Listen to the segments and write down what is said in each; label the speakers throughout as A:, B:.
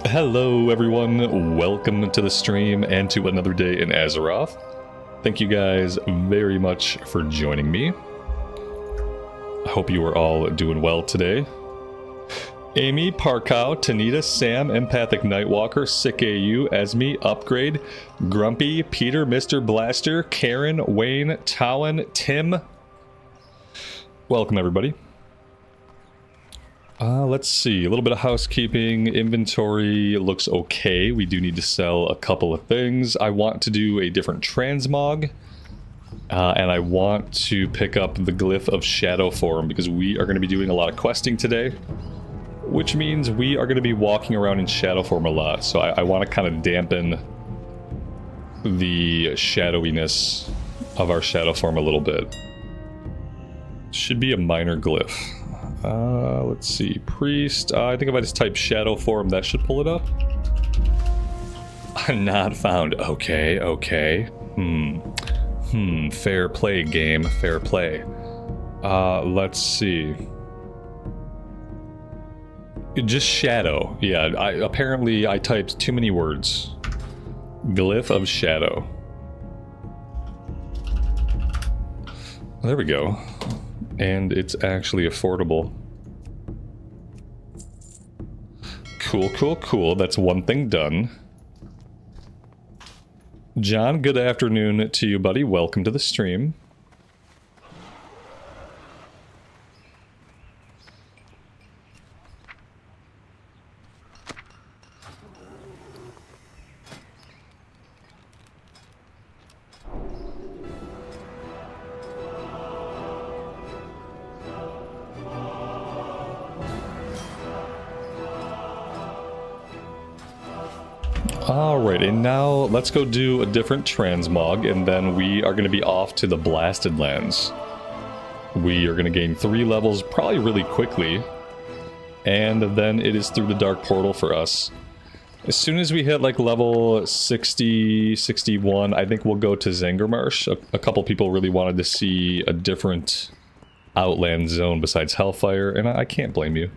A: Hello everyone, welcome to the stream and to another day in Azeroth. Thank you guys very much for joining me. I hope you are all doing well today. Amy, Parkow, Tanita, Sam, Empathic Nightwalker, Sick AU, Esme, Upgrade, Grumpy, Peter, Mr. Blaster, Karen, Wayne, Towan, Tim. Welcome everybody. Let's see, a little bit of housekeeping. Inventory looks okay. We do need to sell a couple of things. I want to do a different transmog. And I want to pick up the glyph of shadow form because we are going to be doing a lot of questing today. Which means we are going to be walking around in shadow form a lot. So I want to kind of dampen the shadowiness of our shadow form a little bit. Should be a minor glyph. Let's see, priest. I think if I just type shadow form, that should pull it up. Not found. Okay, okay. Fair play, game. Fair play. Let's see. Just shadow. Yeah, apparently I typed too many words. Glyph of shadow. There we go. And it's actually affordable. Cool, cool, cool. That's one thing done. John, good afternoon to you, buddy. Welcome to the stream. Alright, and now let's go do a different transmog, and then we are going to be off to the Blasted Lands. We are going to gain 3 levels probably really quickly, and then it is through the Dark Portal for us. As soon as we hit like level 60, 61, I think we'll go to Zanger Marsh. A couple people really wanted to see a different Outland zone besides Hellfire, and I can't blame you.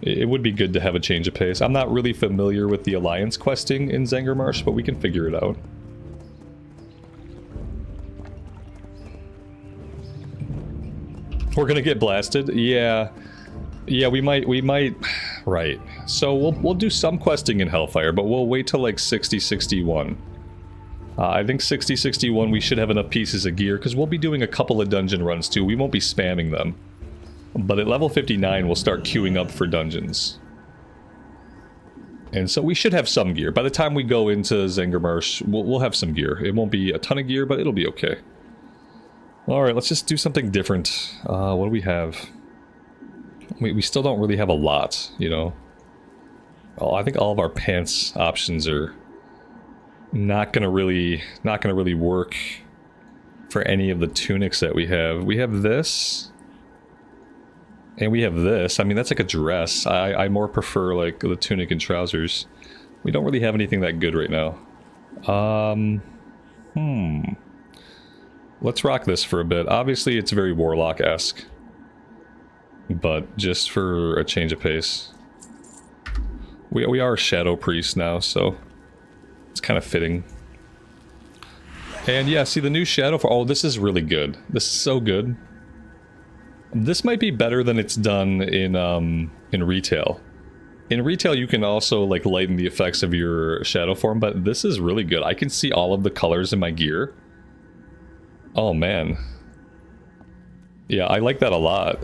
A: It would be good to have a change of pace. I'm not really familiar with the Alliance questing in Zanger Marsh, but we can figure it out. We're gonna get blasted? Yeah. Yeah, we might... Right. So we'll do some questing in Hellfire, but we'll wait till like 60-61. I think 60-61 we should have enough pieces of gear, because we'll be doing a couple of dungeon runs too. We won't be spamming them. But at level 59, we'll start queuing up for dungeons. And so we should have some gear. By the time we go into Zanger Marsh, we'll have some gear. It won't be a ton of gear, but it'll be okay. Alright, let's just do something different. What do we have? We still don't really have a lot, you know? Oh, I think all of our pants options are not gonna really work for any of the tunics that we have. We have this. And we have this. I mean, that's like a dress. I more prefer, like, the tunic and trousers. We don't really have anything that good right now. Let's rock this for a bit. Obviously, it's very Warlock-esque. But just for a change of pace. We are Shadow Priest now, so it's kind of fitting. And yeah, see the new Shadow... Oh, this is really good. This is so good. This might be better than it's done in retail. In retail, you can also like lighten the effects of your shadow form, but this is really good. I can see all of the colors in my gear. Oh man. Yeah, I like that a lot.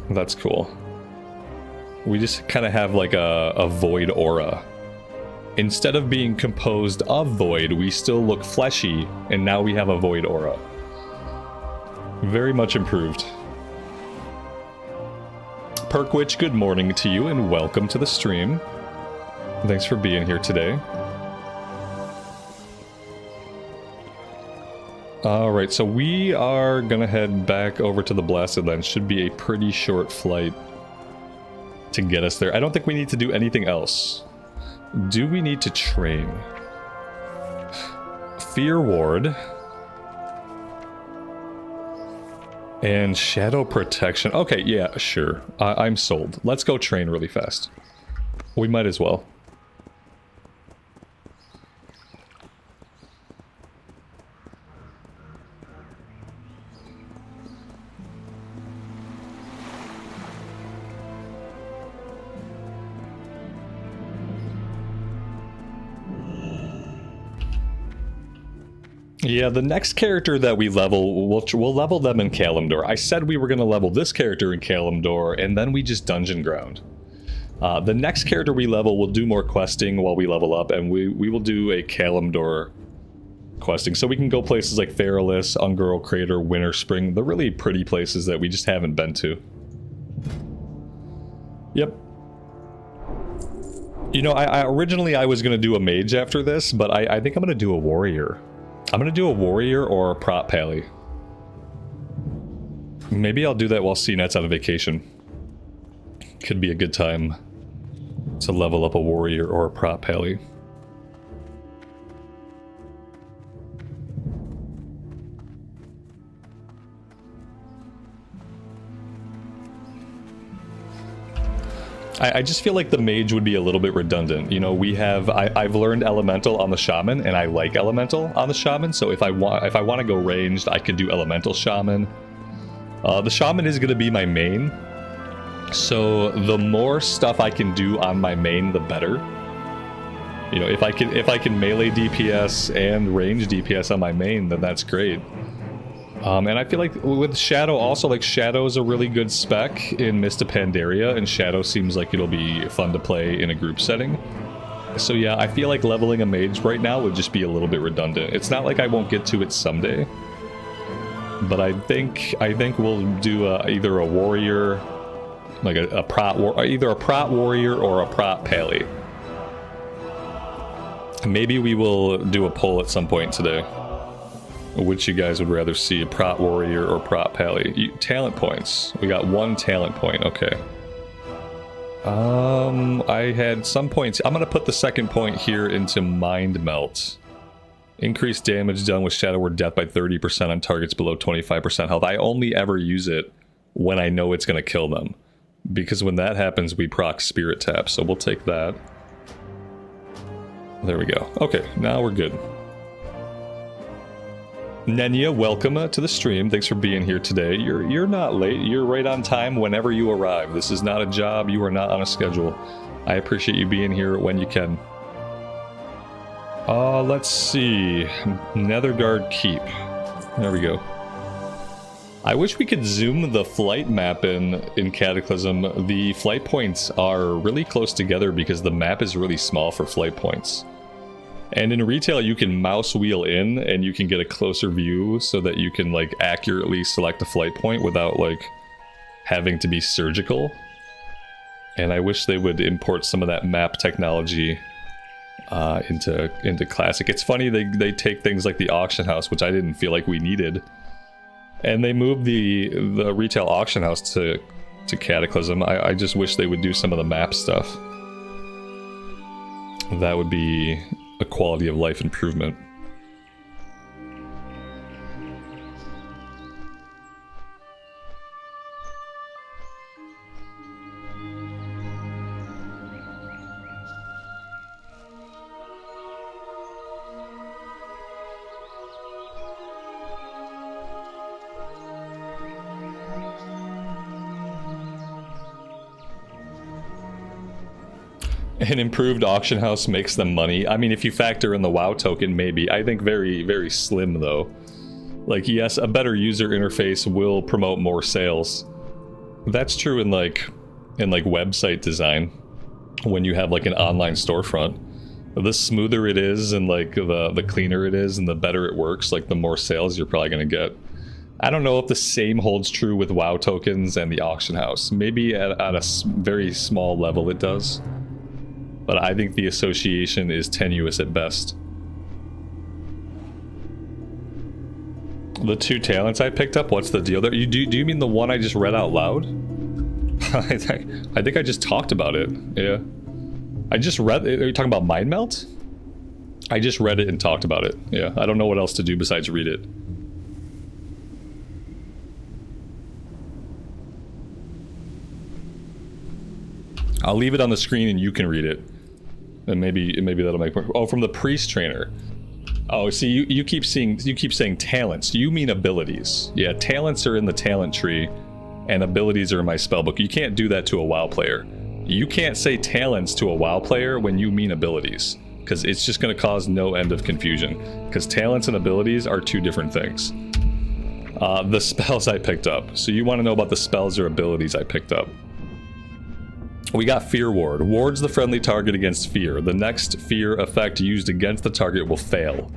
A: That's cool. We just kind of have like a void aura. Instead of being composed of void, we still look fleshy, and now we have a void aura. Very much improved. Perkwitch, good morning to you and welcome to the stream. Thanks for being here today. Alright, so we are gonna head back over to the Blasted Lands. Should be a pretty short flight to get us there. I don't think we need to do anything else. Do we need to train? Fear Ward. And Shadow Protection. Okay, yeah, sure. I'm sold. Let's go train really fast. We might as well. Yeah, the next character that we level, we'll level them in Kalimdor. I said we were going to level this character in Kalimdor, and then we just dungeon ground. The next character we level will do more questing while we level up, and we will do a Kalimdor questing. So we can go places like Theralis, Ungurl Crater, Winter Spring, the really pretty places that we just haven't been to. Yep. You know, originally I was going to do a mage after this, but I think I'm going to do a warrior. I'm going to do a warrior or a prop pally. Maybe I'll do that while CNET's on vacation. Could be a good time to level up a warrior or a prop pally. I just feel like the mage would be a little bit redundant. You know, we have I've learned elemental on the shaman, and I like elemental on the shaman. So if I want to go ranged, I could do elemental shaman. The shaman is going to be my main. So the more stuff I can do on my main, the better. You know, if I can melee DPS and range DPS on my main, then that's great. And I feel like with Shadow also, like Shadow is a really good spec in Mist of Pandaria, and Shadow seems like it'll be fun to play in a group setting. So yeah, I feel like leveling a mage right now would just be a little bit redundant. It's not like I won't get to it someday, but I think we'll do either a warrior, like a prot, either a prot warrior or a prot pally. Maybe we will do a poll at some point today. Which you guys would rather see, a prot warrior or prot pally? Talent points. We got 1 talent point. Okay. I had some points. I'm gonna put the second point here into Mind Melt. Increased damage done with Shadow or Death by 30% on targets below 25% health. I only ever use it when I know it's gonna kill them, because when that happens, we proc Spirit Tap. So we'll take that. There we go. Okay, now we're good. Nenya, welcome to the stream. Thanks for being here today. You're not late. You're right on time whenever you arrive. This is not a job. You are not on a schedule. I appreciate you being here when you can. Let's see. Netherguard Keep. There we go. I wish we could zoom the flight map in Cataclysm. The flight points are really close together because the map is really small for flight points. And in retail, you can mouse wheel in and you can get a closer view so that you can like accurately select a flight point without like having to be surgical. And I wish they would import some of that map technology into Classic. It's funny, they take things like the auction house, which I didn't feel like we needed, and they moved the retail auction house to Cataclysm. I just wish they would do some of the map stuff. That would be a quality of life improvement. An improved auction house makes them money. I mean, if you factor in the WoW token, maybe. I think very, very slim, though. Like, yes, a better user interface will promote more sales. That's true in like website design. When you have like an online storefront, the smoother it is and like the cleaner it is and the better it works, like the more sales you're probably going to get. I don't know if the same holds true with WoW tokens and the auction house. Maybe at a very small level it does. But I think the association is tenuous at best. The 2 talents I picked up, what's the deal there? Do you mean the one I just read out loud? I think I just talked about it. Yeah. I just read, are you talking about Mind Melt? I just read it and talked about it. Yeah, I don't know what else to do besides read it. I'll leave it on the screen and you can read it. And maybe that'll make more. Oh, from the priest trainer. Oh, see, you keep saying talents. You mean abilities. Yeah, talents are in the talent tree, and abilities are in my spellbook. You can't do that to a WoW player. You can't say talents to a WoW player when you mean abilities, because it's just going to cause no end of confusion. Because talents and abilities are two different things. The spells I picked up. So you want to know about the spells or abilities I picked up. We got Fear Ward. Wards the friendly target against fear. The next fear effect used against the target will fail.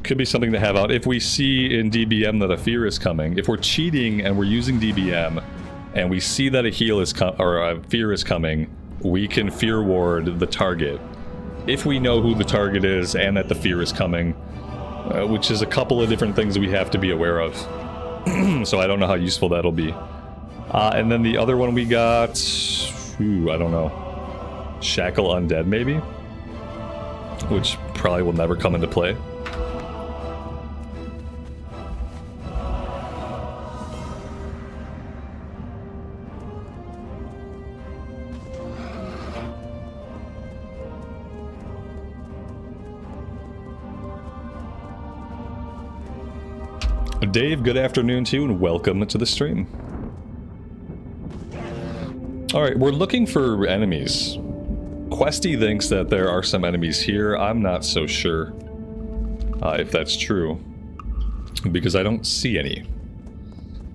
A: Could be something to have out. If we see in DBM that a fear is coming, if we're cheating and we're using DBM, and we see that a heal is or a fear is coming, we can Fear Ward the target. If we know who the target is and that the fear is coming, which is a couple of different things we have to be aware of. So I don't know how useful that'll be. And then the other one we got... Ooh, I don't know. Shackle Undead, maybe? Which probably will never come into play. Dave, good afternoon to you, and welcome to the stream. Alright, we're looking for enemies. Questie thinks that there are some enemies here. I'm not so sure if that's true, because I don't see any.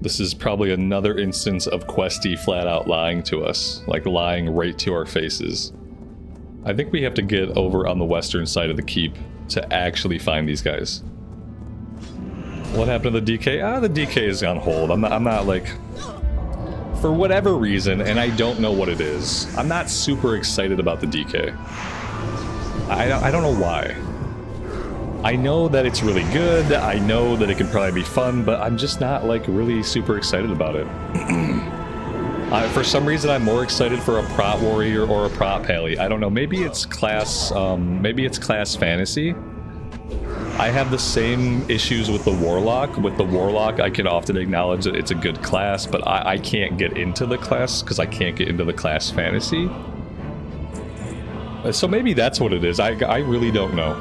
A: This is probably another instance of Questie flat out lying to us, like lying right to our faces. I think we have to get over on the western side of the keep to actually find these guys. What happened to the DK? The DK is on hold. I'm not like... For whatever reason, and I don't know what it is, I'm not super excited about the DK. I don't know why. I know that it's really good, I know that it can probably be fun, but I'm just not, like, really super excited about it. For some reason, I'm more excited for a Prot Warrior or a Prot Pally. I don't know, maybe it's class fantasy. I have the same issues with the Warlock. With the Warlock, I can often acknowledge that it's a good class, but I can't get into the class because I can't get into the class fantasy. So maybe that's what it is. I really don't know.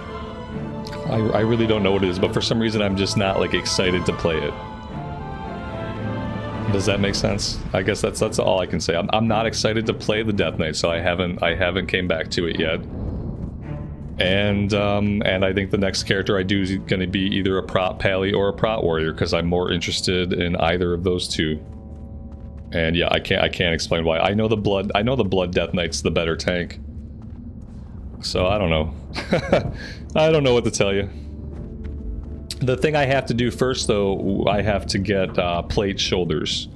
A: I really don't know what it is, but for some reason I'm just not, like, excited to play it. Does that make sense? I guess that's all I can say. I'm not excited to play the Death Knight, so I haven't came back to it yet. And I think the next character I do is going to be either a Prot Pally or a Prot Warrior, because I'm more interested in either of those two. And yeah, I can't explain why. I know the Blood Death Knight's the better tank. So I don't know. I don't know what to tell you. The thing I have to do first, though, I have to get plate shoulders.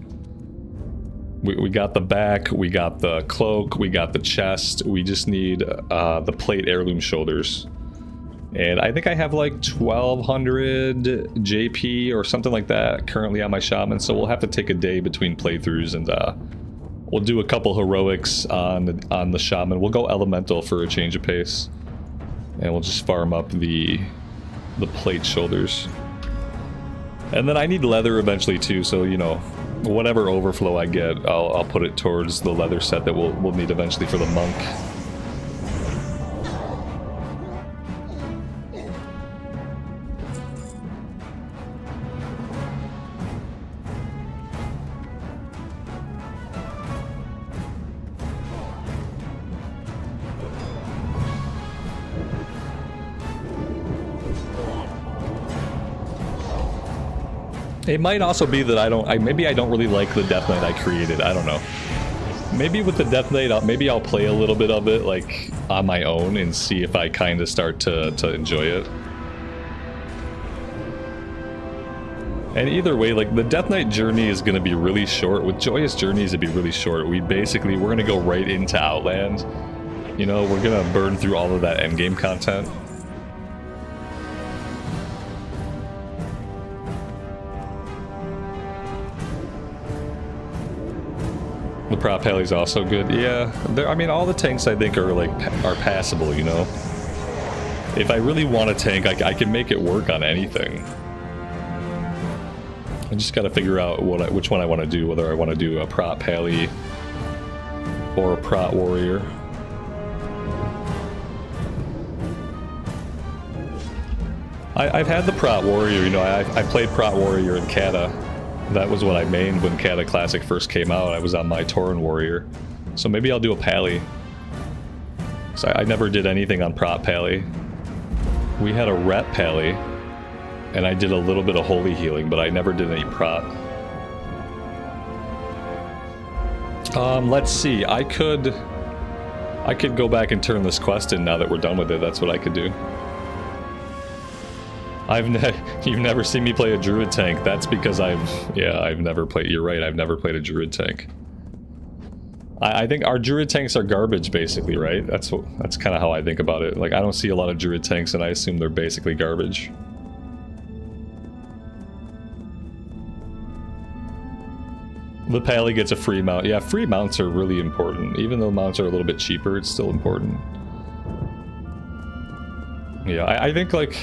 A: We got the back, we got the cloak, we got the chest, we just need the plate heirloom shoulders. And I think I have like 1200 JP or something like that currently on my shaman, so we'll have to take a day between playthroughs and we'll do a couple heroics on the shaman. We'll go elemental for a change of pace. And we'll just farm up the plate shoulders. And then I need leather eventually too, so you know, whatever overflow I get, I'll put it towards the leather set that we'll need eventually for the monk. It might also be that maybe I don't really like the Death Knight I created. I don't know. Maybe with the Death Knight, maybe I'll play a little bit of it, like, on my own and see if I kind of start to enjoy it. And either way, like, the Death Knight journey is going to be really short. With Joyous Journeys, it'd be really short. We're going to go right into Outland. You know, we're going to burn through all of that endgame content. The Prot Pally's also good. Yeah, I mean, all the tanks I think are passable, you know? If I really want a tank, I can make it work on anything. I just gotta figure out which one I want to do, whether I want to do a Prot Pally or a prot warrior. I've had the prot warrior, you know, I played prot warrior in Cata. That was what I mained when Cata Classic first came out. I was on my Tauren warrior. So maybe I'll do a Pally. So I never did anything on prot Pally. We had a rep Pally, and I did a little bit of holy healing, but I never did any prot. Let's see. I could go back and turn this quest in now that we're done with it. That's what I could do. You've never seen me play a druid tank. That's because I've never played. You're right. I've never played a druid tank. I think our druid tanks are garbage, basically, right? That's kind of how I think about it. Like, I don't see a lot of druid tanks, and I assume they're basically garbage. The Pally gets a free mount. Yeah, free mounts are really important. Even though mounts are a little bit cheaper, it's still important. Yeah, I think, like...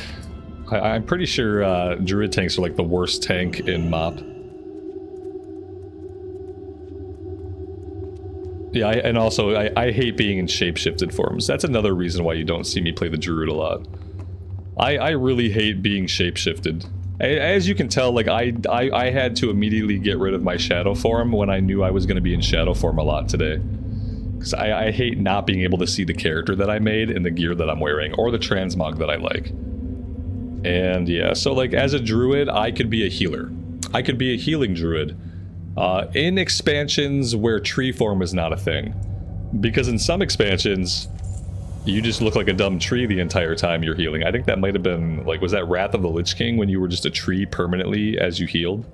A: I'm pretty sure druid tanks are like the worst tank in MoP. Yeah, and also I hate being in shapeshifted forms. That's another reason why you don't see me play the druid a lot. I really hate being shapeshifted. As you can tell, like I had to immediately get rid of my shadow form when I knew I was going to be in shadow form a lot today. Because I hate not being able to see the character that I made and the gear that I'm wearing, or the transmog that I like. And yeah, so like as a druid, I could be a healer. I could be a healing druid. In expansions where tree form is not a thing. Because in some expansions, you just look like a dumb tree the entire time you're healing. I think that might have been, like, was that Wrath of the Lich King when you were just a tree permanently as you healed?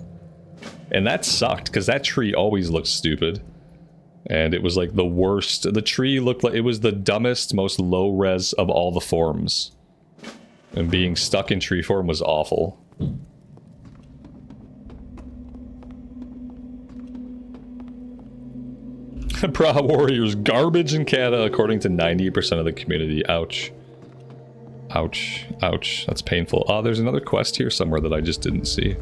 A: And that sucked, because that tree always looked stupid. And it was like the worst. The tree looked like it was the dumbest, most low res of all the forms. And being stuck in tree form was awful. Prot warriors garbage in Cata according to 90% of the community. Ouch. Ouch. Ouch. That's painful. Oh, there's another quest here somewhere that I just didn't see.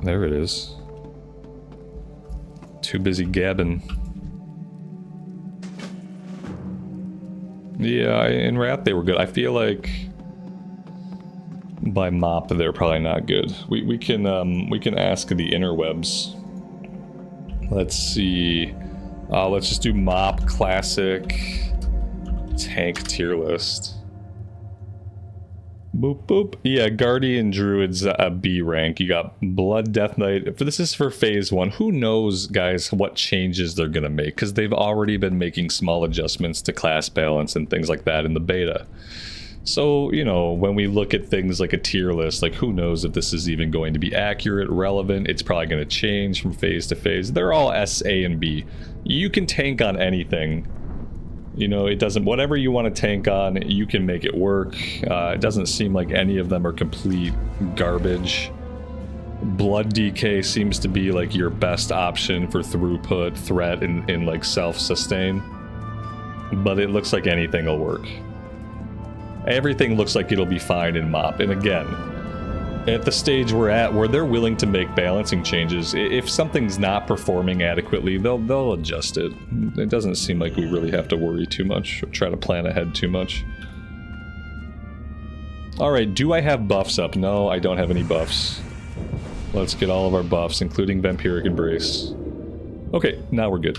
A: There it is. Too busy gabbing. Yeah, in Wrath they were good. I feel like by MoP they're probably not good. We can ask the interwebs. Let's see. Let's just do MoP classic tank tier list. Boop boop. Yeah, Guardian Druid's a B rank. You got Blood Death Knight. This is for phase 1. Who knows, guys, what changes they're gonna make? Because they've already been making small adjustments to class balance and things like that in the beta. So, you know, when we look at things like a tier list, like, who knows if this is even going to be accurate, relevant? It's probably going to change from phase to phase. They're all S, A, and B. You can tank on anything. You know, it doesn't... Whatever you want to tank on, you can make it work. It doesn't seem like any of them are complete garbage. Blood DK seems to be, like, your best option for throughput, threat, and like, self-sustain. But it looks like anything will work. Everything looks like it'll be fine in MoP. And again, at the stage we're at, where they're willing to make balancing changes, if something's not performing adequately, they'll adjust it. It doesn't seem like we really have to worry too much, or try to plan ahead too much. Alright, do I have buffs up? No, I don't have any buffs. Let's get all of our buffs, including Vampiric Embrace. Okay, now we're good.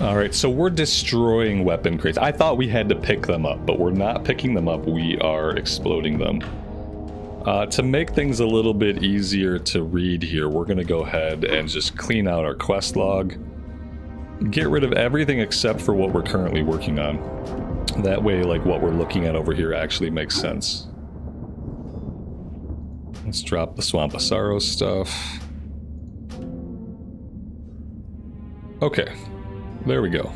A: Alright, so we're destroying weapon crates. I thought we had to pick them up, but we're not picking them up, we are exploding them. To make things a little bit easier to read here, we're going to go ahead and just clean out our quest log. Get rid of everything except for what we're currently working on. That way, like, what we're looking at over here actually makes sense. Let's drop the Swamp of Sorrow stuff. Okay. There we go.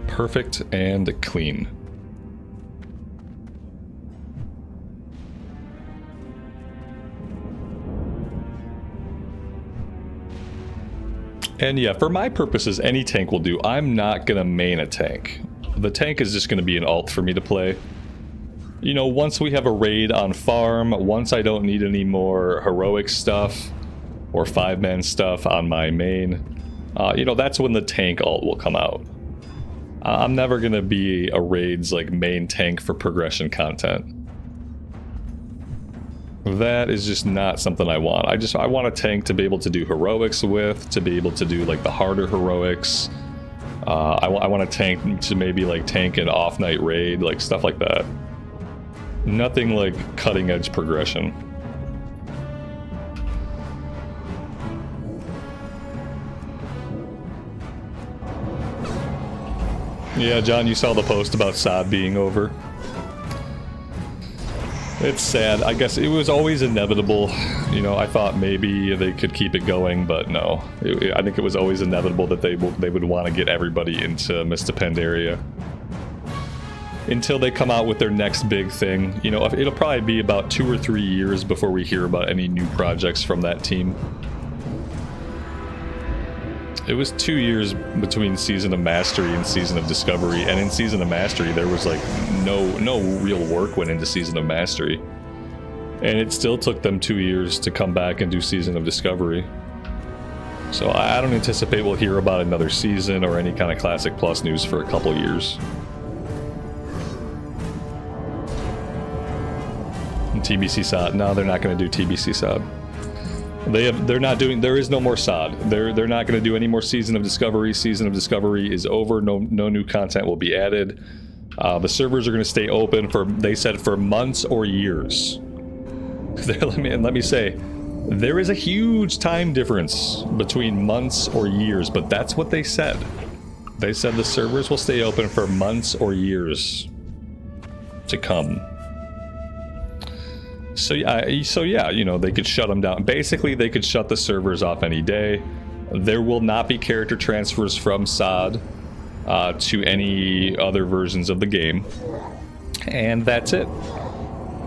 A: Perfect and clean. And yeah, for my purposes, any tank will do. I'm not gonna main a tank. The tank is just gonna be an alt for me to play. You know, once we have a raid on farm, once I don't need any more heroic stuff or 5-man stuff on my main, you know, that's when the tank alt will come out. I'm never gonna be a raid's like main tank for progression content. That is just not something I want. I want a tank to be able to do heroics with, to be able to do like the harder heroics. I want a tank to maybe like tank an off-night raid, like stuff like that. Nothing like cutting-edge progression. Yeah, John, you saw the post about SOD being over. It's sad. I guess it was always inevitable. You know, I thought maybe they could keep it going, but no. I think it was always inevitable that they would want to get everybody into Mr. Pandaria. Until they come out with their next big thing. You know, it'll probably be about 2 or 3 years before we hear about any new projects from that team. It was 2 years between Season of Mastery and Season of Discovery, and in Season of Mastery there was like no real work went into Season of Mastery. And it still took them 2 years to come back and do Season of Discovery. So I don't anticipate we'll hear about another season or any kind of Classic Plus news for a couple years. And TBC SOD, no, they're not going to do TBC SOD. They're not doing. There is no more SOD. They're not going to do any more Season of Discovery. Season of Discovery is over. No new content will be added. The servers are going to stay open for, they said, for months or years. let me say, there is a huge time difference between months or years, but that's what they said. They said the servers will stay open for months or years to come. So yeah, you know, they could shut them down. Basically, they could shut the servers off any day. There will not be character transfers from SOD to any other versions of the game. And that's it.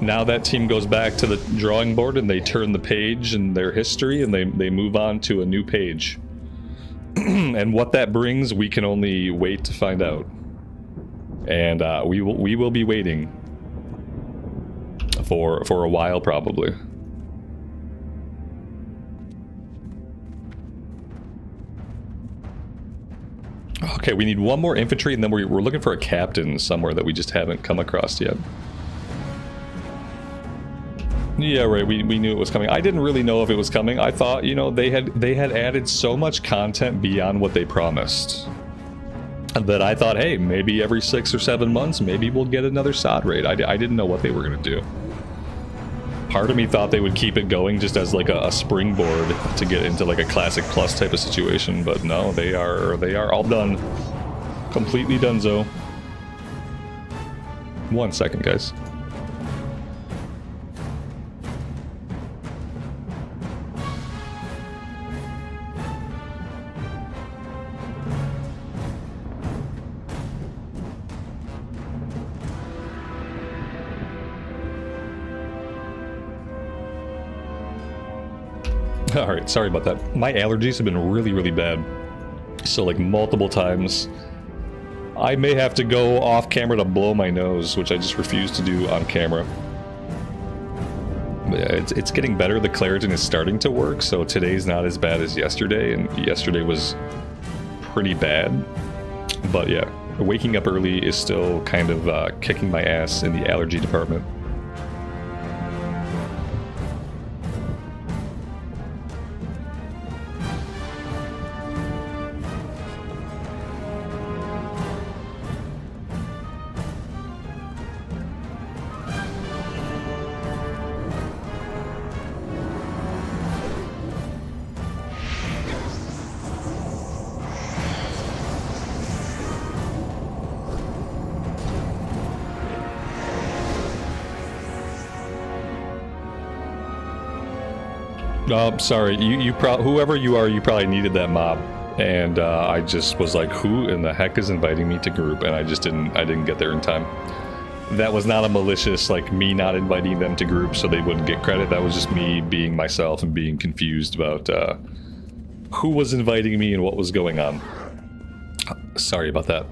A: Now that team goes back to the drawing board and they turn the page in their history and they move on to a new page. And what that brings, we can only wait to find out. And we will be waiting for a while, probably. Okay, we need one more infantry, and then we're looking for a captain somewhere that we just haven't come across yet. Yeah, right, we knew it was coming. I didn't really know if it was coming. I thought, you know, they had added so much content beyond what they promised that I thought, hey, maybe every 6 or 7 months, maybe we'll get another SOD raid. I didn't know what they were going to do. Part of me thought they would keep it going just as like a springboard to get into like a Classic Plus type of situation, but no, they are all done. Completely donezo. 1 second, guys. Alright, sorry about that. My allergies have been really, really bad. So, like, multiple times. I may have to go off camera to blow my nose, which I just refuse to do on camera. But yeah, it's getting better. The Claritin is starting to work, so today's not as bad as yesterday, and yesterday was pretty bad. But yeah, waking up early is still kind of kicking my ass in the allergy department. Oh, sorry. Whoever you are, you probably needed that mob, and I just was like, who in the heck is inviting me to group? And I didn't get there in time. That was not a malicious, like, me not inviting them to group so they wouldn't get credit. That was just me being myself and being confused about who was inviting me and what was going on. Sorry about that.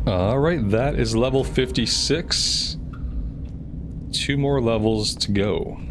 A: Alright, that is level 56. 2 more levels to go.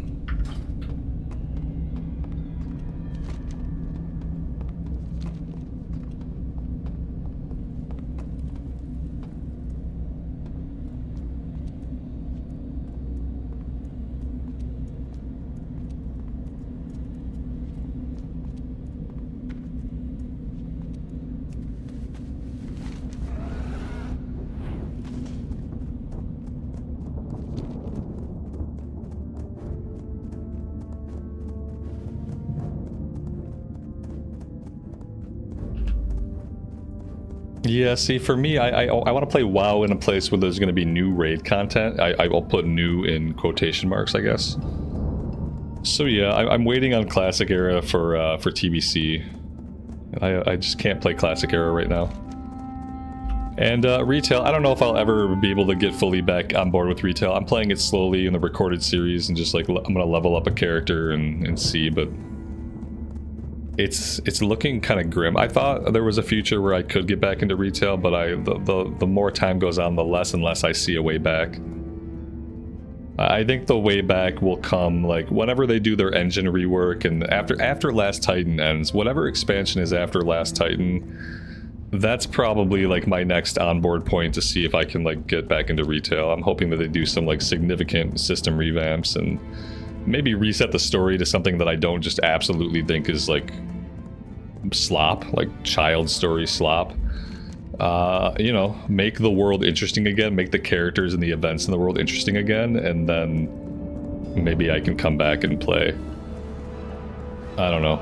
A: Yeah, see, for me, I want to play WoW in a place where there's going to be new raid content. I'll put new in quotation marks, I guess. So yeah, I'm waiting on Classic Era for TBC. I just can't play Classic Era right now. And retail, I don't know if I'll ever be able to get fully back on board with retail. I'm playing it slowly in the recorded series and just like I'm gonna level up a character and see, but it's looking kind of grim. I thought there was a future where I could get back into retail, but the more time goes on, the less and less I see a way back. I think the way back will come like whenever they do their engine rework and after Last Titan ends, whatever expansion is after Last Titan, that's probably like my next onboard point to see if I can like get back into retail. I'm hoping that they do some like significant system revamps and maybe reset the story to something that I don't just absolutely think is like slop, like child story slop. You know, make the world interesting again, make the characters and the events in the world interesting again, and then maybe I can come back and play. I don't know.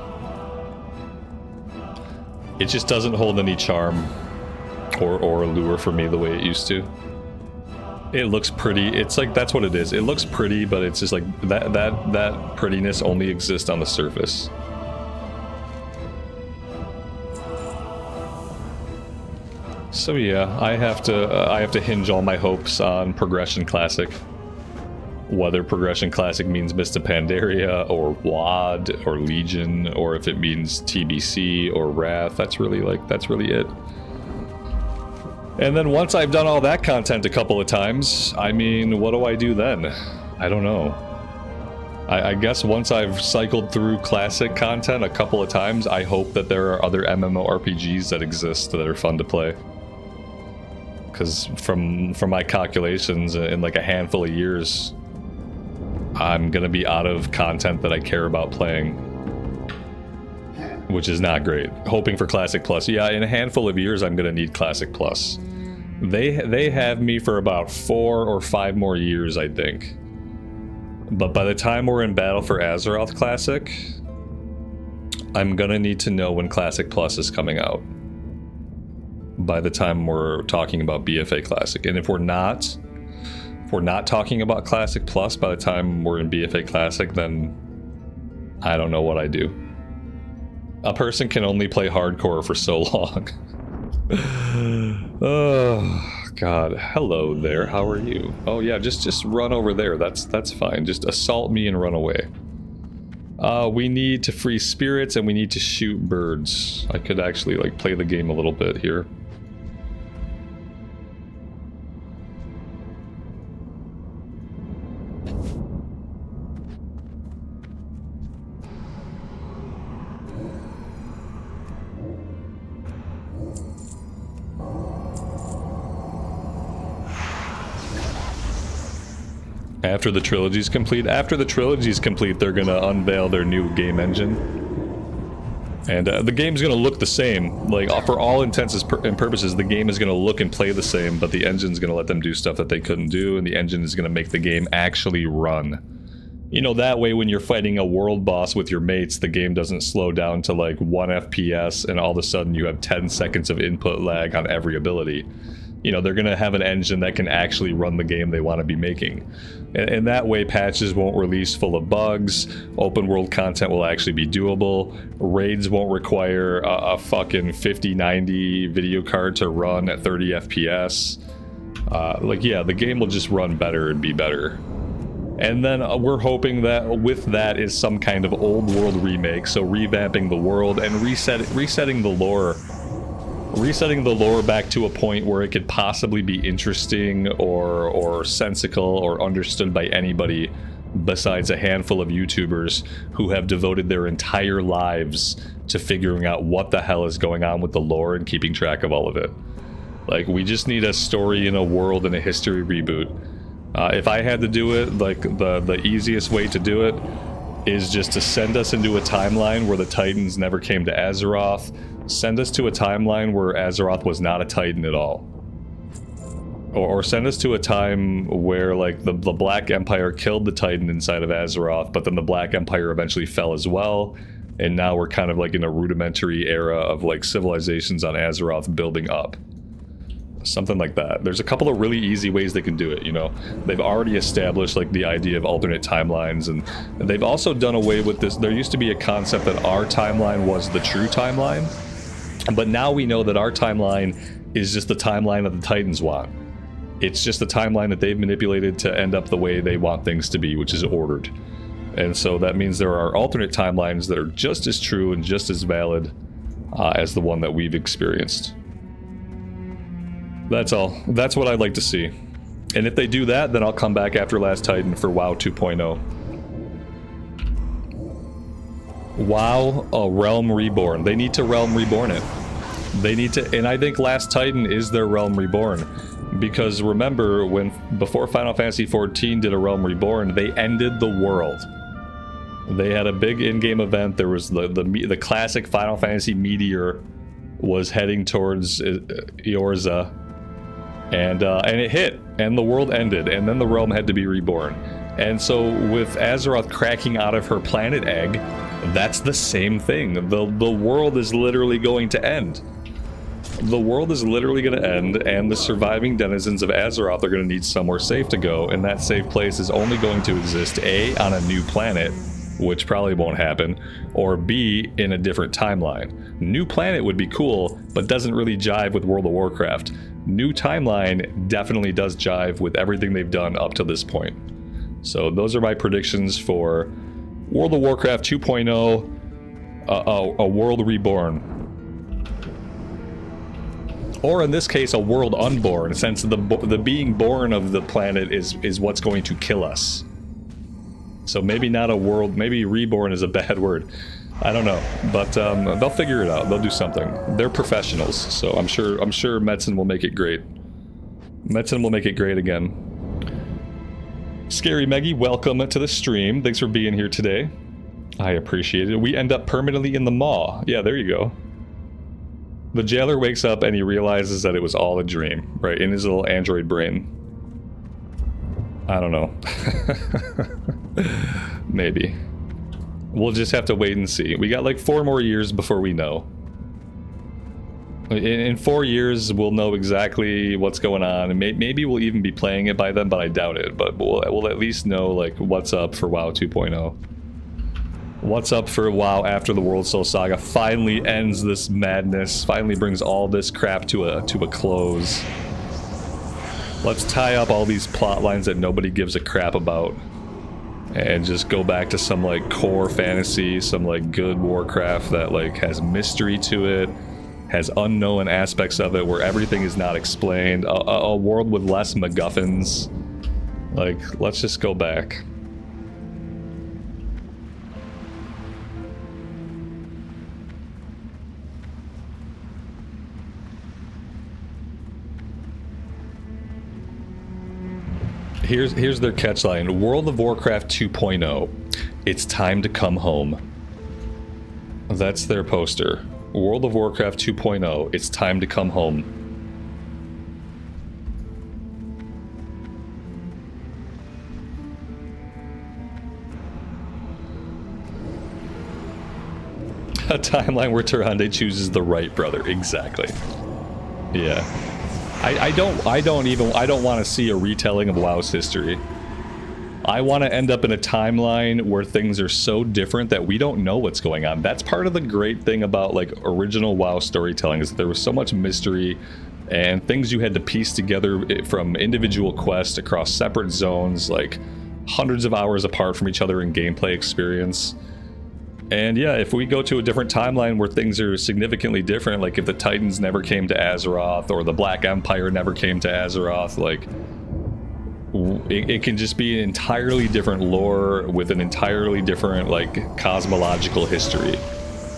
A: It just doesn't hold any charm or allure for me the way it used to. It looks pretty. It's like, that's what it is. It looks pretty, but it's just like that prettiness only exists on the surface. So yeah, I have to hinge all my hopes on Progression Classic. Whether Progression Classic means Mists of Pandaria or WoD or Legion, or if it means TBC or Wrath, that's really it. And then once I've done all that content a couple of times, I mean, what do I do then? I don't know. I guess once I've cycled through classic content a couple of times, I hope that there are other MMORPGs that exist that are fun to play. Because from my calculations, in like a handful of years, I'm gonna be out of content that I care about playing, which is not great. Hoping for Classic Plus. Yeah, in a handful of years, I'm gonna need Classic Plus. They have me for about 4 or 5 more years, I think. But by the time we're in Battle for Azeroth Classic, I'm gonna need to know when Classic Plus is coming out. By the time we're talking about BFA Classic. And if we're not talking about Classic Plus by the time we're in BFA Classic, then I don't know what I do. A person can only play hardcore for so long. Oh god. Hello there, how are you? Oh yeah, just run over there. That's fine. Just assault me and run away. We need to free spirits and we need to shoot birds. I could actually like play the game a little bit here. After the trilogy's complete, they're gonna unveil their new game engine, and the game's gonna look the same. Like for all intents and purposes, the game is gonna look and play the same, but the engine's gonna let them do stuff that they couldn't do, and the engine is gonna make the game actually run. You know, that way when you're fighting a world boss with your mates, the game doesn't slow down to like 1 FPS, and all of a sudden you have 10 seconds of input lag on every ability. You know, they're going to have an engine that can actually run the game they want to be making. And that way, patches won't release full of bugs, open world content will actually be doable, raids won't require a fucking 5090 video card to run at 30 FPS. Like, yeah, the game will just run better and be better. And then we're hoping that with that is some kind of old world remake, so revamping the world and resetting the lore. Resetting the lore back to a point where it could possibly be interesting or sensical or understood by anybody besides a handful of YouTubers who have devoted their entire lives to figuring out what the hell is going on with the lore and keeping track of all of it. Like, we just need a story and a world and a history reboot. If I had to do it, like, the easiest way to do it is just to send us into a timeline where the Titans never came to Azeroth. Send us to a timeline where Azeroth was not a Titan at all. Or send us to a time where, like, the Black Empire killed the Titan inside of Azeroth, but then the Black Empire eventually fell as well, and now we're kind of like in a rudimentary era of, like, civilizations on Azeroth building up. Something like that. There's a couple of really easy ways they can do it, you know. They've already established, like, the idea of alternate timelines, and they've also done away with this. There used to be a concept that our timeline was the true timeline, but now we know that our timeline is just the timeline that the Titans want. It's just the timeline that they've manipulated to end up the way they want things to be, which is ordered. And so that means there are alternate timelines that are just as true and just as valid as the one that we've experienced. That's all. That's what I'd like to see. And if they do that, then I'll come back after Last Titan for WoW 2.0. WoW, a Realm Reborn. They need to Realm Reborn it. They need to, and I think Last Titan is their Realm Reborn. Because remember, before Final Fantasy XIV did a Realm Reborn, they ended the world. They had a big in-game event. There was the classic Final Fantasy meteor was heading towards Eorza. And it hit, and the world ended, and then the realm had to be reborn. And so with Azeroth cracking out of her planet egg, that's the same thing. The world is literally going to end. The world is literally going to end, and the surviving denizens of Azeroth are going to need somewhere safe to go, and that safe place is only going to exist A, on a new planet, which probably won't happen, or B, in a different timeline. New planet would be cool, but doesn't really jive with World of Warcraft. New timeline definitely does jive with everything they've done up to this point. So those are my predictions for World of Warcraft 2.0, a world reborn. Or in this case, a world unborn, since the being born of the planet is what's going to kill us. So maybe not a world, maybe reborn is a bad word. I don't know, but they'll figure it out. They'll do something. They're professionals, so I'm sure Medicine will make it great. Medicine will make it great again. Scary Meggie, welcome to the stream. Thanks for being here today. I appreciate it. We end up permanently in the maw. Yeah, there you go. The jailer wakes up and he realizes that it was all a dream, right? In his little android brain. I don't know. Maybe. We'll just have to wait and see. We got like 4 more years before we know. In 4 years, we'll know exactly what's going on, and maybe we'll even be playing it by then, but I doubt it. But we'll at least know like what's up for WoW 2.0. What's up for WoW after the World Soul Saga finally ends this madness, finally brings all this crap to a close. Let's tie up all these plot lines that nobody gives a crap about. and just go back to some like core fantasy, some like good Warcraft that like has mystery to it, has unknown aspects of it where everything is not explained, a world with less MacGuffins. Like, let's just go back. Here's their catchline. World of Warcraft 2.0. It's time to come home. That's their poster. World of Warcraft 2.0. It's time to come home. A timeline where Tyrande chooses the right brother. Exactly. Yeah. I don't want to see a retelling of WoW's history. I want to end up in a timeline where things are so different that we don't know what's going on. That's part of the great thing about like original WoW storytelling, is that there was so much mystery and things you had to piece together from individual quests across separate zones, like hundreds of hours apart from each other in gameplay experience. And yeah, if we go to a different timeline where things are significantly different, like if the Titans never came to Azeroth or the Black Empire never came to Azeroth, like it can just be an entirely different lore with an entirely different like cosmological history.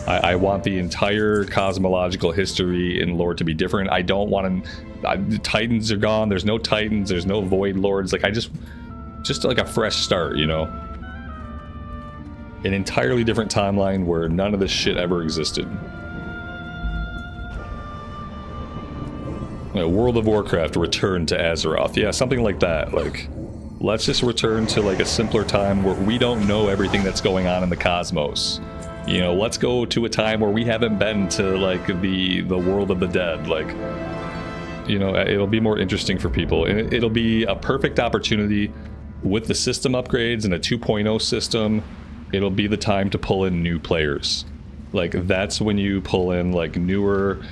A: I want the entire cosmological history and lore to be different. I don't want to... the Titans are gone. There's no Titans. There's no Void Lords. Like, just like a fresh start, you know? An entirely different timeline where none of this shit ever existed. World of Warcraft, return to Azeroth. Yeah, something like that. Like, let's just return to like a simpler time where we don't know everything that's going on in the cosmos. You know, let's go to a time where we haven't been to like the world of the dead. Like, you know, it'll be more interesting for people, and it'll be a perfect opportunity with the system upgrades and a 2.0 system. It'll be the time to pull in new players. Like, that's when you pull in like newer,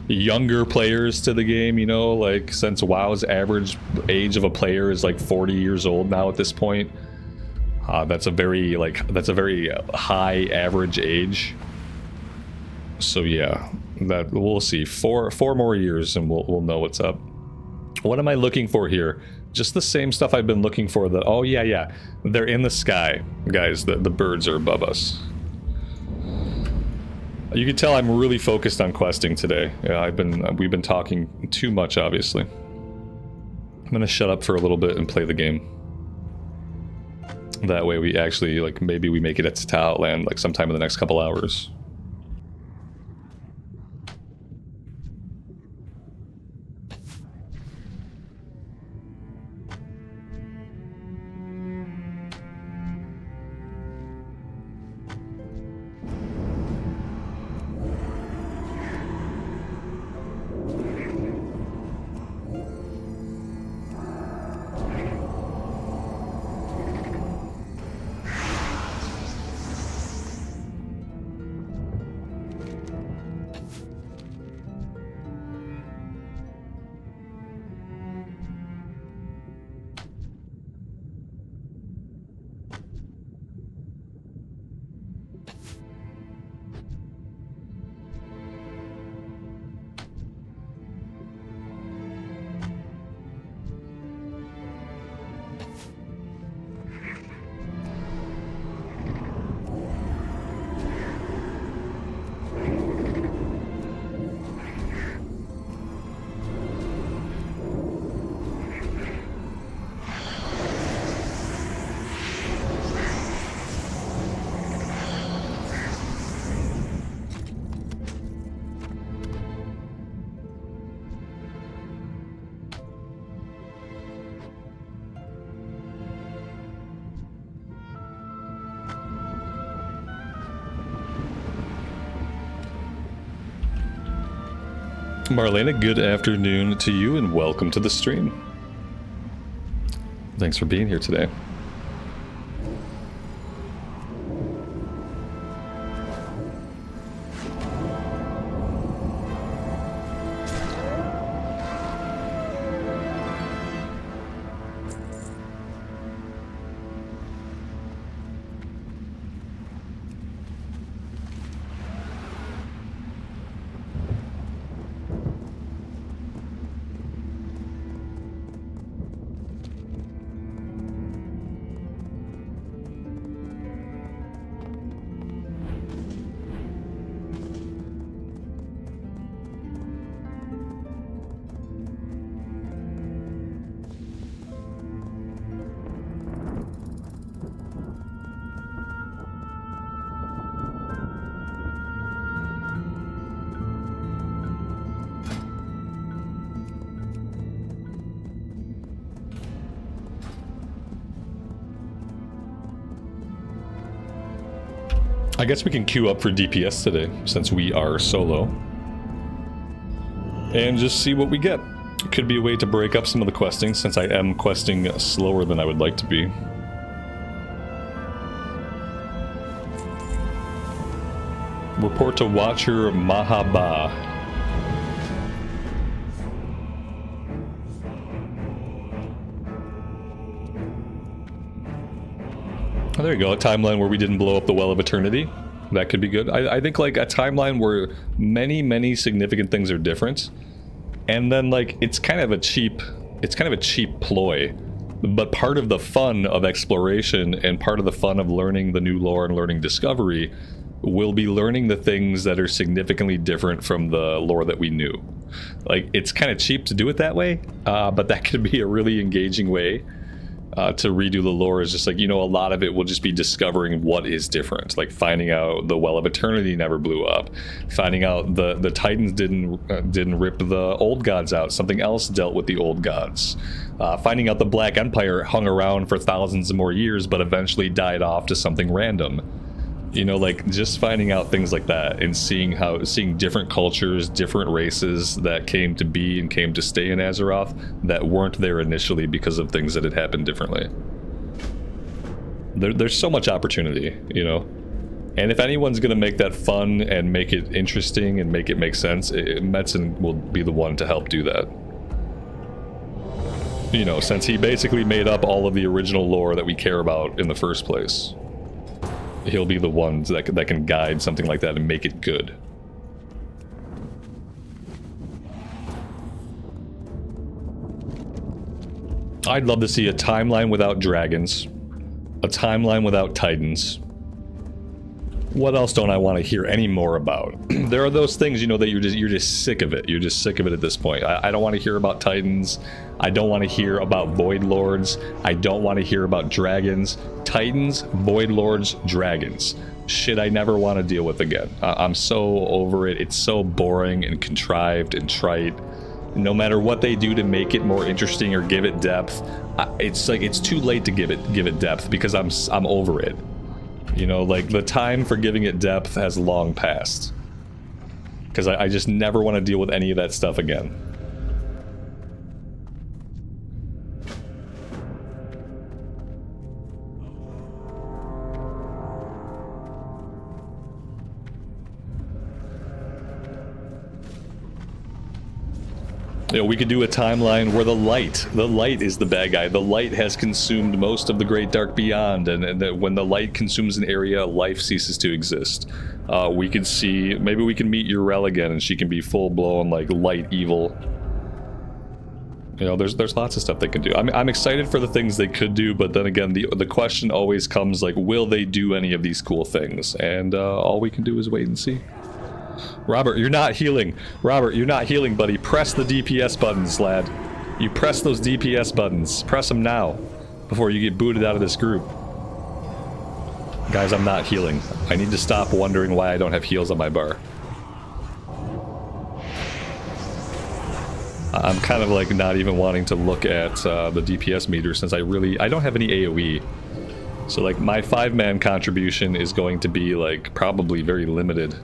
A: younger players to the game, you know, like since WoW's average age of a player is like 40 years old now at this point. That's a very high average age. So yeah, that we'll see. Four more years and we'll know what's up. What am I looking for here? Just the same stuff I've been looking for. That, oh yeah, they're in the sky, guys. The birds are above us. You can tell I'm really focused on questing today. Yeah, we've been talking too much, obviously. I'm gonna shut up for a little bit and play the game. That way we actually, like, maybe we make it to Outland like sometime in the next couple hours. Marlena, good afternoon to you and welcome to the stream. Thanks for being here today. I guess we can queue up for DPS today, since we are solo. And just see what we get. Could be a way to break up some of the questing, since I am questing slower than I would like to be. Report to Watcher Mahaba. Oh, there you go, a timeline where we didn't blow up the Well of Eternity. That could be good. I think like a timeline where many significant things are different, and then like it's kind of a cheap ploy. But part of the fun of exploration and part of the fun of learning the new lore and learning discovery will be learning the things that are significantly different from the lore that we knew. Like, it's kind of cheap to do it that way, but that could be a really engaging way to redo the lore. Is just like, you know, a lot of it will just be discovering what is different, like finding out the Well of Eternity never blew up, finding out the Titans didn't rip the old gods out, something else dealt with the old gods, finding out the Black Empire hung around for thousands of more years but eventually died off to something random. You know, like just finding out things like that and seeing different cultures, different races that came to be and came to stay in Azeroth that weren't there initially because of things that had happened differently. There's so much opportunity, you know. And if anyone's going to make that fun and make it interesting and make it make sense, Metzen will be the one to help do that. You know, since he basically made up all of the original lore that we care about in the first place. He'll be the ones that can guide something like that and make it good. I'd love to see a timeline without dragons, a timeline without titans. What else don't I want to hear any more about? There are those things, you know, that you're just sick of it. You're just sick of it at this point. I don't want to hear about titans. I don't want to hear about void lords. I don't want to hear about dragons. Titans, void lords, dragons. Shit I never want to deal with again. I'm so over it. It's so boring and contrived and trite. No matter what they do to make it more interesting or give it depth, it's like it's too late to give it depth because I'm over it. You know, like the time for giving it depth has long passed. Because I just never want to deal with any of that stuff again. You know, we could do a timeline where the light is the bad guy. The light has consumed most of the Great Dark Beyond, and when the light consumes an area, life ceases to exist. We could see, maybe we can meet Urel again, and she can be full-blown, like, light evil. You know, there's lots of stuff they can do. I'm excited for the things they could do, but then again, the question always comes, like, will they do any of these cool things? And all we can do is wait and see. Robert, you're not healing. Robert, you're not healing, buddy. Press the DPS buttons, lad. You press those DPS buttons. Press them now, before you get booted out of this group. Guys, I'm not healing. I need to stop wondering why I don't have heals on my bar. I'm kind of like not even wanting to look at the DPS meter since I don't have any AoE. So like my 5-man contribution is going to be like probably very limited.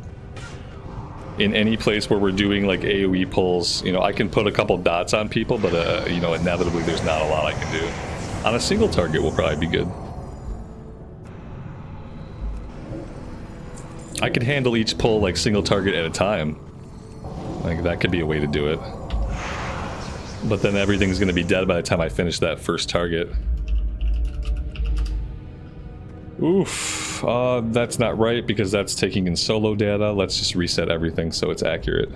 A: In any place where we're doing like AoE pulls, you know, I can put a couple dots on people, but you know, inevitably there's not a lot I can do. On a single target will probably be good. I could handle each pull like single target at a time. Like that could be a way to do it. But then everything's gonna be dead by the time I finish that first target. Oof, that's not right because that's taking in solo data. Let's just reset everything so it's accurate.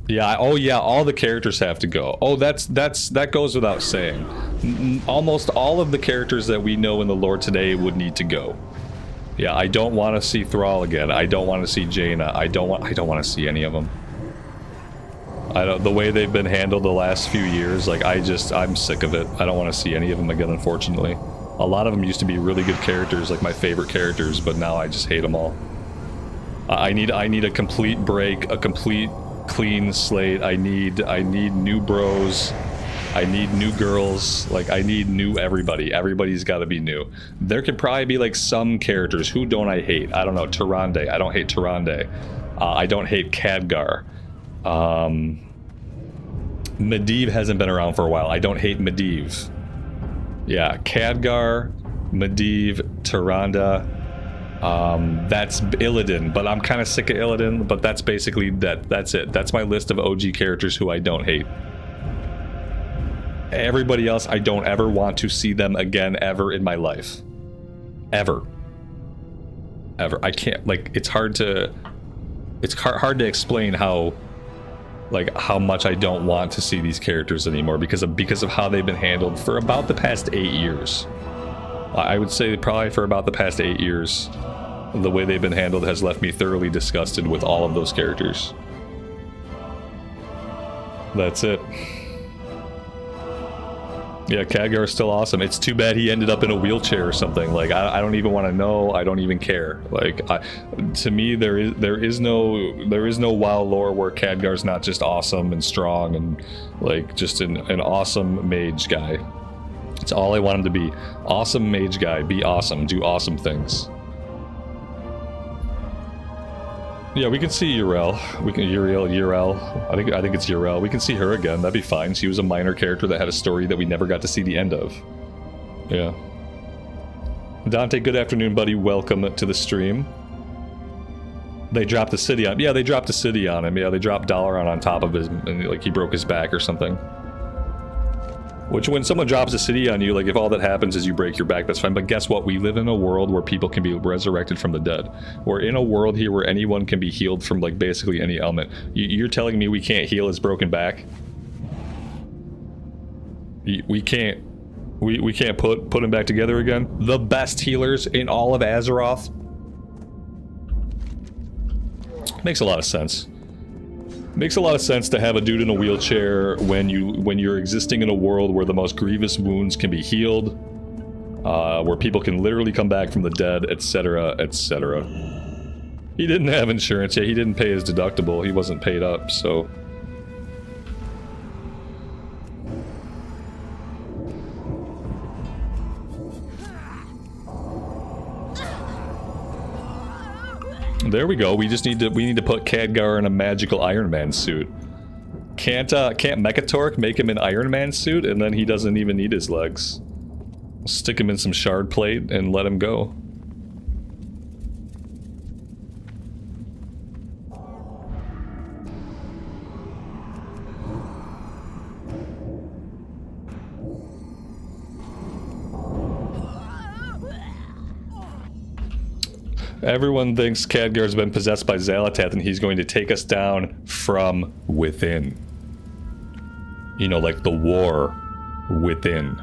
A: Yeah, oh yeah, all the characters have to go. Oh, that goes without saying. Almost all of the characters that we know in the lore today would need to go. Yeah, I don't want to see Thrall again. I don't want to see Jaina. I don't want to see any of them. The way they've been handled the last few years, like I'm sick of it. I don't want to see any of them again, unfortunately. A lot of them used to be really good characters, like my favorite characters, but now I just hate them all. I need a complete break, a complete clean slate. I need new bros. I need new girls. Like, I need new everybody. Everybody's got to be new. There could probably be like some characters. Who don't I hate? I don't know. Tyrande. I don't hate Tyrande. I don't hate Khadgar. Medivh hasn't been around for a while. I don't hate Medivh. Yeah, Khadgar, Medivh, Tyrande. That's Illidan, but I'm kind of sick of Illidan, but that's basically that's it. That's my list of OG characters who I don't hate. Everybody else, I don't ever want to see them again ever in my life. Ever. Ever. I can't, like, it's hard to explain how much I don't want to see these characters anymore because of how they've been handled for about the past 8 years. I would say probably for about the past 8 years, the way they've been handled has left me thoroughly disgusted with all of those characters. That's it. Yeah, Khadgar is still awesome. It's too bad he ended up in a wheelchair or something. Like, I don't even want to know. I don't even care. Like, to me, there is no WoW lore where Khadgar's not just awesome and strong and like just an awesome mage guy. It's all I want him to be. Awesome mage guy. Be awesome. Do awesome things. Yeah, we can see Uriel. We can Uriel. I think it's Uriel. We can see her again. That'd be fine. She was a minor character that had a story that we never got to see the end of. Yeah. Dante, good afternoon, buddy. Welcome to the stream. They dropped the city on. Yeah, they dropped a city on him. Yeah, they dropped Dalaran on top of his, and like he broke his back or something. Which, when someone drops a city on you, like if all that happens is you break your back, that's fine. But guess what? We live in a world where people can be resurrected from the dead. We're in a world here where anyone can be healed from like basically any ailment. You're telling me we can't heal his broken back? We can't. We can't put him back together again? The best healers in all of Azeroth? Makes a lot of sense. Makes a lot of sense to have a dude in a wheelchair when you're existing in a world where the most grievous wounds can be healed, where people can literally come back from the dead, etc., etc. He didn't have insurance. Yeah, he didn't pay his deductible. He wasn't paid up, so... There we go. We need to put Khadgar in a magical Iron Man suit. Can't Mechatork make him an Iron Man suit and then he doesn't even need his legs? Stick him in some shard plate and let him go. Everyone thinks Khadgar's been possessed by Xal'atath and he's going to take us down from within. You know, like the war within.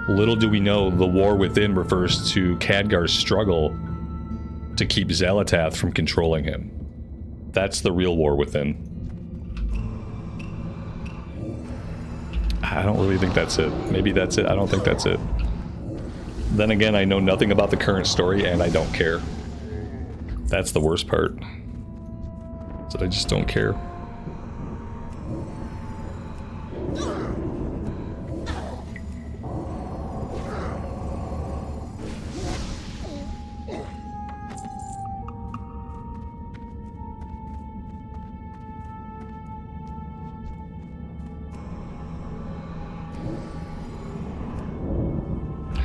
A: Little do we know, the war within refers to Khadgar's struggle to keep Xal'atath from controlling him. That's the real war within. I don't really think that's it. Maybe that's it. I don't think that's it. Then again, I know nothing about the current story and I don't care. That's the worst part. That I just don't care.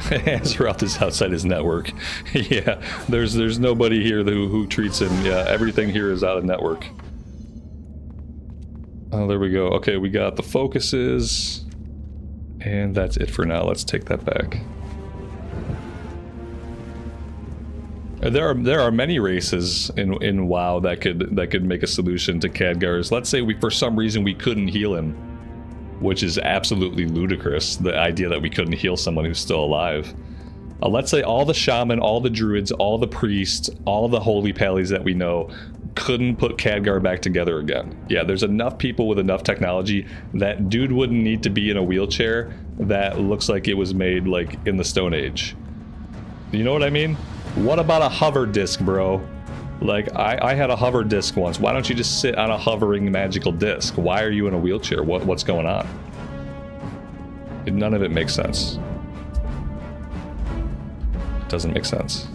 A: Azeroth is outside his network. Yeah, there's nobody here who treats him. Yeah, everything here is out of network. Oh, there we go. Okay, we got the focuses. And that's it for now. Let's take that back. There are many races in WoW that could make a solution to Khadgar's. Let's say for some reason we couldn't heal him. Which is absolutely ludicrous, the idea that we couldn't heal someone who's still alive. Let's say all the shaman, all the druids, all the priests, all the holy pallies that we know couldn't put Khadgar back together again. Yeah, there's enough people with enough technology that dude wouldn't need to be in a wheelchair that looks like it was made like in the Stone Age. You know what I mean? What about a hover disc, bro? Like, I had a hover disc once. Why don't you just sit on a hovering magical disc? Why are you in a wheelchair? What's going on? None of it makes sense. It doesn't make sense.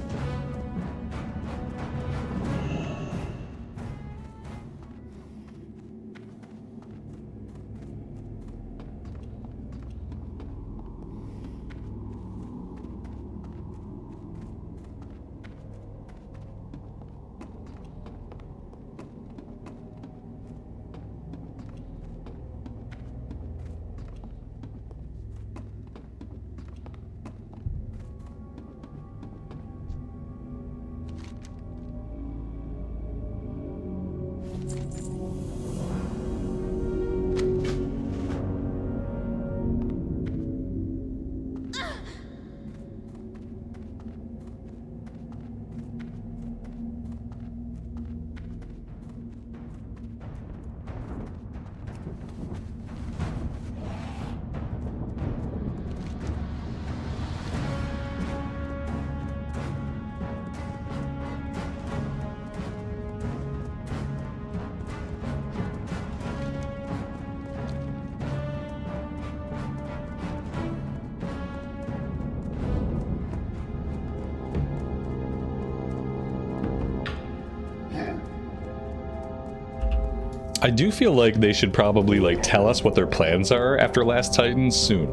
A: I do feel like they should probably like tell us what their plans are after Last Titan soon.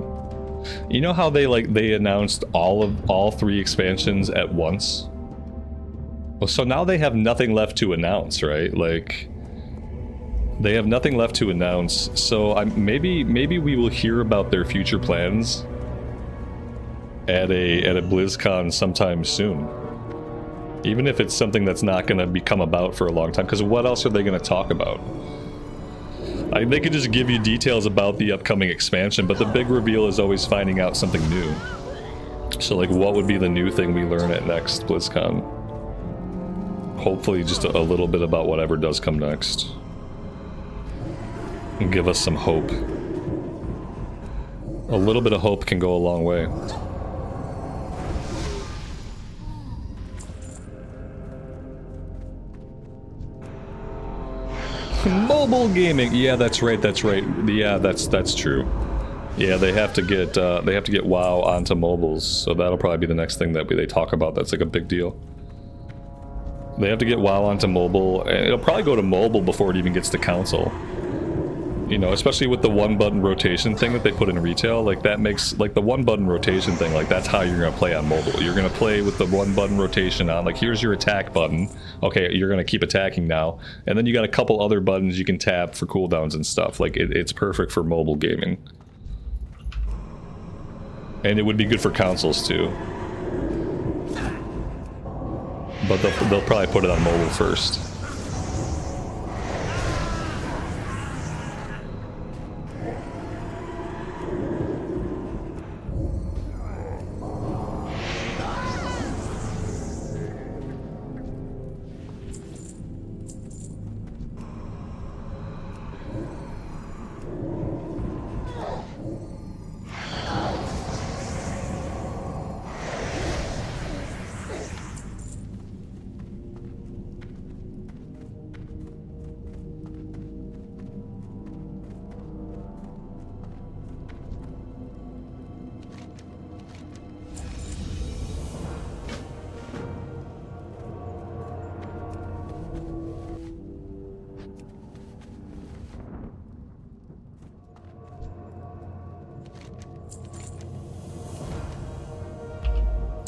A: You know how they announced all 3 expansions at once? Well, so now they have nothing left to announce, right? Like they have nothing left to announce. So maybe we will hear about their future plans at a BlizzCon sometime soon. Even if it's something that's not going to become about for a long time, because what else are they going to talk about? They could just give you details about the upcoming expansion, but the big reveal is always finding out something new. So, like, what would be the new thing we learn at next BlizzCon? Hopefully just a little bit about whatever does come next. And give us some hope. A little bit of hope can go a long way. Mobile gaming, yeah, that's right. Yeah, that's true. Yeah, they have to get WoW onto mobiles, so that'll probably be the next thing that they talk about. That's like a big deal. They have to get WoW onto mobile, and it'll probably go to mobile before it even gets to console. You know, especially with the one-button rotation thing that they put in retail, like that makes, like the one-button rotation thing, like that's how you're gonna play on mobile. You're gonna play with the one-button rotation on, like here's your attack button. Okay, you're gonna keep attacking now. And then you got a couple other buttons you can tap for cooldowns and stuff. Like it's perfect for mobile gaming. And it would be good for consoles too. But they'll probably put it on mobile first.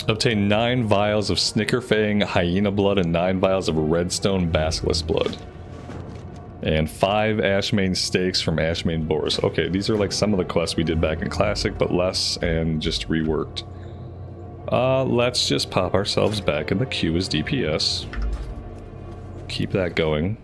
A: Obtain 9 vials of Snickerfang hyena blood and 9 vials of redstone basilisk blood. And 5 Ashmane steaks from Ashmane boars. Okay, these are like some of the quests we did back in Classic, but less and just reworked. Let's just pop ourselves back in the queue as DPS. Keep that going.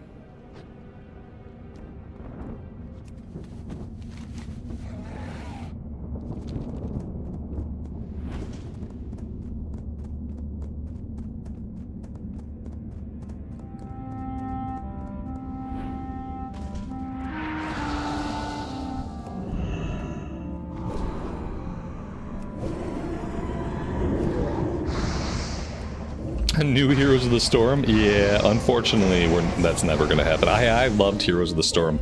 A: New Heroes of the Storm? Yeah, unfortunately, that's never going to happen. I loved Heroes of the Storm.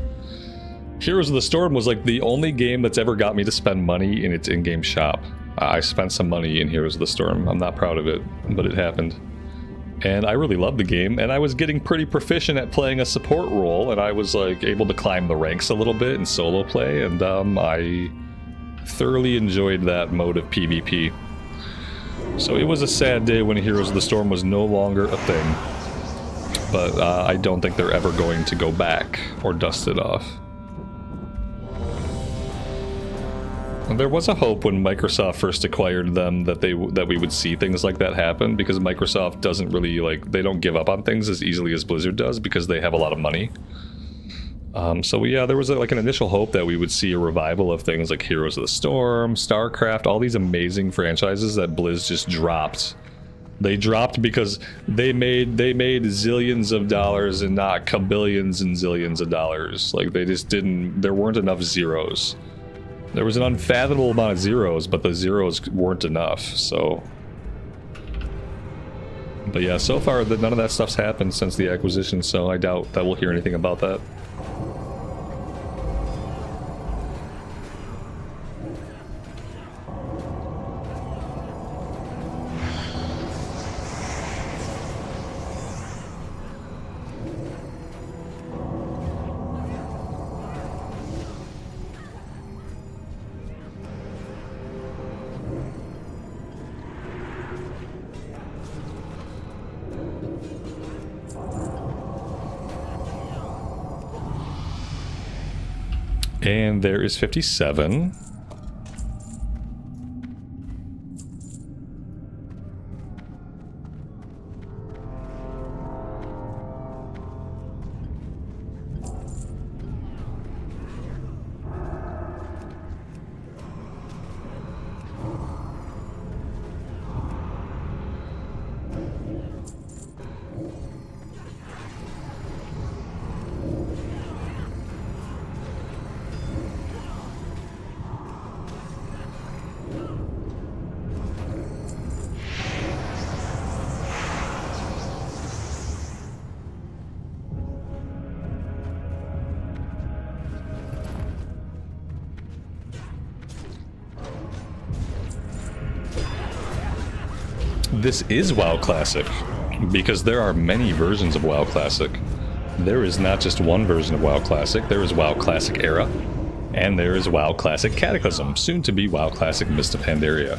A: Heroes of the Storm was like the only game that's ever got me to spend money in its in-game shop. I spent some money in Heroes of the Storm. I'm not proud of it, but it happened. And I really loved the game, and I was getting pretty proficient at playing a support role, and I was like able to climb the ranks a little bit in solo play, and I thoroughly enjoyed that mode of PvP. So it was a sad day when Heroes of the Storm was no longer a thing, but I don't think they're ever going to go back or dust it off. And there was a hope when Microsoft first acquired them that we would see things like that happen, because Microsoft doesn't really, like, they don't give up on things as easily as Blizzard does because they have a lot of money. So yeah, there was like an initial hope that we would see a revival of things like Heroes of the Storm, StarCraft, all these amazing franchises that Blizz just dropped. They dropped because they made zillions of dollars and not kabillions and zillions of dollars. Like, they just didn't, there weren't enough zeros. There was an unfathomable amount of zeros, but the zeros weren't enough, so... But yeah, so far none of that stuff's happened since the acquisition, so I doubt that we'll hear anything about that. And there is 57. This is WoW Classic, because there are many versions of WoW Classic. There is not just one version of WoW Classic, there is WoW Classic Era, and there is WoW Classic Cataclysm, soon to be WoW Classic Mist of Pandaria.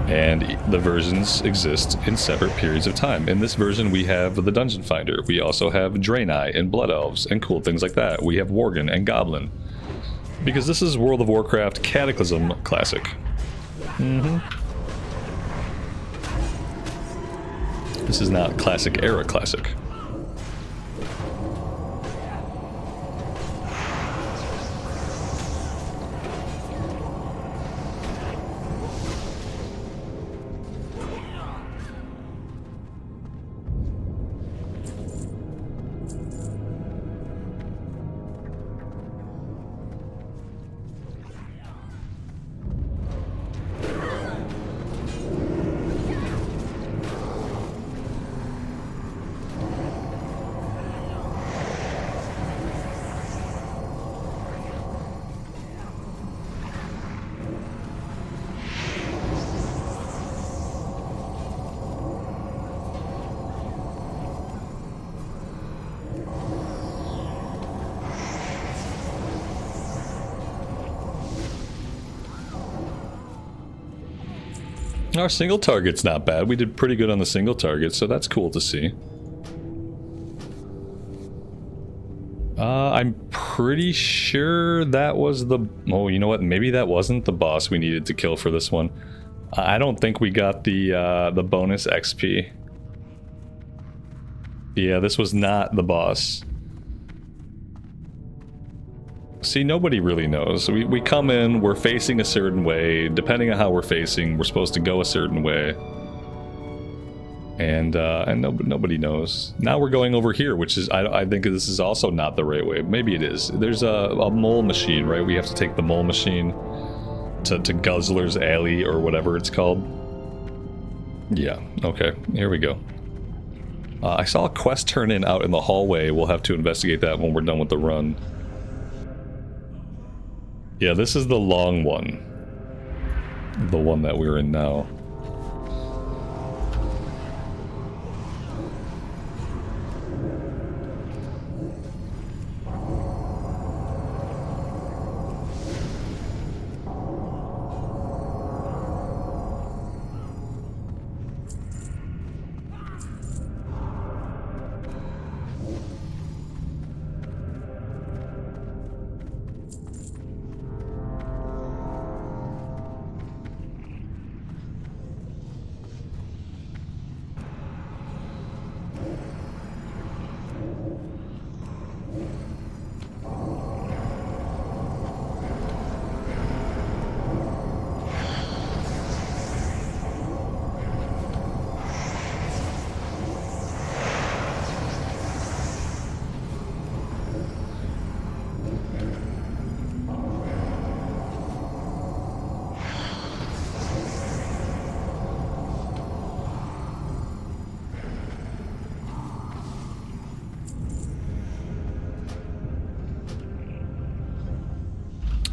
A: And the versions exist in separate periods of time. In this version we have the Dungeon Finder, we also have Draenei and Blood Elves, and cool things like that. We have Worgen and Goblin. Because this is World of Warcraft Cataclysm Classic. This is not Classic Era Classic. Our single target's not bad. We did pretty good on the single target, so that's cool to see. I'm pretty sure that was the... Oh, you know what? Maybe that wasn't the boss we needed to kill for this one. I don't think we got the bonus XP. Yeah, this was not the boss. See, nobody really knows. We come in, we're facing a certain way. Depending on how we're facing, we're supposed to go a certain way. And nobody knows. Now we're going over here, which is, I think this is also not the right way. Maybe it is. There's a mole machine, right? We have to take the mole machine to Guzzler's Alley, or whatever it's called. Yeah, okay, here we go. I saw a quest turn in out in the hallway. We'll have to investigate that when we're done with the run. Yeah, this is the long one. The one that we're in now.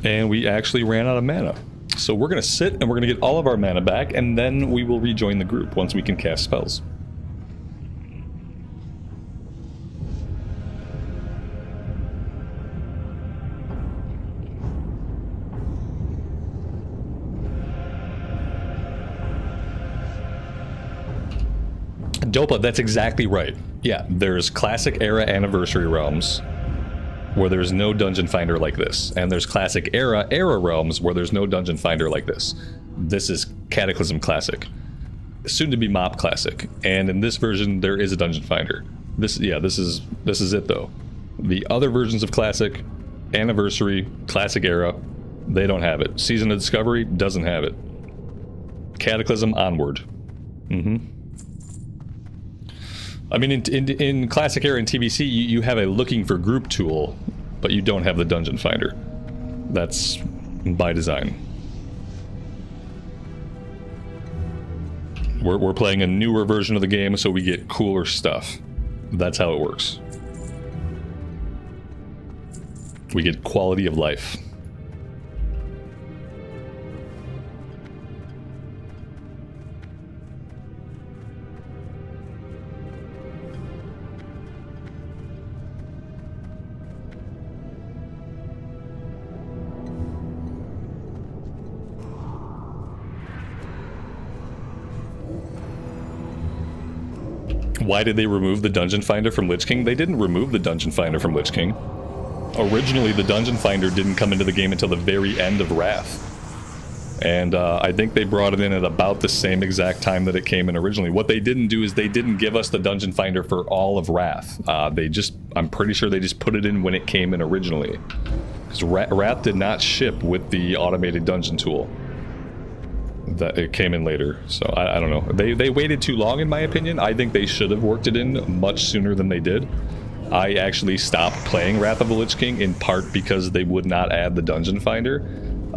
A: And we actually ran out of mana. So we're going to sit and we're going to get all of our mana back, and then we will rejoin the group once we can cast spells. Dopa, that's exactly right. Yeah, there's classic era anniversary realms where there's no dungeon finder like this, and there's classic era realms where there's no dungeon finder like this. This is Cataclysm Classic, soon to be MoP Classic, and in this version there is a dungeon finder. This is it though. The other versions of Classic, Anniversary, Classic Era, they don't have it. Season of Discovery doesn't have it. Cataclysm onward. I mean, in Classic Era and TBC, you have a looking for group tool, but you don't have the dungeon finder. That's by design. We're playing a newer version of the game, so we get cooler stuff. That's how it works. We get quality of life. Why did they remove the Dungeon Finder from Lich King? They didn't remove the Dungeon Finder from Lich King. Originally, the Dungeon Finder didn't come into the game until the very end of Wrath. And I think they brought it in at about the same exact time that it came in originally. What they didn't do is they didn't give us the Dungeon Finder for all of Wrath. I'm pretty sure they just put it in when it came in originally. Because Wrath did not ship with the automated dungeon tool. That it came in later, so I don't know. They waited too long, in my opinion. I think they should have worked it in much sooner than they did. I actually stopped playing Wrath of the Lich King in part because they would not add the Dungeon Finder,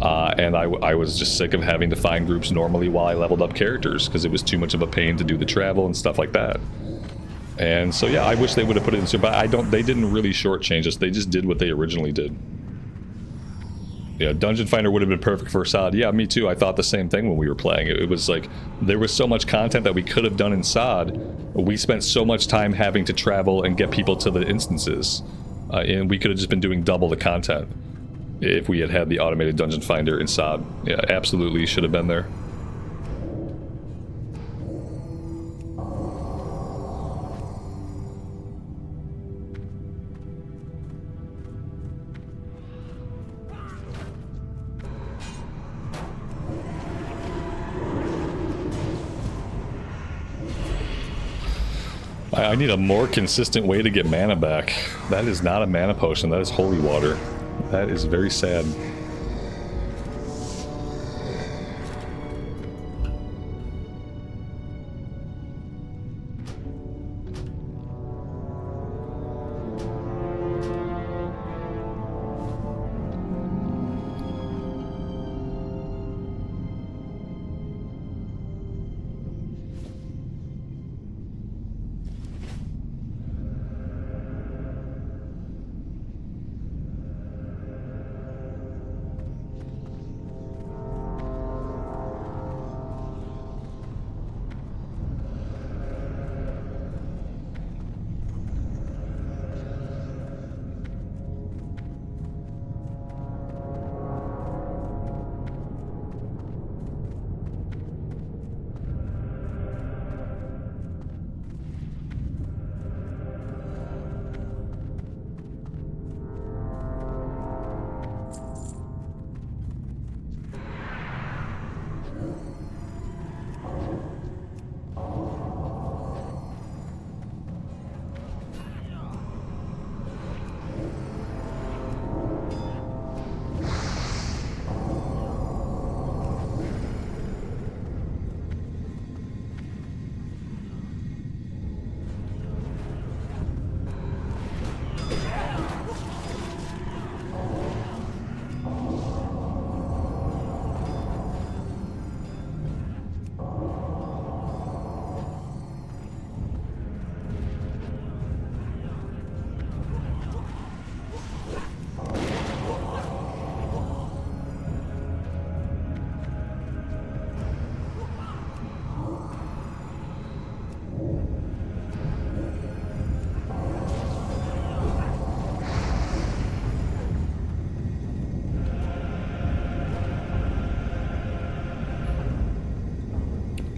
A: and I was just sick of having to find groups normally while I leveled up characters because it was too much of a pain to do the travel and stuff like that. And so yeah, I wish they would have put it in, but they didn't really shortchange us. They just did what they originally did. Yeah, Dungeon Finder would have been perfect for Sod. Yeah, me too. I thought the same thing when we were playing. It was like, there was so much content that we could have done in Sod. We spent so much time having to travel and get people to the instances. And we could have just been doing double the content if we had had the automated Dungeon Finder in Sod. Yeah, absolutely should have been there. I need a more consistent way to get mana back. That is not a mana potion, that is holy water. That is very sad.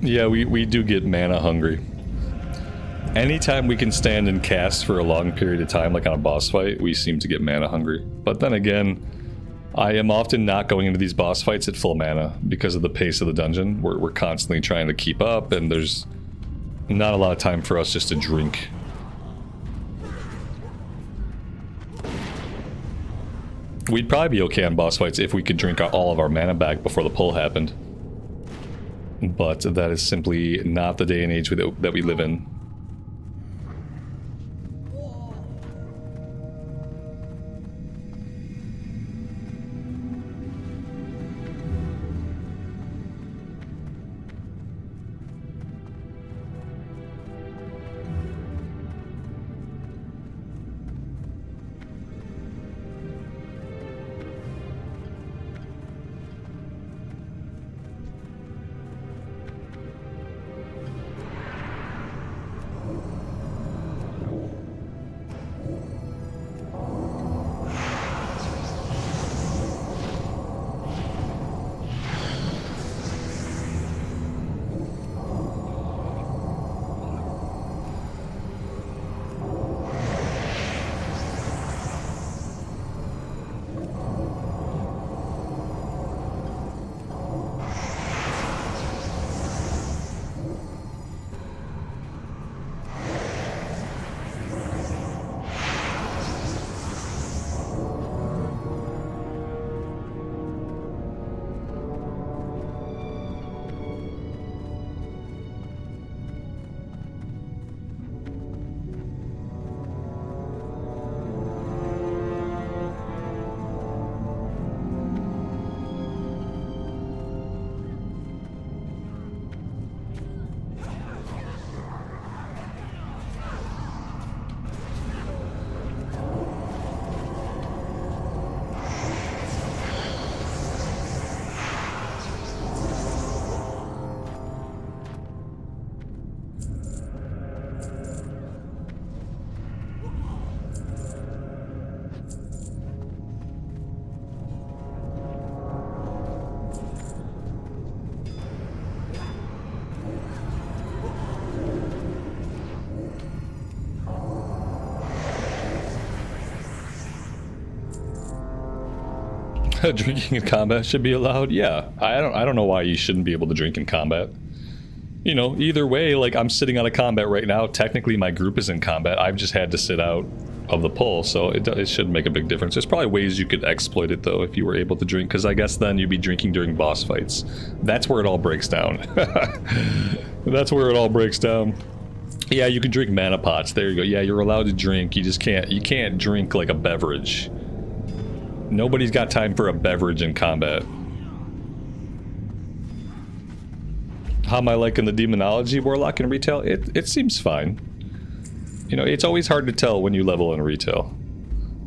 A: Yeah, we do get mana hungry. Anytime we can stand and cast for a long period of time, like on a boss fight, we seem to get mana hungry. But then again, I am often not going into these boss fights at full mana because of the pace of the dungeon. We're constantly trying to keep up, and there's not a lot of time for us just to drink. We'd probably be okay on boss fights if we could drink all of our mana back before the pull happened. But that is simply not the day and age that we live in. Drinking in combat should be allowed? Yeah. I don't know why you shouldn't be able to drink in combat. You know, either way, like, I'm sitting out of combat right now. Technically, my group is in combat. I've just had to sit out of the pull, so it should make a big difference. There's probably ways you could exploit it, though, if you were able to drink, because I guess then you'd be drinking during boss fights. That's where it all breaks down. That's where it all breaks down. Yeah, you can drink mana pots. There you go. Yeah, you're allowed to drink. You just can't. You can't drink like a beverage. Nobody's got time for a beverage in combat. How am I liking the demonology warlock in retail? It seems fine. You know, it's always hard to tell when you level in retail.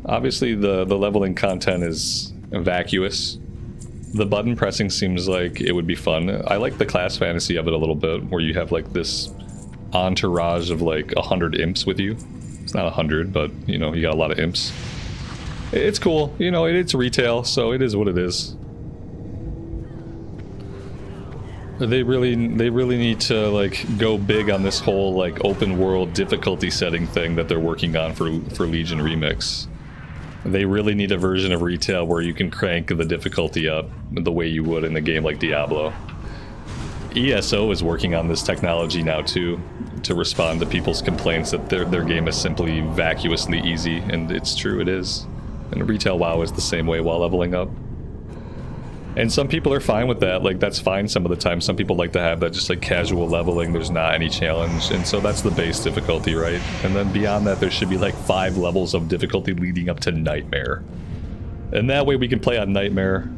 A: Obviously, the leveling content is vacuous. The button pressing seems like it would be fun. I like the class fantasy of it a little bit, where you have like this entourage of like 100 imps with you. It's not 100, but you know, you got a lot of imps. It's cool, you know, it's retail, so it is what it is. They really need to like go big on this whole like open world difficulty setting thing that they're working on for Legion Remix. They really need a version of retail where you can crank the difficulty up the way you would in a game like Diablo. ESO is working on this technology now too, to respond to people's complaints that their game is simply vacuously easy, and it's true, it is. And retail WoW is the same way while leveling up. And some people are fine with that, like that's fine some of the time. Some people like to have that just like casual leveling, there's not any challenge, and so that's the base difficulty, right? And then beyond that there should be like 5 levels of difficulty leading up to Nightmare. And that way we can play on Nightmare,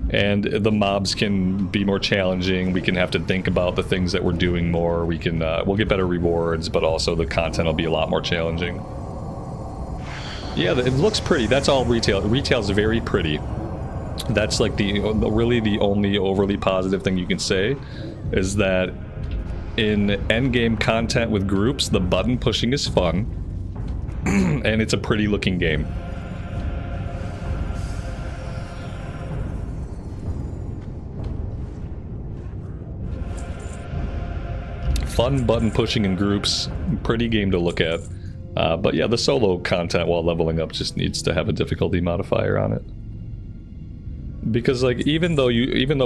A: and the mobs can be more challenging, we can have to think about the things that we're doing more, we can, we'll get better rewards, but also the content will be a lot more challenging. Yeah, it looks pretty. That's all retail. Retail's very pretty. That's like really the only overly positive thing you can say, is that in endgame content with groups, the button pushing is fun, and it's a pretty looking game. fun button pushing in groups, pretty game to look at. But yeah, the solo content while leveling up just needs to have a difficulty modifier on it. Because like even though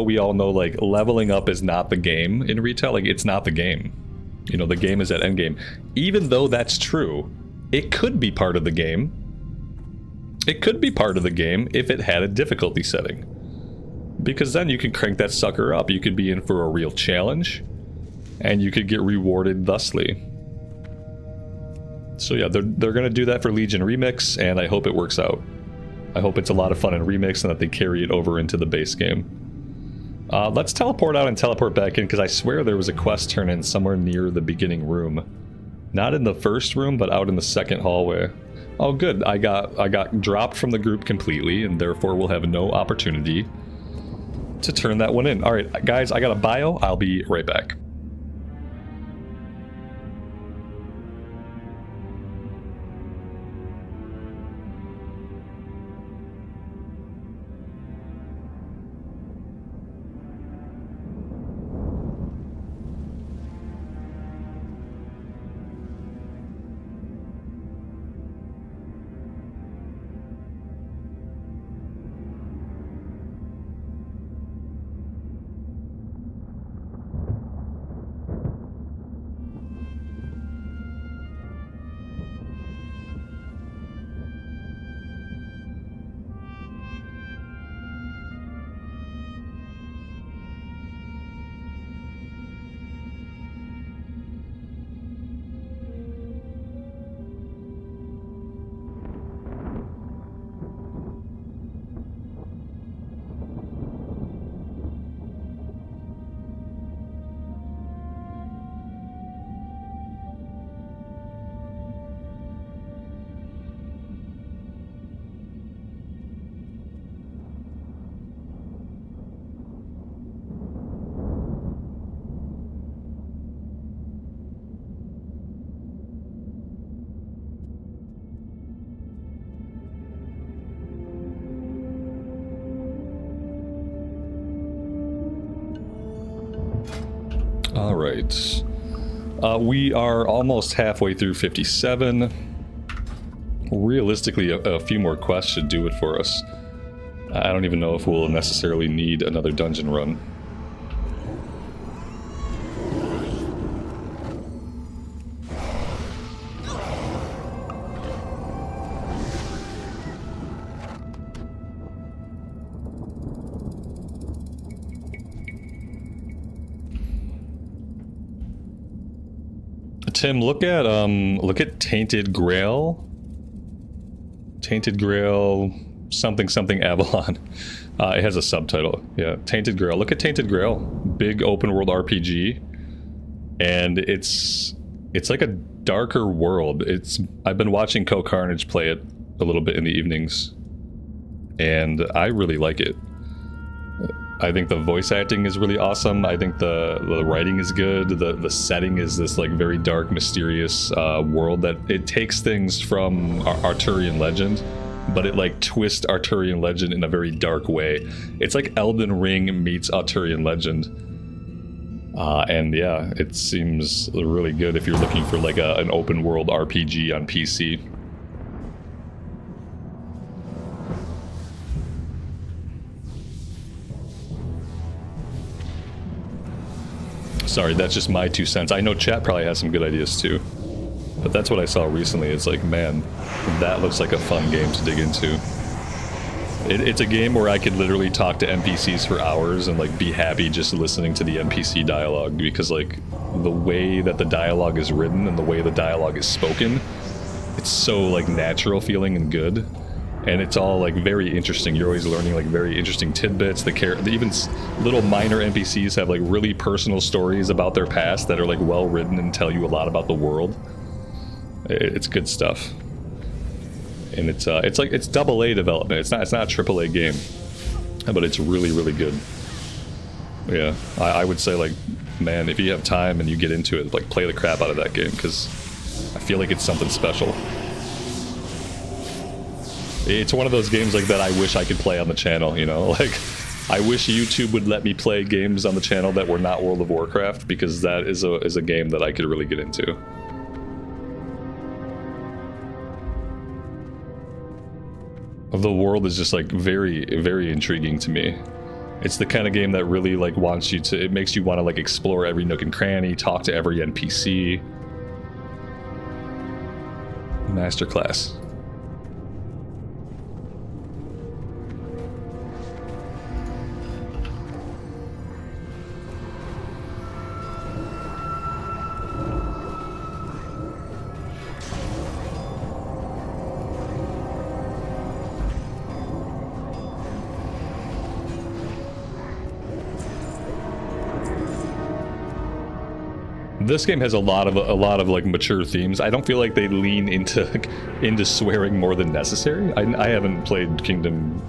A: we all know like leveling up is not the game in retail, like it's not the game. You know, the game is at endgame. Even though that's true, it could be part of the game. It could be part of the game if it had a difficulty setting. Because then you can crank that sucker up. You could be in for a real challenge, and you could get rewarded thusly. So yeah, they're gonna do that for Legion Remix, and I hope it works out. I hope it's a lot of fun in Remix and that they carry it over into the base game. Let's teleport out and teleport back in, because I swear there was a quest turn-in somewhere near the beginning room. Not in the first room, but out in the second hallway. Oh good, I got dropped from the group completely, and therefore will have no opportunity to turn that one in. Alright, guys, I got a bio. I'll be right back. Alright. We are almost halfway through 57. Realistically, a few more quests should do it for us. I don't even know if we'll necessarily need another dungeon run. Tim, look at Tainted Grail. Tainted Grail something something Avalon. It has a subtitle. Yeah, Tainted Grail. Look at Tainted Grail. Big open world RPG. And it's like a darker world. I've been watching Co Carnage play it a little bit in the evenings, and I really like it. I think the voice acting is really awesome. I think the writing is good. The setting is this like very dark, mysterious world that it takes things from Arthurian legend, but it like twists Arthurian legend in a very dark way. It's like Elden Ring meets Arthurian legend. And yeah, it seems really good if you're looking for like an open world RPG on PC. Sorry, that's just my 2 cents. I know chat probably has some good ideas too. But that's what I saw recently. It's like, man, that looks like a fun game to dig into. It's a game where I could literally talk to NPCs for hours and like be happy just listening to the NPC dialogue, because like the way that the dialogue is written and the way the dialogue is spoken, it's so like natural feeling and good. And it's all like very interesting. You're always learning like very interesting tidbits. Even little minor NPCs have like really personal stories about their past that are like well written and tell you a lot about the world. It's good stuff. And it's AA development. It's not a AAA game, but it's really, really good. Yeah, I would say like, man, if you have time and you get into it, like play the crap out of that game, because I feel like it's something special. It's one of those games like that I wish I could play on the channel, you know, like I wish YouTube would let me play games on the channel that were not World of Warcraft, because that is a game that I could really get into. The world is just like very, very intriguing to me. It's the kind of game that really like wants you to, it makes you want to like explore every nook and cranny, talk to every NPC. Masterclass. This game has a lot of like mature themes. I don't feel like they lean into swearing more than necessary. I haven't played Kingdom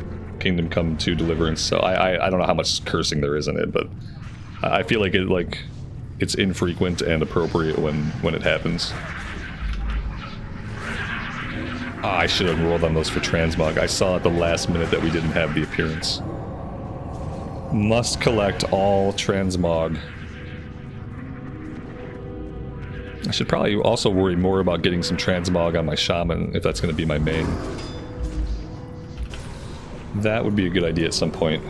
A: Come to Deliverance, so I don't know how much cursing there is in it, but I feel like it's infrequent and appropriate when it happens. I should have rolled on those for Transmog. I saw at the last minute that we didn't have the appearance. Must collect all Transmog. I should probably also worry more about getting some Transmog on my Shaman, if that's going to be my main. That would be a good idea at some point.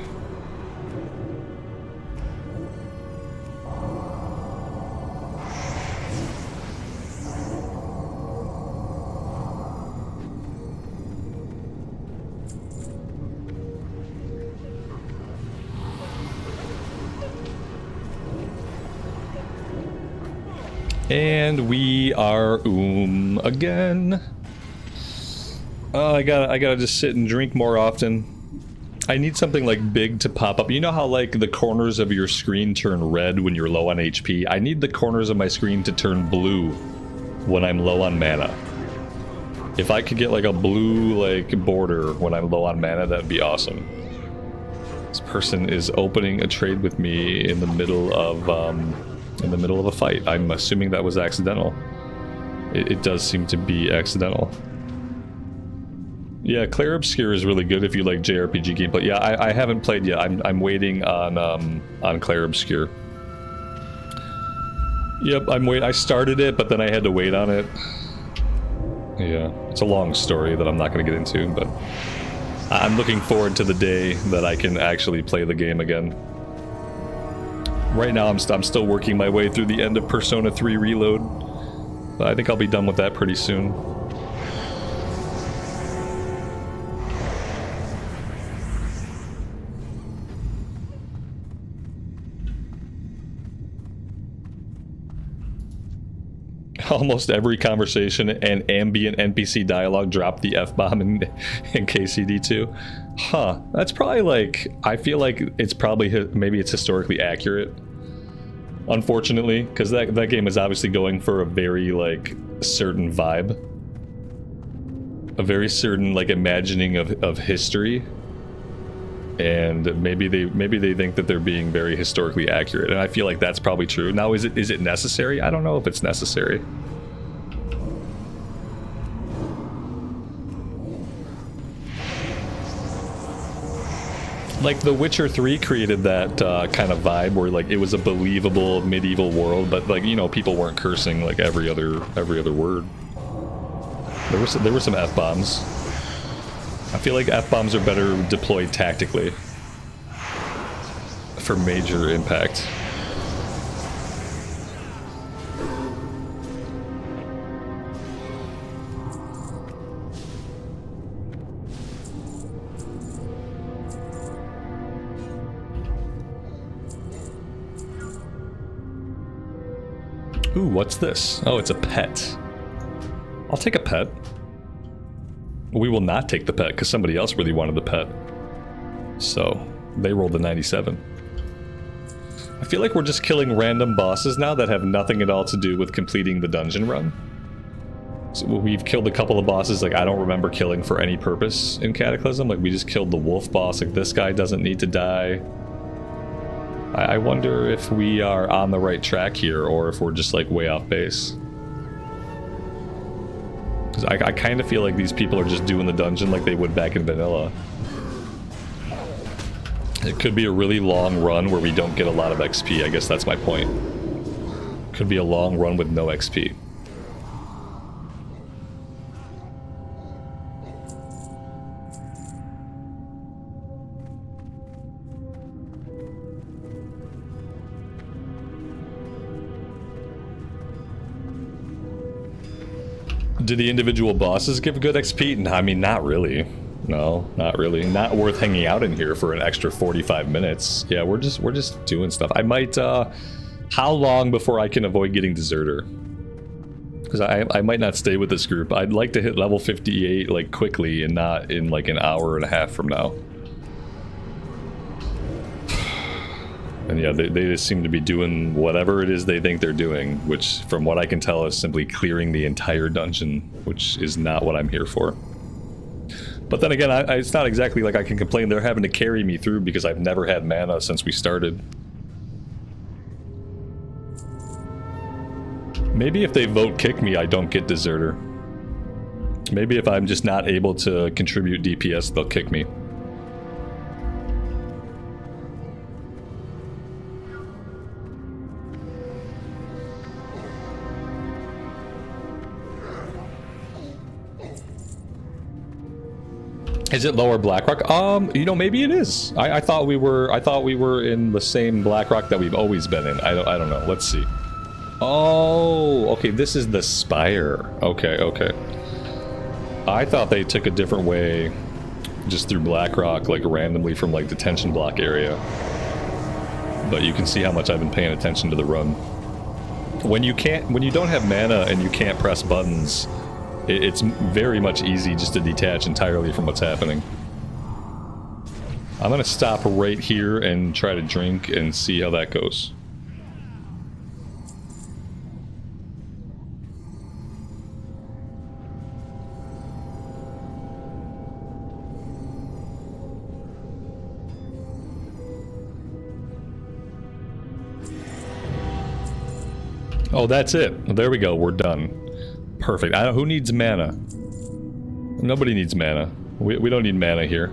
A: And we are again. Oh, I gotta just sit and drink more often. I need something like big to pop up. You know how like the corners of your screen turn red when you're low on HP? I need the corners of my screen to turn blue when I'm low on mana. If I could get like a blue like border when I'm low on mana, that'd be awesome. This person is opening a trade with me in the middle of a fight. I'm assuming that was accidental. It does seem to be accidental. Yeah, Clair Obscure is really good if you like JRPG gameplay. Yeah, I haven't played yet. I'm waiting on Clair Obscure. Yep, I started it, but then I had to wait on it. Yeah, it's a long story that I'm not going to get into, but I'm looking forward to the day that I can actually play the game again. Right now, I'm still working my way through the end of Persona 3 Reload, but I think I'll be done with that pretty soon. Almost every conversation and ambient NPC dialogue dropped the F-bomb in KCD2. Huh, that's probably like, I feel like it's probably, maybe it's historically accurate. Unfortunately, because that game is obviously going for a very like certain vibe. A very certain like imagining of history. And maybe they think that they're being very historically accurate, and I feel like that's probably true. Now, is it necessary? I don't know if it's necessary. Like The Witcher 3 created that kind of vibe where like it was a believable medieval world, but like, you know, people weren't cursing like every other word. There were some F-bombs. I feel like F-bombs are better deployed tactically for major impact. Ooh, what's this? Oh, it's a pet. I'll take a pet. We will not take the pet because somebody else really wanted the pet. So, they rolled a 97. I feel like we're just killing random bosses now that have nothing at all to do with completing the dungeon run. So we've killed a couple of bosses like I don't remember killing for any purpose in Cataclysm. Like we just killed the wolf boss, like this guy doesn't need to die. I wonder if we are on the right track here or if we're just like way off base. Because I kind of feel like these people are just doing the dungeon like they would back in vanilla. It could be a really long run where we don't get a lot of XP. I guess that's my point. Could be a long run with no XP. Did the individual bosses give good XP? I mean, not really. No, not really. Not worth hanging out in here for an extra 45 minutes. Yeah, we're just doing stuff. I might, how long before I can avoid getting deserter? Because I might not stay with this group. I'd like to hit level 58, like, quickly and not in, like, an hour and a half from now. And yeah, they just seem to be doing whatever it is they think they're doing, which, from what I can tell, is simply clearing the entire dungeon, which is not what I'm here for. But then again, it's not exactly like I can complain they're having to carry me through because I've never had mana since we started. Maybe if they vote kick me, I don't get deserter. Maybe if I'm just not able to contribute DPS, they'll kick me. Is it lower Blackrock? You know, maybe it is. I thought we were in the same Blackrock that we've always been in. I don't know. Let's see. Oh, okay, this is the Spire. Okay, okay. I thought they took a different way just through Blackrock, like randomly from like detention block area. But you can see how much I've been paying attention to the run. When you don't have mana and you can't press buttons, it's very much easy just to detach entirely from what's happening. I'm gonna stop right here and try to drink and see how that goes. Oh, that's it. There we go. We're done. Perfect. Who needs mana? Nobody needs mana. We don't need mana here.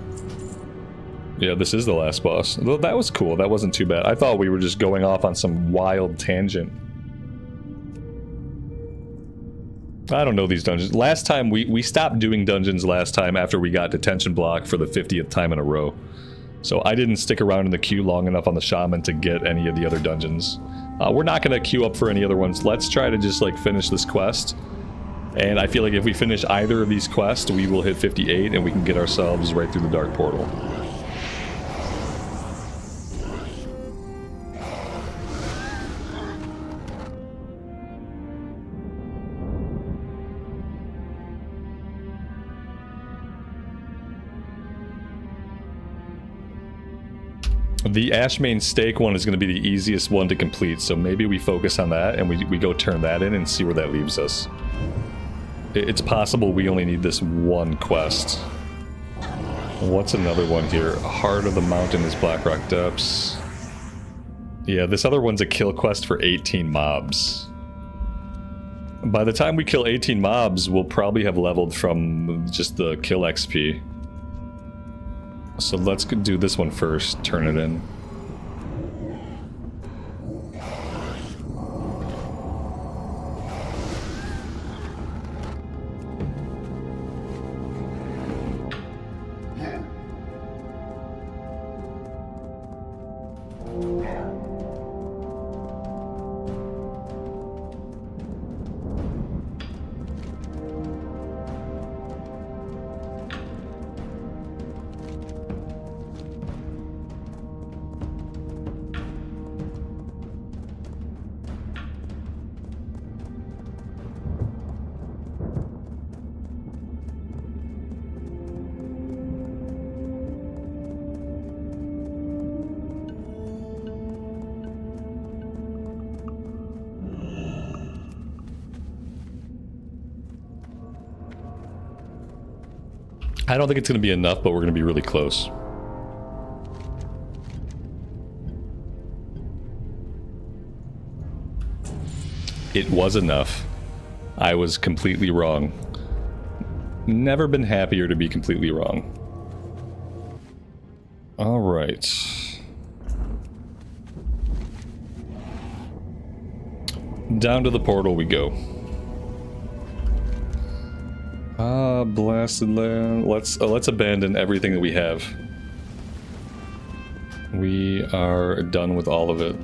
A: Yeah, this is the last boss. Well, that was cool. That wasn't too bad. I thought we were just going off on some wild tangent. I don't know these dungeons. Last time, we stopped doing dungeons last time after we got detention block for the 50th time in a row. So I didn't stick around in the queue long enough on the shaman to get any of the other dungeons. We're not going to queue up for any other ones. Let's try to just like finish this quest. And I feel like if we finish either of these quests, we will hit 58 and we can get ourselves right through the Dark Portal. The Ashmane Stake one is going to be the easiest one to complete, so maybe we focus on that and we go turn that in and see where that leaves us. It's possible we only need this one quest. What's another one here? Heart of the Mountain is Blackrock Depths. Yeah, this other one's a kill quest for 18 mobs. By the time we kill 18 mobs, we'll probably have leveled from just the kill XP. So let's do this one first, turn it in. I don't think it's going to be enough, but we're going to be really close. It was enough. I was completely wrong. Never been happier to be completely wrong. All right. Down to the portal we go. Blasted land. Let's abandon everything that we have. We are done with all of it.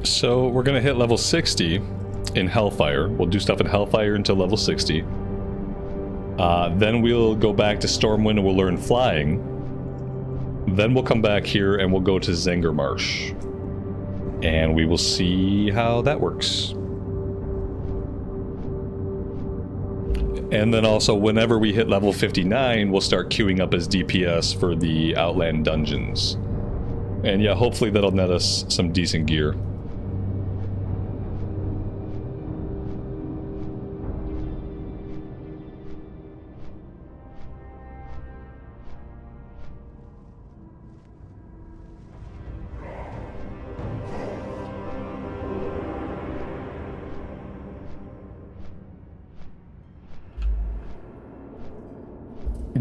A: So we're gonna hit level 60 in Hellfire. We'll do stuff in Hellfire until level 60. Then we'll go back to Stormwind and we'll learn flying. Then we'll come back here and we'll go to Zanger Marsh. And we will see how that works. And then also, whenever we hit level 59, we'll start queuing up as DPS for the Outland dungeons. And yeah, hopefully that'll net us some decent gear.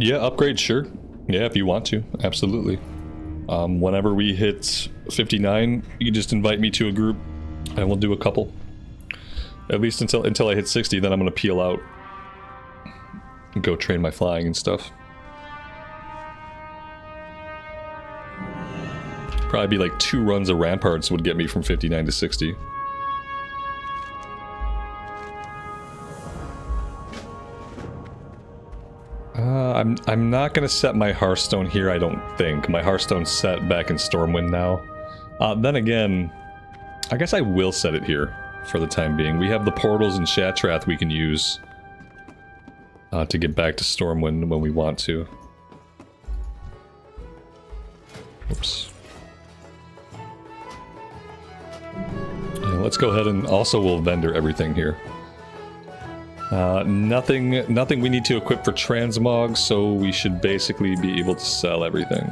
A: Yeah, upgrade, sure. Yeah, if you want to, absolutely. Whenever we hit 59, you can just invite me to a group, and we'll do a couple. At least until I hit 60, then I'm gonna peel out and go train my flying and stuff. Probably be like 2 runs of ramparts would get me from 59 to 60. I'm not gonna set my Hearthstone here, I don't think. My Hearthstone's set back in Stormwind now. Then again, I guess I will set it here for the time being. We have the portals in Shattrath we can use to get back to Stormwind when we want to. Oops. Yeah, let's go ahead and also we'll vendor everything here. Nothing we need to equip for Transmog, so we should basically be able to sell everything.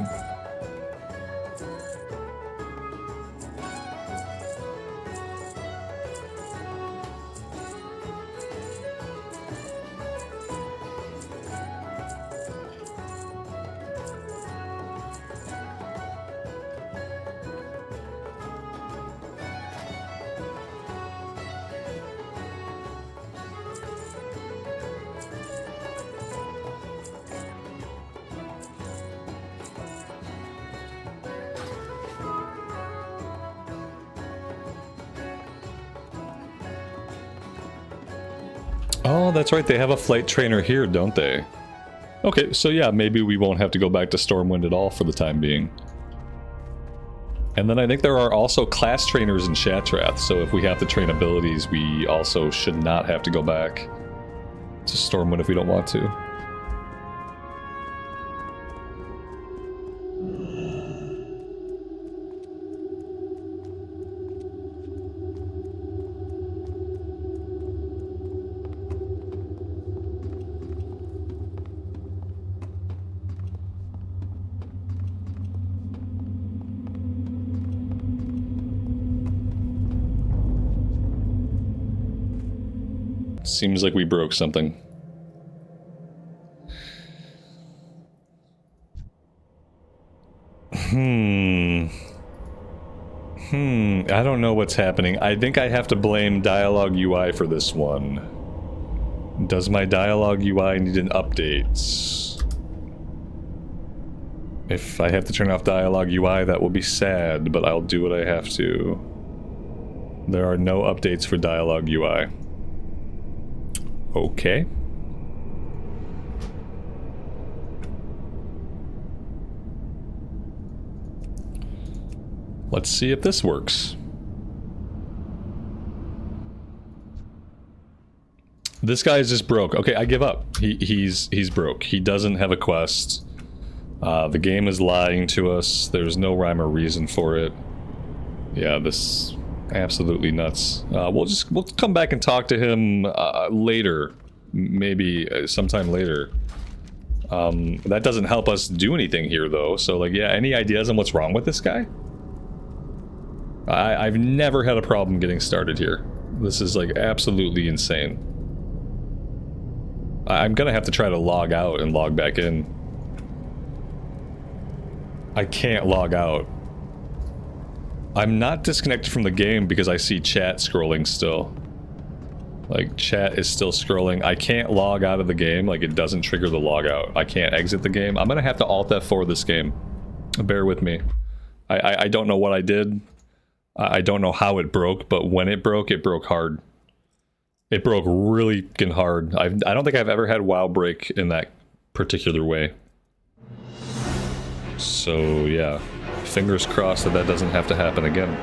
A: Oh, that's right, they have a flight trainer here, don't they? Okay, so yeah, maybe we won't have to go back to Stormwind at all for the time being. And then I think there are also class trainers in Shattrath, so if we have to train abilities, we also should not have to go back to Stormwind if we don't want to. Seems like we broke something. I don't know what's happening. I think I have to blame Dialogue UI for this one. Does my Dialogue UI need an update? If I have to turn off Dialogue UI, that will be sad, but I'll do what I have to. There are no updates for Dialogue UI. Okay. Let's see if this works. This guy is just broke. Okay, I give up. He's broke. He doesn't have a quest. The game is lying to us. There's no rhyme or reason for it. Yeah, this absolutely nuts. We'll come back and talk to him later, maybe sometime later. That doesn't help us do anything here, though. So, like, yeah, any ideas on what's wrong with this guy? I've never had a problem getting started here. This is, like, absolutely insane. I'm gonna have to try to log out and log back in. I can't log out. I'm not disconnected from the game because I see chat scrolling still. Like, chat is still scrolling. I can't log out of the game. Like, it doesn't trigger the logout. I can't exit the game. I'm gonna have to Alt F4 this game. Bear with me. I don't know what I did. I don't know how it broke, but when it broke hard. It broke really fucking hard. I don't think I've ever had WoW break in that particular way. So, yeah. Fingers crossed that that doesn't have to happen again.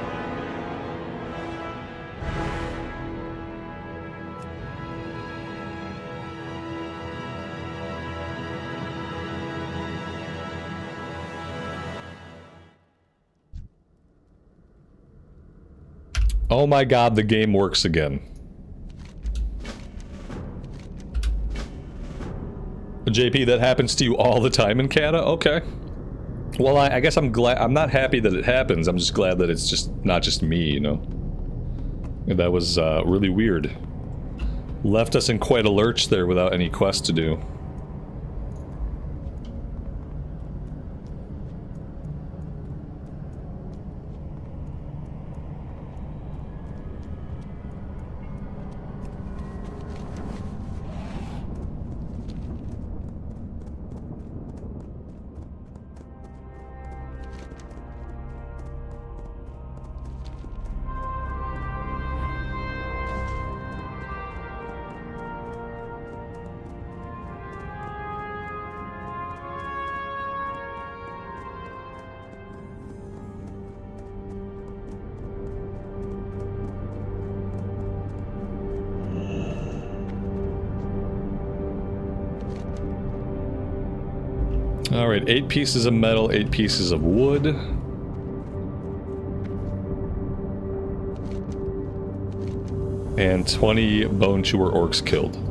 A: Oh my god, the game works again. JP, that happens to you all the time in Cata? Okay. Well, I guess I'm glad. I'm not happy that it happens. I'm just glad that it's just not just me, you know? That was really weird. Left us in quite a lurch there without any quest to do. Alright, 8 pieces of metal, 8 pieces of wood. And 20 bone chewer orcs killed.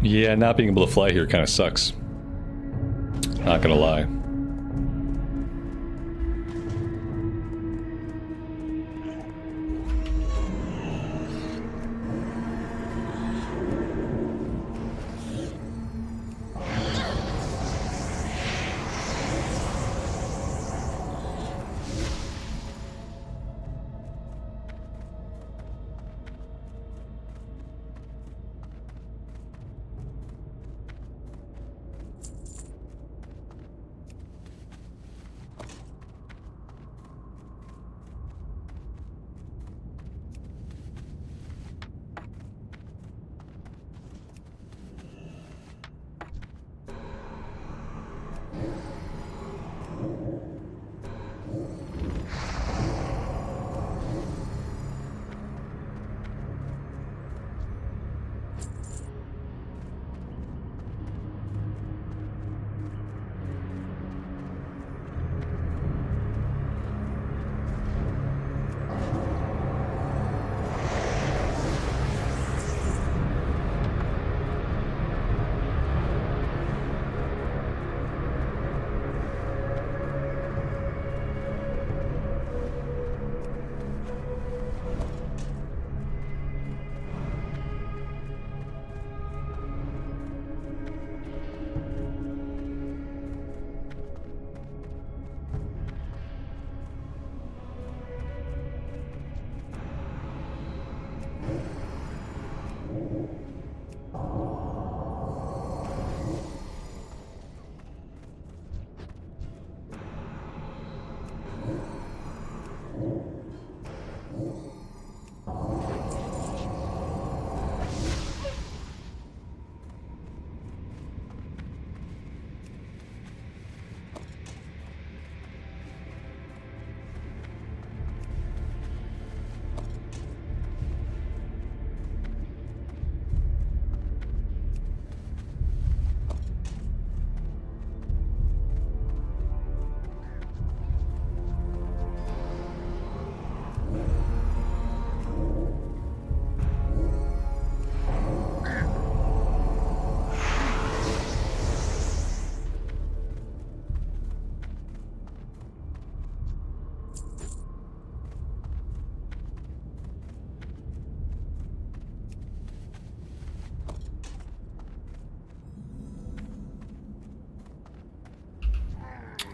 A: Yeah, not being able to fly here kind of sucks. Not gonna lie.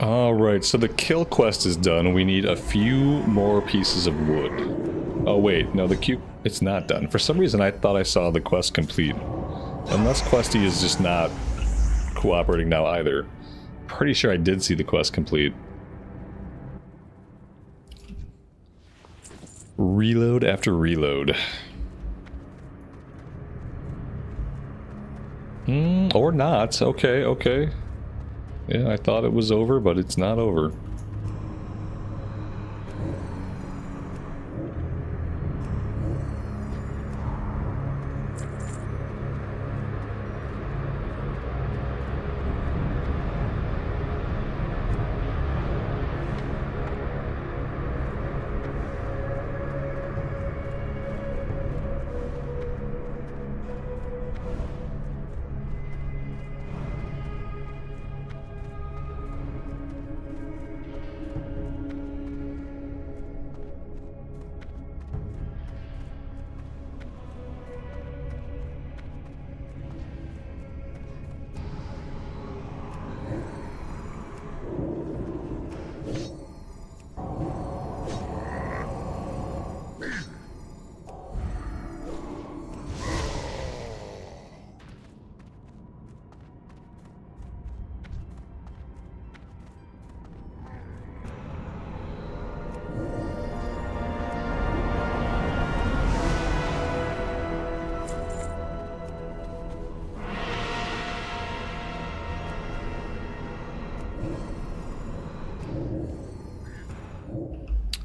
A: Alright, so the kill quest is done. We need a few more pieces of wood. Oh wait, no, the cube... It's not done. For some reason I thought I saw the quest complete. Unless Questie is just not cooperating now either. Pretty sure I did see the quest complete. Reload after reload. Or not. Okay, okay. Yeah, I thought it was over, but it's not over.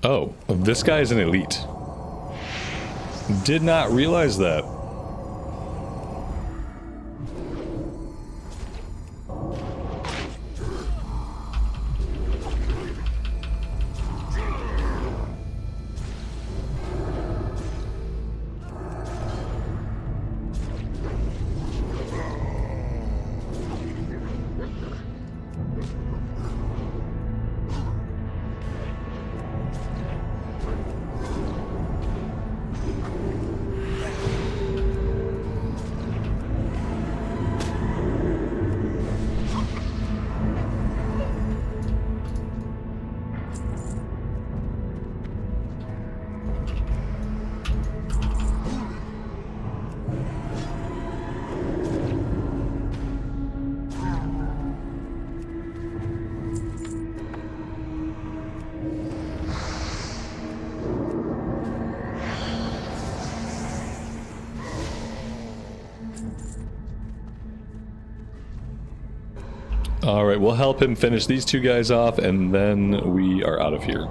A: Oh, this guy is an elite. Did not realize that. Alright, we'll help him finish these two guys off, and then we are out of here.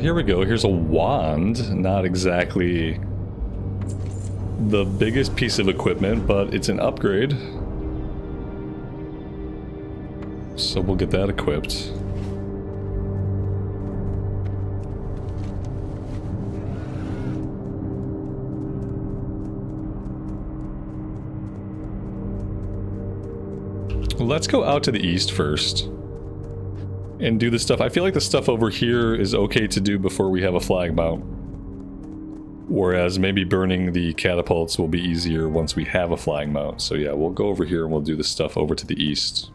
A: Here we go. Here's a wand. Not exactly the biggest piece of equipment, but it's an upgrade. So we'll get that equipped. Let's go out to the east first and do the stuff. I feel like the stuff over here is okay to do before we have a flag mount. Whereas maybe burning the catapults will be easier once we have a flag mount. So yeah, we'll go over here and we'll do the stuff over to the east.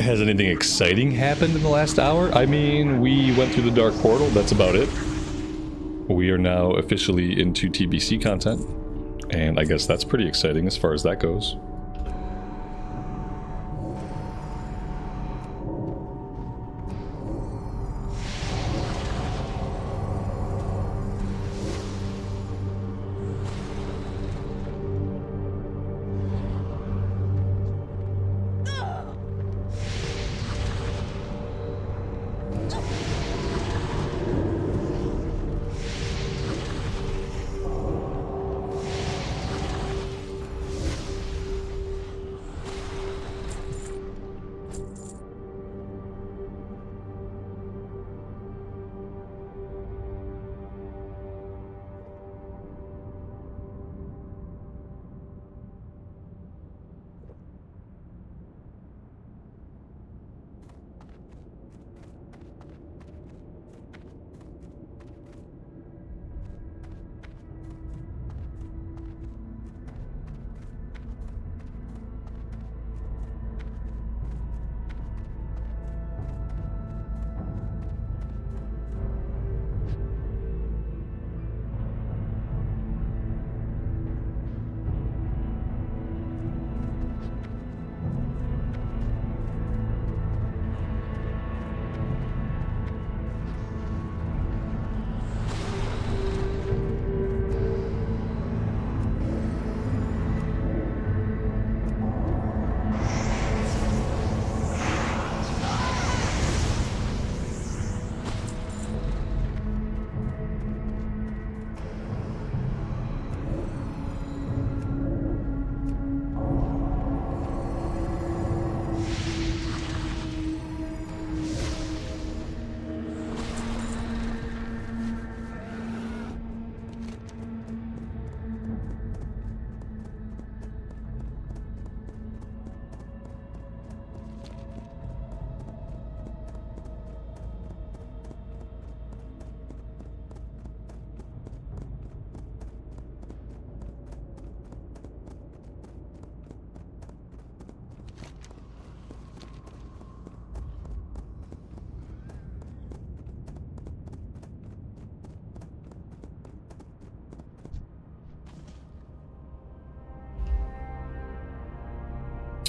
A: Has anything exciting happened in the last hour? I mean, we went through the dark portal, that's about it. We are now officially into TBC content, and I guess that's pretty exciting as far as that goes.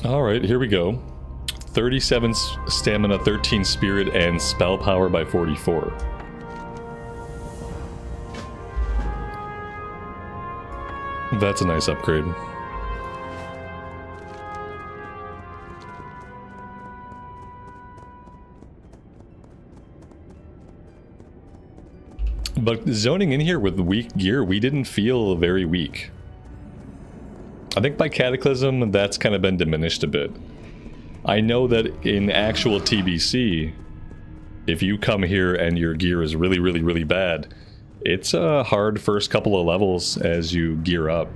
A: Alright, here we go. 37 stamina, 13 spirit, and spell power by 44. That's a nice upgrade. But zoning in here with weak gear, we didn't feel very weak. I think by Cataclysm, that's kind of been diminished a bit. I know that in actual TBC, if you come here and your gear is really, really, really bad, it's a hard first couple of levels as you gear up.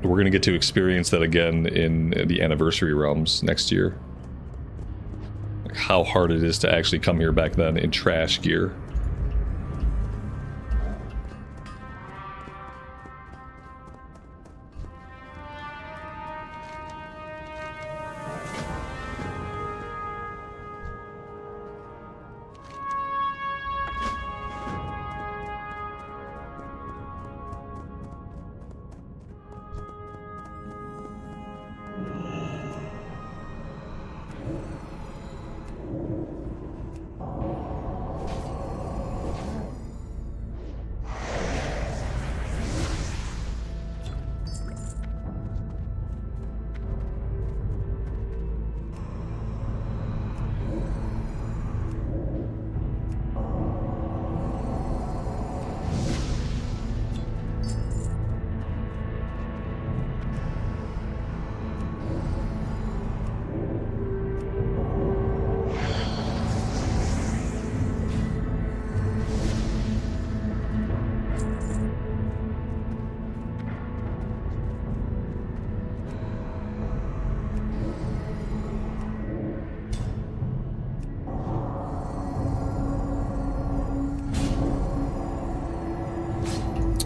A: We're going to get to experience that again in the Anniversary Realms next year. Like how hard it is to actually come here back then in trash gear.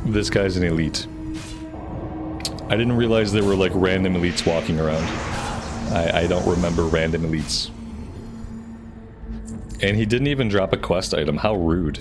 A: This guy's an elite. I didn't realize there were like random elites walking around. I don't remember random elites. And he didn't even drop a quest item. How rude.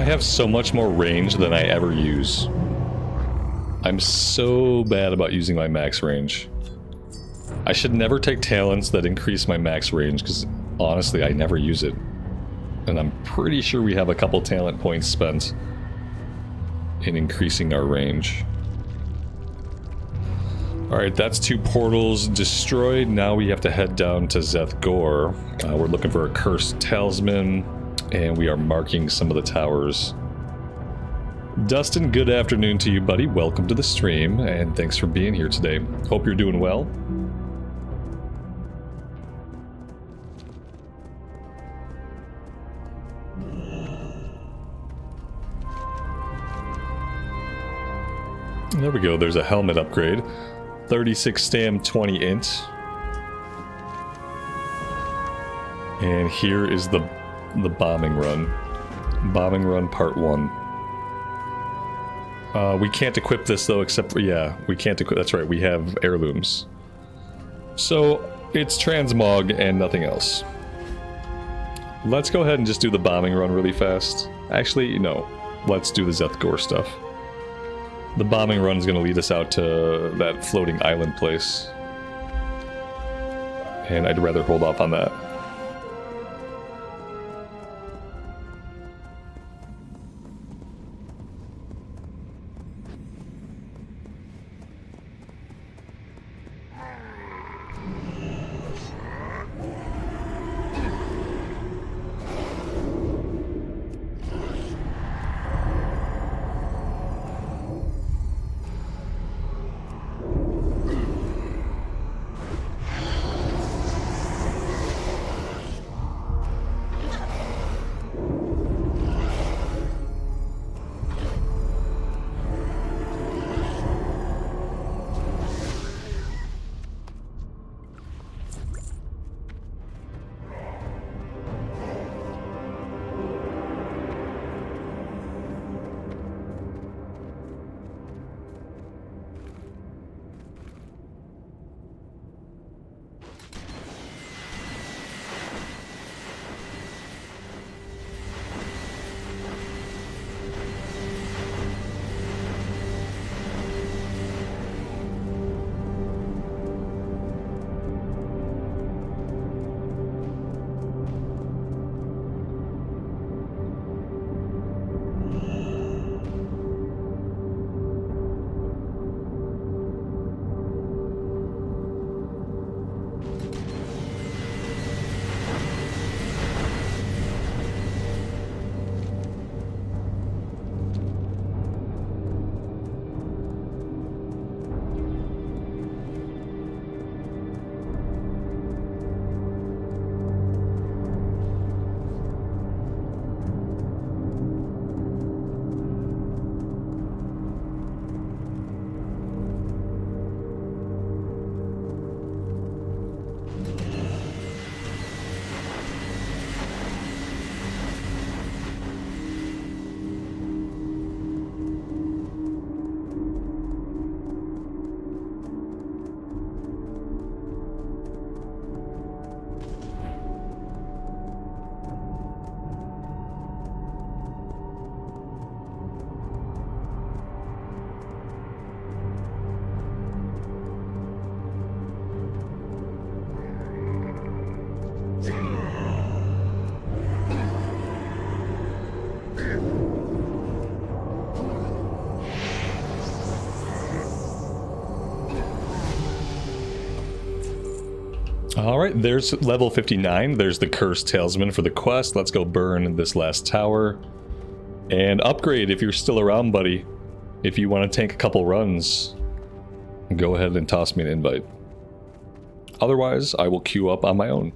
A: have so much more range than I ever use. I'm so bad about using my max range. I should never take talents that increase my max range, because honestly, I never use it. And I'm pretty sure we have a couple talent points spent in increasing our range. Alright, that's 2 portals destroyed. Now we have to head down to Zethgor. We're looking for a cursed talisman, and we are marking some of the towers. Dustin, good afternoon to you, buddy. Welcome to the stream, and thanks for being here today. Hope you're doing well. There we go, there's a helmet upgrade. 36 stam, 20 int. And here is the bombing run. Bombing run part 1. We can't equip this though, except for, yeah, we can't equip, that's right, we have heirlooms. So, it's Transmog and nothing else. Let's go ahead and just do the bombing run really fast. Actually, no. Let's do the Zethgor stuff. The bombing run is going to lead us out to that floating island place. And I'd rather hold off on that. Alright, there's level 59. There's the Cursed Talisman for the quest. Let's go burn this last tower. And upgrade if you're still around, buddy. If you want to tank a couple runs, go ahead and toss me an invite. Otherwise, I will queue up on my own.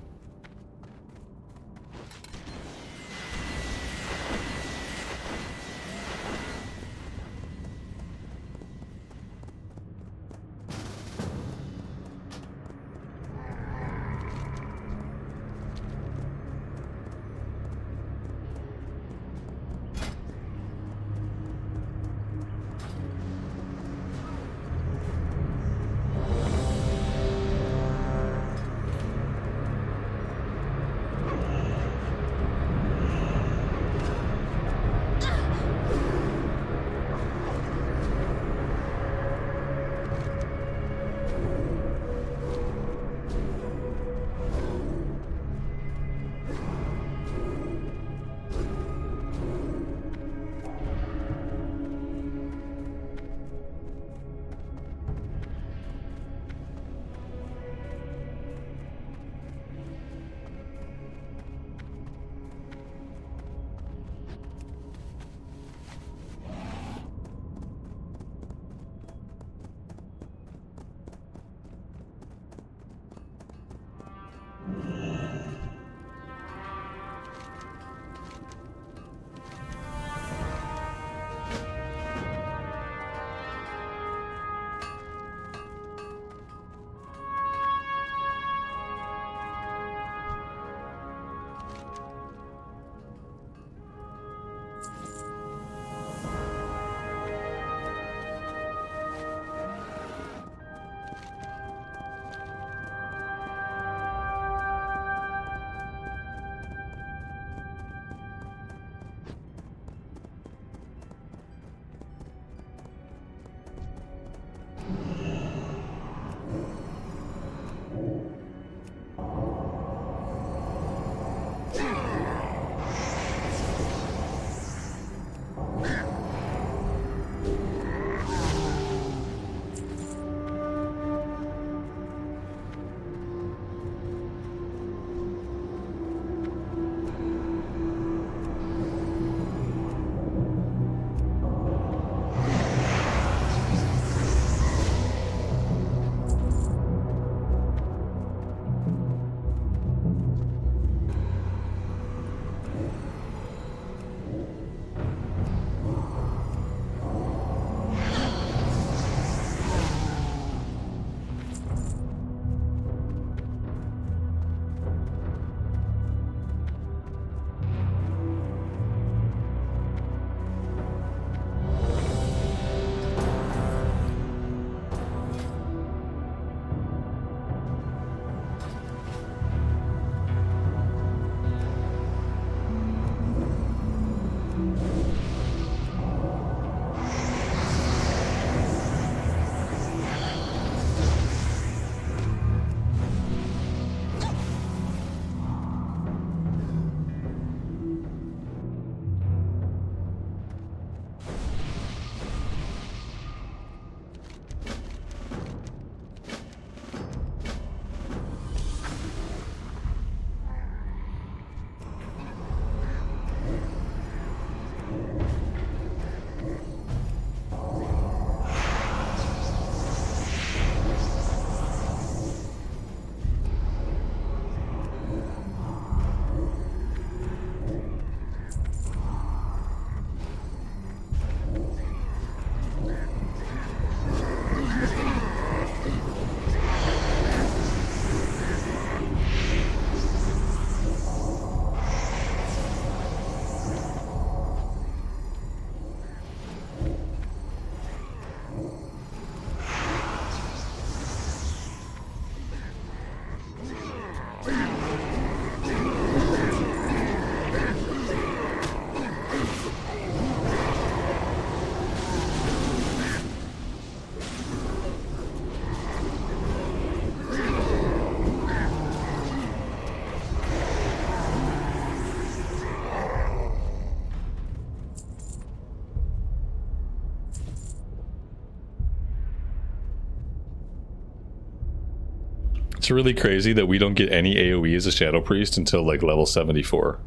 A: It's really crazy that we don't get any AoE as a Shadow Priest until like level 74.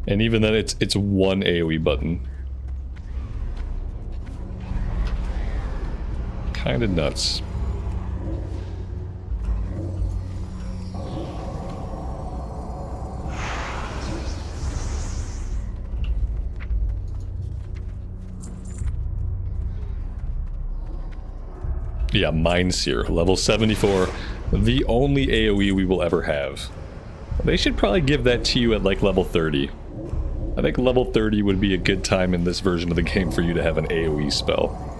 A: And even then it's one AoE button. Kinda nuts. Yeah, Mindseer, level 74. The only AoE we will ever have. They should probably give that to you at like level 30. I think level 30 would be a good time in this version of the game for you to have an AoE spell.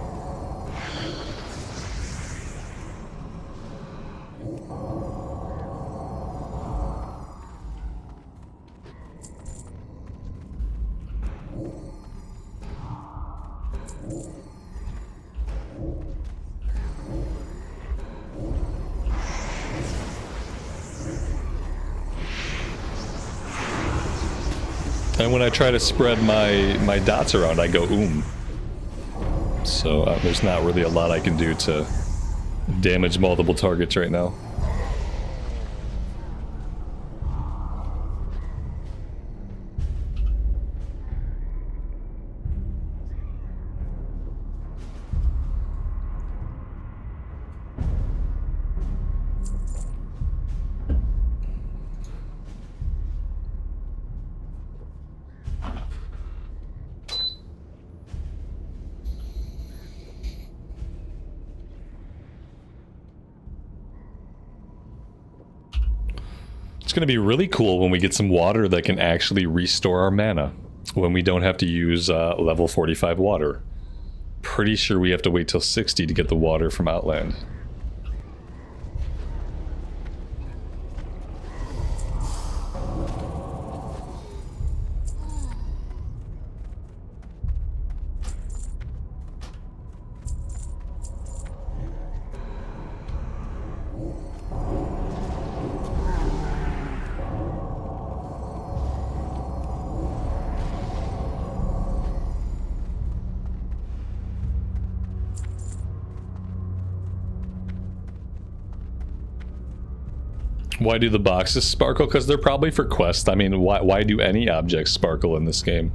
A: And when I try to spread my dots around, I go So there's not really a lot I can do to damage multiple targets right now. It's going to be really cool when we get some water that can actually restore our mana, when we don't have to use level 45 water. Pretty sure we have to wait till 60 to get the water from Outland. Why do the boxes sparkle? Because they're probably for quests. I mean, why do any objects sparkle in this game?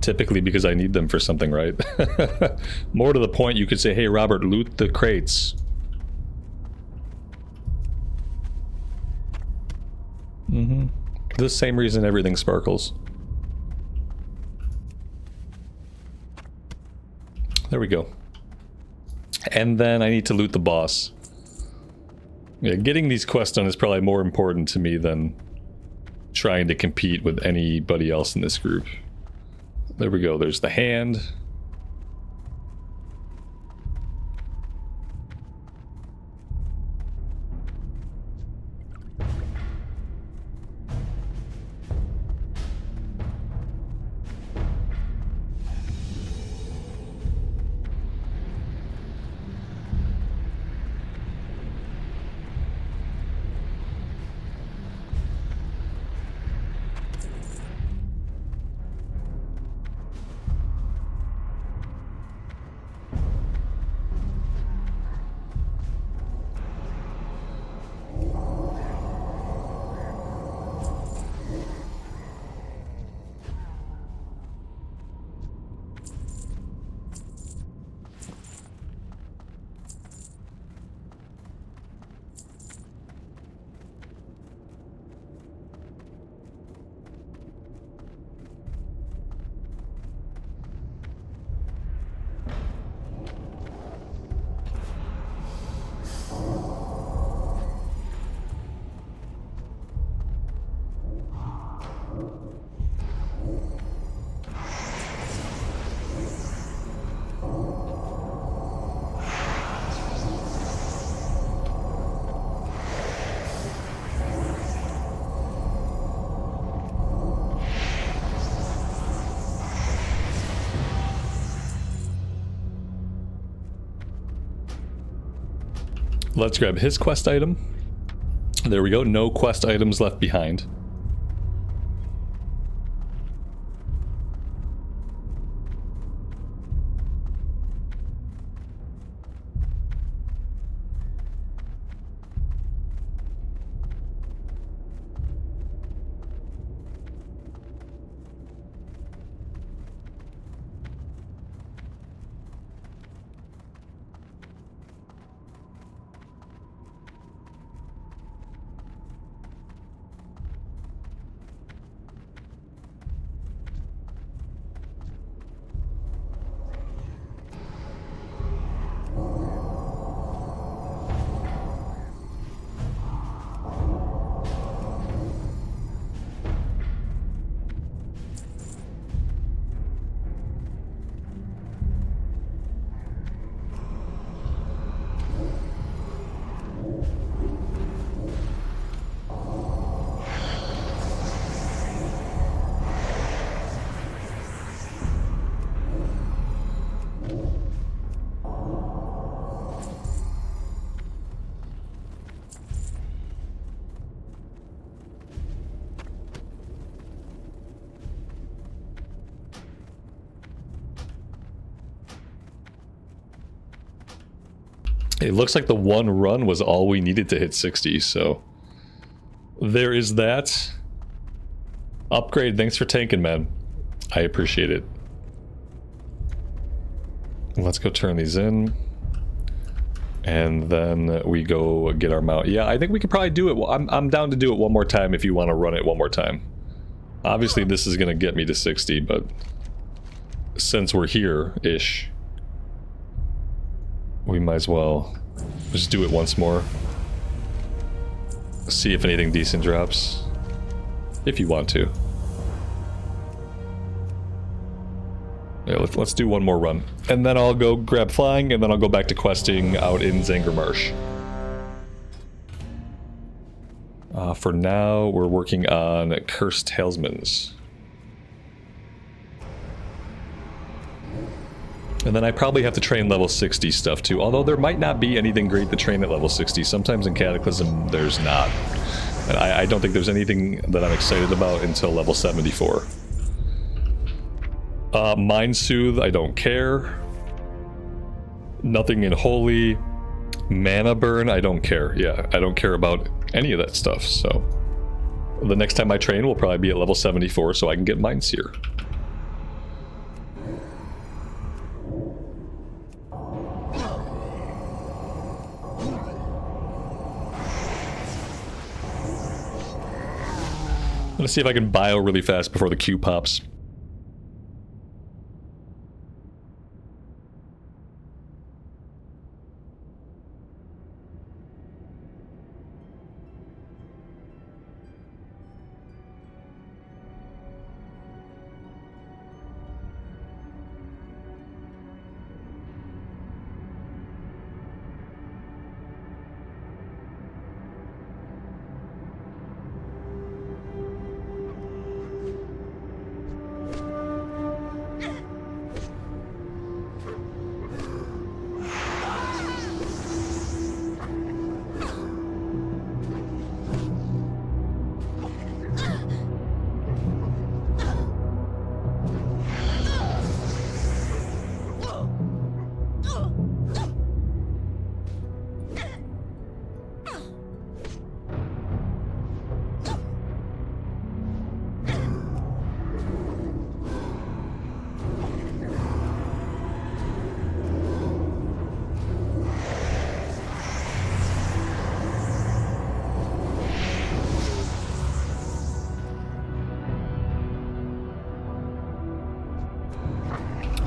A: Typically because I need them for something, right? More to the point, you could say, hey, Robert, loot the crates. The same reason everything sparkles. There we go. And then I need to loot the boss. Yeah, getting these quests done is probably more important to me than trying to compete with anybody else in this group. There we go, there's the hand. Let's grab his quest item. There we go, no quest items left behind. It looks like the one run was all we needed to hit 60, so there is that. Upgrade, thanks for tanking, man. I appreciate it. Let's go turn these in. And then we go get our mount. Yeah, I think we could probably do it. I'm down to do it one more time if you want to run it one more time. Obviously, this is going to get me to 60, but since we're here-ish, we might as well just do it once more. See if anything decent drops. If you want to. Yeah, let's do one more run. And then I'll go grab flying, and then I'll go back to questing out in Zanger Marsh. For now, we're working on Cursed Talismans. And then I probably have to train level 60 stuff too, although there might not be anything great to train at level 60. Sometimes in Cataclysm, there's not. And I don't think there's anything that I'm excited about until level 74. Mind Soothe, I don't care. Nothing in Holy. Mana Burn, I don't care. Yeah, I don't care about any of that stuff, so... The next time I train will probably be at level 74, so I can get Mind Seer. I'm gonna see if I can bio really fast before the queue pops.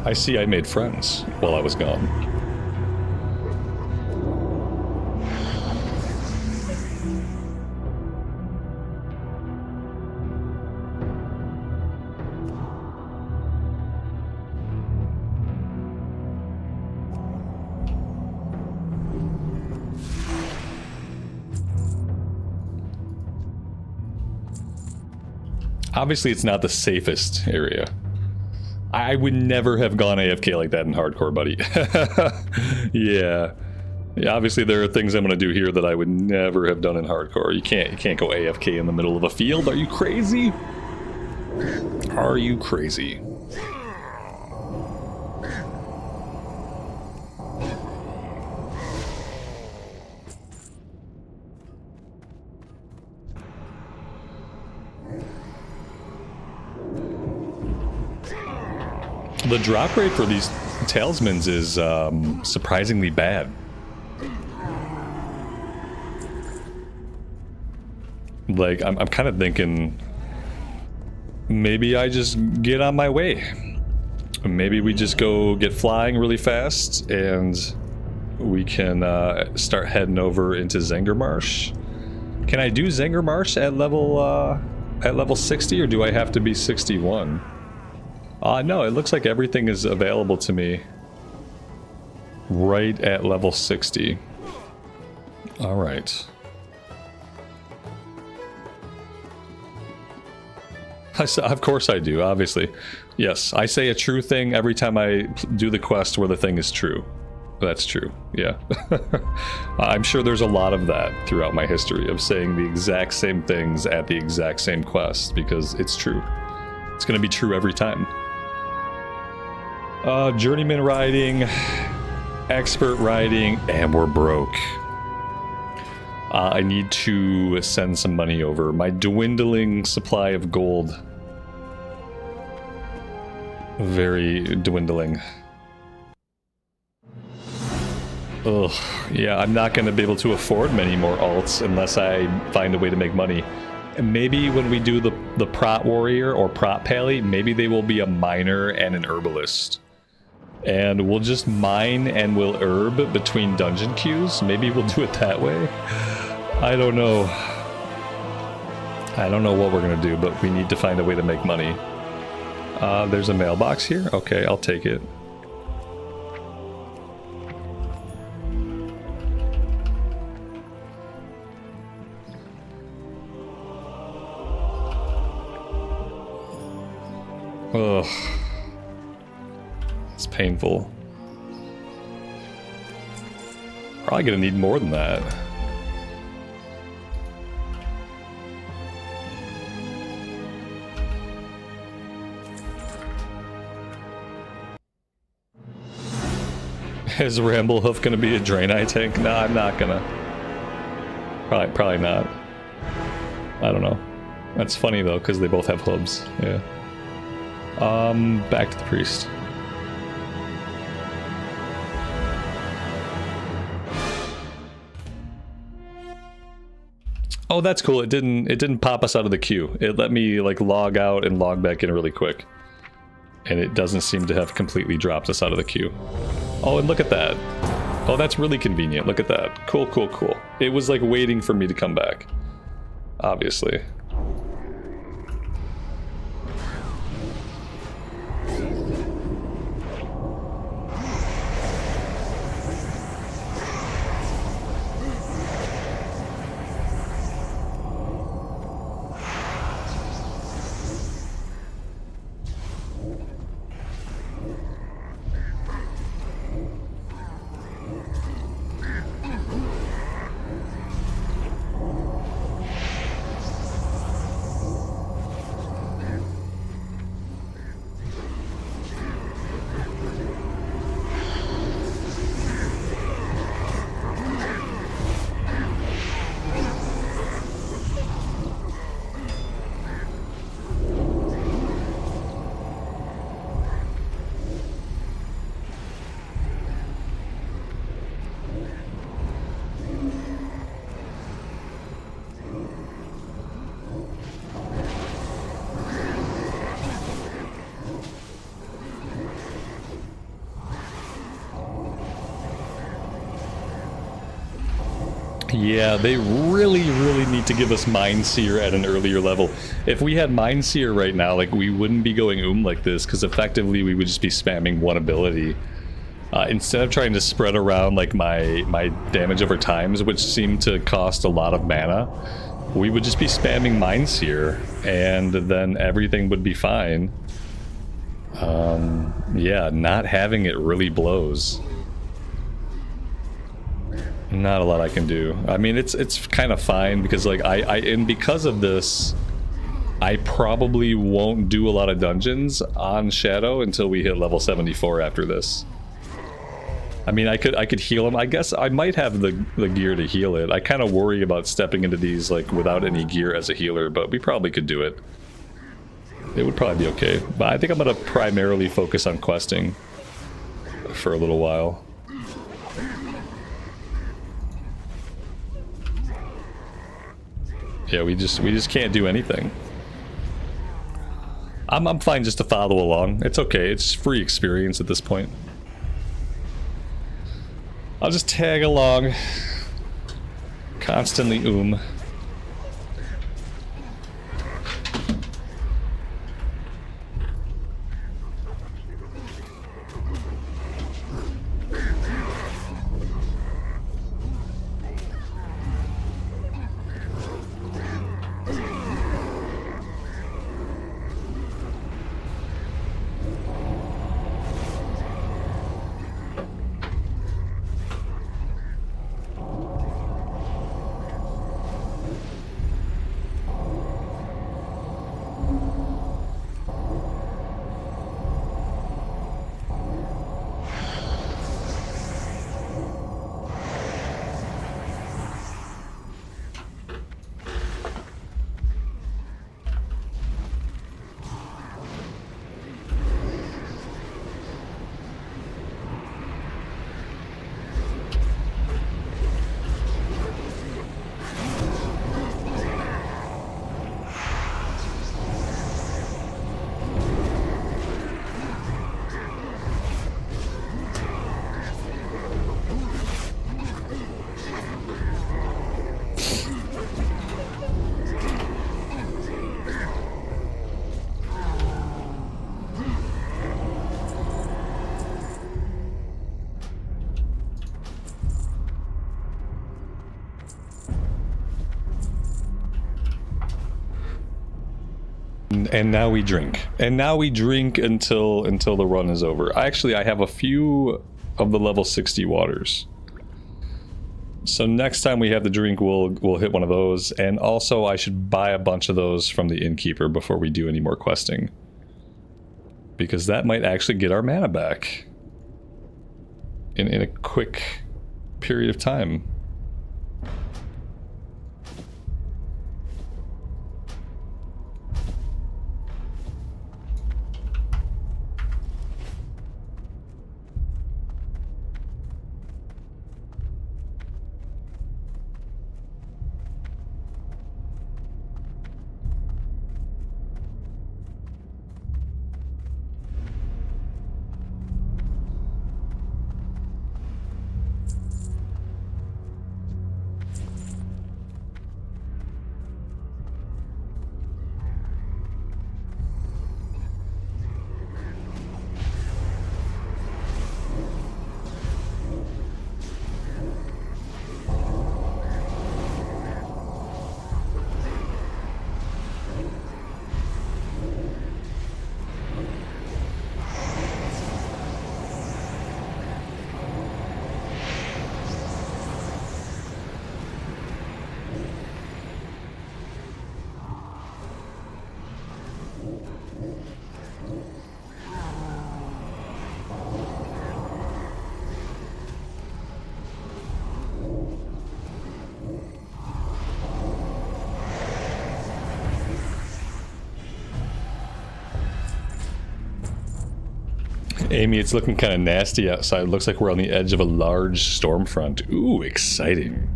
A: I see I made friends while I was gone. Obviously, it's not the safest area. I would never have gone AFK like that in hardcore, buddy. Yeah. Yeah, obviously there are things I'm going to do here that I would never have done in hardcore. You can't go AFK in the middle of a field. Are you crazy? Are you crazy? The drop rate for these talismans is surprisingly bad. Like, I'm kind of thinking maybe I just get on my way. Maybe we just go get flying really fast and we can start heading over into Zanger Marsh. Can I do Zanger Marsh at level 60, or do I have to be 61? No, it looks like everything is available to me right at level 60. Alright. Of course I do, obviously. Yes, I say a true thing every time I do the quest where the thing is true. That's true, yeah. I'm sure there's a lot of that throughout my history, of saying the exact same things at the exact same quest, because it's true. It's going to be true every time. Journeyman riding. expert riding, and we're broke. I need to send some money over. My dwindling supply of gold. Very dwindling. Ugh, yeah, I'm not going to be able to afford many more alts unless I find a way to make money. And maybe when we do the Prot Warrior or Prot Pally, maybe they will be a miner and an herbalist. And we'll just mine and we'll herb between dungeon queues. Maybe we'll do it that way. I don't know. I don't know what we're going to do, but we need to find a way to make money. There's a mailbox here? Okay, I'll take it. Ugh. It's painful. Probably gonna need more than that. Is Ramblehoof gonna be a Draenei tank? No, I'm not gonna. Probably not. I don't know. That's funny though, because they both have hooves. Yeah. Back to the priest. Oh, that's cool. It didn't pop us out of the queue. It let me like log out and log back in really quick. And it doesn't seem to have completely dropped us out of the queue. Oh, and look at that. Oh, that's really convenient. Look at that. Cool, cool, cool. It was like waiting for me to come back. Obviously. Yeah, they really need to give us Mindseer at an earlier level. If we had Mindseer right now, like, we wouldn't be going like this, because effectively we would just be spamming one ability. Instead of trying to spread around, like, my damage over times, which seemed to cost a lot of mana, we would just be spamming Mindseer, and then everything would be fine. Yeah, not having it really blows. Not a lot I can do. I mean, it's kind of fine because, like, and because of this, I probably won't do a lot of dungeons on Shadow until we hit level 74 after this. I mean, I could heal him. I guess I might have the gear to heal it. I kind of worry about stepping into these, like, without any gear as a healer, but we probably could do it. It would probably be okay. But I think I'm going to primarily focus on questing for a little while. Yeah, we just can't do anything. I'm fine just to follow along. It's okay. It's free experience at this point. I'll just tag along. Constantly And now we drink. And now we drink until the run is over. Actually, I have a few of the level 60 waters. So next time we have the drink, we'll hit one of those. And also, I should buy a bunch of those from the innkeeper before we do any more questing. Because that might actually get our mana back. In a quick period of time. Amy, it's looking kind of nasty outside. It looks like we're on the edge of a large storm front. Ooh, exciting.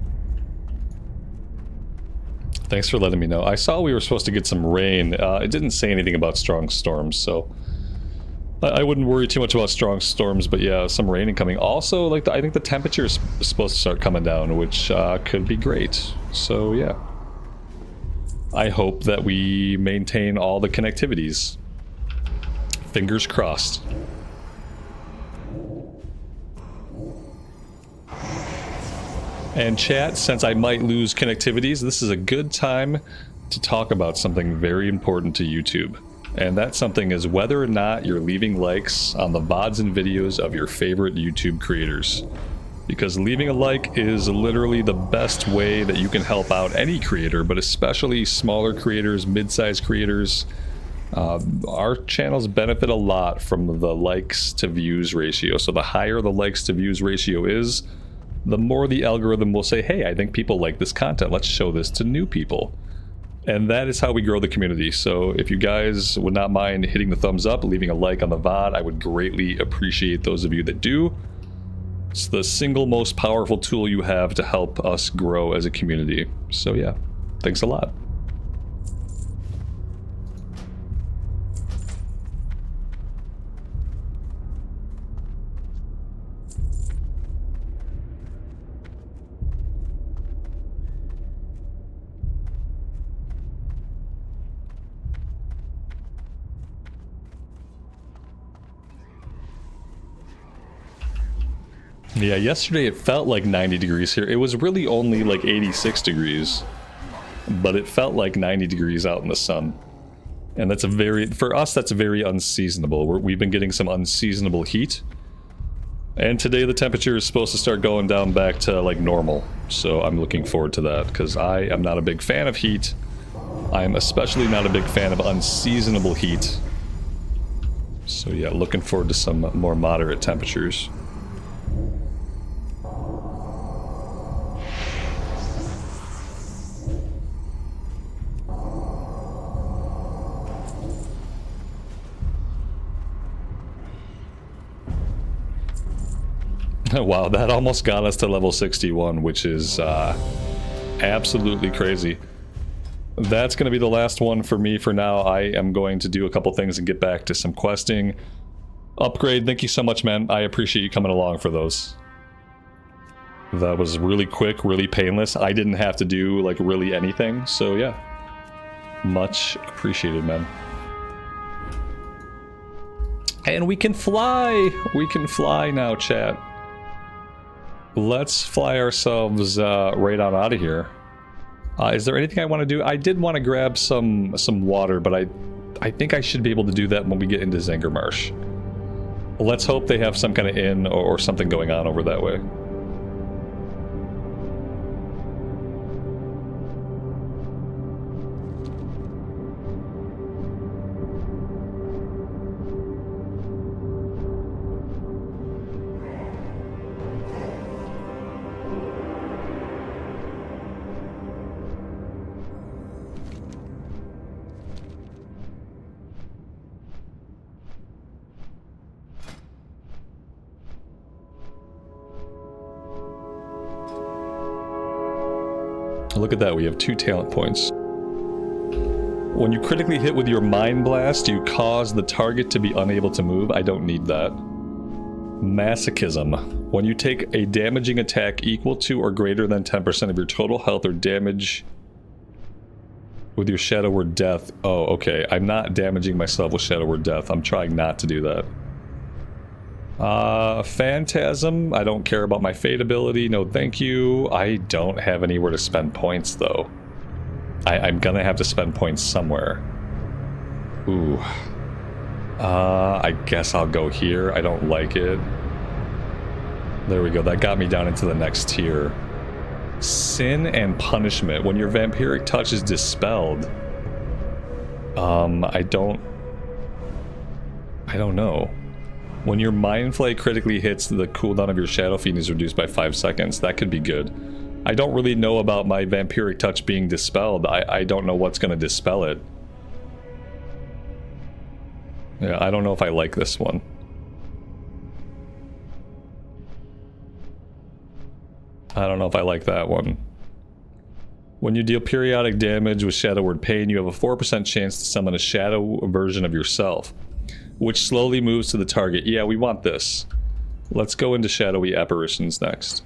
A: Thanks for letting me know. I saw we were supposed to get some rain. It didn't say anything about strong storms, so I wouldn't worry too much about strong storms, but yeah, some rain incoming. Also, like I think the temperature is supposed to start coming down, which could be great. So yeah. I hope that we maintain all the connectivities. Fingers crossed. And chat, since I might lose connectivities, this is a good time to talk about something very important to YouTube. And that something is whether or not you're leaving likes on the VODs and videos of your favorite YouTube creators. Because leaving a like is literally the best way that you can help out any creator, but especially smaller creators, mid-sized creators. Our channels benefit a lot from the likes to views ratio. So the higher the likes to views ratio is, the more the algorithm will say, hey, I think people like this content. Let's show this to new people. And that is how we grow the community. So if you guys would not mind hitting the thumbs up, leaving a like on the VOD, I would greatly appreciate those of you that do. It's the single most powerful tool you have to help us grow as a community. So yeah, thanks a lot. Yeah, yesterday it felt like 90 degrees here. It was really only like 86 degrees, but it felt like 90 degrees out in the sun. And that's for us, that's very unseasonable. We've been getting some unseasonable heat. And today the temperature is supposed to start going down back to like normal. So I'm looking forward to that because I am not a big fan of heat. I'm especially not a big fan of unseasonable heat. So yeah, looking forward to some more moderate temperatures. Wow, that almost got us to level 61, which is absolutely crazy. That's going to be the last one for me for now. I am going to do a couple things and get back to some questing. Upgrade, thank you so much, man. I appreciate you coming along for those. That was really quick, really painless. I didn't have to do, like, really anything, so yeah. Much appreciated, man. And we can fly! We can fly now, chat. Let's fly ourselves right on out of here. Is there anything I want to do? I did want to grab some water, but I think I should be able to do that when we get into Zanger Marsh. Let's hope they have some kind of inn or something going on over that way. Look at that, we have 2 talent points. When you critically hit with your Mind Blast, you cause the target to be unable to move. I don't need that. Masochism. When you take a damaging attack equal to or greater than 10% of your total health or damage with your Shadow Word Death. Oh, okay. I'm not damaging myself with Shadow Word Death. I'm trying not to do that. Phantasm. I don't care about my Fate ability. No, thank you. I don't have anywhere to spend points, though. I'm gonna have to spend points somewhere. Ooh. I guess I'll go here. I don't like it. There we go. That got me down into the next tier. Sin and Punishment. When your vampiric touch is dispelled. I don't know. When your Mind Flay critically hits, the cooldown of your Shadow Fiend is reduced by 5 seconds. That could be good. I don't really know about my vampiric touch being dispelled. I don't know what's going to dispel it. Yeah, I don't know if I like this one. I don't know if I like that one. When you deal periodic damage with Shadow Word Pain, you have a 4% chance to summon a shadow version of yourself, which slowly moves to the target. Yeah, we want this. Let's go into Shadowy Apparitions next.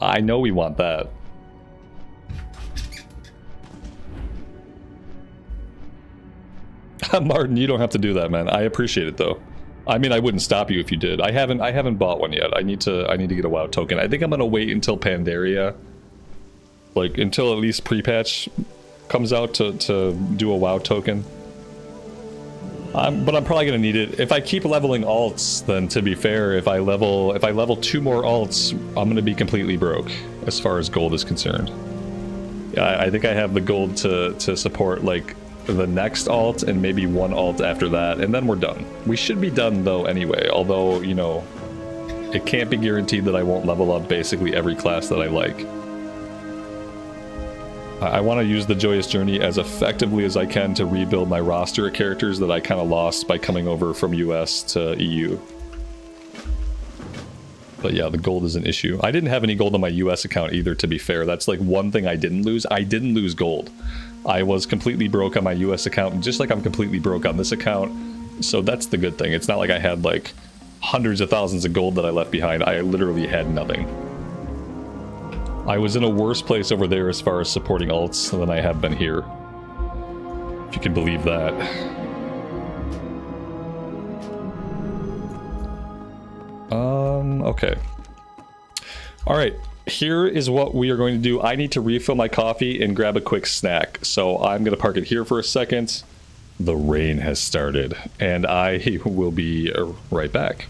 A: I know we want that. Martin, you don't have to do that, man. I appreciate it, though. I mean, I wouldn't stop you if you did. I haven't bought one yet. I need to get a WoW token. I think I'm gonna wait until Pandaria, like until at least pre-patch comes out to do a WoW token. But I'm probably gonna need it. If I keep leveling alts, then to be fair, if I level 2 more alts, I'm gonna be completely broke as far as gold is concerned. Yeah, I think I have the gold to support like the next alt and maybe 1 alt after that, and then we're done. We should be done though anyway, although, you know, it can't be guaranteed that I won't level up basically every class that I like. I want to use the Joyous Journey as effectively as I can to rebuild my roster of characters that I kind of lost by coming over from US to EU. But yeah, the gold is an issue. I didn't have any gold on my US account either, to be fair. That's like one thing I didn't lose. I didn't lose gold. I was completely broke on my US account, just like I'm completely broke on this account. So that's the good thing. It's not like I had like hundreds of thousands of gold that I left behind. I literally had nothing. I was in a worse place over there as far as supporting alts than I have been here. If you can believe that. Okay. Alright, here is what we are going to do. I need to refill my coffee and grab a quick snack. So I'm going to park it here for a second. The rain has started, and I will be right back.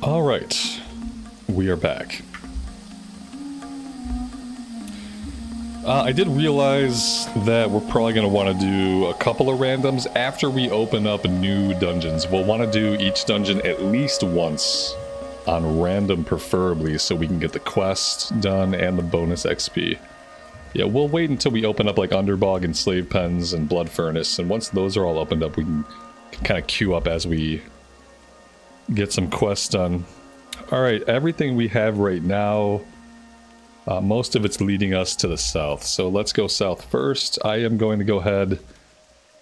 A: Alright, we are back. I did realize that we're probably going to want to do a couple of randoms after we open up new dungeons. We'll want to do each dungeon at least once on random, preferably, so we can get the quest done and the bonus XP. Yeah, we'll wait until we open up like Underbog and Slave Pens and Blood Furnace, and once those are all opened up, we can kind of queue up as we get some quests done. Alright, everything we have right now, most of it's leading us to the south, so let's go south first. I am going to go ahead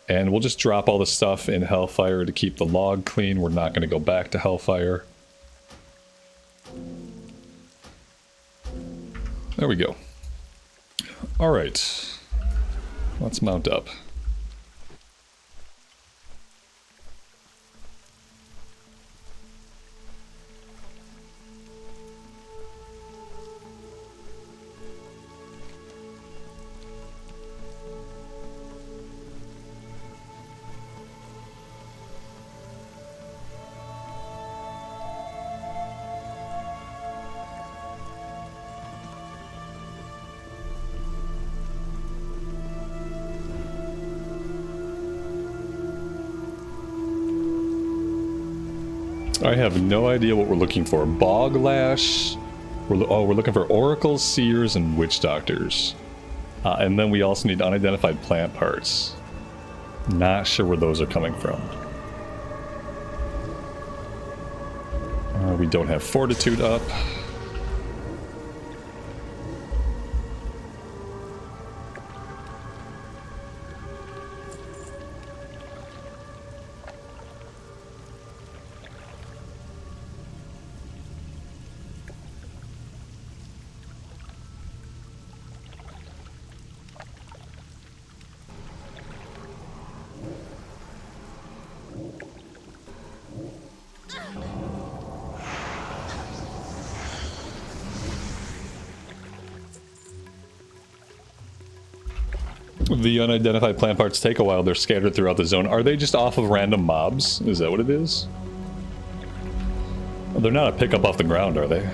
A: and we'll just drop all the stuff in Hellfire to keep the log clean. We're not going to go back to Hellfire. There we go. Alright, let's mount up. I have no idea what we're looking for. Boglash. We're looking for oracles, seers, and witch doctors. And then we also need unidentified plant parts. Not sure where those are coming from. We don't have fortitude up. The unidentified plant parts take a while. They're scattered throughout the zone. Are they just off of random mobs? Is that what it is? Well, they're not a pickup off the ground, are they?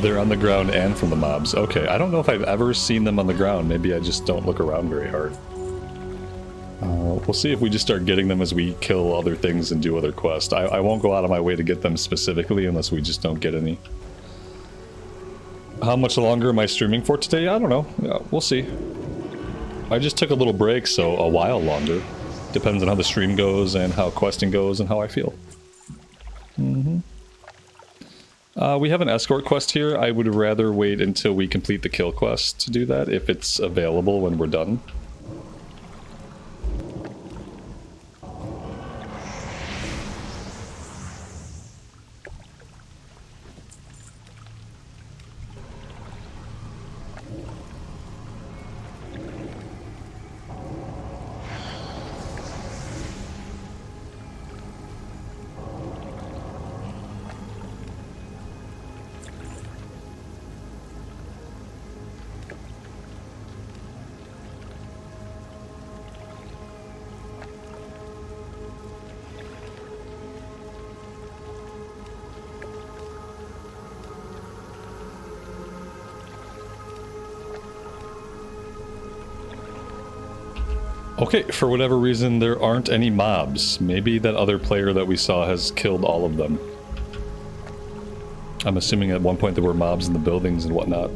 A: They're on the ground and from the mobs. Okay, I don't know if I've ever seen them on the ground. Maybe I just don't look around very hard. We'll see if we just start getting them as we kill other things and do other quests. I won't go out of my way to get them specifically unless we just don't get any. How much longer am I streaming for today? I don't know. Yeah, we'll see. I just took a little break, so a while longer. Depends on how the stream goes and how questing goes and how I feel. We have an escort quest here. I would rather wait until we complete the kill quest to do that, if it's available when we're done. Okay, for whatever reason, there aren't any mobs. Maybe that other player that we saw has killed all of them. I'm assuming at one point there were mobs in the buildings and whatnot.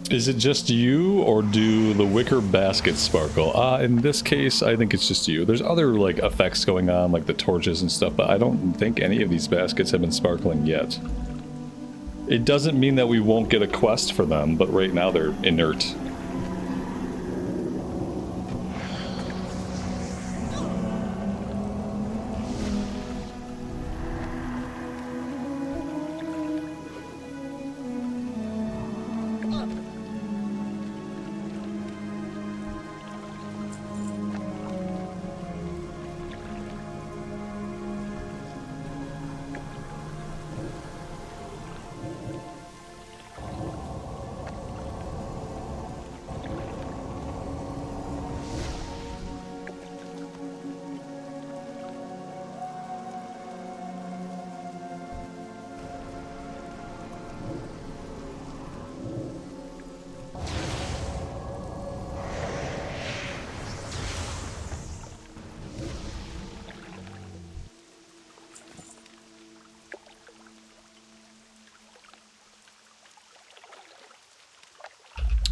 A: Is it just you, or do the wicker baskets sparkle? In this case, I think it's just you. There's other, like, effects going on, like the torches and stuff, but I don't think any of these baskets have been sparkling yet. It doesn't mean that we won't get a quest for them, but right now they're inert.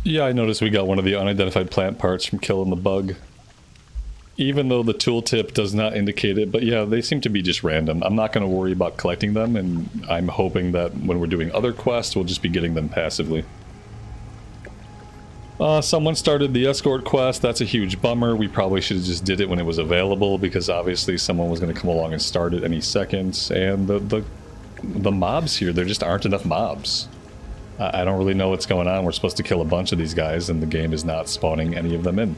A: Yeah, I noticed we got one of the unidentified plant parts from killing the bug. Even though the tooltip does not indicate it, but yeah, they seem to be just random. I'm not going to worry about collecting them, and I'm hoping that when we're doing other quests, we'll just be getting them passively. Someone started the escort quest. That's a huge bummer. We probably should have just did it when it was available, because obviously someone was going to come along and start it any second. And the mobs here, there just aren't enough mobs. I don't really know what's going on. We're supposed to kill a bunch of these guys, and the game is not spawning any of them in.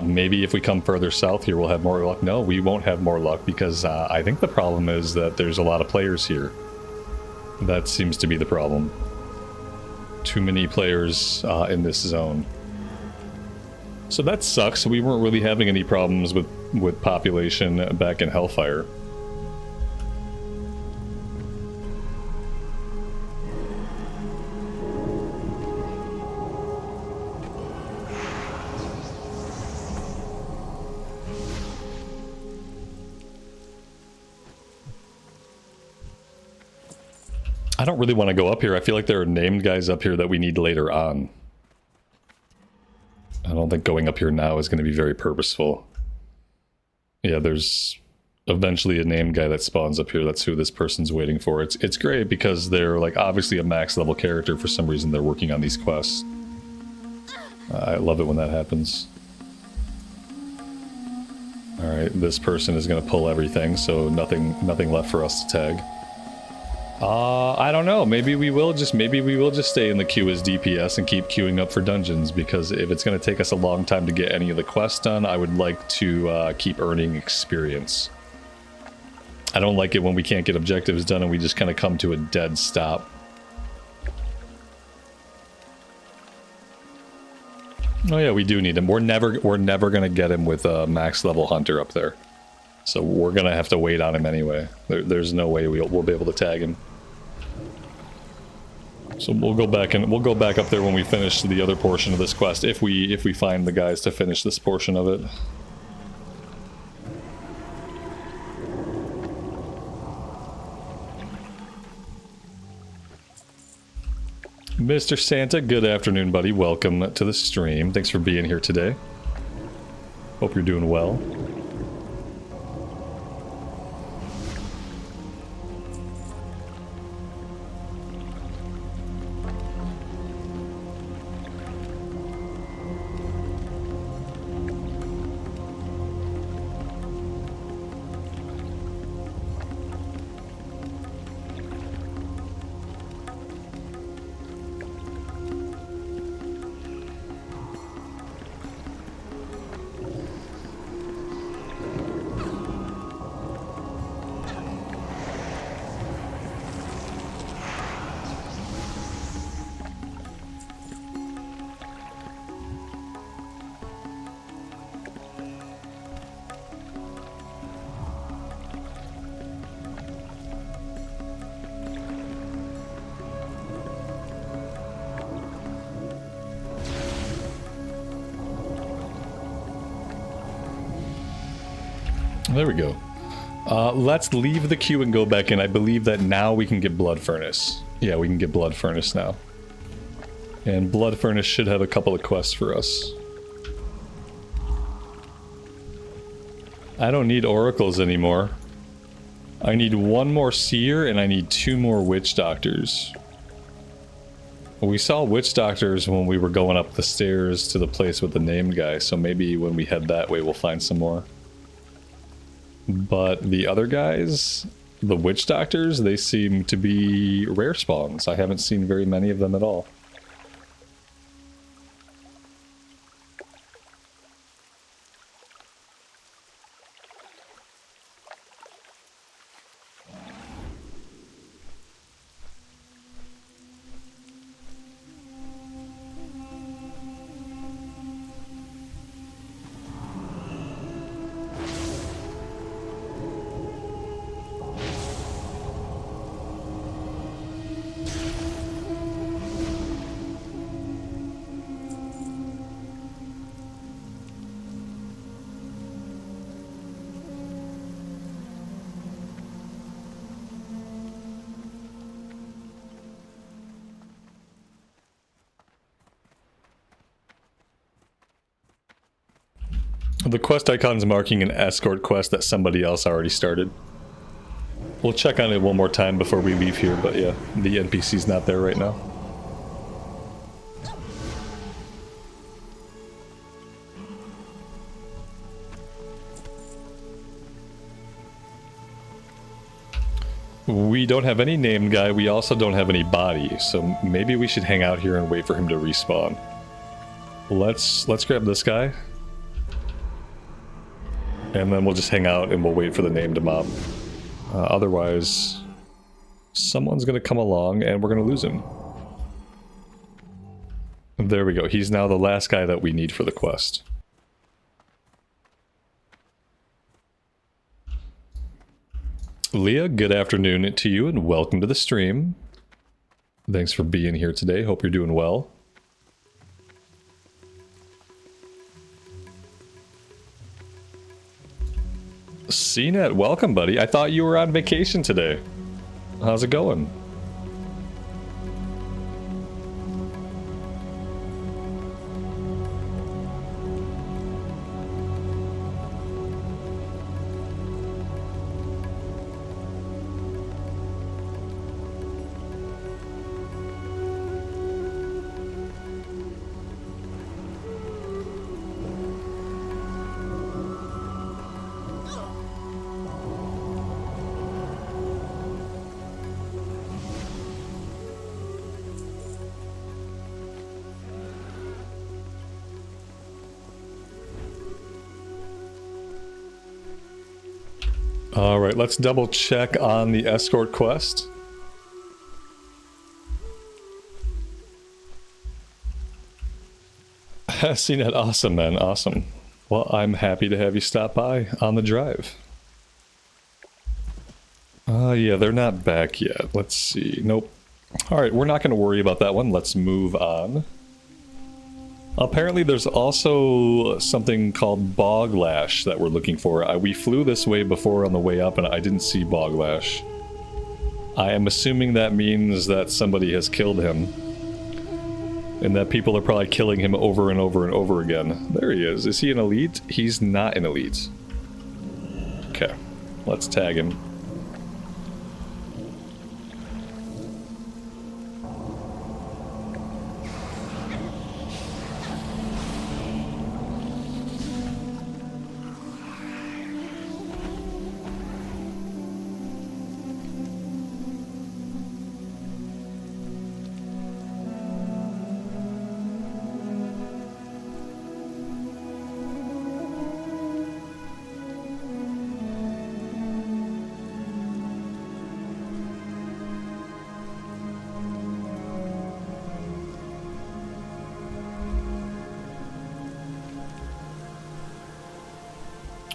A: Maybe if we come further south here, we'll have more luck. No, we won't have more luck, because I think the problem is that there's a lot of players here. That seems to be the problem. Too many players in this zone. So that sucks. We weren't really having any problems with population back in Hellfire. I don't really want to go up here. I feel like there are named guys up here that we need later on. I don't think going up here now is going to be very purposeful. Yeah, there's eventually a named guy that spawns up here. That's who this person's waiting for. It's great because they're like obviously a max level character. For some reason they're working on these quests. I love it when that happens. Alright, this person is going to pull everything, so nothing left for us to tag. I don't know. Maybe we will just stay in the queue as DPS and keep queuing up for dungeons, because if it's going to take us a long time to get any of the quests done, I would like to keep earning experience. I don't like it when we can't get objectives done and we just kind of come to a dead stop. Oh yeah, we do need him. We're never going to get him with a max level hunter up there. So we're going to have to wait on him anyway. There's no way we'll be able to tag him. So we'll go back up there when we finish the other portion of this quest, if we find the guys to finish this portion of it. Mr. Santa, good afternoon, buddy. Welcome to the stream. Thanks for being here today. Hope you're doing well. There we go. Let's leave the queue and go back in. I believe that now we can get Blood Furnace. Yeah, we can get Blood Furnace now. And Blood Furnace should have a couple of quests for us. I don't need oracles anymore. I need one more seer and I need 2 more witch doctors. We saw witch doctors when we were going up the stairs to the place with the named guy, so maybe when we head that way we'll find some more. But the other guys, the witch doctors, they seem to be rare spawns. I haven't seen very many of them at all. The quest icon's marking an escort quest that somebody else already started. We'll check on it one more time before we leave here, but yeah, the NPC's not there right now. We don't have any named guy, we also don't have any body, so maybe we should hang out here and wait for him to respawn. Let's grab this guy. And then we'll just hang out and we'll wait for the named mob. Otherwise, someone's gonna come along and we're gonna lose him. There we go, he's now the last guy that we need for the quest. Leah, good afternoon to you and welcome to the stream. Thanks for being here today, hope you're doing well. CNET, welcome buddy. I thought you were on vacation today. How's it going? Alright, let's double check on the escort quest. Seen that, awesome man, awesome. Well, I'm happy to have you stop by on the drive. Yeah, they're not back yet. Let's see, nope. Alright, we're not going to worry about that one, let's move on. Apparently there's also something called Boglash that we're looking for. We flew this way before on the way up and I didn't see Boglash. I am assuming that means that somebody has killed him. And that people are probably killing him over and over and over again. There he is. Is he an elite? He's not an elite. Okay, let's tag him.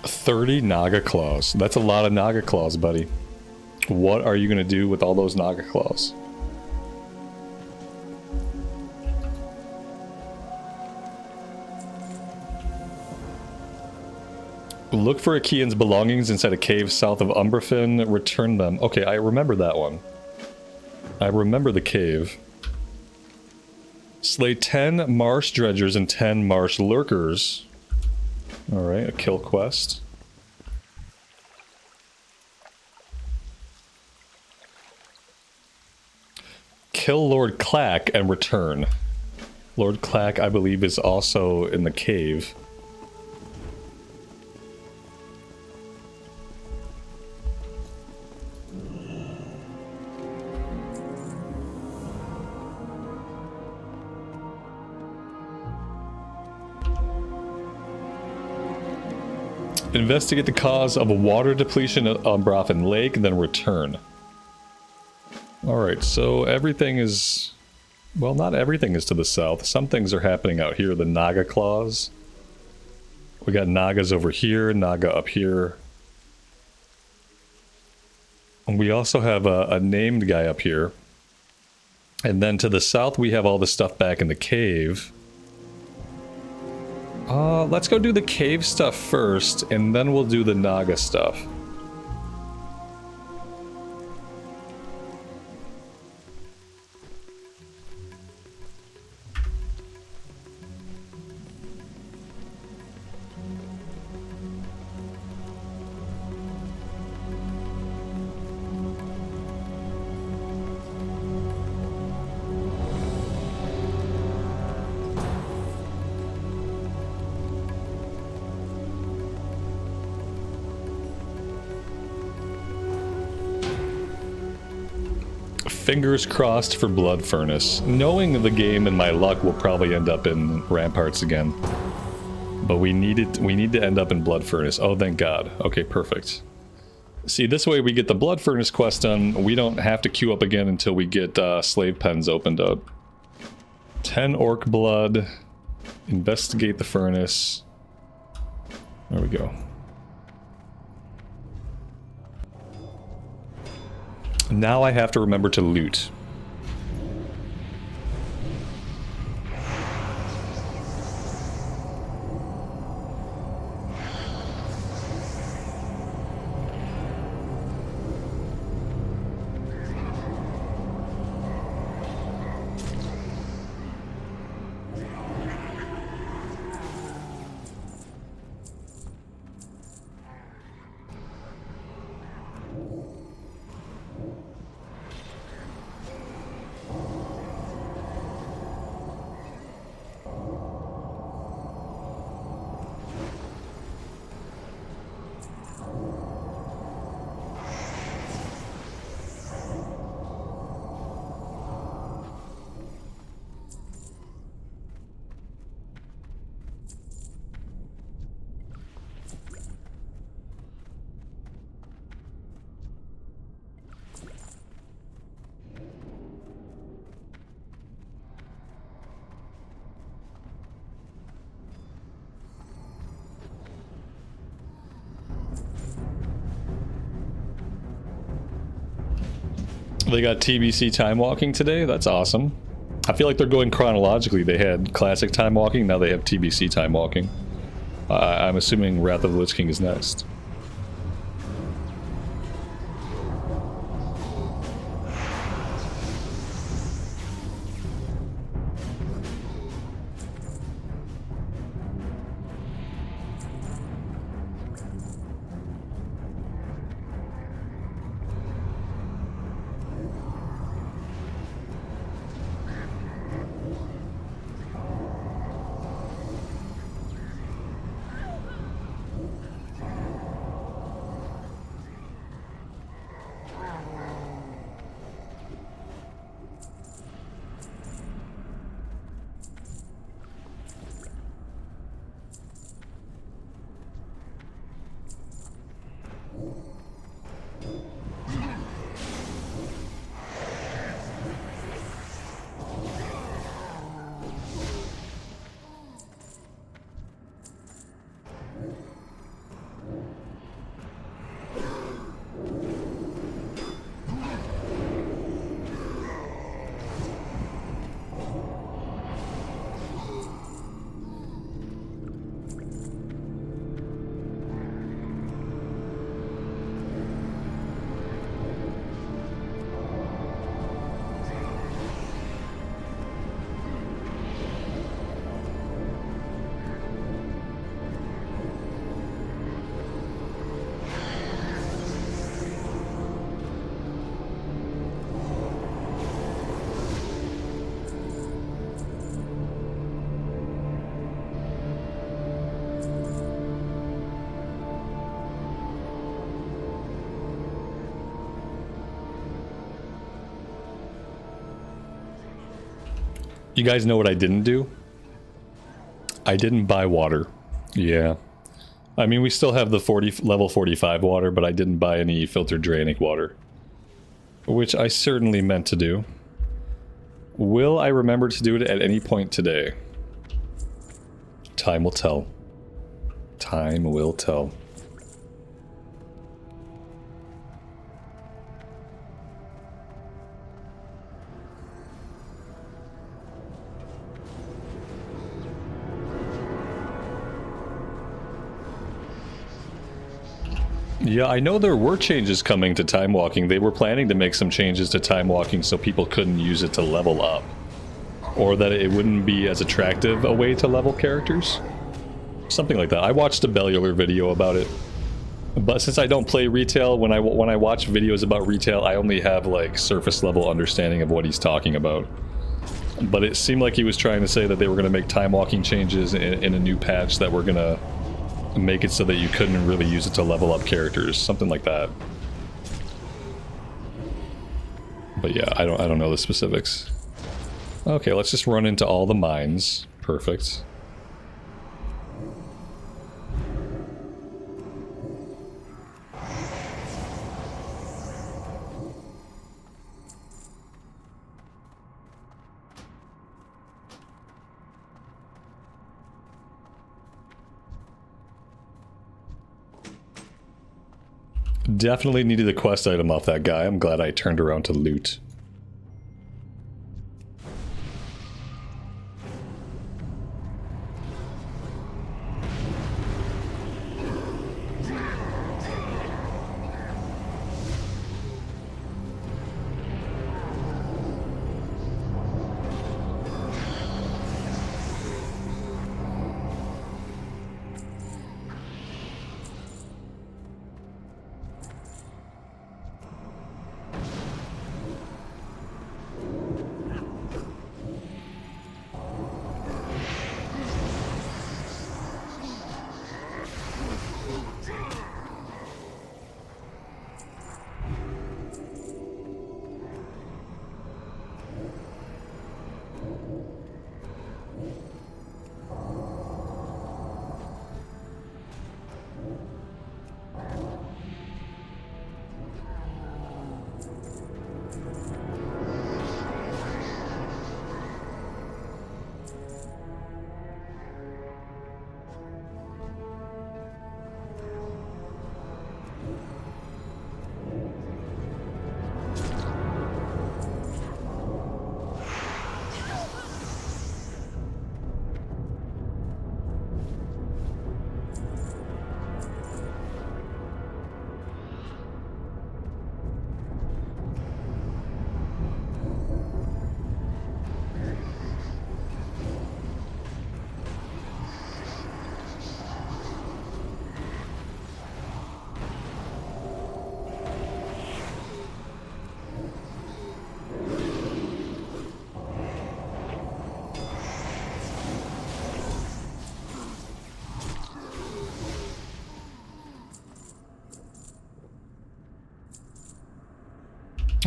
A: $30 Naga Claws. That's a lot of Naga Claws, buddy. What are you going to do with all those Naga Claws? Look for Achaean's belongings inside a cave south of Umberfin. Return them. Okay, I remember that one. I remember the cave. / Slay 10 marsh dredgers and 10 marsh lurkers. Alright, a kill quest. Kill Lord Clack and return. Lord Clack, I believe, is also in the cave. Investigate the cause of a water depletion on Brothen Lake, and then return. Alright, so everything is... Well, not everything is to the south. Some things are happening out here. The Naga Claws. We got Nagas over here, Naga up here. And we also have a named guy up here. And then to the south we have all the stuff back in the cave. Let's go do the cave stuff first, and then we'll do the Naga stuff. Fingers crossed for Blood Furnace. Knowing the game and my luck, will probably end up in Ramparts again. But we need to end up in Blood Furnace. Oh, thank God. Okay, perfect. See, this way we get the Blood Furnace quest done. We don't have to queue up again until we get slave pens opened up. 10 orc blood. Investigate the furnace. There we go. Now I have to remember to loot. They got TBC time walking today? That's awesome. I feel like they're going chronologically. They had classic time walking, now they have TBC time walking. I'm assuming Wrath of the Lich King is next. You guys know what I didn't do? I didn't buy water. Yeah. I mean, we still have the level 45 water, but I didn't buy any filtered draining water. Which I certainly meant to do. Will I remember to do it at any point today? Time will tell. Time will tell. Yeah, I know there were changes coming to time walking. They were planning to make some changes to time walking so people couldn't use it to level up. Or that it wouldn't be as attractive a way to level characters. Something like that. I watched a Bellular video about it. But since I don't play retail, when I watch videos about retail, I only have like surface level understanding of what he's talking about. But it seemed like he was trying to say that they were going to make time walking changes in a new patch that were going to make it so that you couldn't really use it to level up characters, something like that. But yeah, I don't know the specifics. Okay, let's just run into all the mines. Perfect. Definitely needed a quest item off that guy. I'm glad I turned around to loot.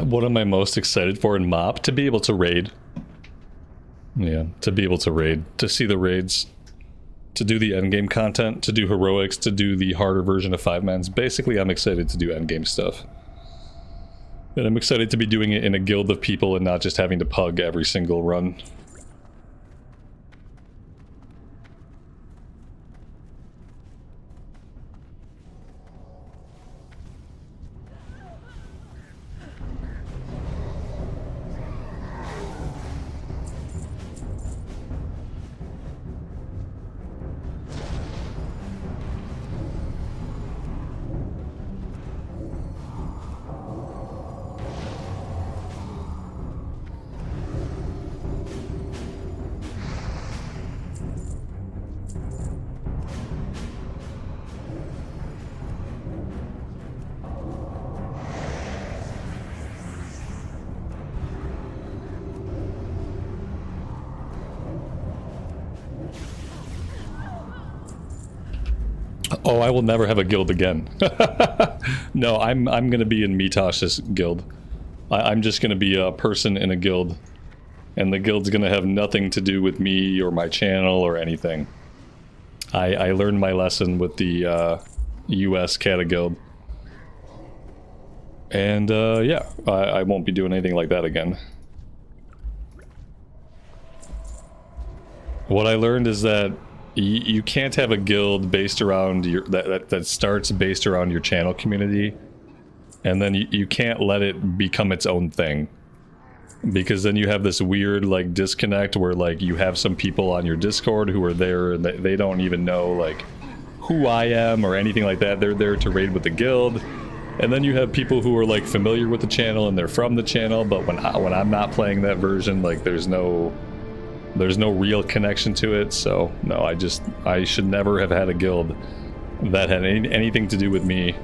A: What am I most excited for in MoP? To be able to raid. Yeah, to be able to raid. To see the raids. To do the endgame content. To do heroics. To do the harder version of 5-mans. Basically, I'm excited to do endgame stuff. And I'm excited to be doing it in a guild of people and not just having to pug every single run. Oh, I will never have a guild again. No, I'm gonna be in Mitosh's guild. I'm just gonna be a person in a guild And the guild's gonna have nothing to do with me or my channel or anything. I learned my lesson with the US Cata Guild. And yeah, I won't be doing anything like that again. What I learned is that you can't have a guild based around your that starts based around your channel community, and then you can't let it become its own thing, because then you have this weird like disconnect where like you have some people on your Discord who are there and they don't even know like who I am or anything like that. They're there to raid with the guild, and then you have people who are like familiar with the channel and they're from the channel, but when I'm not playing that version, like there's no real connection to it. So no, I should never have had a guild that had anything to do with me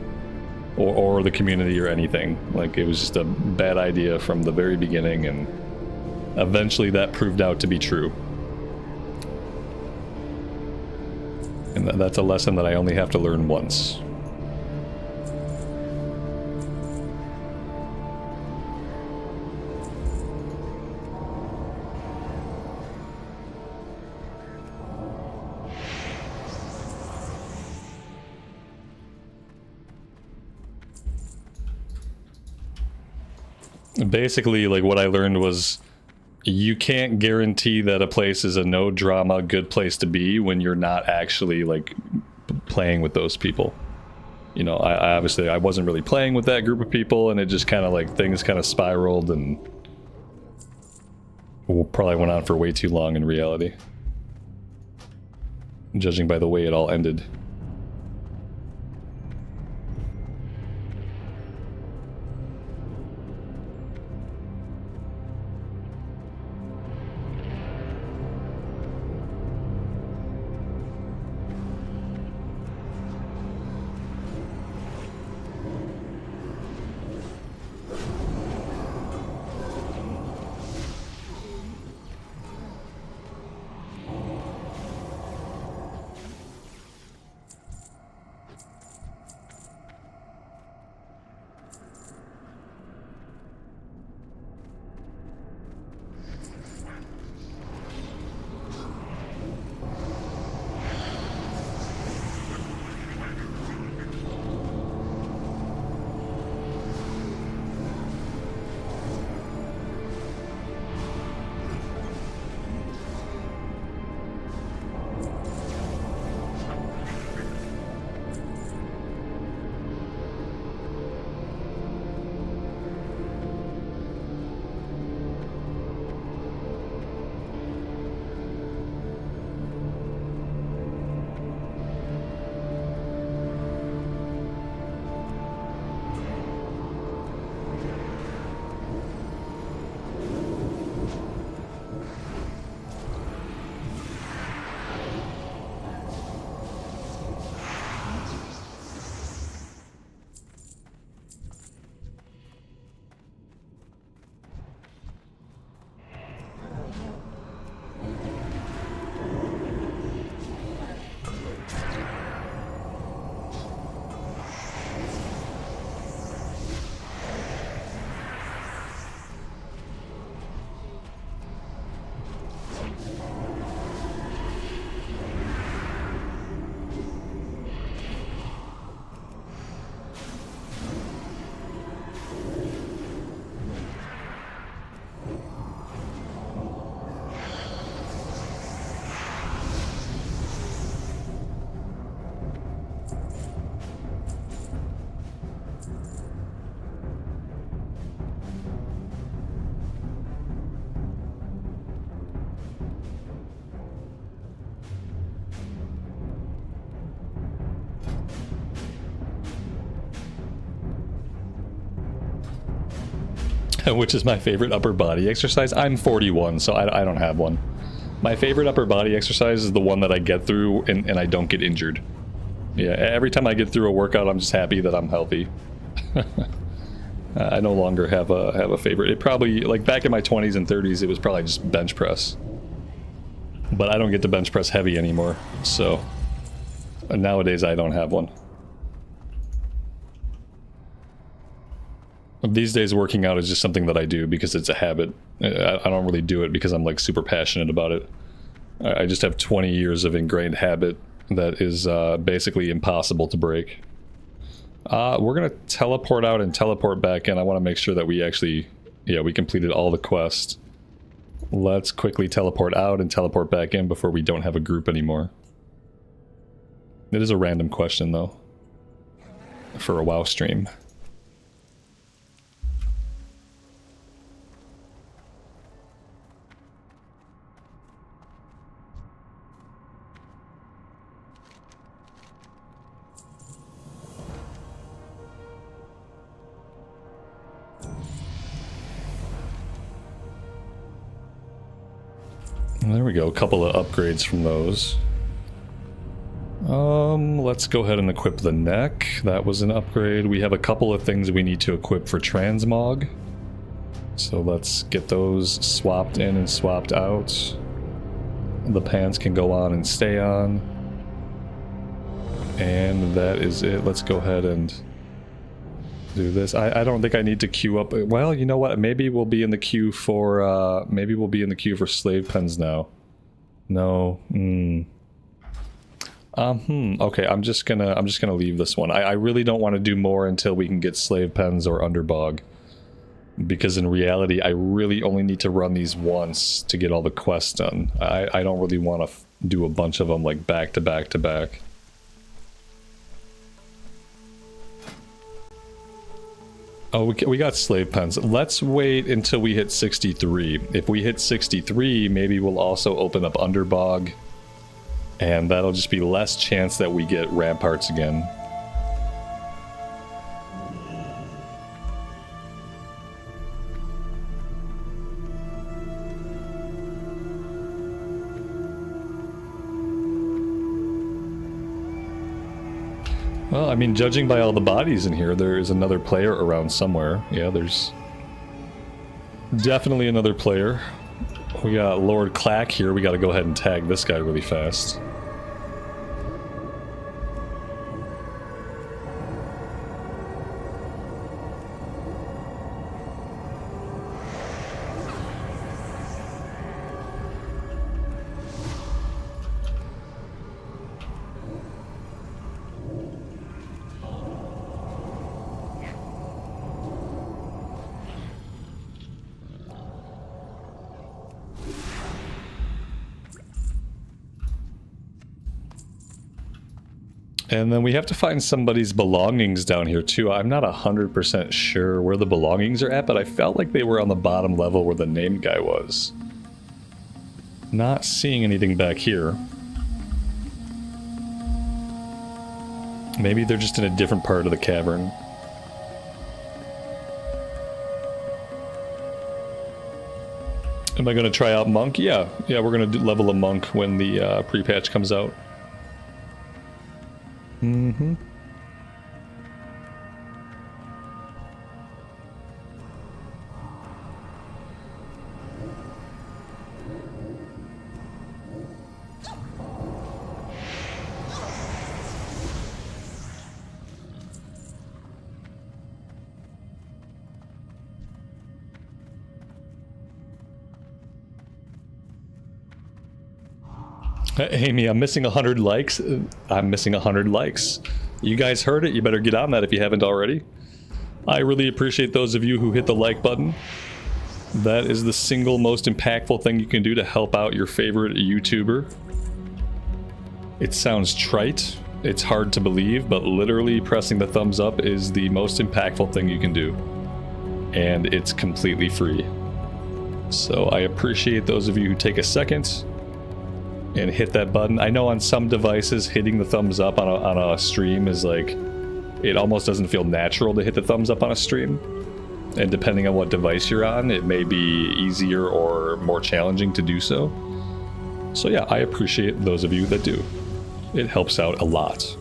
A: or the community or anything. Like, it was just a bad idea from the very beginning, and eventually that proved out to be true. And that's a lesson that I only have to learn once. Basically, like, what I learned was you can't guarantee that a place is a no drama good place to be when you're not actually like playing with those people. You know, I obviously I wasn't really playing with that group of people, and it just kind of like things kind of spiraled and probably went on for way too long in reality, judging by the way it all ended. Which is my favorite upper body exercise? I'm 41, so I don't have one. My favorite upper body exercise is the one that I get through and I don't get injured. Yeah, every time I get through a workout, I'm just happy that I'm healthy. I no longer have a favorite. It probably, like back in my 20s and 30s, it was probably just bench press. But I don't get to bench press heavy anymore, so nowadays I don't have one. These days working out is just something that I do because it's a habit. I don't really do it because I'm like super passionate about it. I just have 20 years of ingrained habit that is basically impossible to break. We're gonna teleport out and teleport back in. I want to make sure that we actually, yeah, we completed all the quests. Let's quickly teleport out and teleport back in before we don't have a group anymore. It is a random question though, for a WoW stream. There we go, a couple of upgrades from those. Let's go ahead and equip the neck. That was an upgrade. We have a couple of things we need to equip for Transmog. So let's get those swapped in and swapped out. The pants can go on and stay on. And that is it. Let's go ahead and do this. I don't think I need to queue up. Well, you know what? Maybe we'll be in the queue for slave pens now. No. Okay, I'm just gonna leave this one. I really don't want to do more until we can get slave pens or underbog. Because in reality, I really only need to run these once to get all the quests done. I don't really want to do a bunch of them like back to back to back. Oh, we got slave pens. Let's wait until we hit 63. If we hit 63, maybe we'll also open up Underbog. And that'll just be less chance that we get ramparts again. Well, I mean, judging by all the bodies in here, there is another player around somewhere. Yeah, there's definitely another player. We got Lord Clack here. We got to go ahead and tag this guy really fast. And then we have to find somebody's belongings down here too. I'm not 100% sure where the belongings are at, but I felt like they were on the bottom level where the named guy was. Not seeing anything back here. Maybe they're just in a different part of the cavern. Am I going to try out Monk? Yeah, we're going to level a Monk when the pre-patch comes out. Mm-hmm. Amy, I'm missing 100 likes. I'm missing 100 likes. You guys heard it. You better get on that if you haven't already. I really appreciate those of you who hit the like button. That is the single most impactful thing you can do to help out your favorite YouTuber. It sounds trite. It's hard to believe, but literally pressing the thumbs up is the most impactful thing you can do. And it's completely free. So I appreciate those of you who take a second and hit that button. I know on some devices hitting the thumbs up on a stream is like, it almost doesn't feel natural to hit the thumbs up on a stream. And depending on what device you're on, it may be easier or more challenging to do so. So yeah, I appreciate those of you that do. It helps out a lot.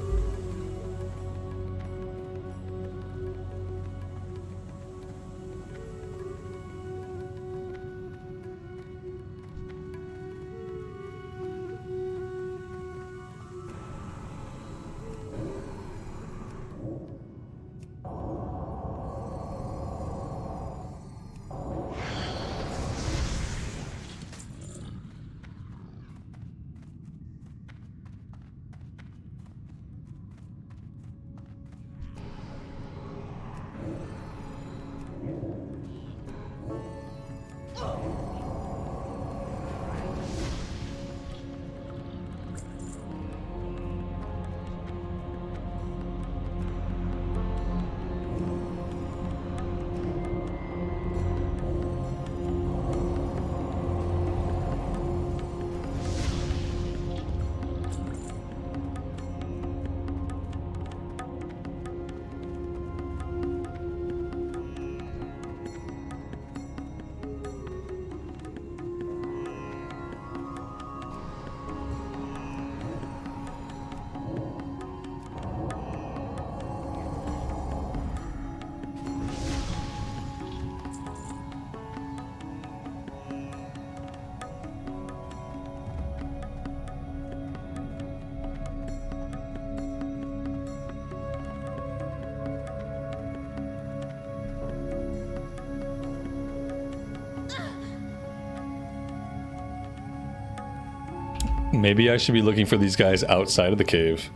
A: Maybe I should be looking for these guys outside of the cave.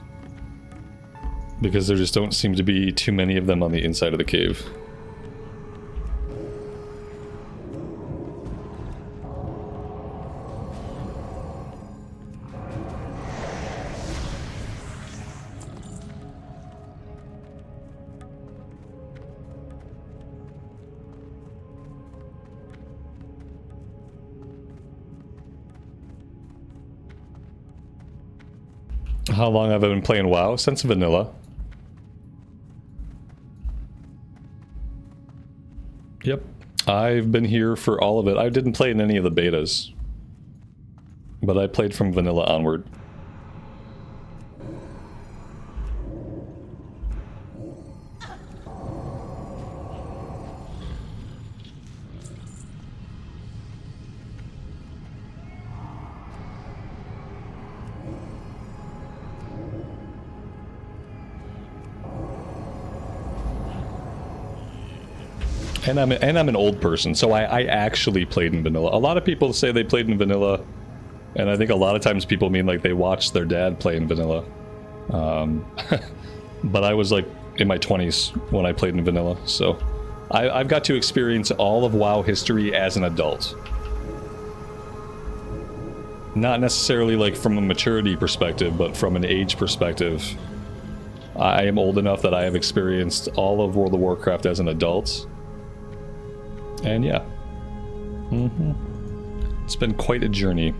A: Because there just don't seem to be too many of them on the inside of the cave. How long have I been playing WoW? Since vanilla. Yep. I've been here for all of it. I didn't play in any of the betas. But I played from vanilla onward. And I'm an old person, so I actually played in vanilla. A lot of people say they played in vanilla, and I think a lot of times people mean like they watched their dad play in vanilla. But I was like in my 20s when I played in vanilla, so I've got to experience all of WoW history as an adult. Not necessarily like from a maturity perspective, but from an age perspective. I am old enough that I have experienced all of World of Warcraft as an adult. And yeah. It's been quite a journey.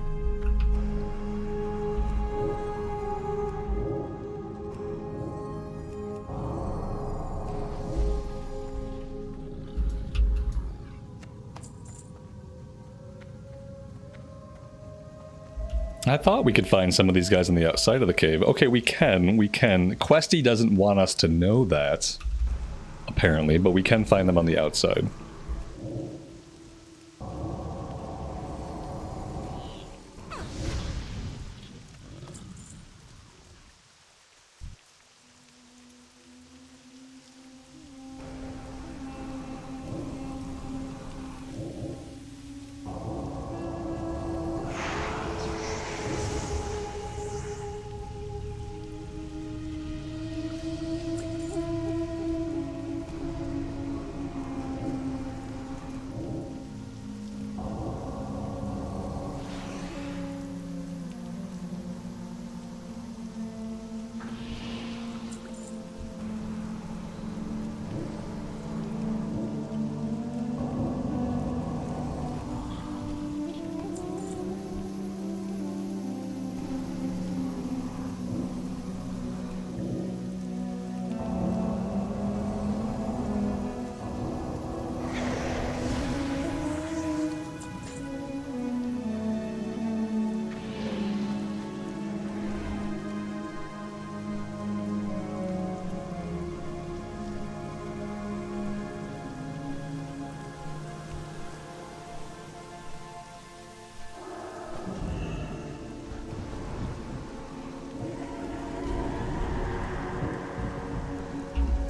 A: I thought we could find some of these guys on the outside of the cave. Okay, we can. Questie doesn't want us to know that, apparently, but we can find them on the outside.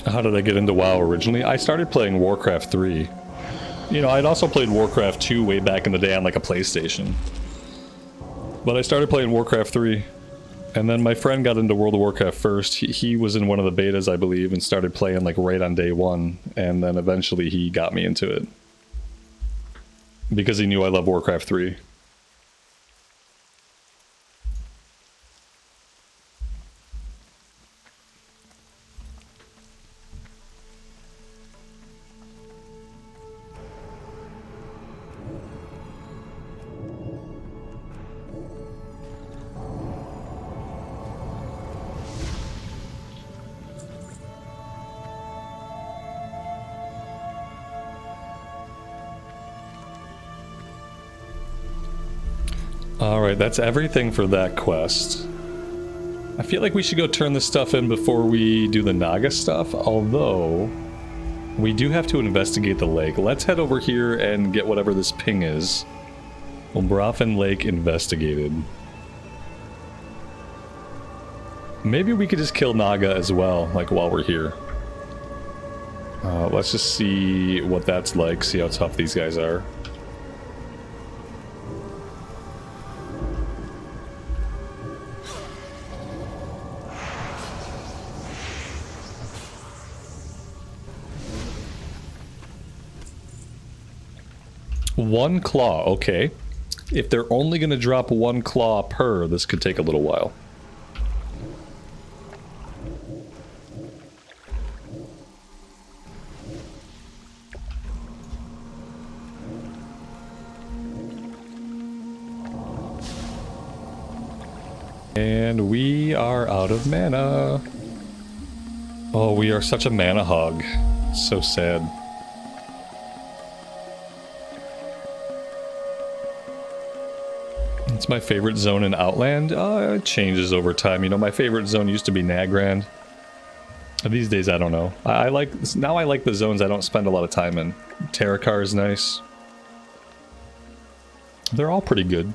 A: How did I get into WoW originally? I started playing Warcraft 3. You know, I'd also played Warcraft 2 way back in the day on like a PlayStation. But I started playing Warcraft 3. And then my friend got into World of Warcraft first. He was in one of the betas, I believe, and started playing like right on day one. And then eventually he got me into it. Because he knew I love Warcraft 3. Alright, that's everything for that quest. I feel like we should go turn this stuff in before we do the Naga stuff, although we do have to investigate the lake. Let's head over here and get whatever this ping is. Umbrafen Lake investigated. Maybe we could just kill Naga as well, like while we're here. Let's just see what that's like, see how tough these guys are. 1 claw, okay. If they're only going to drop 1 claw per, this could take a little while. And we are out of mana. Oh, we are such a mana hog. So sad. It's my favorite zone in Outland. It changes over time. You know, my favorite zone used to be Nagrand. These days, I don't know. I like the zones I don't spend a lot of time in. Terrakar is nice. They're all pretty good.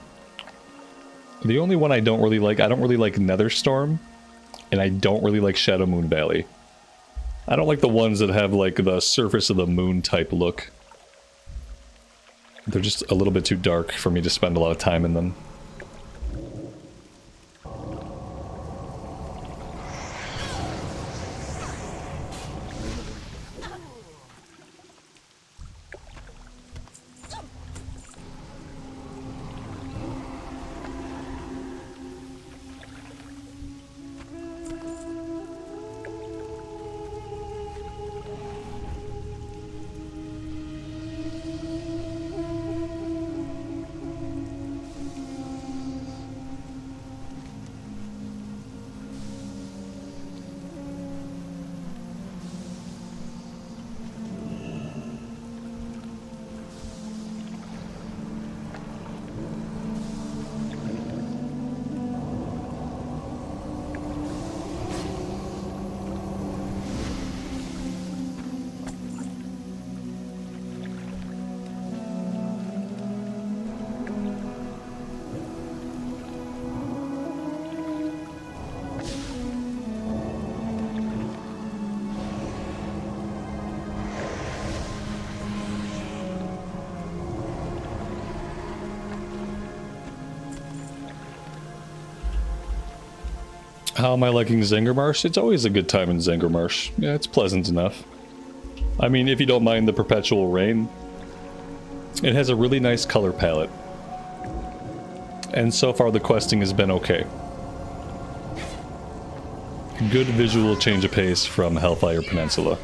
A: The only one I don't really like Netherstorm, and I don't really like Shadow Moon Valley. I don't like the ones that have like the surface of the moon type look. They're just a little bit too dark for me to spend a lot of time in them. How am I liking Zanger Marsh? It's always a good time in Zanger Marsh. Yeah, it's pleasant enough. I mean, if you don't mind the perpetual rain, it has a really nice color palette. And so far the questing has been okay. Good visual change of pace from Hellfire Peninsula.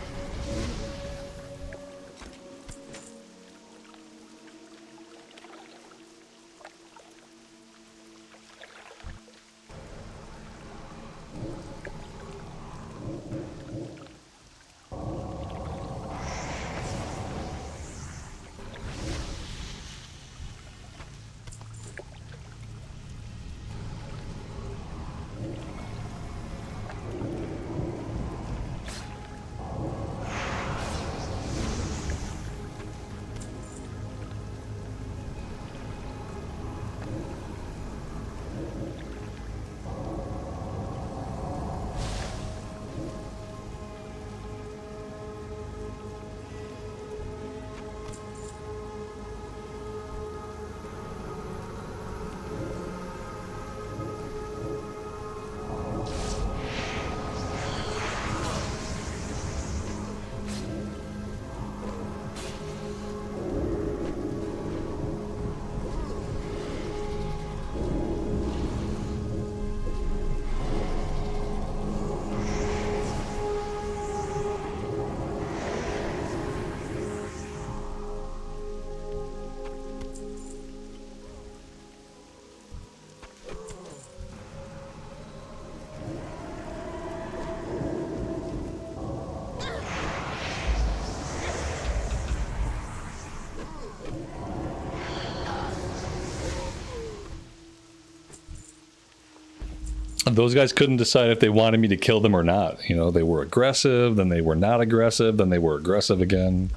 A: Those guys couldn't decide if they wanted me to kill them or not. You know, they were aggressive, then they were not aggressive, then they were aggressive again.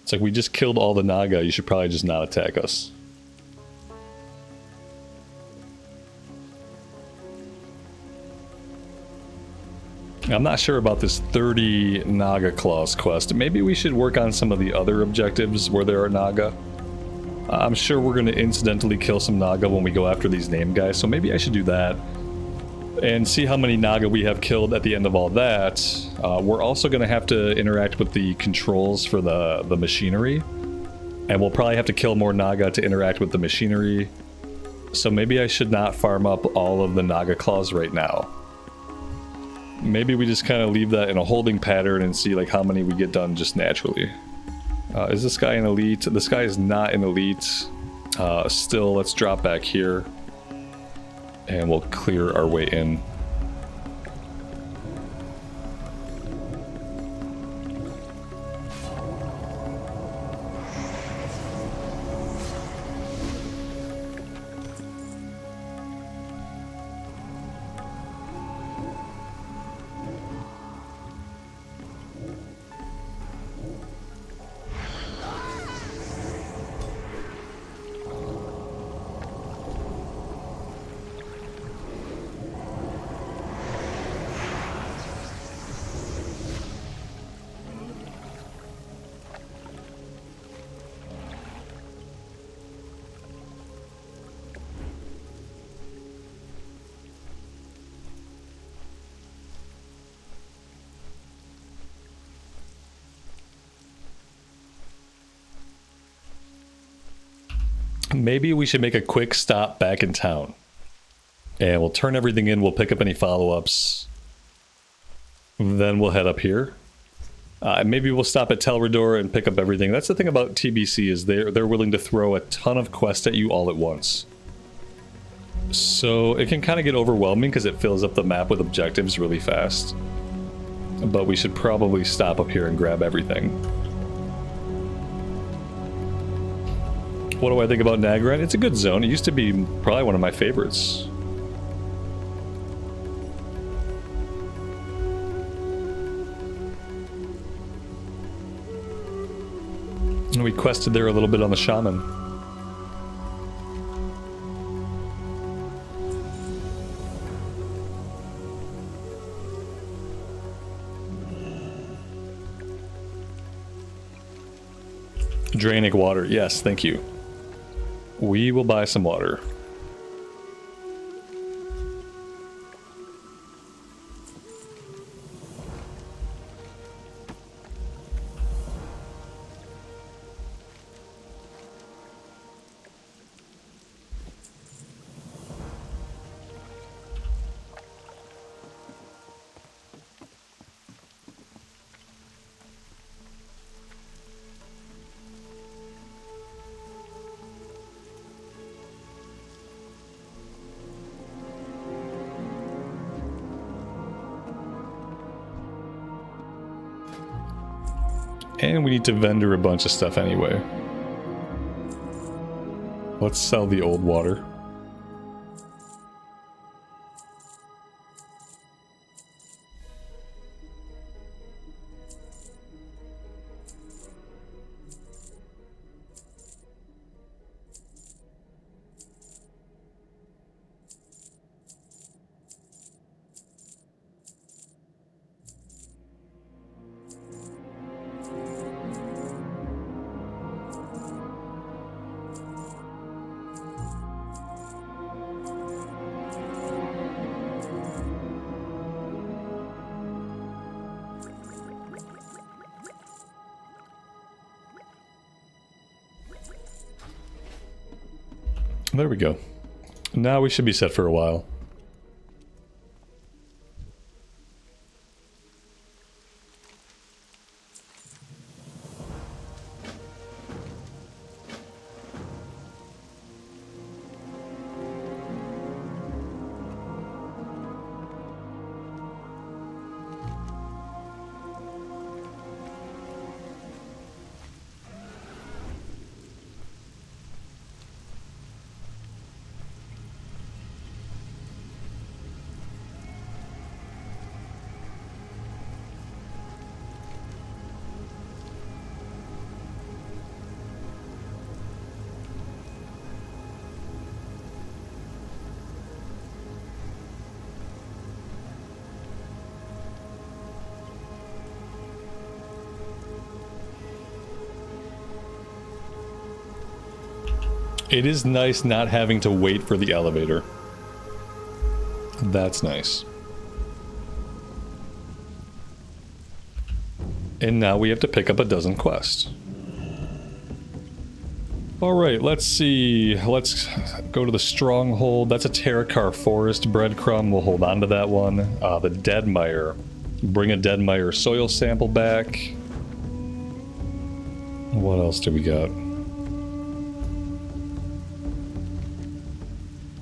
A: It's like, we just killed all the Naga, you should probably just not attack us. I'm not sure about this 30 Naga Claws quest. Maybe we should work on some of the other objectives where there are Naga. I'm sure we're going to incidentally kill some Naga when we go after these name guys, so maybe I should do that. And see how many Naga we have killed at the end of all that. We're also going to have to interact with the controls for the machinery. And we'll probably have to kill more Naga to interact with the machinery. So maybe I should not farm up all of the Naga claws right now. Maybe we just kind of leave that in a holding pattern and see like how many we get done just naturally. Is this guy an elite? This guy is not an elite. Still, let's drop back here. And we'll clear our way in. Maybe we should make a quick stop back in town. And we'll turn everything in, we'll pick up any follow-ups. Then we'll head up here. Maybe we'll stop at Telrador and pick up everything. That's the thing about TBC, is they're willing to throw a ton of quests at you all at once. So it can kind of get overwhelming because it fills up the map with objectives really fast. But we should probably stop up here and grab everything. What do I think about Nagran? It's a good zone. It used to be probably one of my favorites. We quested there a little bit on the shaman. Draining water. Yes, thank you. We will buy some water. And we need to vendor a bunch of stuff anyway. Let's sell the old water. There we go. Now we should be set for a while. It is nice not having to wait for the elevator. That's nice. And now we have to pick up a dozen quests. Alright, let's see. Let's go to the stronghold. That's a Terracar Forest breadcrumb. We'll hold on to that one. The Deadmire. Bring a Deadmire soil sample back. What else do we got?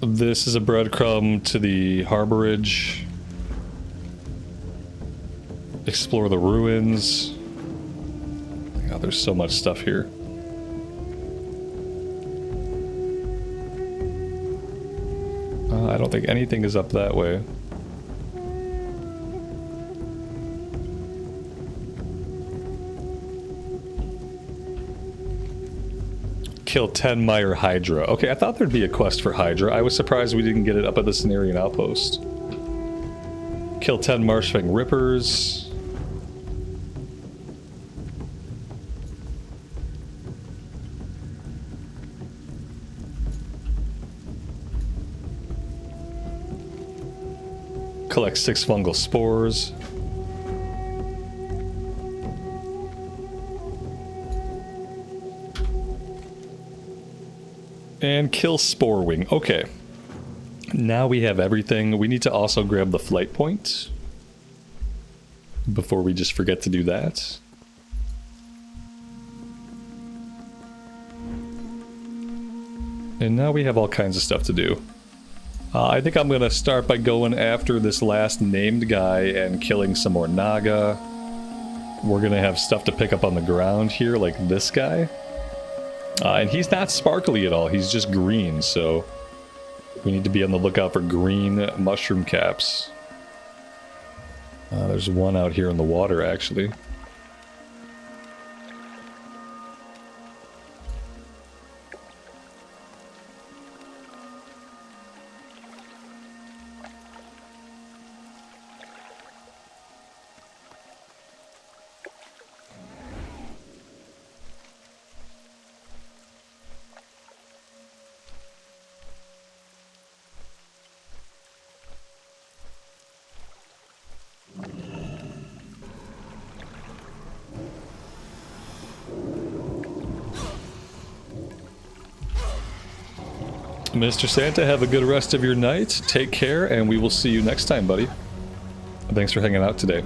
A: This is a breadcrumb to the harborage. Explore the ruins. God, there's so much stuff here. I don't think anything is up that way. Kill 10 Mire Hydra. Okay, I thought there'd be a quest for Hydra. I was surprised we didn't get it up at the Cenarian Outpost. Kill 10 Marshfang Rippers. Collect 6 fungal spores. And kill Sporewing. Okay. Now we have everything. We need to also grab the flight point before we just forget to do that. And now we have all kinds of stuff to do. I think I'm going to start by going after this last named guy and killing some more Naga. We're going to have stuff to pick up on the ground here, like this guy. And he's not sparkly at all, he's just green, so we need to be on the lookout for green mushroom caps. There's one out here in the water, actually. Mr. Santa, have a good rest of your night. Take care, and we will see you next time, buddy. Thanks for hanging out today.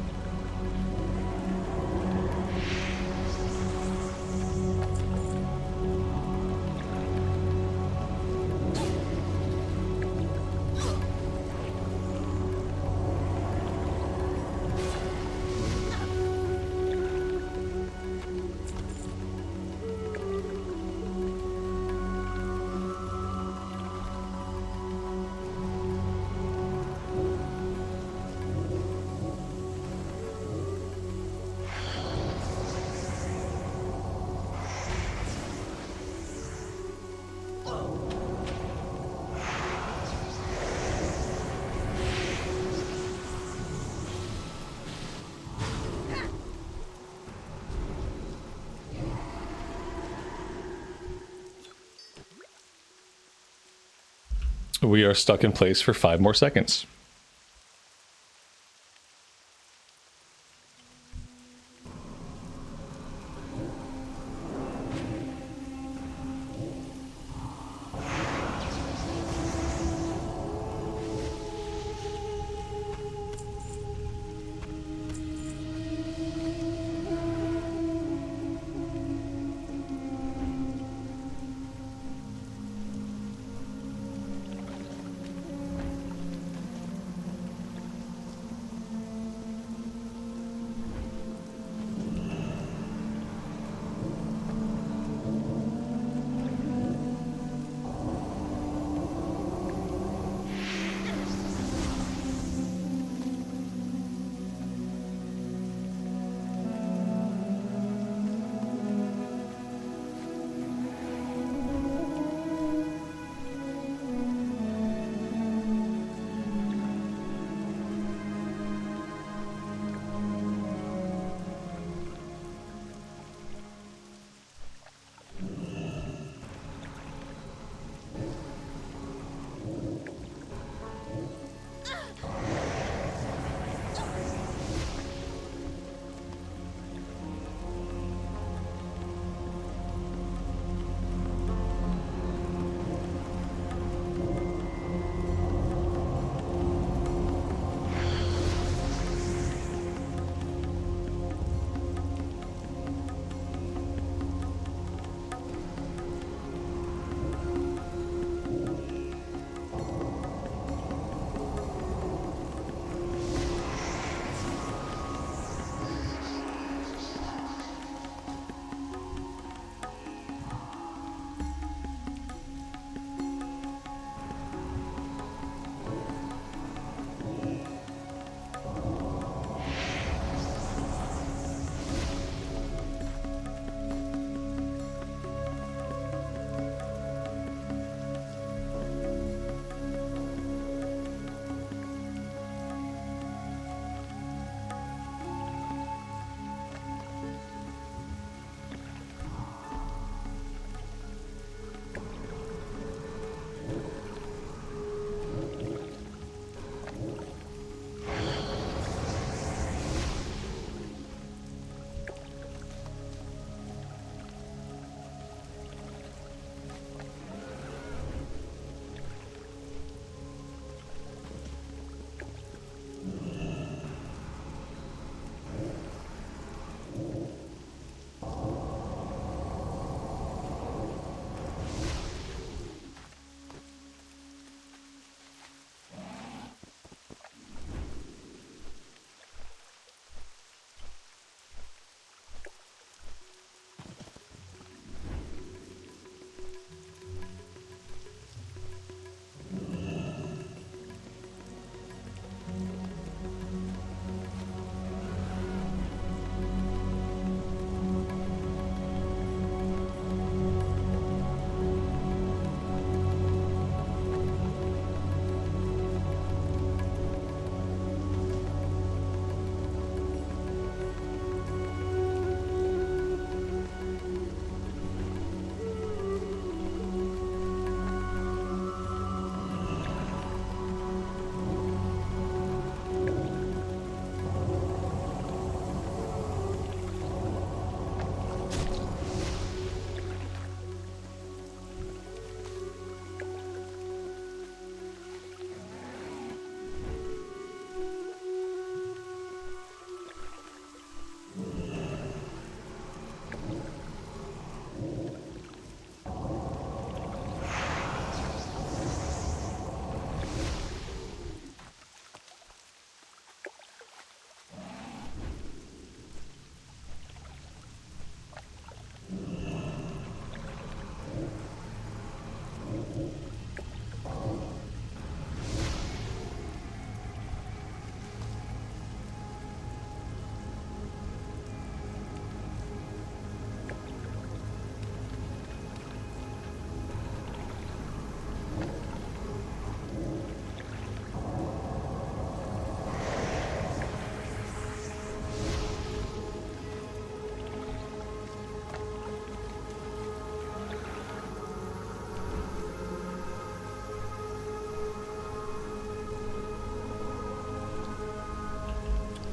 A: We are stuck in place for 5 more seconds.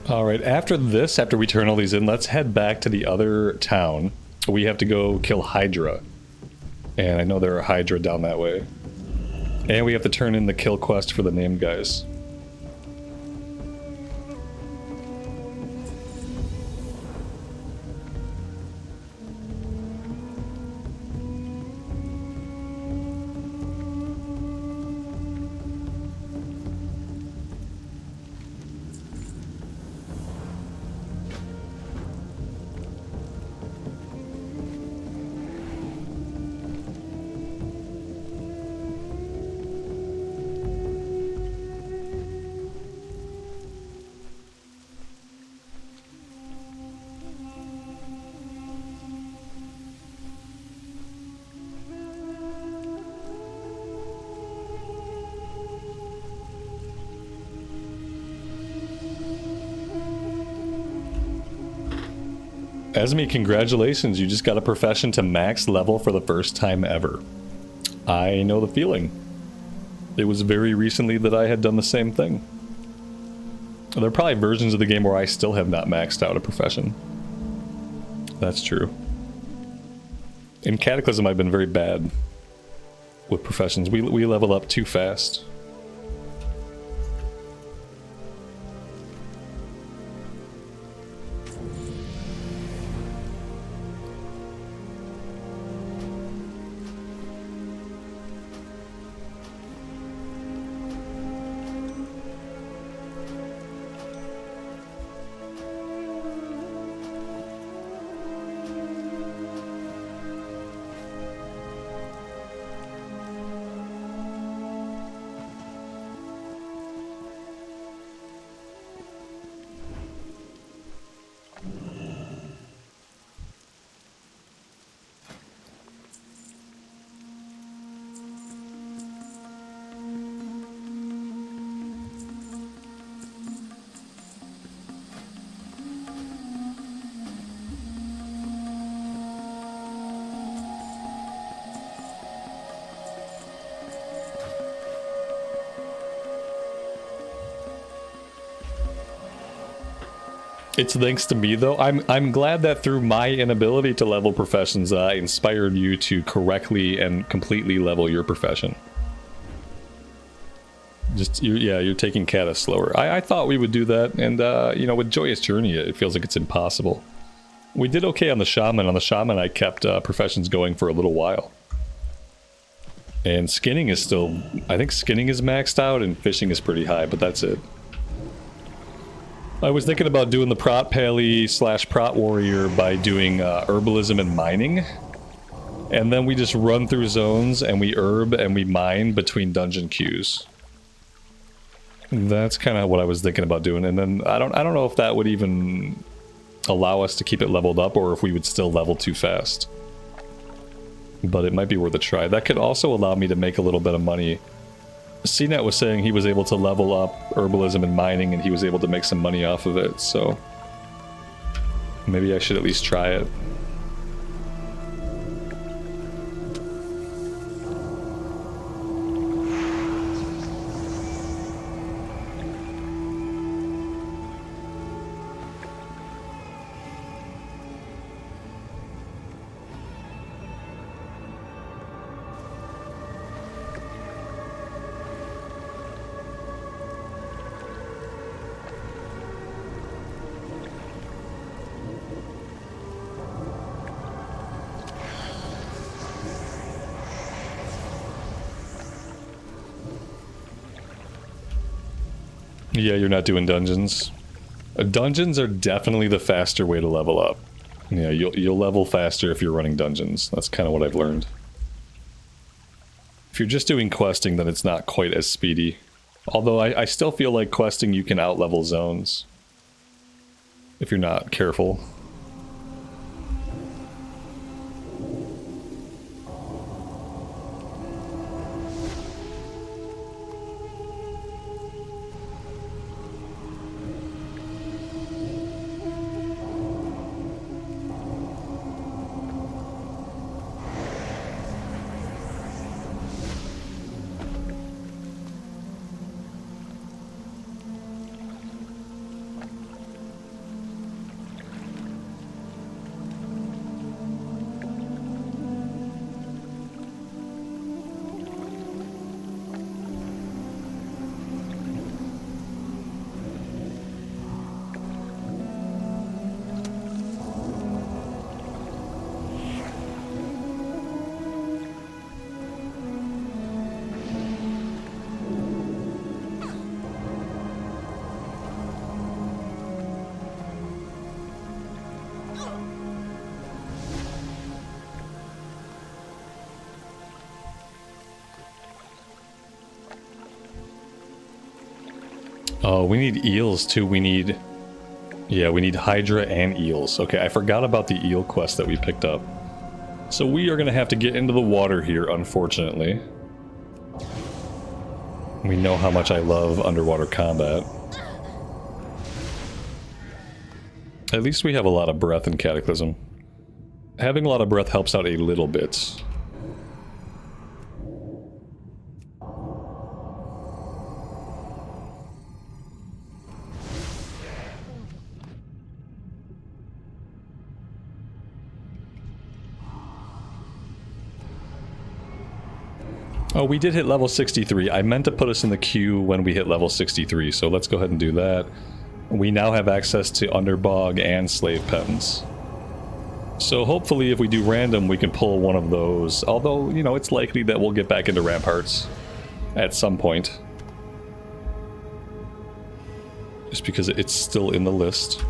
A: Alright, after this, after we turn all these in, let's head back to the other town. We have to go kill Hydra. And I know there are Hydra down that way. And we have to turn in the kill quest for the named guys. Esme, congratulations, you just got a profession to max level for the first time ever. I know the feeling. It was very recently that I had done the same thing. There are probably versions of the game where I still have not maxed out a profession. That's true. In Cataclysm, I've been very bad with professions. We level up too fast. It's thanks to me, though. I'm glad that through my inability to level professions, I inspired you to correctly and completely level your profession. Just, you're taking Kata slower. I thought we would do that, and, you know, with Joyous Journey, it feels like it's impossible. We did okay on the Shaman. On the Shaman, I kept professions going for a little while. And skinning is still... I think skinning is maxed out, and fishing is pretty high, but that's it. I was thinking about doing the Prot Pally / Prot Warrior by doing herbalism and mining. And then we just run through zones and we herb and we mine between dungeon queues. That's kind of what I was thinking about doing. And then I don't know if that would even allow us to keep it leveled up or if we would still level too fast. But it might be worth a try. That could also allow me to make a little bit of money. CNET was saying he was able to level up herbalism and mining and he was able to make some money off of it, so maybe I should at least try it. Yeah, you're not doing dungeons. Dungeons are definitely the faster way to level up. Yeah, you'll level faster if you're running dungeons. That's kind of what I've learned. If you're just doing questing, then it's not quite as speedy. Although I still feel like questing you can out-level zones. If you're not careful. Oh, we need eels too. We need... Yeah, we need Hydra and eels. Okay, I forgot about the eel quest that we picked up. So we are going to have to get into the water here, unfortunately. We know how much I love underwater combat. At least we have a lot of breath in Cataclysm. Having a lot of breath helps out a little bit. Oh, we did hit level 63. I meant to put us in the queue when we hit level 63, so let's go ahead and do that. We now have access to Underbog and Slave Pens. So hopefully if we do random, we can pull one of those. Although, you know, it's likely that we'll get back into Ramparts at some point. Just because it's still in the list.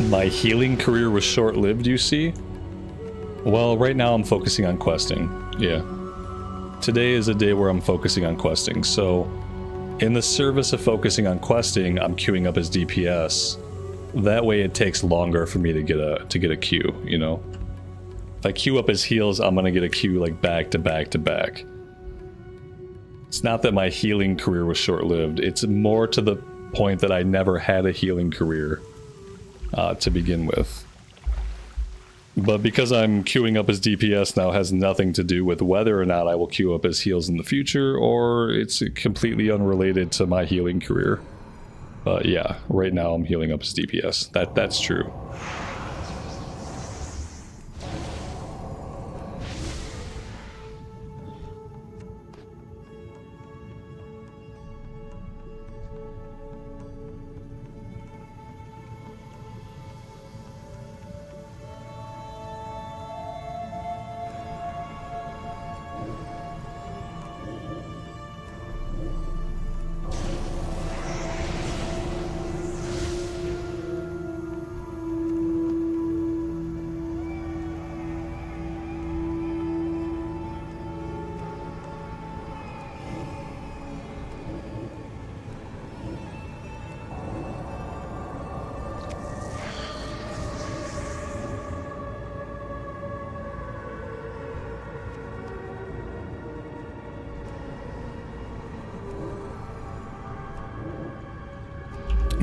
A: My healing career was short-lived, you see? Well, right now I'm focusing on questing. Yeah. Today is a day where I'm focusing on questing, so in the service of focusing on questing, I'm queuing up as DPS. That way it takes longer for me to get a queue, you know? If I queue up as heals, I'm gonna get a queue like back to back to back. It's not that my healing career was short-lived, it's more to the point that I never had a healing career. To begin with. But because I'm queuing up as DPS now has nothing to do with whether or not I will queue up as heals in the future, or it's completely unrelated to my healing career. But yeah, right now I'm healing up as DPS. That's true.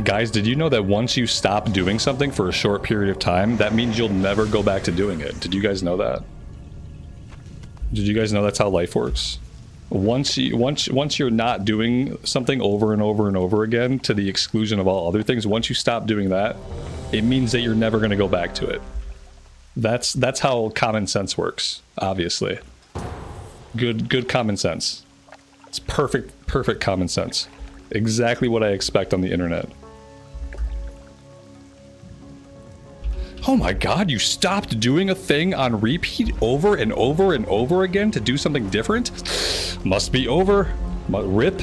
A: Guys, did you know that once you stop doing something for a short period of time, that means you'll never go back to doing it? Did you guys know that? Did you guys know that's how life works? Once you're not doing something over and over and over again to the exclusion of all other things, once you stop doing that, it means that you're never going to go back to it. That's how common sense works, obviously. Good common sense. It's perfect common sense. Exactly what I expect on the internet. Oh my god, you stopped doing a thing on repeat over and over and over again to do something different? Must be over. Rip?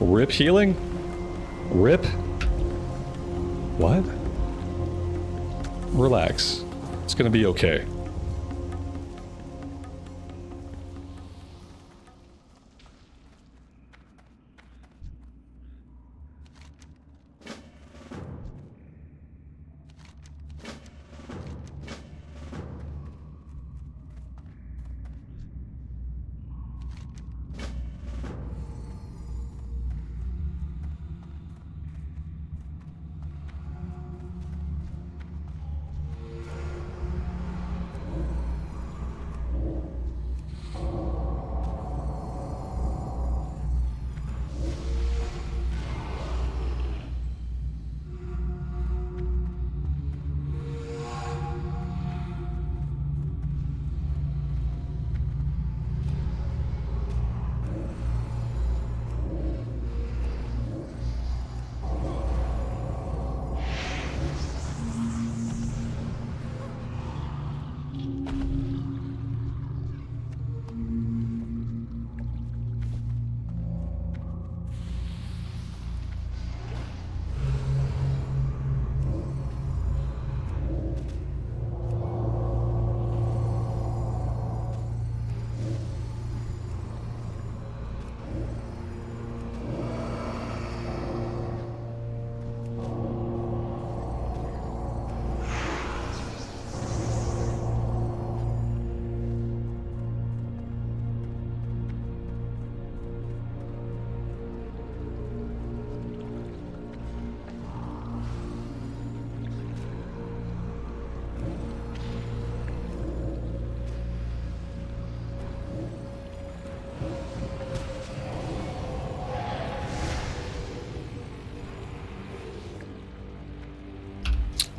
A: Rip healing? Rip? What? Relax. It's gonna be okay.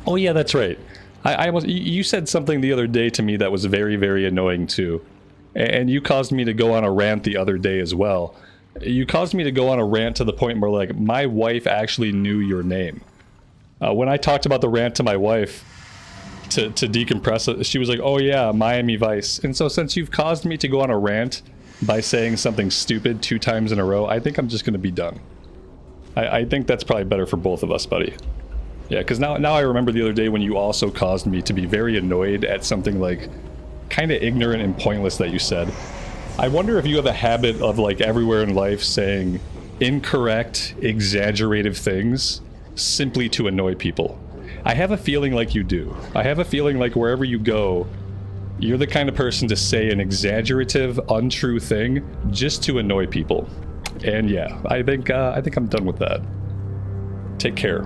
A: Oh yeah, that's right. You said something the other day to me that was very, very annoying too. And you caused me to go on a rant the other day as well. You caused me to go on a rant to the point where, like, my wife actually knew your name. When I talked about the rant to my wife to decompress it, she was like, oh yeah, Miami Vice. And so since you've caused me to go on a rant by saying something stupid 2 times in a row, I think I'm just going to be done. I think that's probably better for both of us, buddy. Yeah, because now I remember the other day when you also caused me to be very annoyed at something, like, kind of ignorant and pointless that you said. I wonder if you have a habit of, like, everywhere in life saying incorrect, exaggerative things simply to annoy people. I have a feeling like you do. I have a feeling like wherever you go, you're the kind of person to say an exaggerative, untrue thing just to annoy people. And yeah, I think I'm done with that. Take care.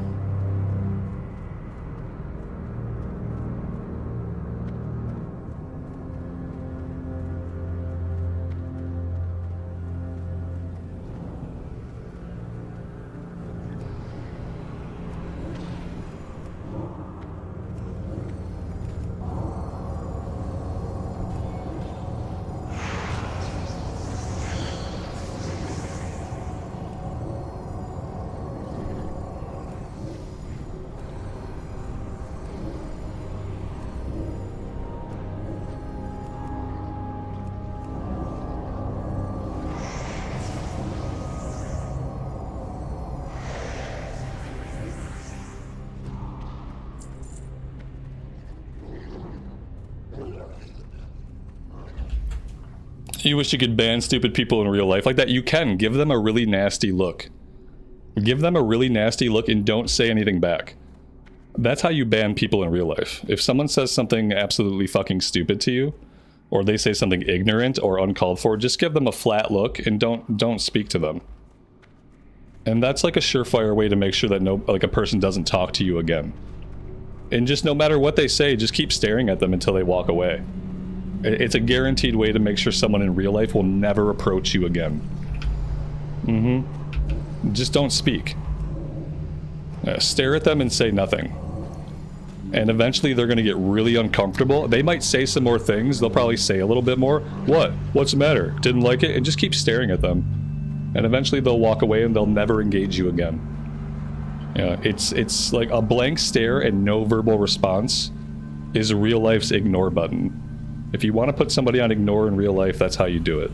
A: You wish you could ban stupid people in real life like that? You can. Give them a really nasty look. Give them a really nasty look and don't say anything back. That's how you ban people in real life. If someone says something absolutely fucking stupid to you, or they say something ignorant or uncalled for, just give them a flat look and don't speak to them. And that's like a surefire way to make sure that a person doesn't talk to you again. And just no matter what they say, just keep staring at them until they walk away. It's a guaranteed way to make sure someone in real life will never approach you again. Just don't speak. Stare at them and say nothing. And eventually they're going to get really uncomfortable. They might say some more things. They'll probably say a little bit more. What? What's the matter? Didn't like it? And just keep staring at them. And eventually they'll walk away and they'll never engage you again. Yeah, it's like a blank stare and no verbal response is real life's ignore button. If you want to put somebody on ignore in real life, that's how you do it.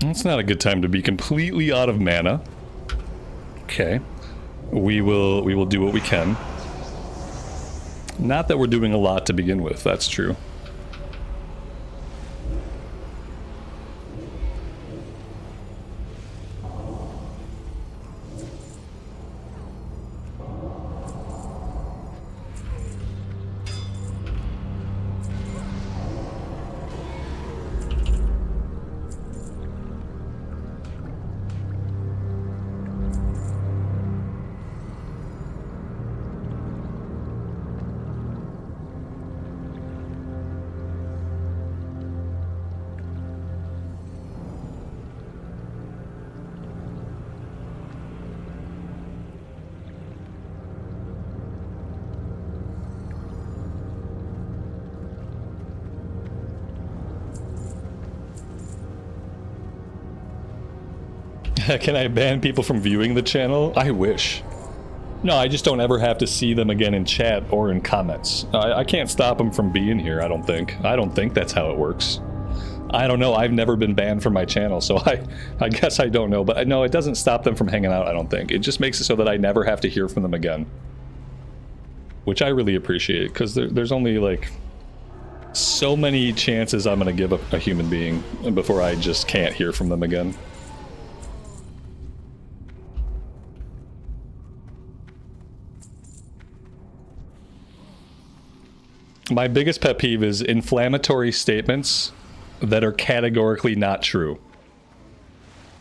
A: It's not a good time to be completely out of mana. Okay. We will do what we can. Not that we're doing a lot to begin with, that's true. Can I ban people from viewing the channel? I wish. No, I just don't ever have to see them again in chat or in comments. I can't stop them from being here, I don't think. I don't think that's how it works. I don't know, I've never been banned from my channel, so I guess I don't know. But no, it doesn't stop them from hanging out, I don't think. It just makes it so that I never have to hear from them again. Which I really appreciate, because there's only, like, so many chances I'm going to give a human being before I just can't hear from them again. My biggest pet peeve is inflammatory statements that are categorically not true.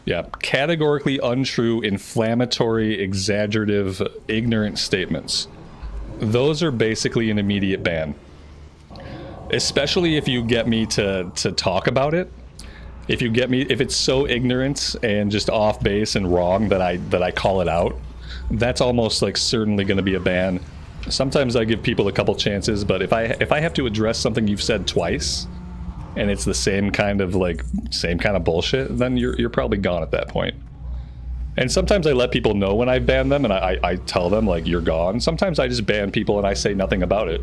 A: Yeah, categorically untrue, inflammatory, exaggerative, ignorant statements. Those are basically an immediate ban. Especially if you get me to talk about it. If you get me, if it's so ignorant and just off base and wrong that I call it out, that's almost like certainly going to be a ban. Sometimes I give people a couple chances, but if I have to address something you've said twice, and it's the same kind of bullshit, then you're probably gone at that point. And sometimes I let people know when I ban them, and I tell them, like, you're gone. Sometimes I just ban people and I say nothing about it.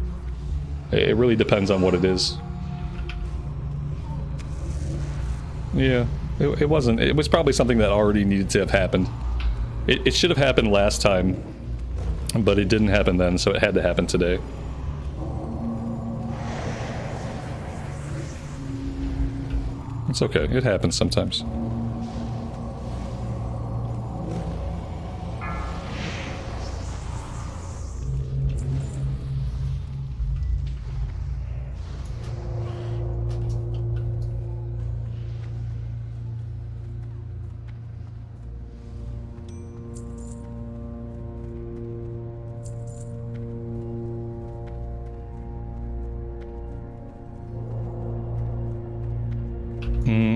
A: It really depends on what it is. Yeah, it wasn't. It was probably something that already needed to have happened. It should have happened last time. But it didn't happen then, so it had to happen today. It's okay, it happens sometimes.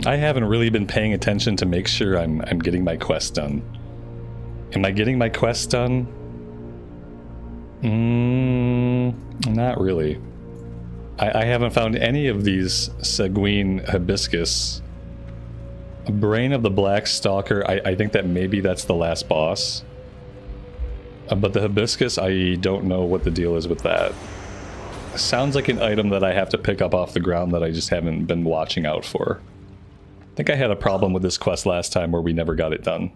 A: I haven't really been paying attention to make sure I'm getting my quest done. Am I getting my quest done? Not really. I haven't found any of these Seguin Hibiscus. Brain of the Black Stalker, I think that maybe that's the last boss. But the Hibiscus, I don't know what the deal is with that. Sounds like an item that I have to pick up off the ground that I just haven't been watching out for. I think I had a problem with this quest last time where we never got it done.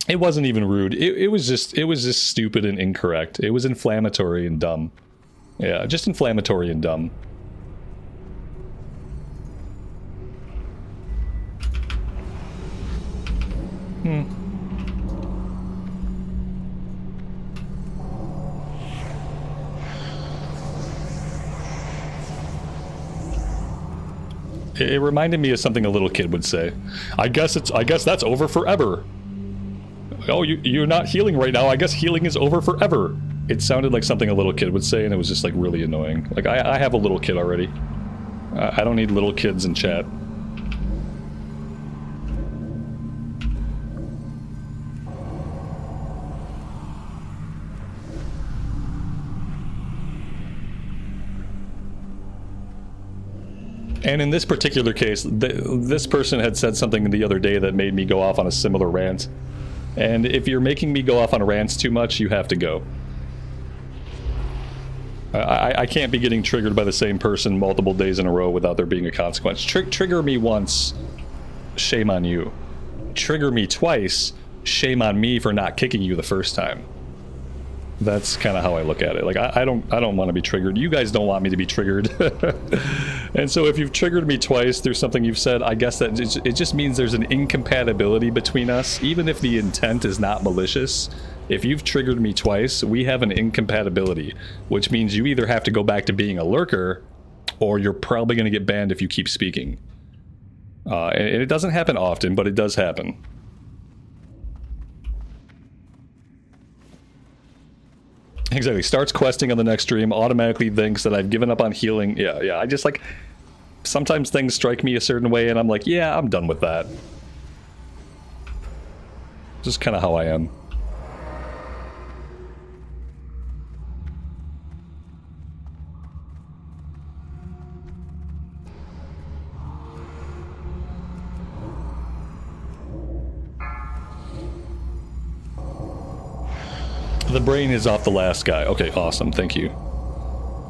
A: It wasn't even rude. It was just stupid and incorrect. It was inflammatory and dumb. Yeah, just inflammatory and dumb. It reminded me of something a little kid would say. I guess that's over forever. Oh, you're not healing right now. I guess healing is over forever. It sounded like something a little kid would say, and it was just like really annoying. Like I have a little kid already. I don't need little kids in chat. And in this particular case, this person had said something the other day that made me go off on a similar rant. And if you're making me go off on rants too much, you have to go. I can't be getting triggered by the same person multiple days in a row without there being a consequence. Trigger me once, shame on you. Trigger me twice, shame on me for not kicking you the first time. That's kind of how I look at it. Like, I don't want to be triggered. You guys don't want me to be triggered. And so if you've triggered me twice through something you've said, I guess that it just means there's an incompatibility between us, even if the intent is not malicious. If you've triggered me twice, we have an incompatibility, which means you either have to go back to being a lurker, or you're probably going to get banned if you keep speaking. And it doesn't happen often, but it does happen. Exactly. Starts questing on the next stream, automatically thinks that I've given up on healing. Yeah. I just like... Sometimes things strike me a certain way, and I'm like, yeah, I'm done with that. Just kind of how I am. The brain is off the last guy. Okay, awesome. Thank you.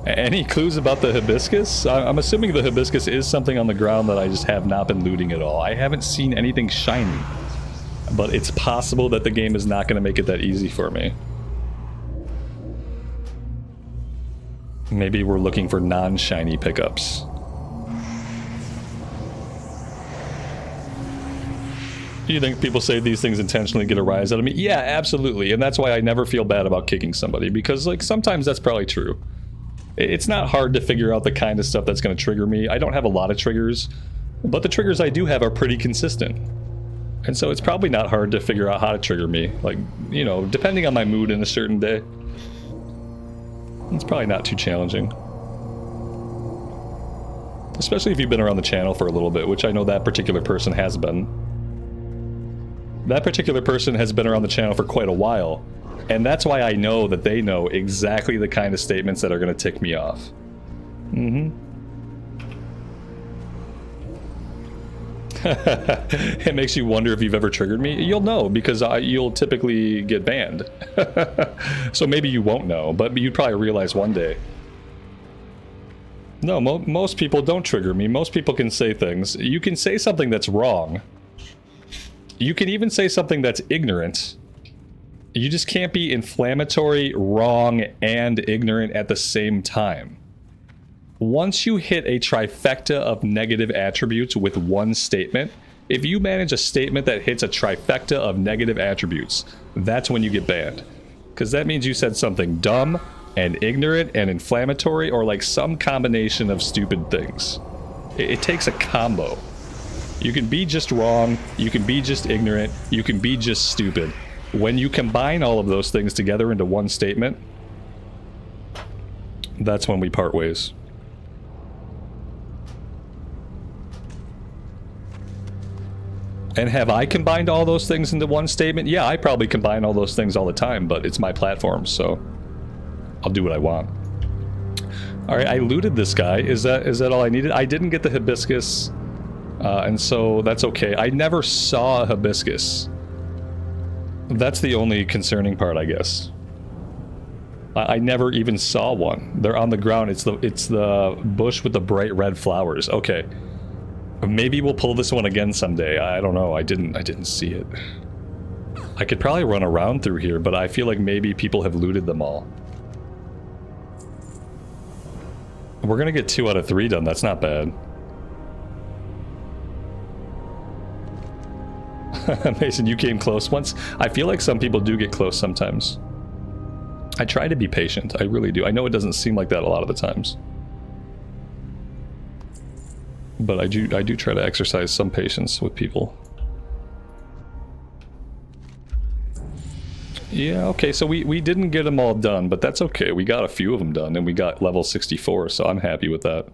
A: Any clues about the hibiscus? I'm assuming the hibiscus is something on the ground that I just have not been looting at all. I haven't seen anything shiny. But it's possible that the game is not going to make it that easy for me. Maybe we're looking for non-shiny pickups. Do you think people say these things intentionally get a rise out of me? Yeah, absolutely. And that's why I never feel bad about kicking somebody, because like sometimes that's probably true. It's not hard to figure out the kind of stuff that's going to trigger me. I don't have a lot of triggers, but the triggers I do have are pretty consistent. And so it's probably not hard to figure out how to trigger me. Like, you know, depending on my mood in a certain day. It's probably not too challenging. Especially if you've been around the channel for a little bit, which I know that particular person has been. That particular person has been around the channel for quite a while, and that's why I know that they know exactly the kind of statements that are going to tick me off. It makes you wonder if you've ever triggered me. You'll know, because you'll typically get banned. So maybe you won't know, but you'd probably realize one day. No, most people don't trigger me. Most people can say things. You can say something that's wrong. You can even say something that's ignorant. You just can't be inflammatory, wrong, and ignorant at the same time. Once you hit a trifecta of negative attributes with one statement, if you manage a statement that hits a trifecta of negative attributes, that's when you get banned. Because that means you said something dumb and ignorant and inflammatory, or like some combination of stupid things. It takes a combo. You can be just wrong, you can be just ignorant, you can be just stupid. When you combine all of those things together into one statement, that's when we part ways. And have I combined all those things into one statement? Yeah, I probably combine all those things all the time, but it's my platform, so I'll do what I want. Alright, I looted this guy. Is that all I needed? I didn't get the hibiscus. And so that's okay. I never saw a hibiscus. That's the only concerning part, I guess. I never even saw one. They're on the ground. It's the bush with the bright red flowers. Okay. Maybe we'll pull this one again someday. I don't know. I didn't see it. I could probably run around through here, but I feel like maybe people have looted them all. We're gonna get 2 out of 3 done. That's not bad. Mason, you came close once. I feel like some people do get close sometimes. I try to be patient. I really do. I know it doesn't seem like that a lot of the times. But I do try to exercise some patience with people. Yeah, okay, so we didn't get them all done, but that's okay. We got a few of them done, and we got level 64, so I'm happy with that.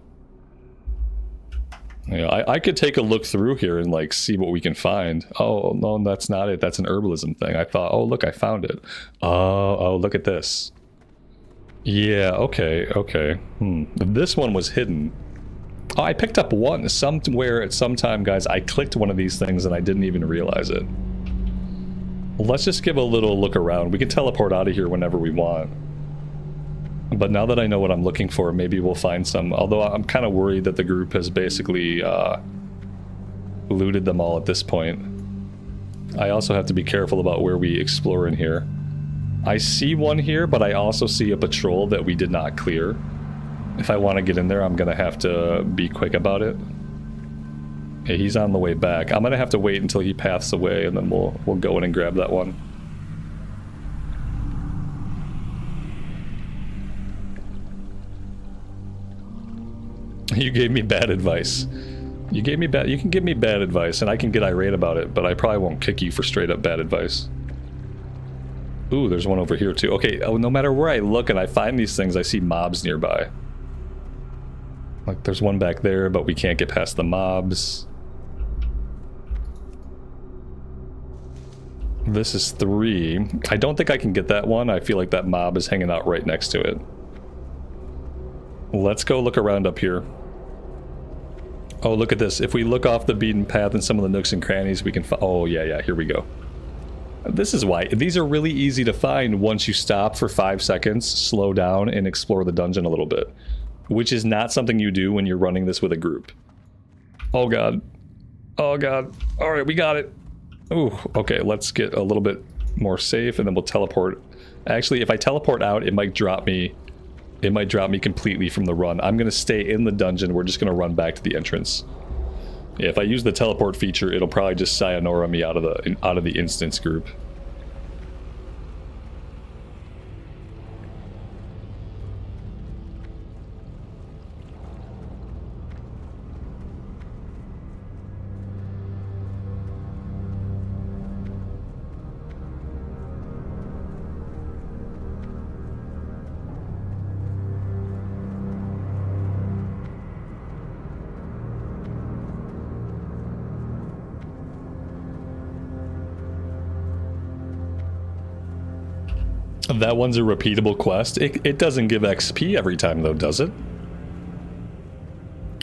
A: Yeah, I could take a look through here and like see what we can find. Oh, no, that's not it. That's an herbalism thing. I thought, oh, look, I found it. Oh, look at this. Yeah, okay. This one was hidden. Oh, I picked up one somewhere at some time, guys. I clicked one of these things and I didn't even realize it. Let's just give a little look around. We can teleport out of here whenever we want. But now that I know what I'm looking for, maybe we'll find some. Although I'm kind of worried that the group has basically looted them all at this point. I also have to be careful about where we explore in here. I see one here, but I also see a patrol that we did not clear. If I want to get in there, I'm going to have to be quick about it. Okay, he's on the way back. I'm going to have to wait until he paths away, and then we'll go in and grab that one. You gave me bad advice. You can give me bad advice, and I can get irate about it, but I probably won't kick you for straight up bad advice. Ooh, there's one over here too. Okay, no matter where I look and I find these things, I see mobs nearby. Like, there's one back there, but we can't get past the mobs. This is 3. I don't think I can get that one. I feel like that mob is hanging out right next to it. Let's go look around up here. Oh, look at this. If we look off the beaten path in some of the nooks and crannies, we can oh, yeah, here we go. This is why. These are really easy to find once you stop for 5 seconds, slow down, and explore the dungeon a little bit. Which is not something you do when you're running this with a group. Oh, God. Oh, God. Alright, we got it. Ooh, okay, let's get a little bit more safe, and then we'll teleport. Actually, if I teleport out, it might drop me... It might drop me completely from the run. I'm going to stay in the dungeon. We're just going to run back to the entrance. Yeah, if I use the teleport feature, it'll probably just sayonara me out of the instance group. That one's a repeatable quest. It doesn't give XP every time, though, does it?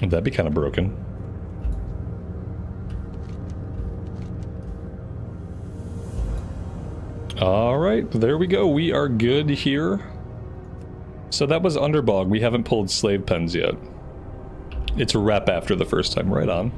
A: That'd be kind of broken. Alright, there we go. We are good here. So that was Underbog. We haven't pulled slave pens yet. It's rep after the first time. Right on.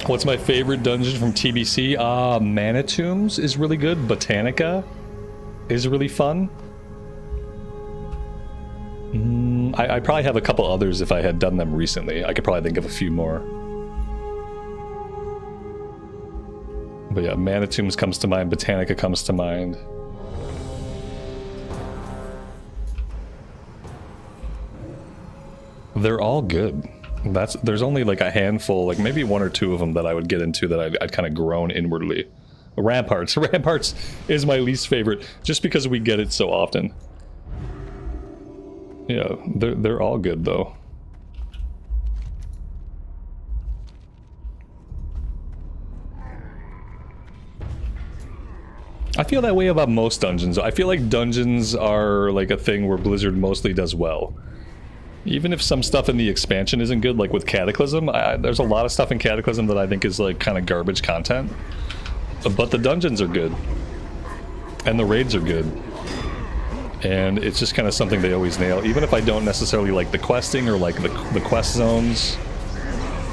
A: What's my favorite dungeon from TBC? Manitombs is really good. Botanica is really fun. I probably have a couple others if I had done them recently. I could probably think of a few more. But yeah, Manitombs comes to mind. Botanica comes to mind. They're all good. There's only like a handful, like maybe 1 or 2 of them that I would get into that I'd kind of groan inwardly. Ramparts. Ramparts is my least favorite, just because we get it so often. Yeah, they're all good though. I feel that way about most dungeons. I feel like dungeons are like a thing where Blizzard mostly does well. Even if some stuff in the expansion isn't good, like with Cataclysm, there's a lot of stuff in Cataclysm that I think is like kind of garbage content. But the dungeons are good. And the raids are good. And it's just kind of something they always nail. Even if I don't necessarily like the questing or like the quest zones,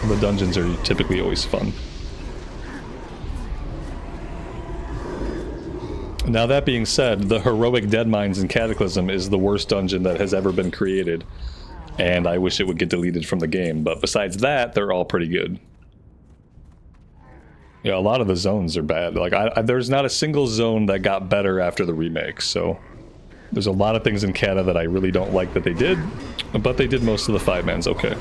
A: the dungeons are typically always fun. Now that being said, the heroic dead mines in Cataclysm is the worst dungeon that has ever been created. And I wish it would get deleted from the game, but besides that, they're all pretty good. Yeah, a lot of the zones are bad. Like, there's not a single zone that got better after the remake, so There's a lot of things in Cata that I really don't like that they did, but they did most of the 5-mans okay.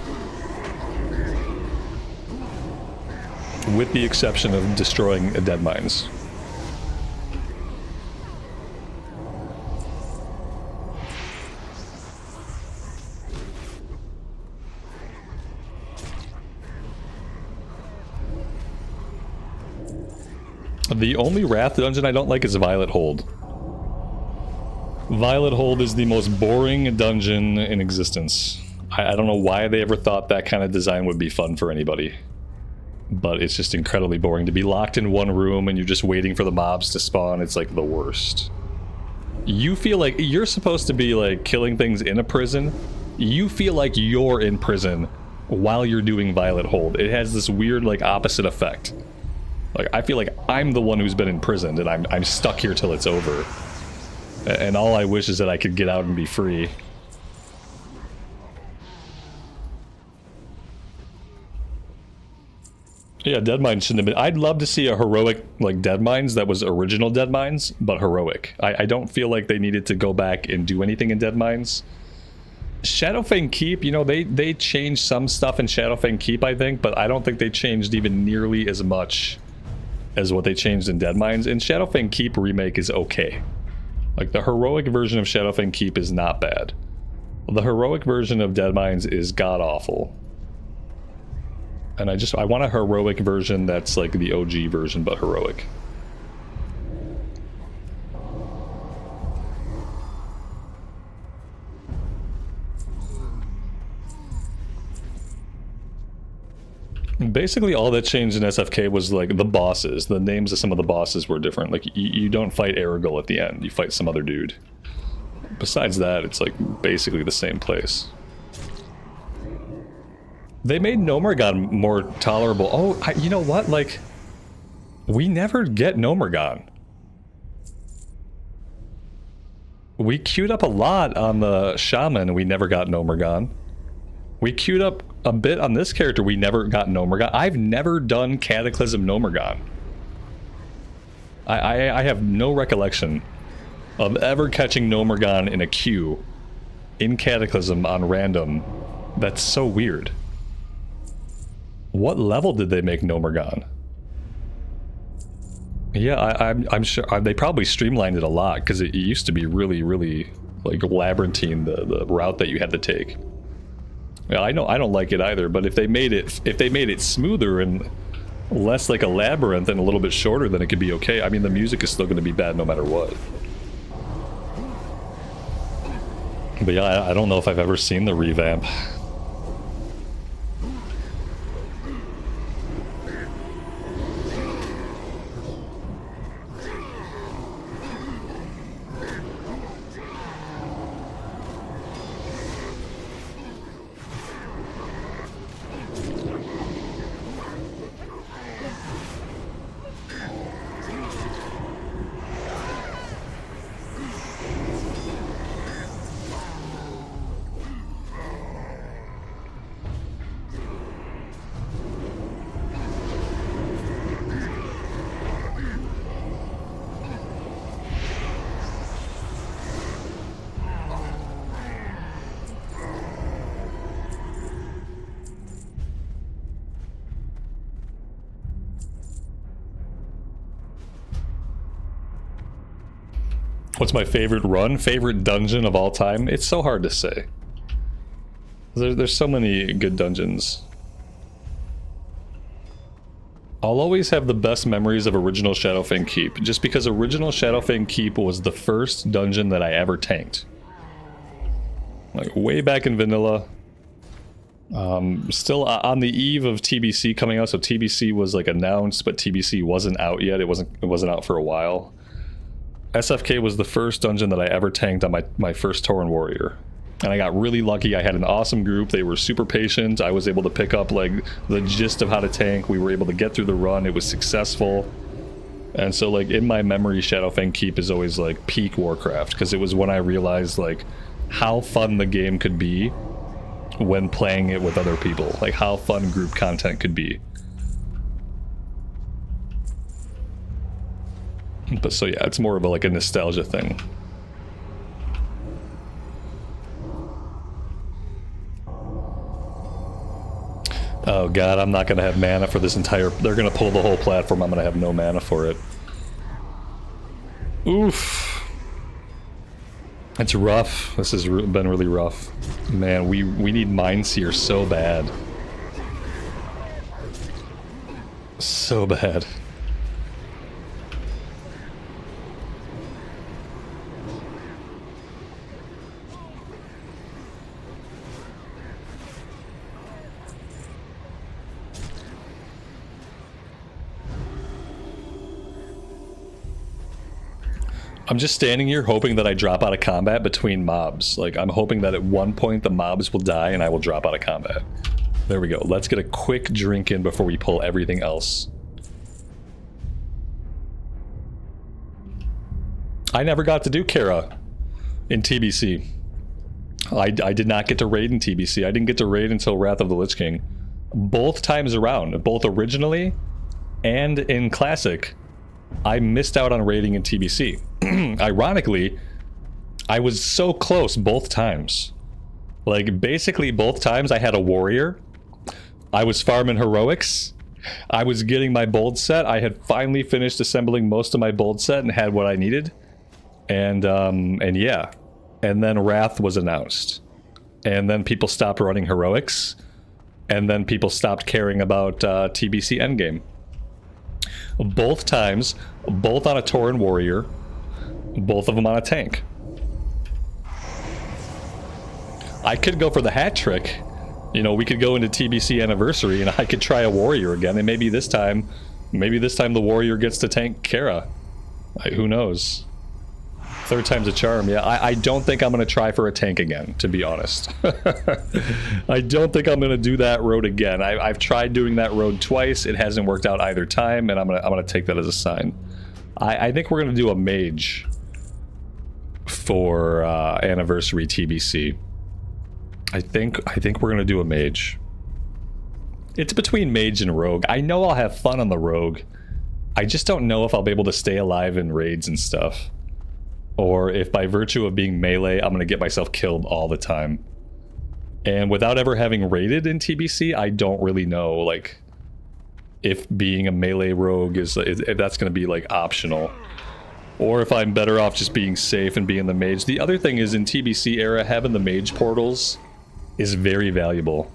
A: With the exception of destroying dead mines. The only Wrath dungeon I don't like is Violet Hold. Violet Hold is the most boring dungeon in existence. I don't know why they ever thought that kind of design would be fun for anybody. But it's just incredibly boring to be locked in one room and you're just waiting for the mobs to spawn. It's like the worst. You feel like you're supposed to be like killing things in a prison. You feel like you're in prison while you're doing Violet Hold. It has this weird like opposite effect. Like I feel like I'm the one who's been imprisoned and I'm stuck here till it's over. And all I wish is that I could get out and be free. Yeah, Deadmines shouldn't have been. I'd love to see a heroic like Deadmines that was original Deadmines, but heroic. I don't feel like they needed to go back and do anything in Deadmines. Shadowfang Keep, you know, they changed some stuff in Shadowfang Keep, I think, but I don't think they changed even nearly as much as what they changed in Deadmines. And Shadowfang Keep remake is okay. Like the heroic version of Shadowfang Keep is not bad. The heroic version of Deadmines is god-awful. And I want a heroic version that's like the OG version, but heroic. Basically all that changed in SFK was like the bosses. The names of some of the bosses were different. Like you don't fight Erigel at the end, you fight some other dude. Besides that, it's like basically the same place. They made Nomergon more tolerable. Oh, you know what? Like, we never get Nomergon. We queued up a lot on the Shaman, we never got Nomergon. We queued up a bit on this character, we never got Nomergon. I've never done Cataclysm Nomergon. I have no recollection of ever catching Nomergon in a queue in Cataclysm on random. That's so weird. What level did they make Nomergon? Yeah, I'm sure they probably streamlined it a lot because it used to be really, really like labyrinthine, the route that you had to take. Yeah, I know I don't like it either, but if they made it smoother and less like a labyrinth and a little bit shorter, then it could be okay. I mean, the music is still going to be bad no matter what. But yeah, I don't know if I've ever seen the revamp. What's my favorite run? Favorite dungeon of all time? It's so hard to say. There's so many good dungeons. I'll always have the best memories of original Shadowfang Keep, just because original Shadowfang Keep was the first dungeon that I ever tanked. Like way back in vanilla. Still on the eve of TBC coming out, so TBC was like announced, but TBC wasn't out yet. It wasn't out for a while. SFK was the first dungeon that I ever tanked on my first Tauren Warrior. And I got really lucky. I had an awesome group. They were super patient. I was able to pick up like the gist of how to tank. We were able to get through the run. It was successful. And so like in my memory, Shadowfang Keep is always like peak Warcraft, because it was when I realized like how fun the game could be when playing it with other people. Like how fun group content could be. But so yeah, it's more of a, like a nostalgia thing. Oh god, I'm not gonna have mana for this entire... They're gonna pull the whole platform, I'm gonna have no mana for it. Oof. It's rough. This has been really rough. Man, we need Mindseer so bad. So bad. I'm just standing here hoping that I drop out of combat between mobs. Like, I'm hoping that at one point the mobs will die and I will drop out of combat. There we go. Let's get a quick drink in before we pull everything else. I never got to do Kara in TBC. I did not get to raid in TBC. I didn't get to raid until Wrath of the Lich King. Both times around, both originally and in Classic, I missed out on raiding in TBC. Ironically, I was so close both times. Like, basically both times I had a warrior. I was farming heroics. I was getting my bold set. I had finally finished assembling most of my bold set and had what I needed. And yeah. And then Wrath was announced. And then people stopped running heroics. And then people stopped caring about TBC endgame. Both times, both on a Tauren warrior, both of them on a tank. I could go for the hat trick. You know, we could go into TBC anniversary and I could try a warrior again, and maybe this time the warrior gets to tank Kara. Who knows? Third time's a charm. Yeah, I don't think I'm going to try for a tank again, to be honest. I don't think I'm going to do that road again. I've tried doing that road twice. It hasn't worked out either time, and I'm gonna take that as a sign. I think we're going to do a mage for anniversary TBC. I think we're going to do a mage. It's between mage and rogue. I know I'll have fun on the rogue. I just don't know if I'll be able to stay alive in raids and stuff. Or if by virtue of being melee, I'm going to get myself killed all the time. And without ever having raided in TBC, I don't really know, like, if being a melee rogue if that's going to be, like, optional. Or if I'm better off just being safe and being the mage. The other thing is, in TBC era, having the mage portals is very valuable.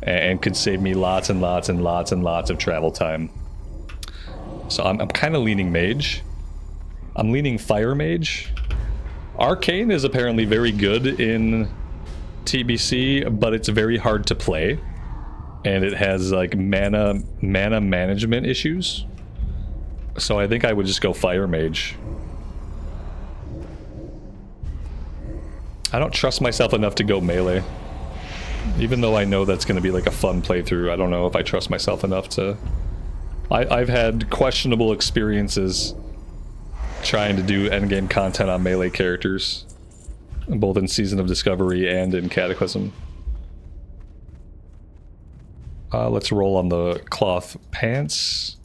A: And could save me lots and lots and lots and lots of travel time. So I'm kind of leaning mage. I'm leaning Fire Mage. Arcane is apparently very good in TBC, but it's very hard to play. And it has, like, mana management issues. So I think I would just go Fire Mage. I don't trust myself enough to go melee. Even though I know that's going to be, like, a fun playthrough, I don't know if I trust myself enough to... I've had questionable experiences trying to do endgame content on melee characters, both in Season of Discovery and in Cataclysm. Let's roll on the cloth pants.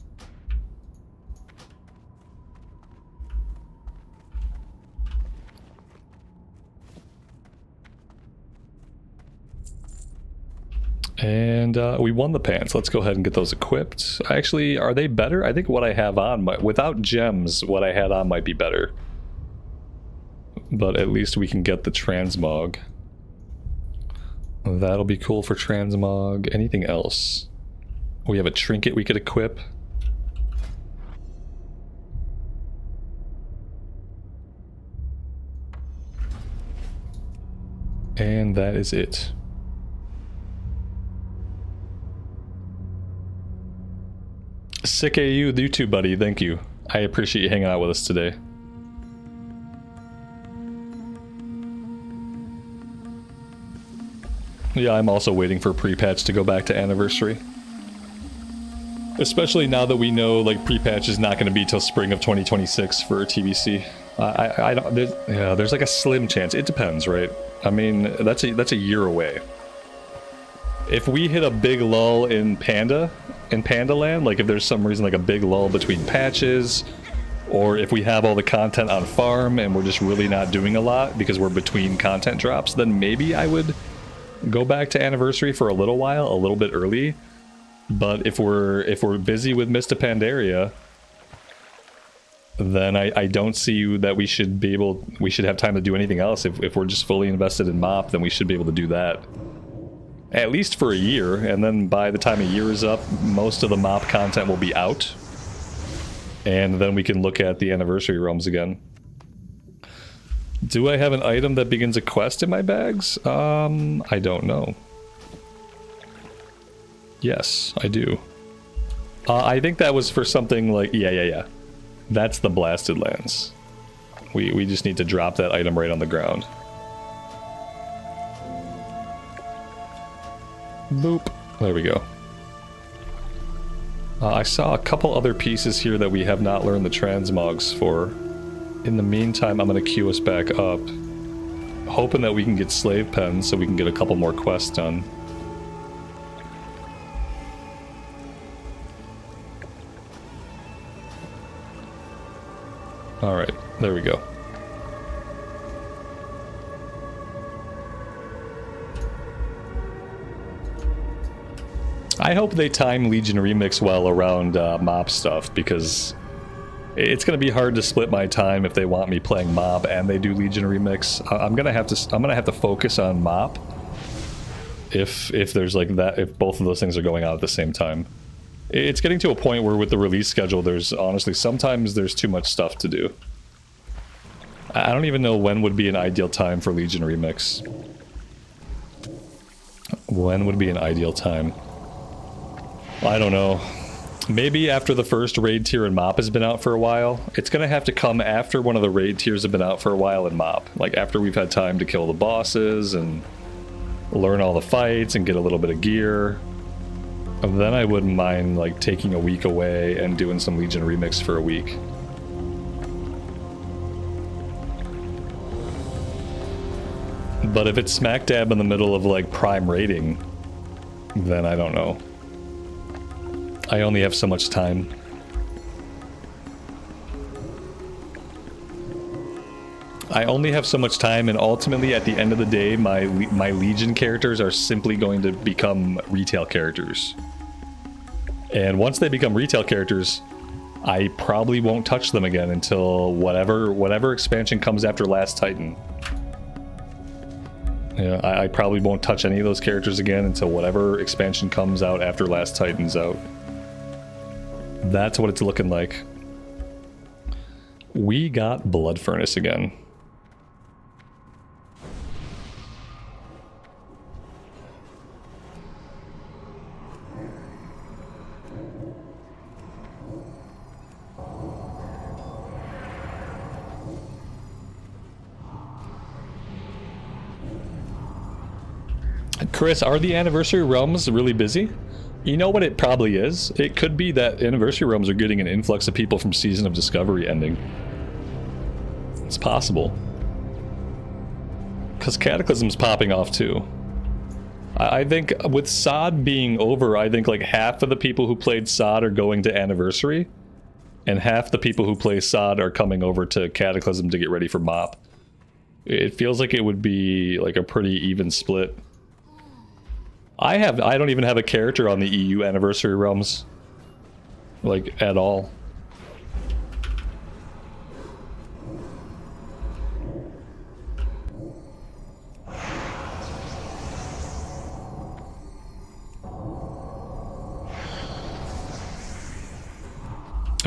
A: And we won the pants. Let's go ahead and get those equipped. Actually, are they better? I think what I have on, without gems, what I had on might be better. But at least we can get the Transmog. That'll be cool for Transmog. Anything else? We have a trinket we could equip. And that is it. Sick AU, you too, buddy. Thank you. I appreciate you hanging out with us today. Yeah, I'm also waiting for pre-patch to go back to anniversary. Especially now that we know, like, pre-patch is not going to be till spring of 2026 for TBC. I don't. There's like a slim chance. It depends, right? I mean, that's a year away. If we hit a big lull in Panda Land, like if there's some reason like a big lull between patches, or if we have all the content on farm and we're just really not doing a lot because we're between content drops, then maybe I would go back to anniversary for a little while, a little bit early. But if we're busy with Mist of Pandaria, then I don't see that we should have time to do anything else. If we're just fully invested in MoP, then we should be able to do that. At least for a year, and then by the time a year is up, most of the MoP content will be out. And then we can look at the anniversary realms again. Do I have an item that begins a quest in my bags? I don't know. Yes, I do. I think that was for something like... Yeah. That's the Blasted Lands. We just need to drop that item right on the ground. Boop. There we go. I saw a couple other pieces here that we have not learned the transmogs for. In the meantime, I'm going to queue us back up. Hoping that we can get slave pens so we can get a couple more quests done. Alright, there we go. I hope they time Legion Remix well around MoP stuff, because it's going to be hard to split my time if they want me playing MoP and they do Legion Remix. I'm gonna have to focus on MoP if there's like that, if both of those things are going on at the same time. It's getting to a point where with the release schedule, there's honestly sometimes there's too much stuff to do. I don't even know when would be an ideal time for Legion Remix. When would be an ideal time? I don't know. Maybe after the first raid tier in MoP has been out for a while. It's gonna have to come after one of the raid tiers have been out for a while in MoP. Like after we've had time to kill the bosses and learn all the fights and get a little bit of gear. And then I wouldn't mind like taking a week away and doing some Legion Remix for a week. But if it's smack dab in the middle of like prime raiding, then I don't know. I only have so much time. I only have so much time, and ultimately at the end of the day, my Legion characters are simply going to become retail characters. And once they become retail characters, I probably won't touch them again until whatever expansion comes after Last Titan. Yeah, I probably won't touch any of those characters again until whatever expansion comes out after Last Titan's out. That's what it's looking like. We got Blood Furnace again. Chris, are the anniversary realms really busy? You know what it probably is? It could be that anniversary realms are getting an influx of people from Season of Discovery ending. It's possible. Because Cataclysm's popping off too. I think with SOD being over, I think like half of the people who played SOD are going to Anniversary, and half the people who play SOD are coming over to Cataclysm to get ready for MoP. It feels like it would be like a pretty even split. I don't even have a character on the EU Anniversary Realms. Like, at all.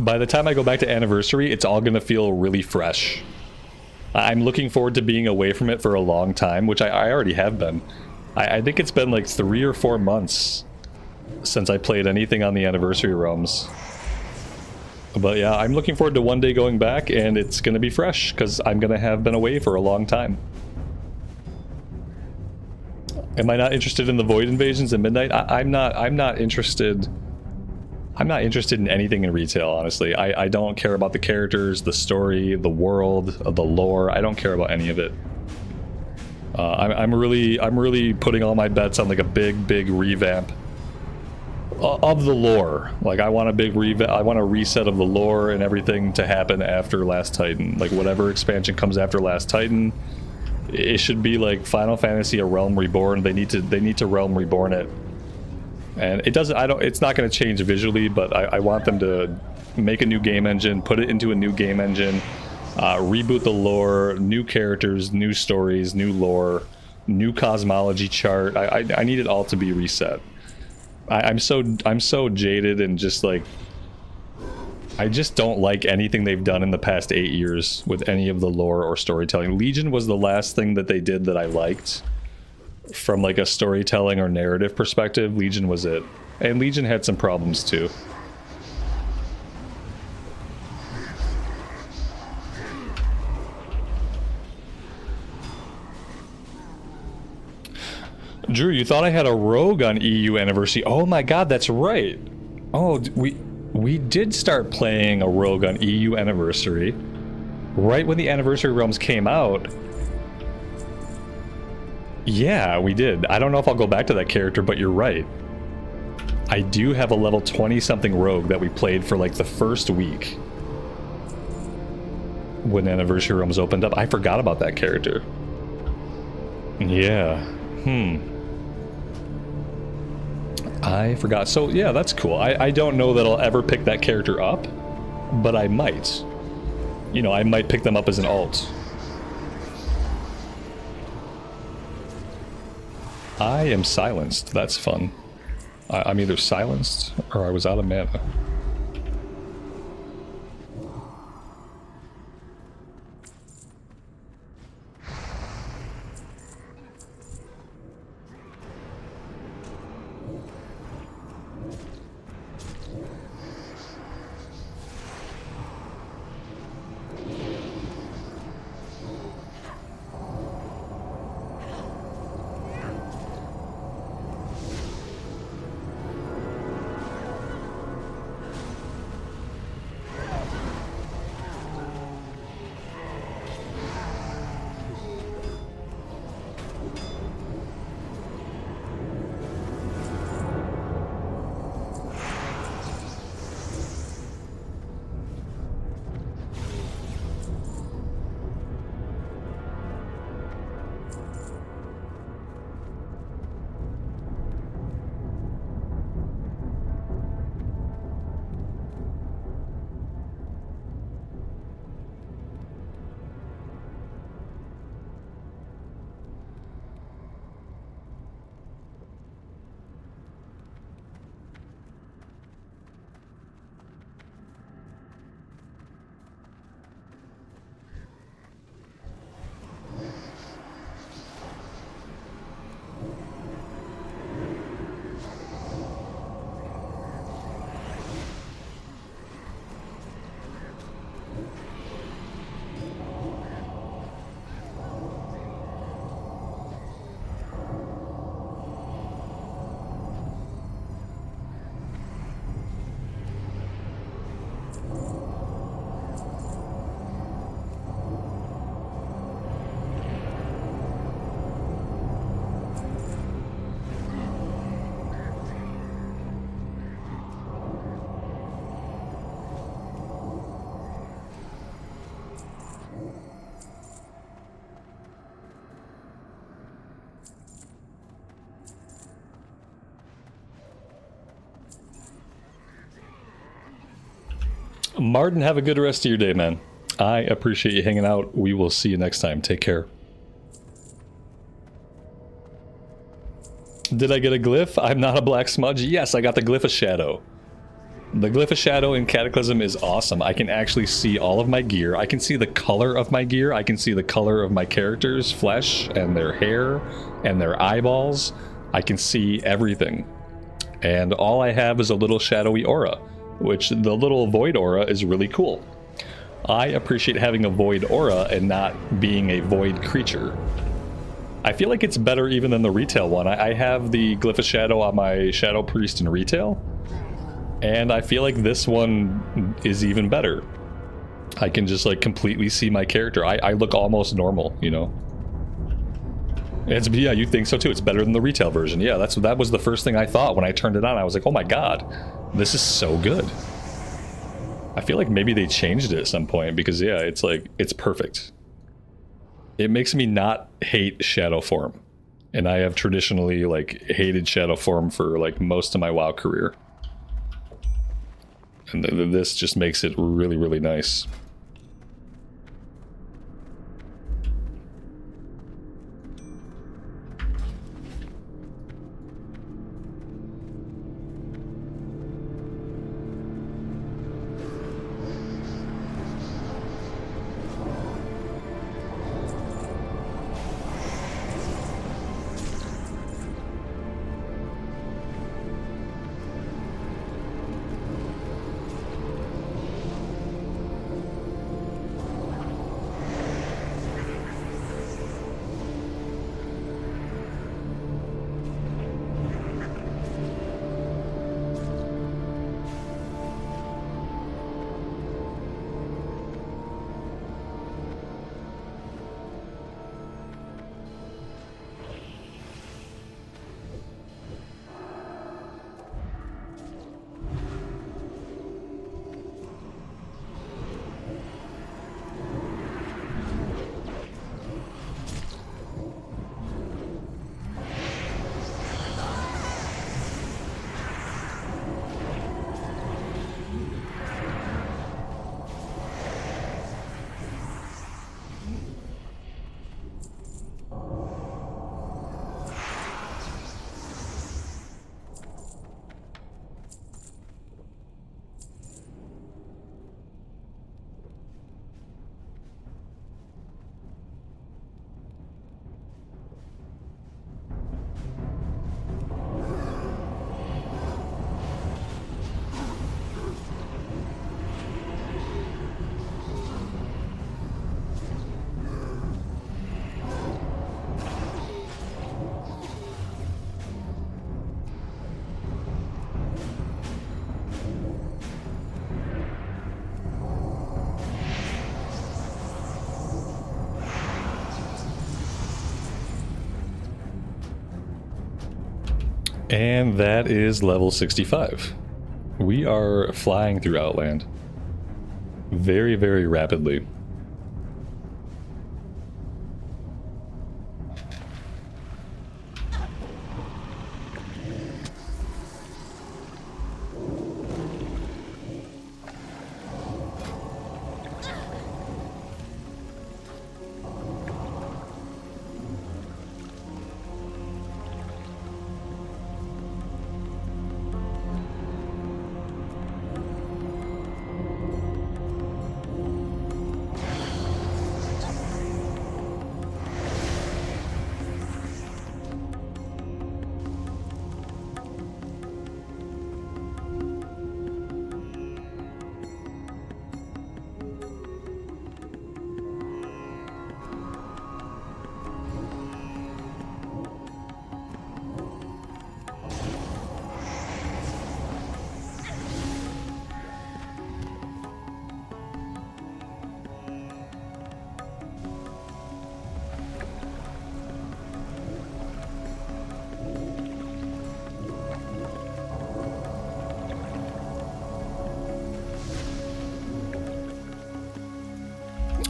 A: By the time I go back to Anniversary, it's all gonna feel really fresh. I'm looking forward to being away from it for a long time, which I already have been. I think it's been like 3 or 4 months since I played anything on the Anniversary Realms. But yeah, I'm looking forward to one day going back, and it's gonna be fresh, because I'm gonna have been away for a long time. Am I not interested in the Void Invasions at Midnight? I'm not interested... I'm not interested in anything in retail, honestly. I don't care about the characters, the story, the world, the lore. I don't care about any of it. I'm really putting all my bets on like a big revamp of the lore. Like I want a big revamp. I want a reset of the lore and everything to happen after Last Titan. Like whatever expansion comes after Last Titan, it should be like Final Fantasy: A Realm Reborn. They need to Realm Reborn it And it doesn't, it's not going to change visually, but I want them to make a new game engine, put it into a new game engine, reboot the lore, new characters, new stories, new lore, new cosmology chart. I need it all to be reset. I'm so jaded and just like, I just don't like anything they've done in the past 8 years with any of the lore or storytelling. Legion was the last thing that they did that I liked. From like a storytelling or narrative perspective, Legion was it. And Legion had some problems too. Drew, you thought I had a rogue on EU Anniversary. Oh my god, that's right. Oh, we did start playing a rogue on EU Anniversary. Right when the Anniversary Realms came out. Yeah, we did. I don't know if I'll go back to that character, but you're right. I do have a level 20-something rogue that we played for like the first week. When Anniversary Realms opened up. I forgot about that character. Yeah. I forgot. So yeah, that's cool. I don't know that I'll ever pick that character up, but I might. You know, I might pick them up as an alt. I am silenced. That's fun. I'm either silenced or I was out of mana. Martin, have a good rest of your day, man. I appreciate you hanging out. We will see you next time. Take care. Did I get a glyph? I'm not a black smudge. Yes, I got the glyph of shadow. The glyph of shadow in Cataclysm is awesome. I can actually see all of my gear. I can see the color of my gear. I can see the color of my characters' flesh and their hair and their eyeballs. I can see everything. And all I have is a little shadowy aura, which the little void aura is really cool. I appreciate having a void aura and not being a void creature. I feel like it's better even than the retail one. I have the Glyph of Shadow on my Shadow Priest in retail, and I feel like this one is even better. I can just like completely see my character. I look almost normal, you know? Yeah, you think so too. It's better than the retail version. Yeah, that was the first thing I thought when I turned it on. I was like, oh my god, this is so good. I feel like maybe they changed it at some point because yeah, it's like, it's perfect. It makes me not hate shadow form. And I have traditionally like hated shadow form for like most of my WoW career. And this just makes it really, really nice. And that is level 65. We are flying through Outland very, very rapidly.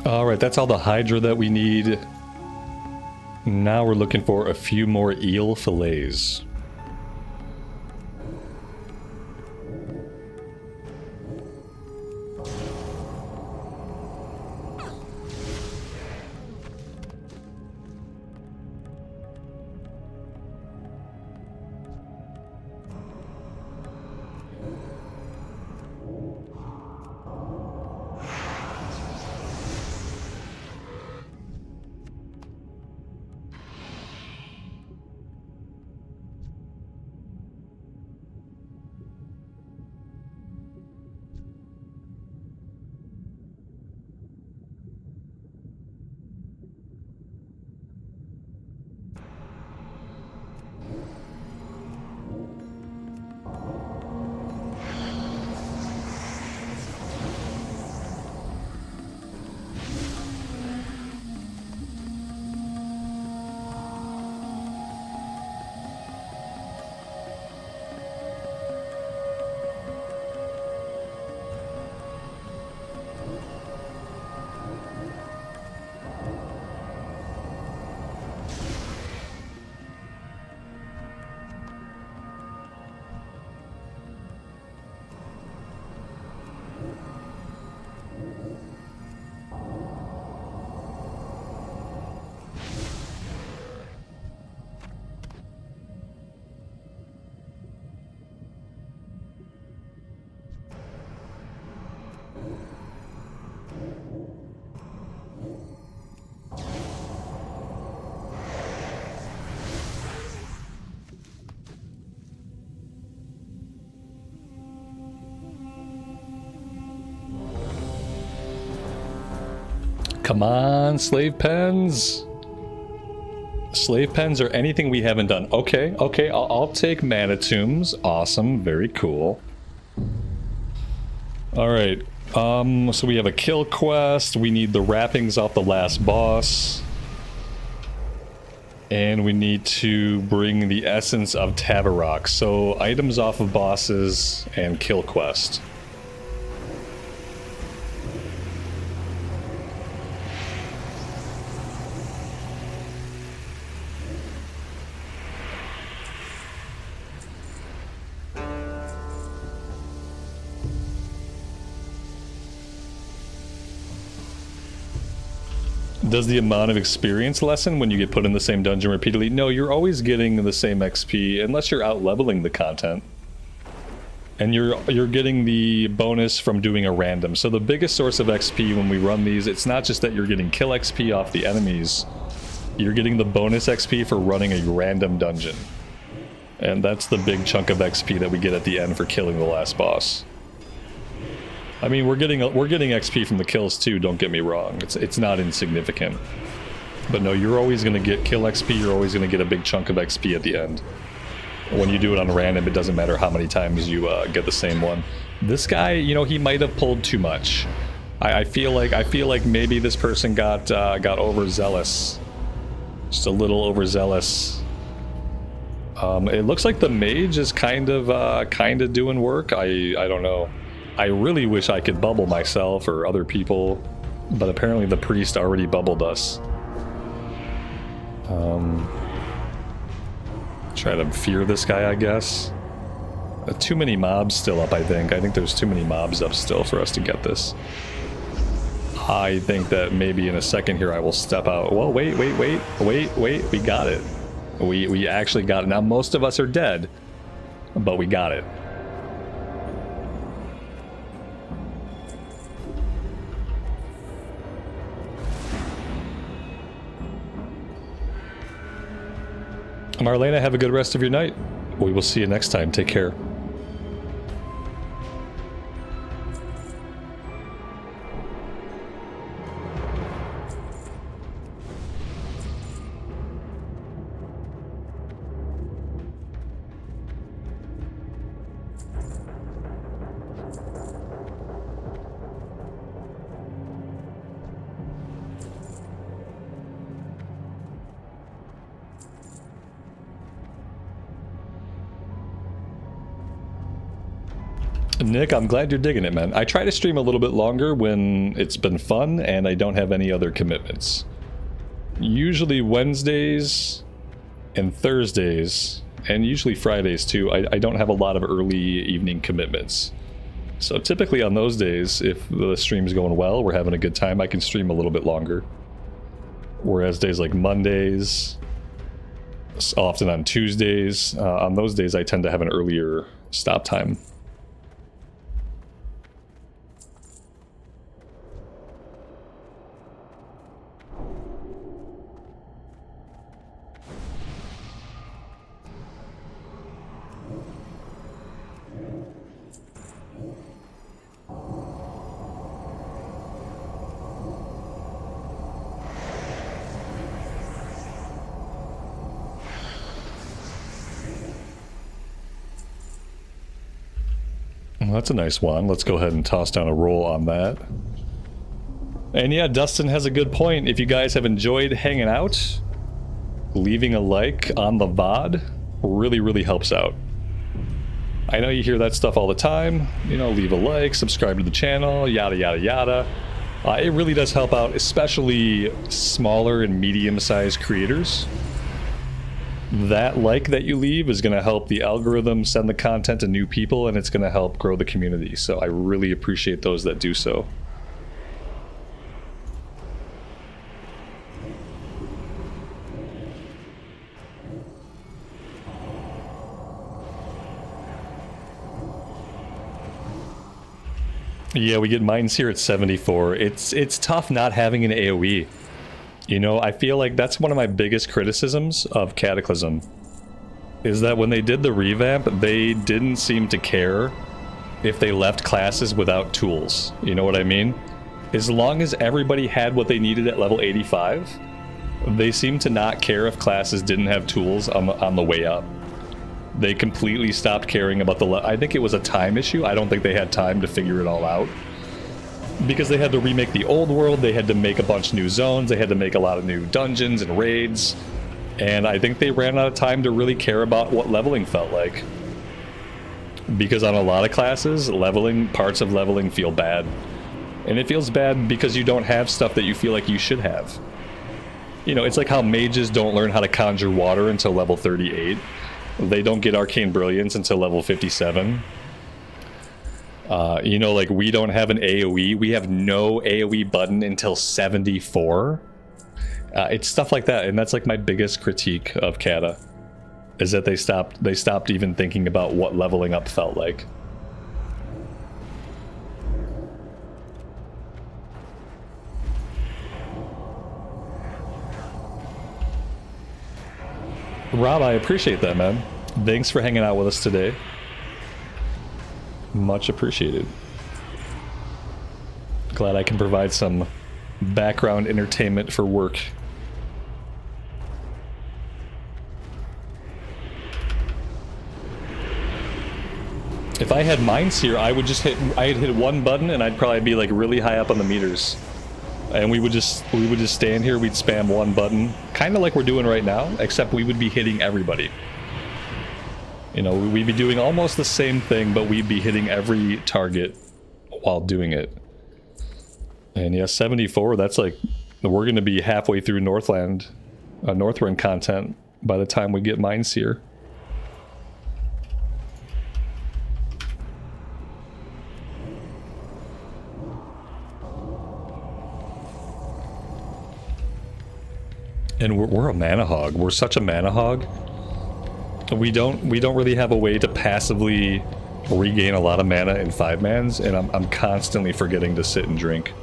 A: Alright, that's all the Hydra that we need. Now we're looking for a few more eel fillets. Come on, slave pens. Slave pens or anything we haven't done. Okay, okay, I'll take mana tombs. Awesome, very cool. Alright, so we have a kill quest. We need the wrappings off the last boss. And we need to bring the essence of Tavarok. So items off of bosses and kill quest. Does the amount of experience lessen when you get put in the same dungeon repeatedly? No, you're always getting the same XP unless you're out leveling the content. And you're getting the bonus from doing a random. So the biggest source of XP when we run these, it's not just that you're getting kill XP off the enemies. You're getting the bonus XP for running a random dungeon. And that's the big chunk of XP that we get at the end for killing the last boss. I mean, we're getting XP from the kills too, don't get me wrong. It's not insignificant. But no, you're always going to get kill XP, you're always going to get a big chunk of XP at the end. When you do it on random, it doesn't matter how many times you get the same one. This guy, you know, he might have pulled too much. I feel like maybe this person got overzealous. Just a little overzealous. It looks like the mage is kind of doing work. I don't know. I really wish I could bubble myself or other people, but apparently the priest already bubbled us. Try to fear this guy, I guess. Too many mobs still up, I think. I think there's too many mobs up still for us to get this. I think that maybe in a second here I will step out. Well, wait, we got it. We actually got it. Now most of us are dead, but we got it. Marlena, have a good rest of your night. We will see you next time. Take care. Nick, I'm glad you're digging it, man. I try to stream a little bit longer when it's been fun and I don't have any other commitments. Usually Wednesdays and Thursdays, and usually Fridays too, I don't have a lot of early evening commitments. So typically on those days, if the stream's going well, we're having a good time, I can stream a little bit longer. Whereas days like Mondays, often on Tuesdays, on those days I tend to have an earlier stop time. That's a nice one. Let's go ahead and toss down a roll on that. And yeah, Dustin has a good point. If you guys have enjoyed hanging out, leaving a like on the VOD really helps out. I know you hear that stuff all the time. You know, leave a like, subscribe to the channel, yada yada yada. It really does help out, especially smaller and medium-sized creators. That like that you leave is going to help the algorithm send the content to new people, and it's going to help grow the community. So I really appreciate those that do so. Yeah, we get mines here at 74. It's tough not having an AoE. You know, I feel like that's one of my biggest criticisms of Cataclysm, is that when they did the revamp, they didn't seem to care if they left classes without tools. You know what I mean? As long as everybody had what they needed at level 85, they seemed to not care if classes didn't have tools on the way up. They completely stopped caring about I think it was a time issue. I don't think they had time to figure it all out. Because they had to remake the old world, they had to make a bunch of new zones, they had to make a lot of new dungeons and raids. And I think they ran out of time to really care about what leveling felt like. Because on a lot of classes, parts of leveling feel bad. And it feels bad because you don't have stuff that you feel like you should have. You know, it's like how mages don't learn how to conjure water until level 38. They don't get Arcane Brilliance until level 57. You know, like, we don't have an AoE. We have no AoE button until 74. It's stuff like that, and that's like my biggest critique of Cata, is that they stopped even thinking about what leveling up felt like. Rob, I appreciate that, man. Thanks for hanging out with us today. Much appreciated. Glad I can provide some background entertainment for work. If I had mines here, I'd hit one button and I'd probably be like really high up on the meters. And we would just stand here, we'd spam one button, kind of like we're doing right now, except we would be hitting everybody. You know, we'd be doing almost the same thing, but we'd be hitting every target while doing it. And yeah, 74, that's like, we're going to be halfway through Northrend content by the time we get mines here. And we're a mana hog. We're such a mana hog. We don't really have a way to passively regain a lot of mana in 5-mans, and I'm constantly forgetting to sit and drink.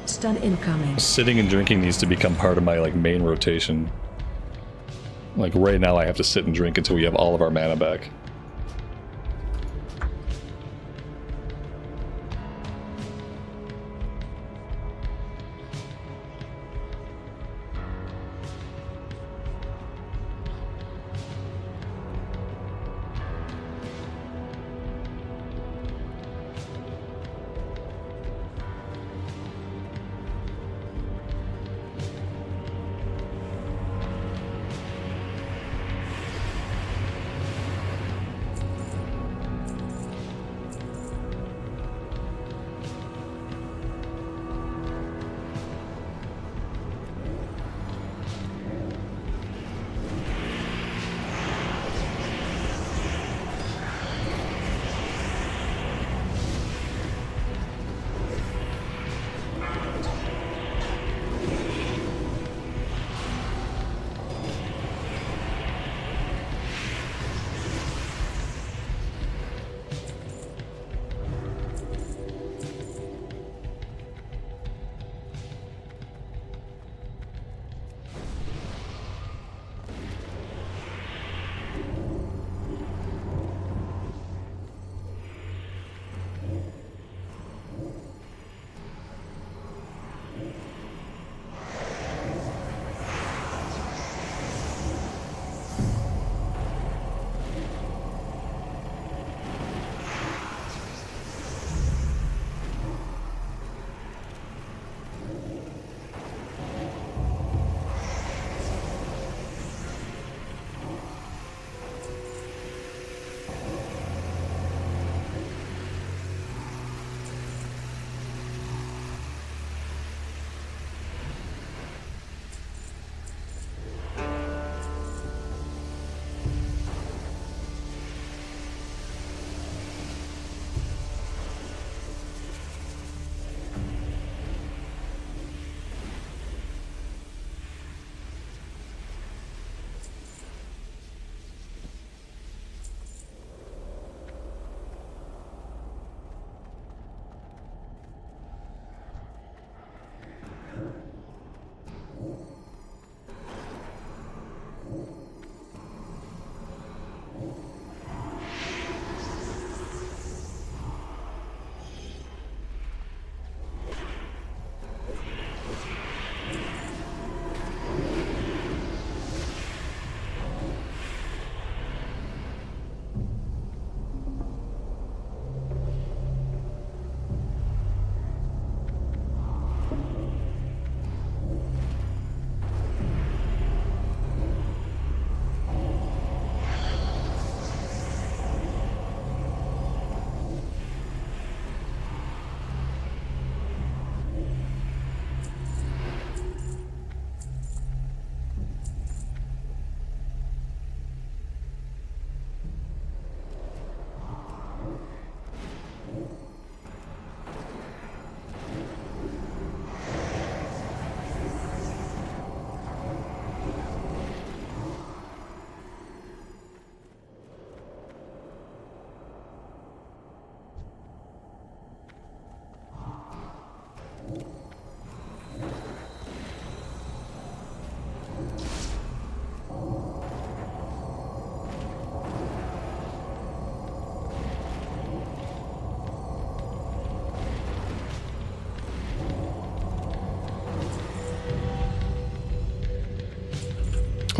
B: Stun incoming.
A: Sitting and drinking needs to become part of my like main rotation. Like right now I have to sit and drink until we have all of our mana back.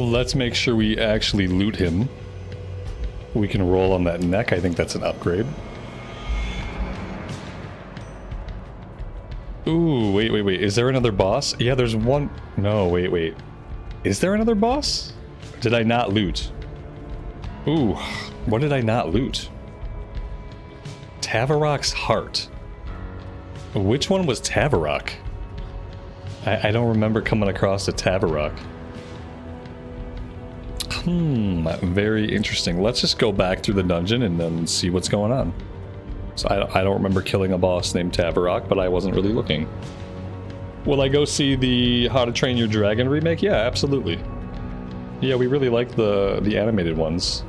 A: Let's make sure we actually loot him. We can roll on that neck. I think that's an upgrade. Ooh, wait. Is there another boss? Yeah, there's one. No, wait. Is there another boss? Did I not loot? Ooh, what did I not loot? Tavarok's Heart. Which one was Tavarok? I don't remember coming across a Tavarok. Very interesting. Let's just go back through the dungeon and then see what's going on. So I don't remember killing a boss named Tavarok, but I wasn't really looking. Will I go see the How to Train Your Dragon remake? Yeah, absolutely. Yeah, we really like the animated ones.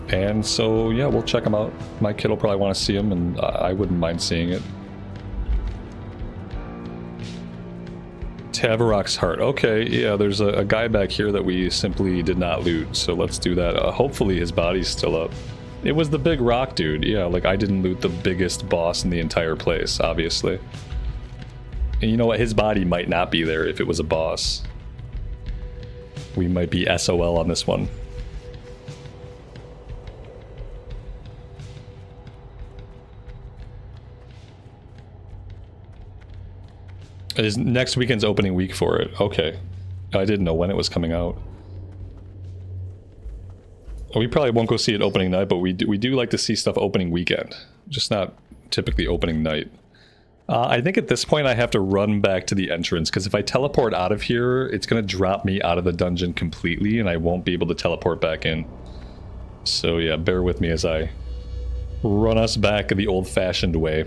A: And so, yeah, we'll check them out. My kid will probably want to see them, and I wouldn't mind seeing it. Tavarok's Heart. Okay, yeah, there's a guy back here that we simply did not loot, so let's do that. Hopefully his body's still up. It was the big rock dude. Yeah, like I didn't loot the biggest boss in the entire place, obviously. And you know what? His body might not be there if it was a boss. We might be SOL on this one. Is next weekend's opening week for it? Okay. I didn't know when it was coming out. We probably won't go see it opening night, but we do like to see stuff opening weekend. Just not typically opening night. I think at this point I have to run back to the entrance, because if I teleport out of here, it's going to drop me out of the dungeon completely, and I won't be able to teleport back in. So yeah, bear with me as I run us back the old-fashioned way.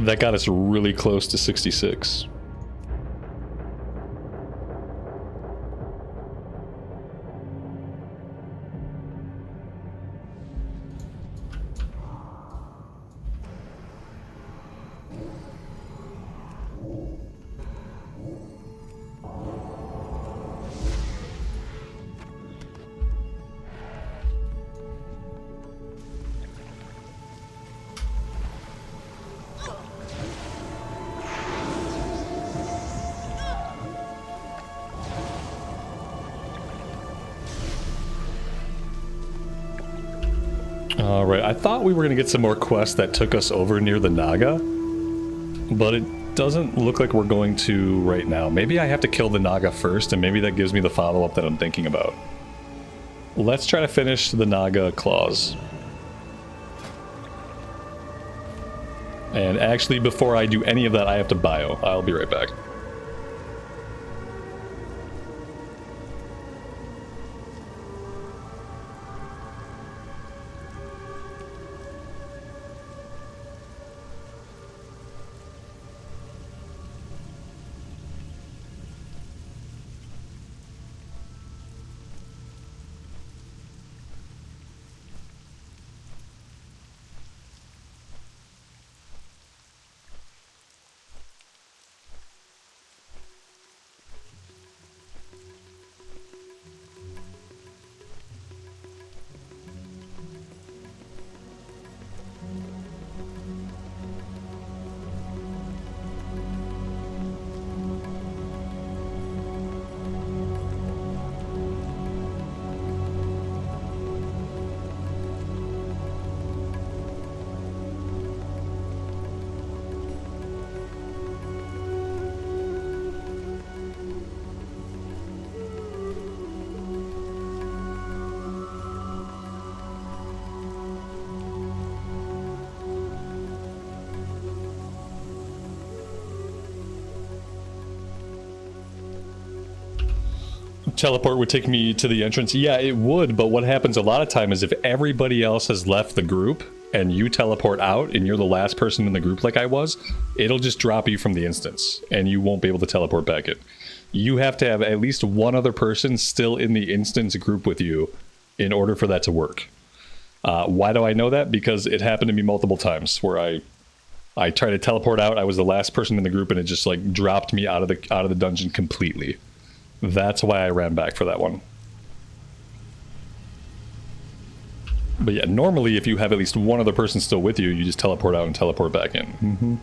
A: That got us really close to 66. Alright, I thought we were going to get some more quests that took us over near the Naga, but it doesn't look like we're going to right now. Maybe I have to kill the Naga first, and maybe that gives me the follow-up that I'm thinking about. Let's try to finish the Naga claws. And actually, before I do any of that, I have to bio. I'll be right back. Teleport would take me to the entrance. Yeah, it would, but what happens a lot of time is if everybody else has left the group and you teleport out and you're the last person in the group like I was, it'll just drop you from the instance and you won't be able to teleport back in. You have to have at least one other person still in the instance group with you in order for that to work. Why do I know that? Because it happened to me multiple times where I tried to teleport out, I was the last person in the group and it just like dropped me out of the dungeon completely. That's why I ran back for that one. But yeah, normally if you have at least one other person still with you, you just teleport out and teleport back in. Mm-hmm.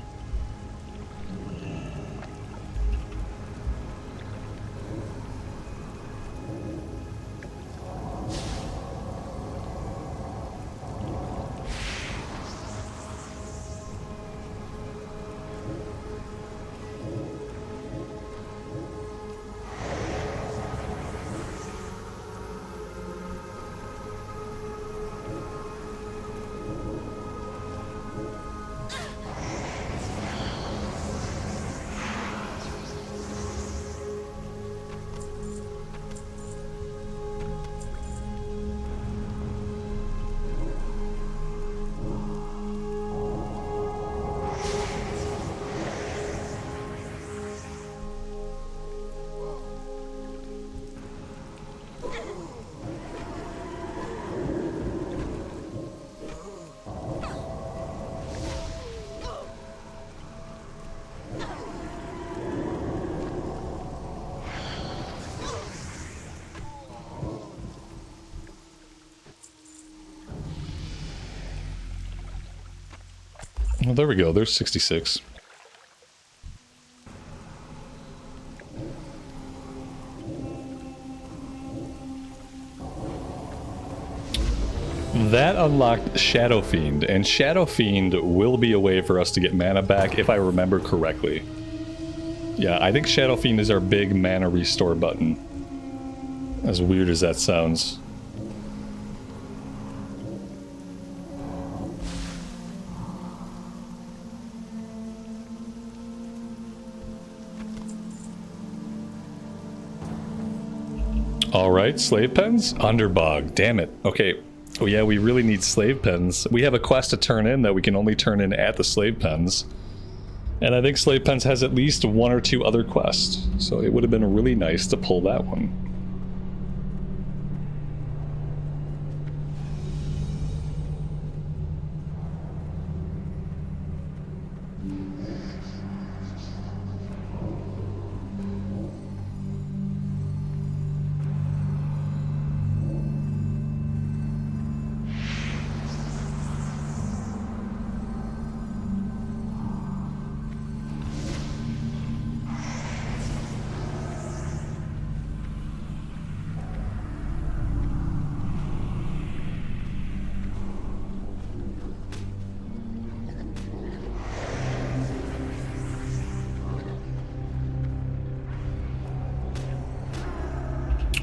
A: Well, there we go. There's 66. That unlocked Shadow Fiend, and Shadow Fiend will be a way for us to get mana back if I remember correctly. Yeah, I think Shadow Fiend is our big mana restore button. As weird as that sounds. Alright, slave pens? Underbog, damn it. Okay, oh yeah, we really need slave pens. We have a quest to turn in that we can only turn in at the slave pens. And I think slave pens has at least one or two other quests. So it would have been really nice to pull that one.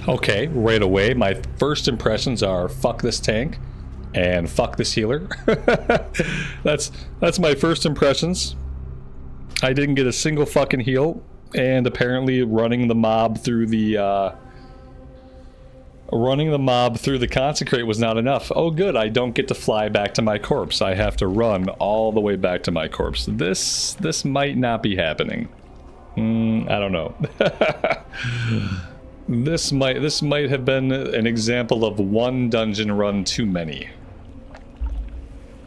A: Okay, right away, my first impressions are fuck this tank and fuck this healer. That's my first impressions. I didn't get a single fucking heal, and apparently running the mob through the consecrate was not enough. Oh good, I don't get to fly back to my corpse. I have to run all the way back to my corpse. This might not be happening. I don't know. This might have been an example of one dungeon run too many.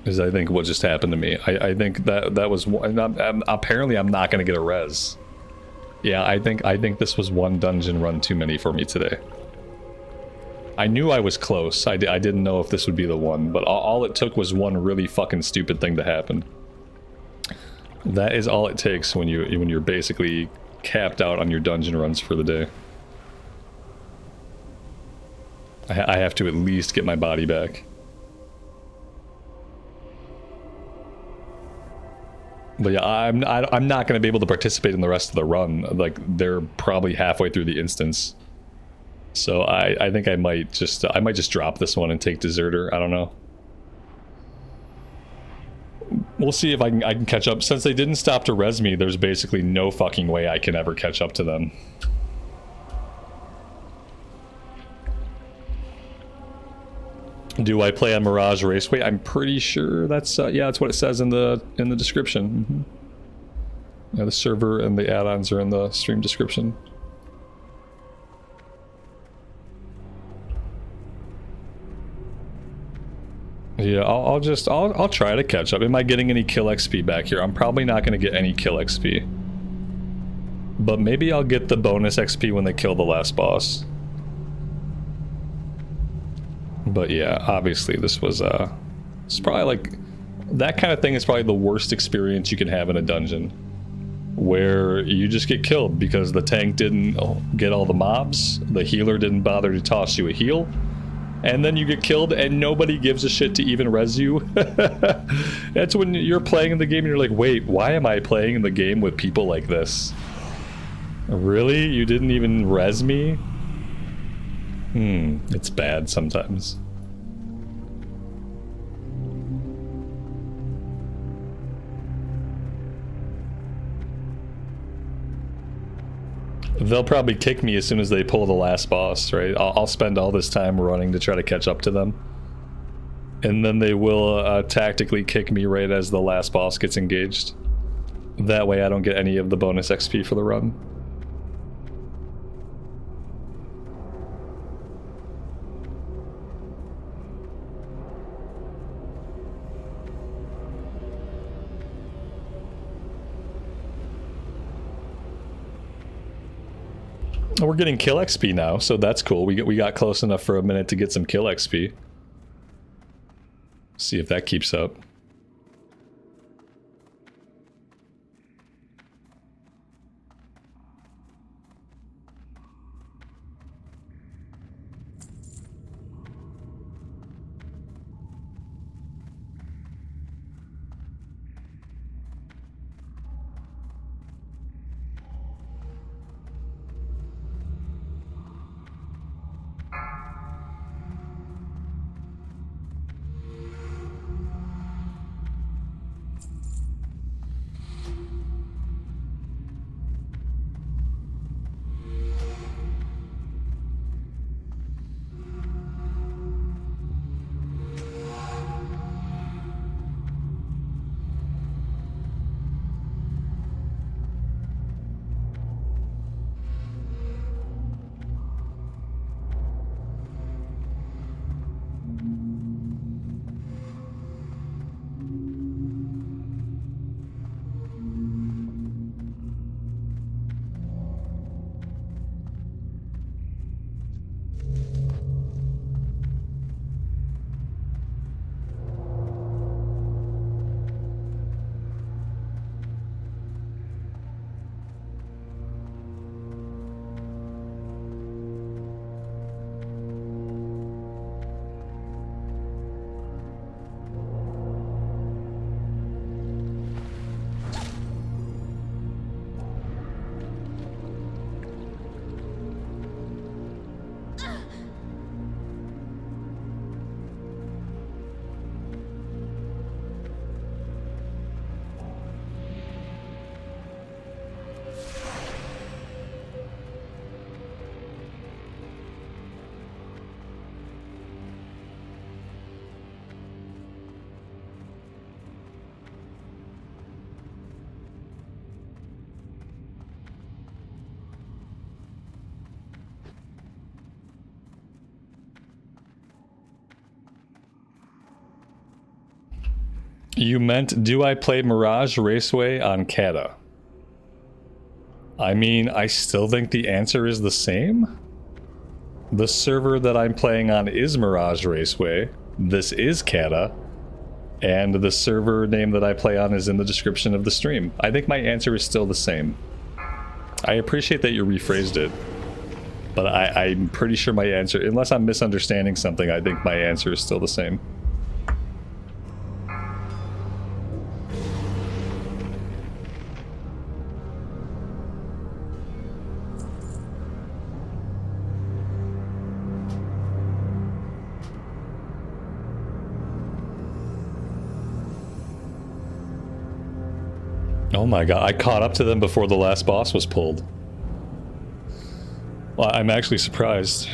A: Is I think what just happened to me. I think that was one. Apparently I'm not going to get a res. Yeah, I think this was one dungeon run too many for me today. I knew I was close. I didn't know if this would be the one, but all it took was one really fucking stupid thing to happen. That is all it takes when you're basically capped out on your dungeon runs for the day. I have to at least get my body back. But yeah, I'm not going to be able to participate in the rest of the run. Like, they're probably halfway through the instance. So I think I might just drop this one and take Deserter. I don't know. We'll see if I can catch up. Since they didn't stop to res me, there's basically no fucking way I can ever catch up to them. Do I play on Mirage Raceway? I'm pretty sure that's yeah, that's what it says in the description. Yeah, the server and the add-ons are in the stream description. Yeah, I'll try to catch up. Am I getting any kill XP back here? I'm probably not going to get any kill XP. But maybe I'll get the bonus XP when they kill the last boss. But yeah, obviously this was it's probably like that kind of thing is probably the worst experience you can have in a dungeon, where you just get killed because the tank didn't get all the mobs, the healer didn't bother to toss you a heal, and then you get killed and nobody gives a shit to even res you. That's when you're playing in the game and you're like, wait, why am I playing in the game with people like this? Really? You didn't even res me? It's bad sometimes. They'll probably kick me as soon as they pull the last boss, right? I'll spend all this time running to try to catch up to them. And then they will tactically kick me right as the last boss gets engaged. That way I don't get any of the bonus XP for the run. We're getting kill XP now, so that's cool. We got close enough for a minute to get some kill XP. See if that keeps up. You meant, do I play Mirage Raceway on Cata? I mean, I still think the answer is the same. The server that I'm playing on is Mirage Raceway. This is Cata. And the server name that I play on is in the description of the stream. I think my answer is still the same. I appreciate that you rephrased it. But I'm pretty sure my answer, unless I'm misunderstanding something, I think my answer is still the same. Oh my god, I caught up to them before the last boss was pulled. Well, I'm actually surprised.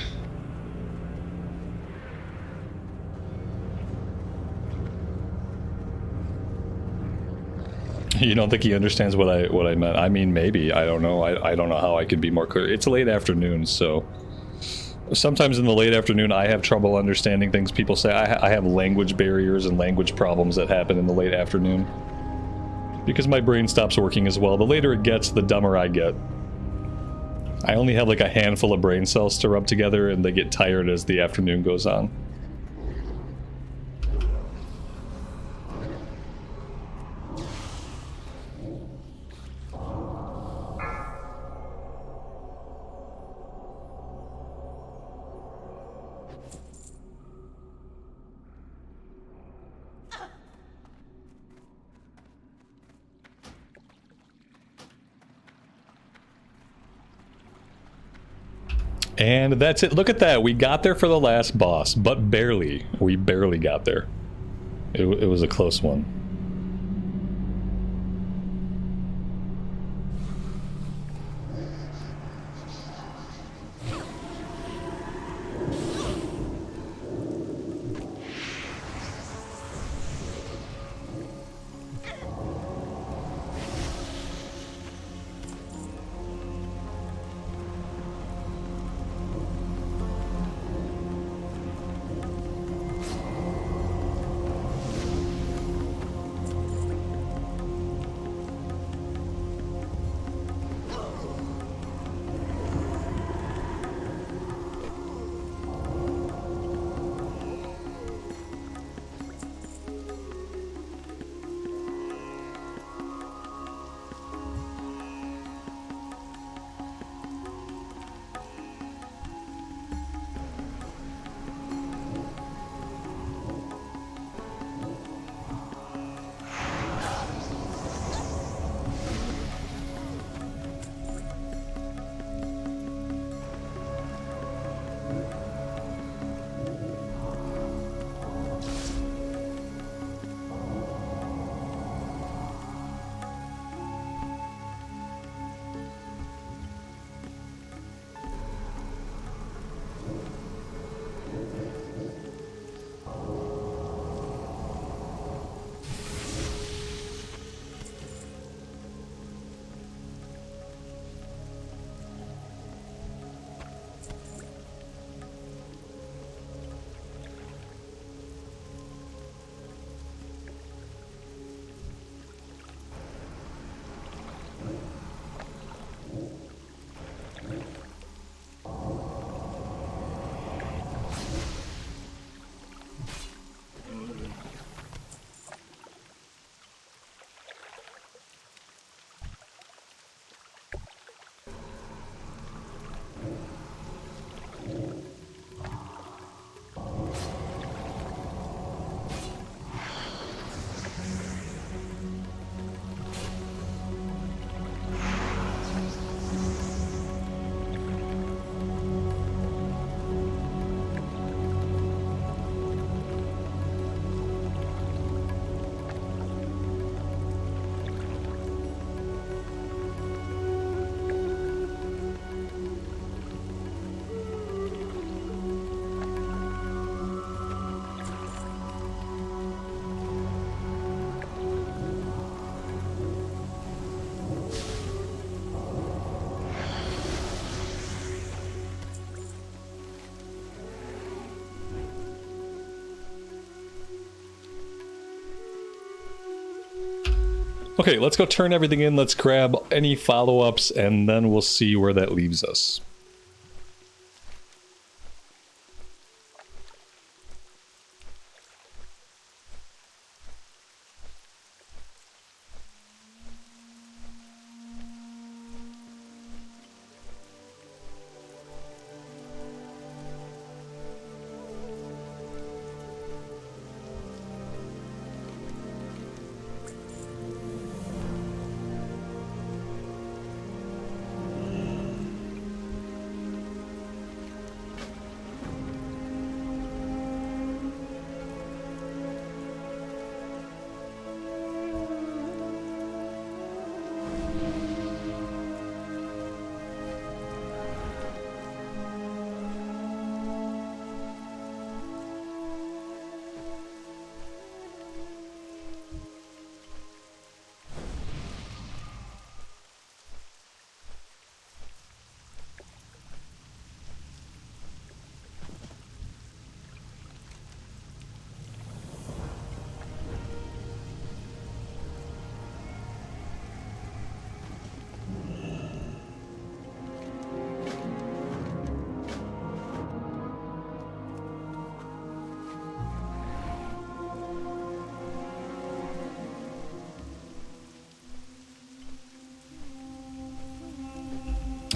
A: You don't think he understands what I meant? I mean, maybe. I don't know. I don't know how I could be more clear. It's late afternoon, so sometimes in the late afternoon I have trouble understanding things people say. I have language barriers and language problems that happen in the late afternoon because my brain stops working as well. The later it gets, the dumber I get. I only have like a handful of brain cells to rub together, and they get tired as the afternoon goes on. And that's it. Look at that. We got there for the last boss, but barely. We barely got there. It was a close one. Okay, let's go turn everything in. Let's grab any follow-ups, and then we'll see where that leaves us.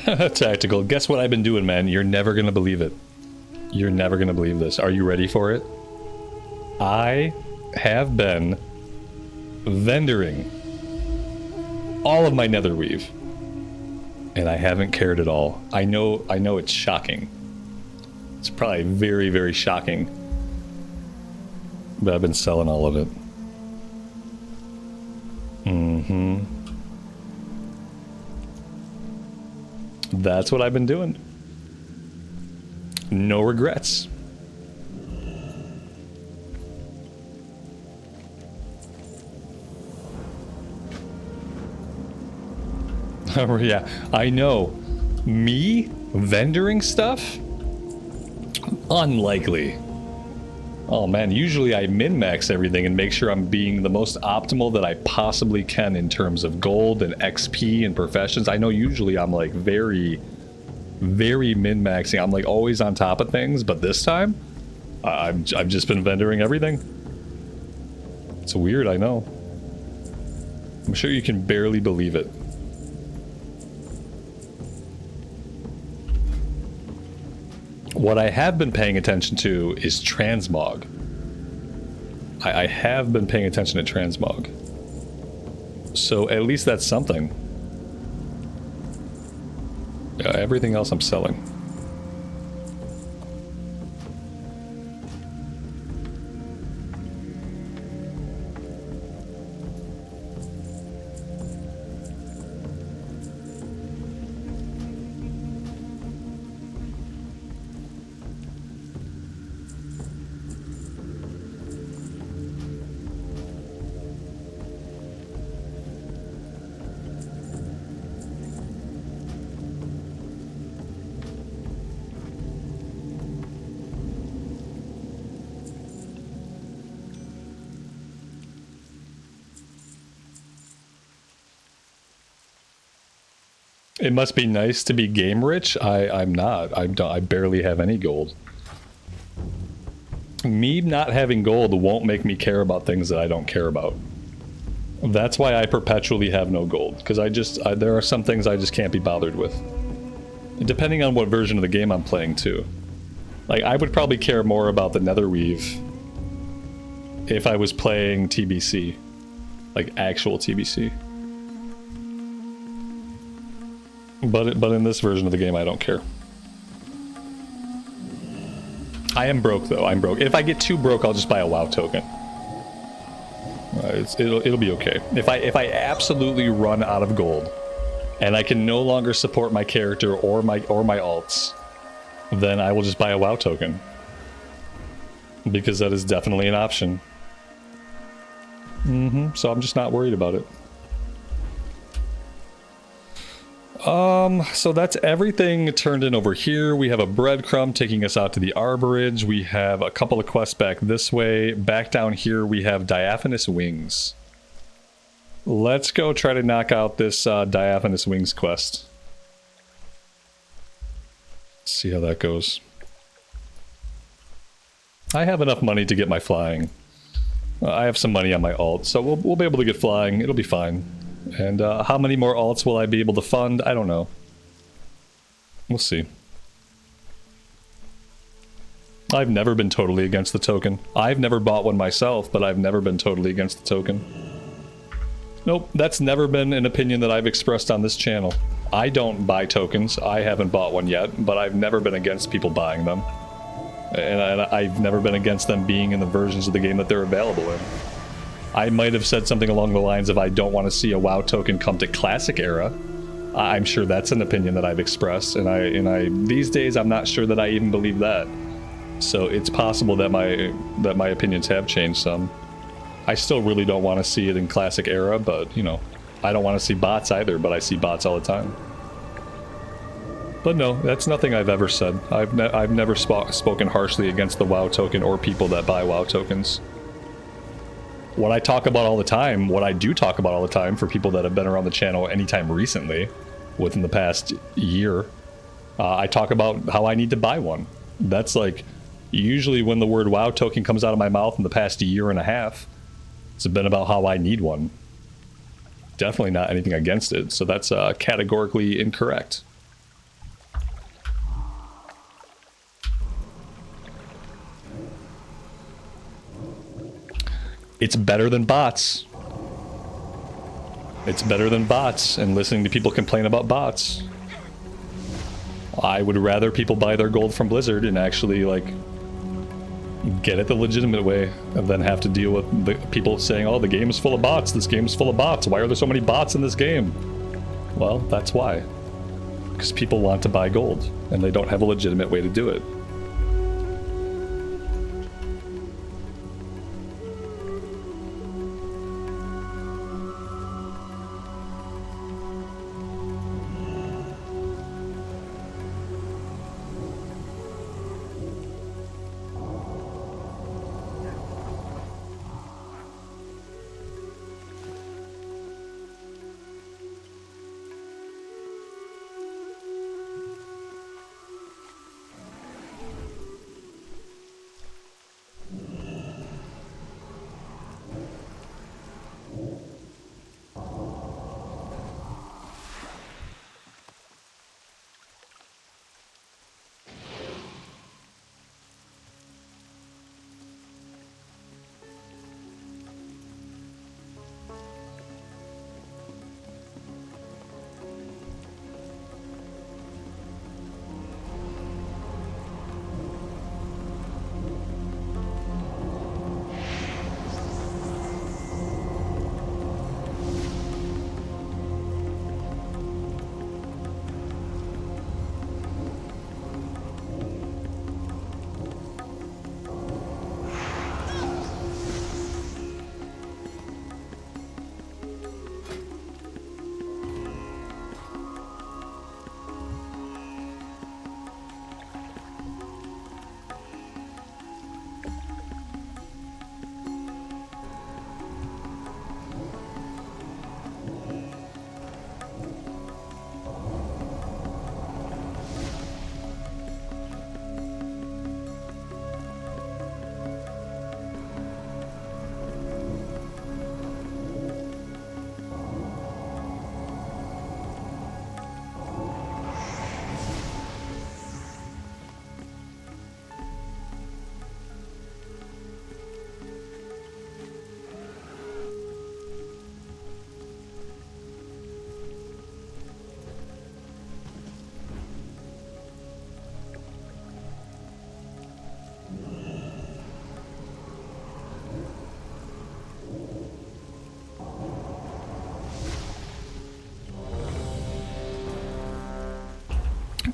A: Tactical. Guess what I've been doing, man? You're never gonna believe it. You're never gonna believe this. Are you ready for it? I have been vendoring all of my netherweave, and I haven't cared at all. I know it's shocking. It's probably very, very shocking, but I've been selling all of it. That's what I've been doing. No regrets. Yeah, I know. Me vendoring stuff? Unlikely. Oh man, usually I min-max everything and make sure I'm being the most optimal that I possibly can in terms of gold and XP and professions. I know usually I'm like very, very min-maxing. I'm like always on top of things, but this time, I've just been vendoring everything. It's weird, I know. I'm sure you can barely believe it. What I have been paying attention to is Transmog. I have been paying attention to Transmog. So at least that's something. Everything else I'm selling. It must be nice to be game rich. I'm not. I barely have any gold. Me not having gold won't make me care about things that I don't care about. That's why I perpetually have no gold, because there are some things I just can't be bothered with. Depending on what version of the game I'm playing too. Like, I would probably care more about the netherweave if I was playing TBC. Like actual TBC. But in this version of the game, I don't care. I am broke, though. I'm broke. If I get too broke, I'll just buy a WoW token. It'll be okay. If I absolutely run out of gold, and I can no longer support my character or my alts, then I will just buy a WoW token. Because that is definitely an option. So I'm just not worried about it. So that's everything turned in over here. We have a breadcrumb taking us out to the Arborage. We have a couple of quests back this way. Back down here, we have Diaphanous Wings. Let's go try to knock out this Diaphanous Wings quest. See how that goes. I have enough money to get my flying. I have some money on my alt, so we'll be able to get flying. It'll be fine. And how many more alts will I be able to fund? I don't know. We'll see. I've never been totally against the token. I've never bought one myself, but I've never been totally against the token. Nope, that's never been an opinion that I've expressed on this channel. I don't buy tokens. I haven't bought one yet, but I've never been against people buying them. And I've never been against them being in the versions of the game that they're available in. I might have said something along the lines of I don't want to see a WoW token come to Classic Era. I'm sure that's an opinion that I've expressed, and I these days I'm not sure that I even believe that. So it's possible that my opinions have changed some. I still really don't want to see it in Classic Era, but you know, I don't want to see bots either, but I see bots all the time. But no, that's nothing I've ever said. I've never spoken harshly against the WoW token or people that buy WoW tokens. What I talk about all the time, what I do talk about all the time for people that have been around the channel anytime recently, within the past year, I talk about how I need to buy one. That's like, usually when the word WoW token comes out of my mouth in the past year and a half, it's been about how I need one. Definitely not anything against it, so that's categorically incorrect. It's better than bots. It's better than bots and listening to people complain about bots. I would rather people buy their gold from Blizzard and actually, like, get it the legitimate way than have to deal with the people saying, oh, the game is full of bots, this game is full of bots, why are there so many bots in this game? Well, that's why. Because people want to buy gold, and they don't have a legitimate way to do it.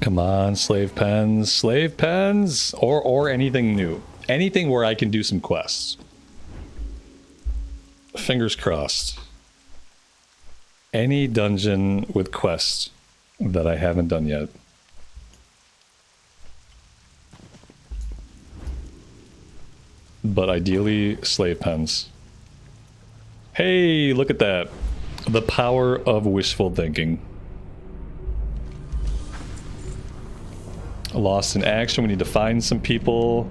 A: Come on, slave pens, or anything new. Anything where I can do some quests. Fingers crossed. Any dungeon with quests that I haven't done yet. But ideally, slave pens. Hey, look at that. The power of wishful thinking. Lost in action, we need to find some people.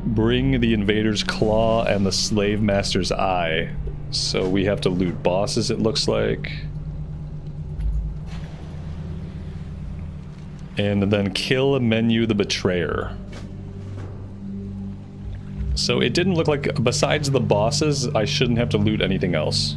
A: Bring the invader's claw and the slave master's eye. So we have to loot bosses, it looks like. And then kill Menu the Betrayer. So it didn't look like, besides the bosses, I shouldn't have to loot anything else.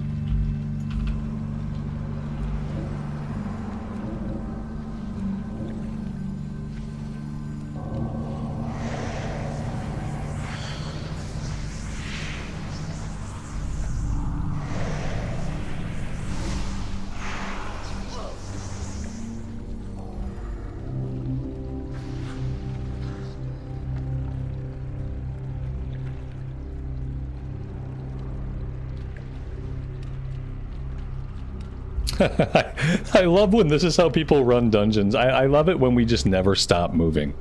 A: I love when this is how people run dungeons. I love it when we just never stop moving.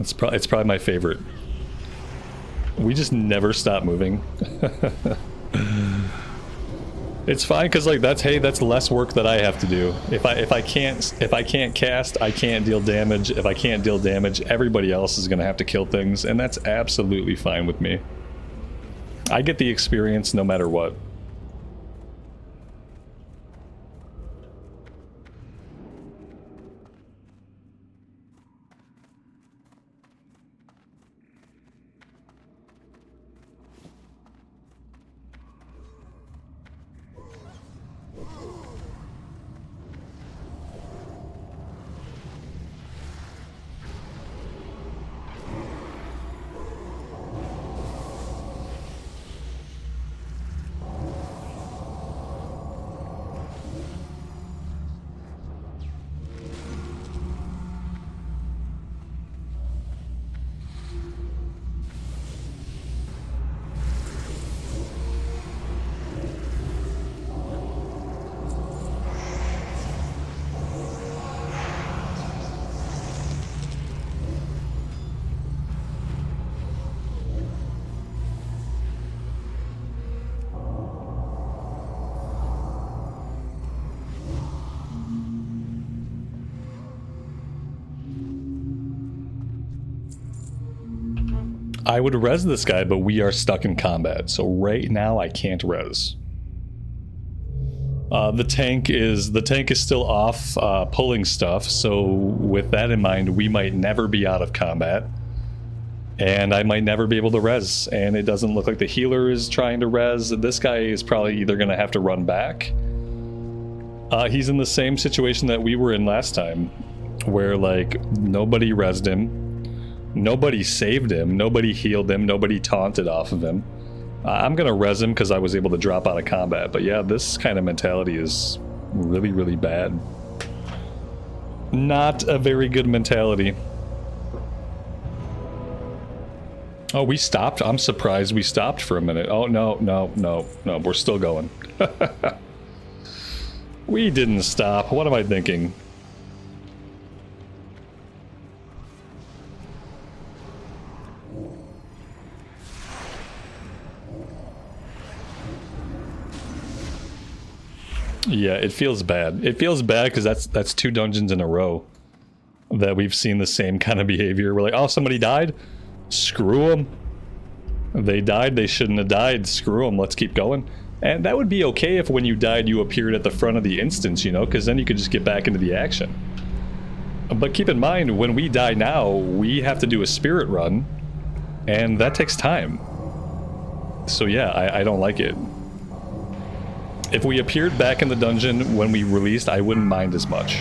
A: It's probably my favorite. We just never stop moving. It's fine because like that's less work that I have to do. If I can't cast, I can't deal damage. If I can't deal damage, everybody else is gonna have to kill things, and that's absolutely fine with me. I get the experience no matter what. I would res this guy, but we are stuck in combat. So right now I can't res. The tank is still off pulling stuff. So with that in mind, we might never be out of combat. And I might never be able to res. And it doesn't look like the healer is trying to res. This guy is probably either going to have to run back. He's in the same situation that we were in last time. Where, like, nobody resed him. Nobody saved him. Nobody healed him. Nobody taunted off of him. I'm going to res him because I was able to drop out of combat. But yeah, this kind of mentality is really, really bad. Not a very good mentality. Oh, we stopped? I'm surprised we stopped for a minute. Oh, no, no, no, no. We're still going. We didn't stop. What am I thinking? Yeah, it feels bad. It feels bad because that's 2 dungeons in a row that we've seen the same kind of behavior. We're like, oh, somebody died? Screw them. They died, they shouldn't have died. Screw them, let's keep going. And that would be okay if when you died you appeared at the front of the instance, you know, because then you could just get back into the action. But keep in mind, when we die now, we have to do a spirit run, and that takes time. So yeah, I don't like it. If we appeared back in the dungeon when we released, I wouldn't mind as much.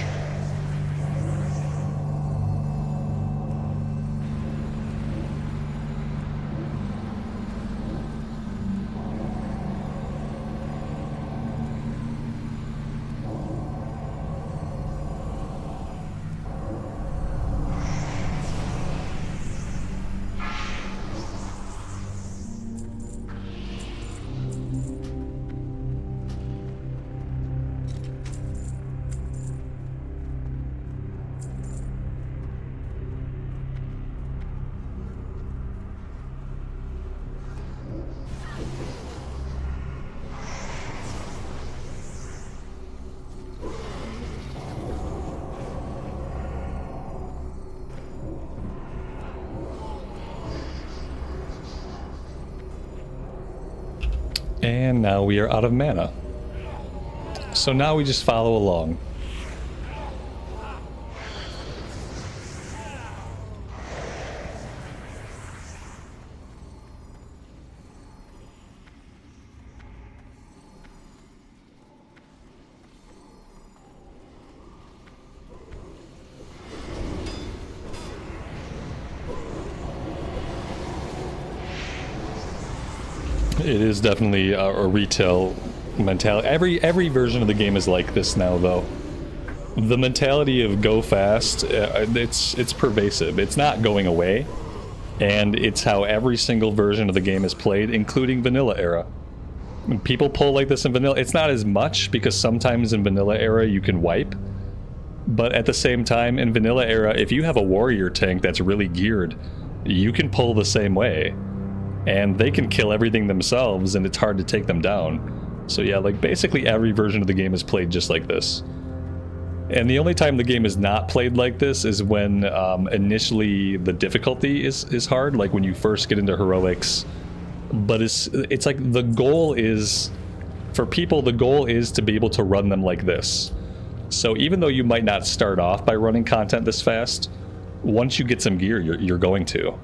A: And now we are out of mana. So now we just follow along. It is definitely a retail mentality. Every version of the game is like this now, though. The mentality of go fast, it's pervasive. It's not going away, and it's how every single version of the game is played, including vanilla era. When people pull like this in vanilla, it's not as much because sometimes in vanilla era you can wipe, but at the same time in vanilla era, if you have a warrior tank that's really geared, you can pull the same way. And they can kill everything themselves, and it's hard to take them down. So yeah, like basically every version of the game is played just like this. And the only time the game is not played like this is when initially the difficulty is hard, like when you first get into heroics. But it's like the goal is, for people, the goal is to be able to run them like this. So even though you might not start off by running content this fast, once you get some gear, you're going to.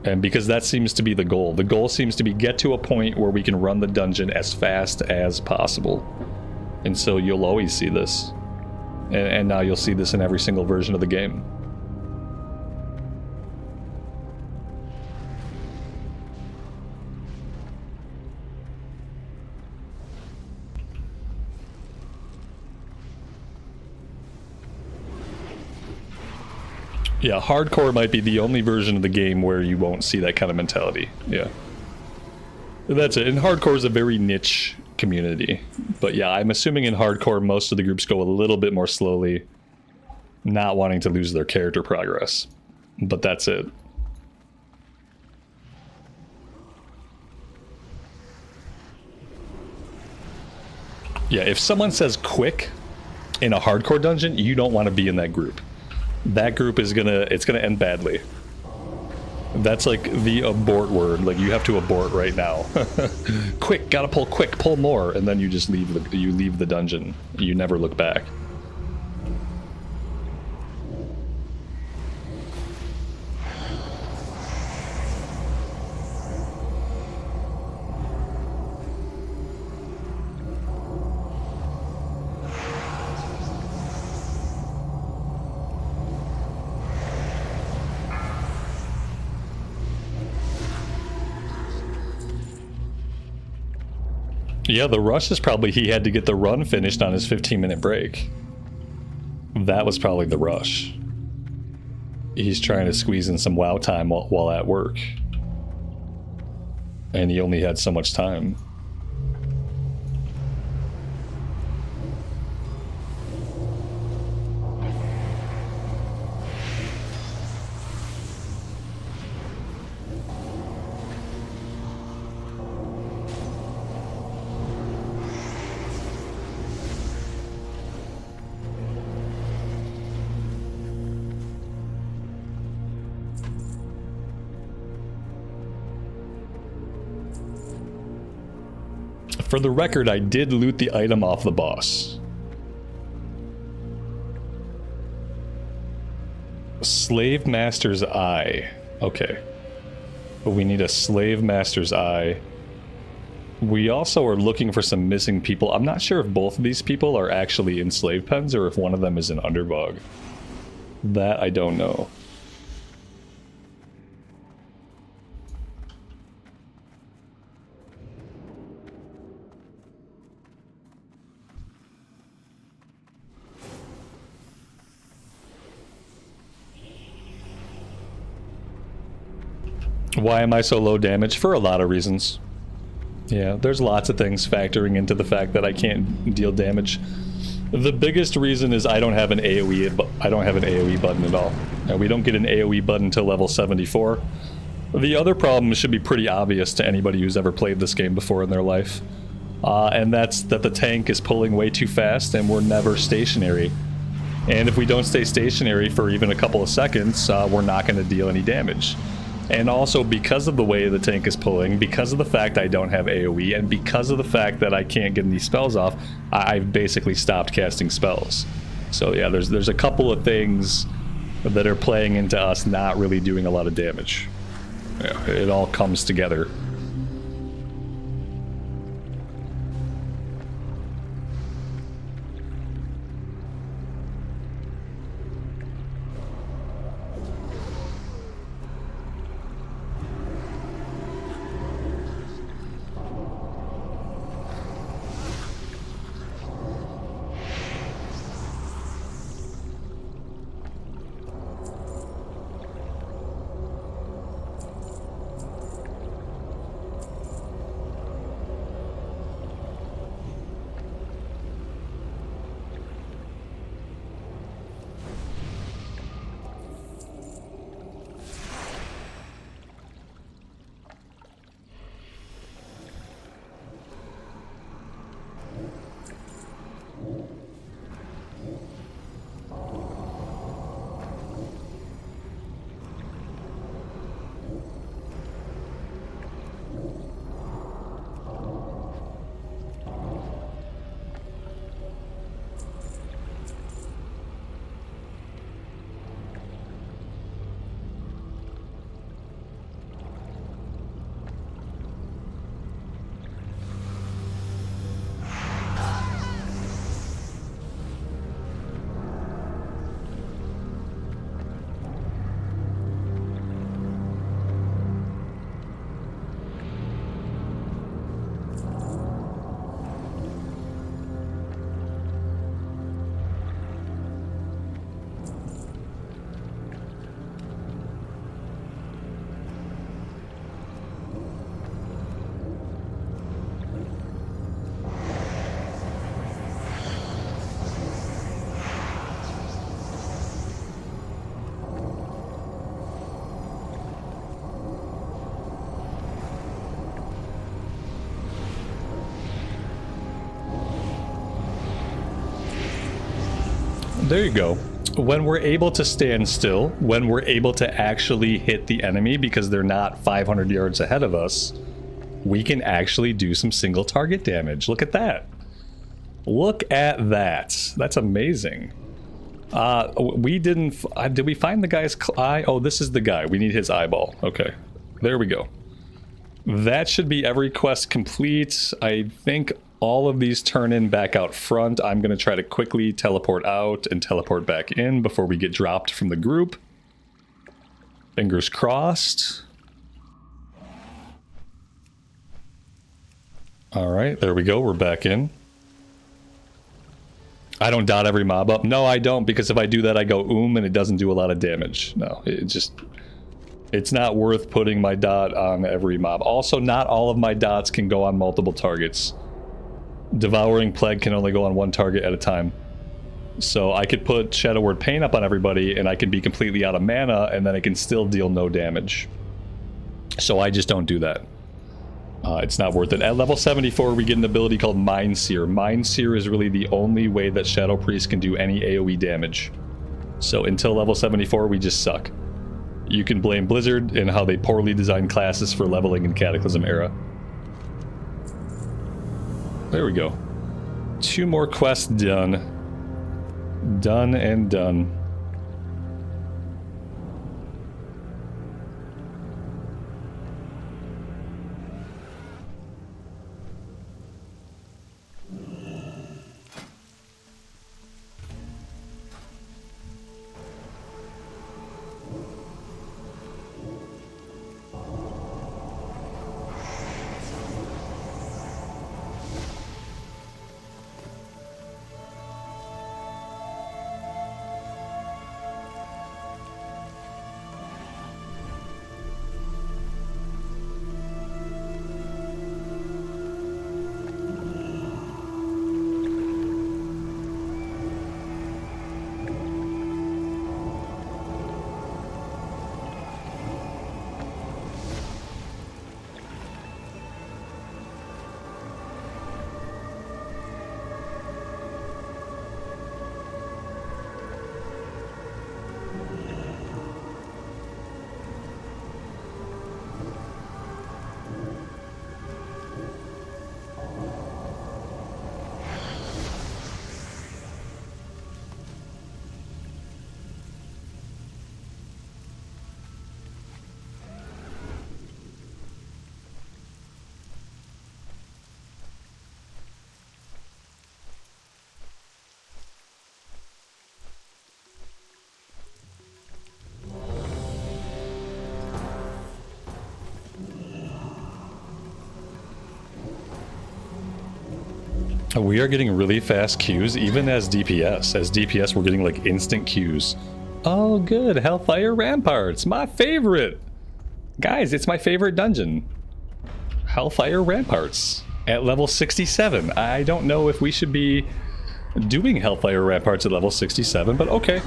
A: And because that seems to be the goal. The goal seems to be get to a point where we can run the dungeon as fast as possible. And so you'll always see this. And now you'll see this in every single version of the game. Yeah, hardcore might be the only version of the game where you won't see that kind of mentality. Yeah. That's it. And hardcore is a very niche community. But yeah, I'm assuming in hardcore most of the groups go a little bit more slowly, not wanting to lose their character progress. But that's it. Yeah, if someone says quick in a hardcore dungeon, you don't want to be in that group. That group is it's gonna end badly. That's like the abort word. Like, you have to abort right now. Quick, gotta pull more, and then you just leave the dungeon. You never look back. Yeah, the rush is probably he had to get the run finished on his 15-minute break. That was probably the rush. He's trying to squeeze in some WoW time while at work. And he only had so much time. For the record, I did loot the item off the boss. Slave Master's Eye. Okay. But we need a Slave Master's Eye. We also are looking for some missing people. I'm not sure if both of these people are actually in slave pens or if one of them is an underbog. That I don't know. Why am I so low damage? For a lot of reasons. Yeah, there's lots of things factoring into the fact that I can't deal damage. The biggest reason is I don't have an AoE button at all. And we don't get an AoE button until level 74. The other problem should be pretty obvious to anybody who's ever played this game before in their life. And that's that the tank is pulling way too fast and we're never stationary. And if we don't stay stationary for even a couple of seconds, we're not going to deal any damage. And also, because of the way the tank is pulling, because of the fact I don't have AoE, and because of the fact that I can't get any spells off, I've basically stopped casting spells. So yeah, there's a couple of things that are playing into us not really doing a lot of damage. Yeah, it all comes together. There you go. when we're able to stand still, when we're able to actually hit the enemy because they're not 500 yards ahead of us, we can actually do some single target damage. Look at that. Look at that. That's amazing. We didn't... did we find the guy's eye? Oh, this is the guy. We need his eyeball. Okay. There we go. That should be every quest complete. I think all of these turn in back out front. I'm going to try to quickly teleport out and teleport back in before we get dropped from the group. Fingers crossed. Alright, there we go. We're back in. I don't dot every mob up. No, I don't, because if I do that, I go and it doesn't do a lot of damage. No, it just... It's not worth putting my dot on every mob. Also, not all of my dots can go on multiple targets. Devouring Plague can only go on one target at a time. So I could put Shadow Word Pain up on everybody, and I can be completely out of mana, and then I can still deal no damage. So I just don't do that. It's not worth it. At level 74, we get an ability called Mind Seer. Mind Seer is really the only way that Shadow Priest can do any AoE damage. So until level 74, we just suck. You can blame Blizzard and how they poorly designed classes for leveling in Cataclysm era. There we go. 2 more quests done. Done and done. We are getting really fast queues, even as DPS. As DPS, we're getting like instant queues. Oh, good. Hellfire Ramparts. My favorite. Guys, it's my favorite dungeon. Hellfire Ramparts. At level 67. I don't know if we should be doing Hellfire Ramparts at level 67, but okay.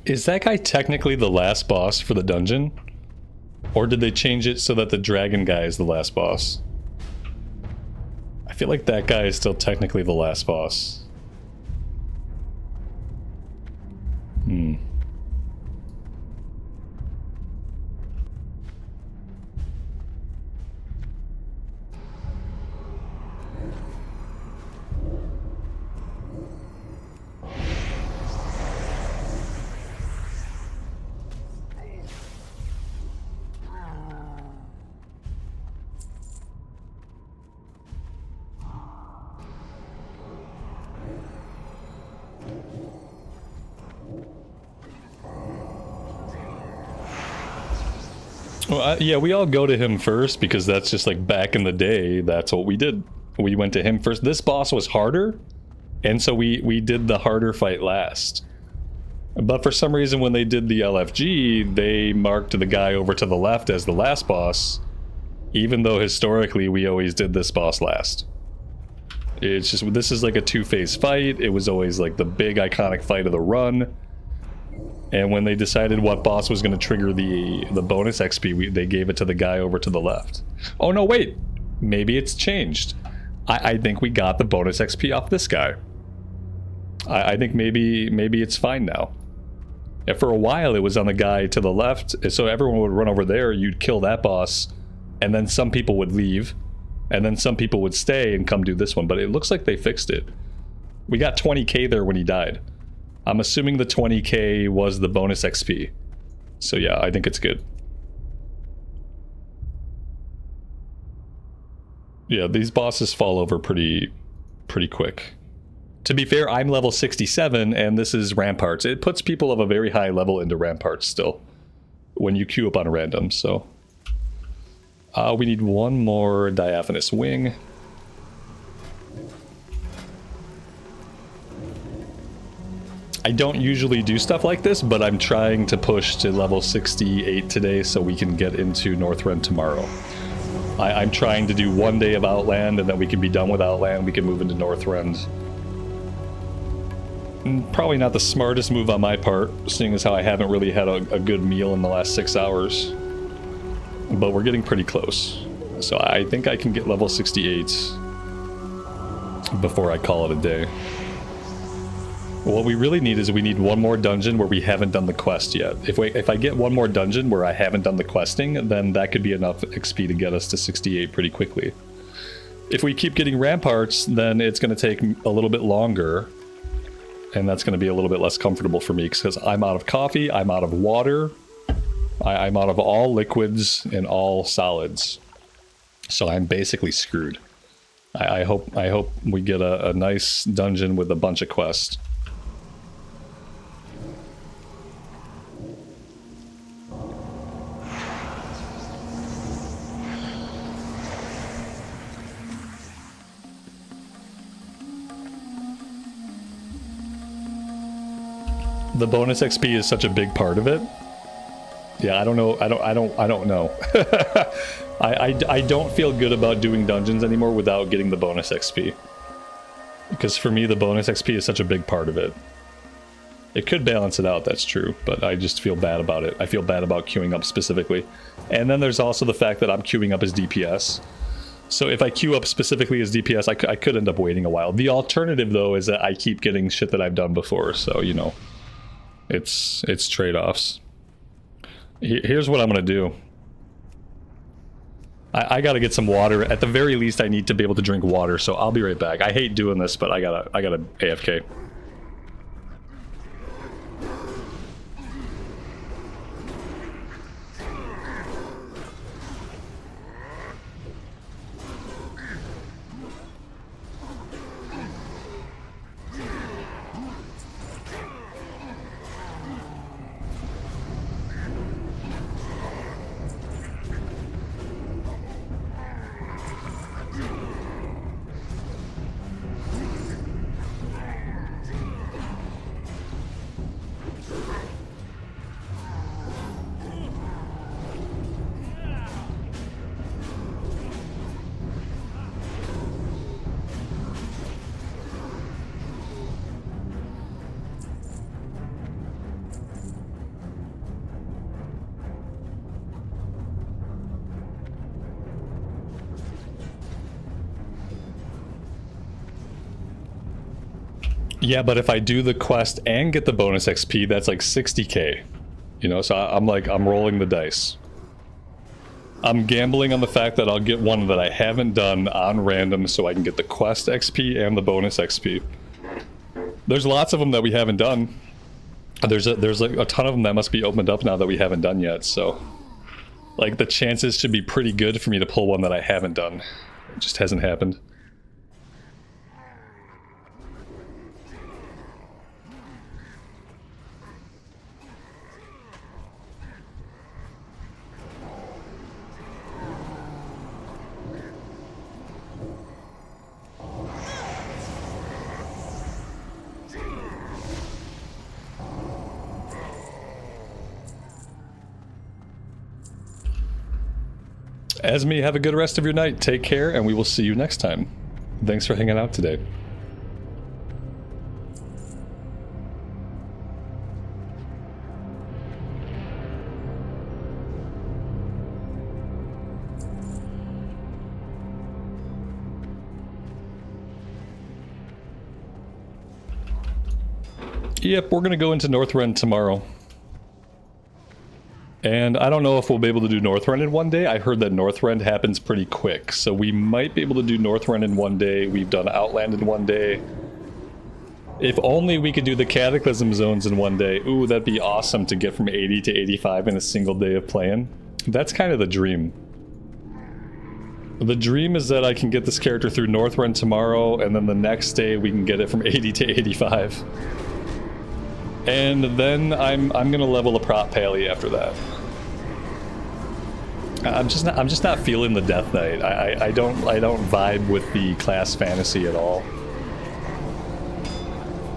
A: Is that guy technically the last boss for the dungeon? Or did they change it so that the dragon guy is the last boss? I feel like that guy is still technically the last boss. Well, yeah, we all go to him first because that's just like back in the day, that's what we did. We went to him first. This boss was harder, and so we did the harder fight last. But for some reason when they did the LFG, they marked the guy over to the left as the last boss, even though historically we always did this boss last. It's just, this is like a two-phase fight. It was always like the big iconic fight of the run. And when they decided what boss was going to trigger the bonus XP, they gave it to the guy over to the left. Oh no, wait. Maybe it's changed. I think we got the bonus XP off this guy. I think maybe it's fine now. And for a while it was on the guy to the left, so everyone would run over there, you'd kill that boss, and then some people would leave, and then some people would stay and come do this one, but it looks like they fixed it. We got 20k there when he died. I'm assuming the 20k was the bonus XP. So yeah, I think it's good. Yeah, these bosses fall over pretty quick. To be fair, I'm level 67 and this is Ramparts. It puts people of a very high level into Ramparts still when you queue up on random, so. We need one more diaphanous wing. I don't usually do stuff like this, but I'm trying to push to level 68 today so we can get into Northrend tomorrow. I'm trying to do one day of Outland and then we can be done with Outland, we can move into Northrend. Probably not the smartest move on my part, seeing as how I haven't really had a good meal in the last 6 hours. But we're getting pretty close. So I think I can get level 68 before I call it a day. What we really need is we need one more dungeon where we haven't done the quest yet. If I get one more dungeon where I haven't done the questing, then that could be enough XP to get us to 68 pretty quickly. If we keep getting ramparts, then it's going to take a little bit longer, and that's going to be a little bit less comfortable for me because I'm out of coffee, I'm out of water, I'm out of all liquids and all solids. So I'm basically screwed. I hope we get a nice dungeon with a bunch of quests. The bonus XP is such a big part of it. Yeah, I don't know. I don't know. I don't feel good about doing dungeons anymore without getting the bonus XP. Because for me, the bonus XP is such a big part of it. It could balance it out, that's true, but I just feel bad about it. I feel bad about queuing up specifically. And then there's also the fact that I'm queuing up as DPS. So if I queue up specifically as DPS, I could end up waiting a while. The alternative, though, is that I keep getting shit that I've done before, so, you know. It's trade-offs. Here's what I'm gonna do. I gotta get some water. At the very least, I need to be able to drink water, so I'll be right back. I hate doing this, but I gotta AFK. Yeah, but if I do the quest and get the bonus XP, that's like 60k. You know, so I'm rolling the dice. I'm gambling on the fact that I'll get one that I haven't done on random so I can get the quest XP and the bonus XP. There's lots of them that we haven't done. There's like a ton of them that must be opened up now that we haven't done yet, so like the chances should be pretty good for me to pull one that I haven't done. It just hasn't happened. Esme, have a good rest of your night. Take care, and we will see you next time. Thanks for hanging out today. Yep, we're gonna go into Northrend tomorrow. And I don't know if we'll be able to do Northrend in one day. I heard that Northrend happens pretty quick, so we might be able to do Northrend in one day. We've done Outland in one day. If only we could do the Cataclysm zones in one day. Ooh, that'd be awesome to get from 80 to 85 in a single day of playing. That's kind of the dream. The dream is that I can get this character through Northrend tomorrow, and then the next day we can get it from 80 to 85. And then I'm gonna level a prop pally after that. I'm just not feeling the Death Knight. I don't vibe with the class fantasy at all.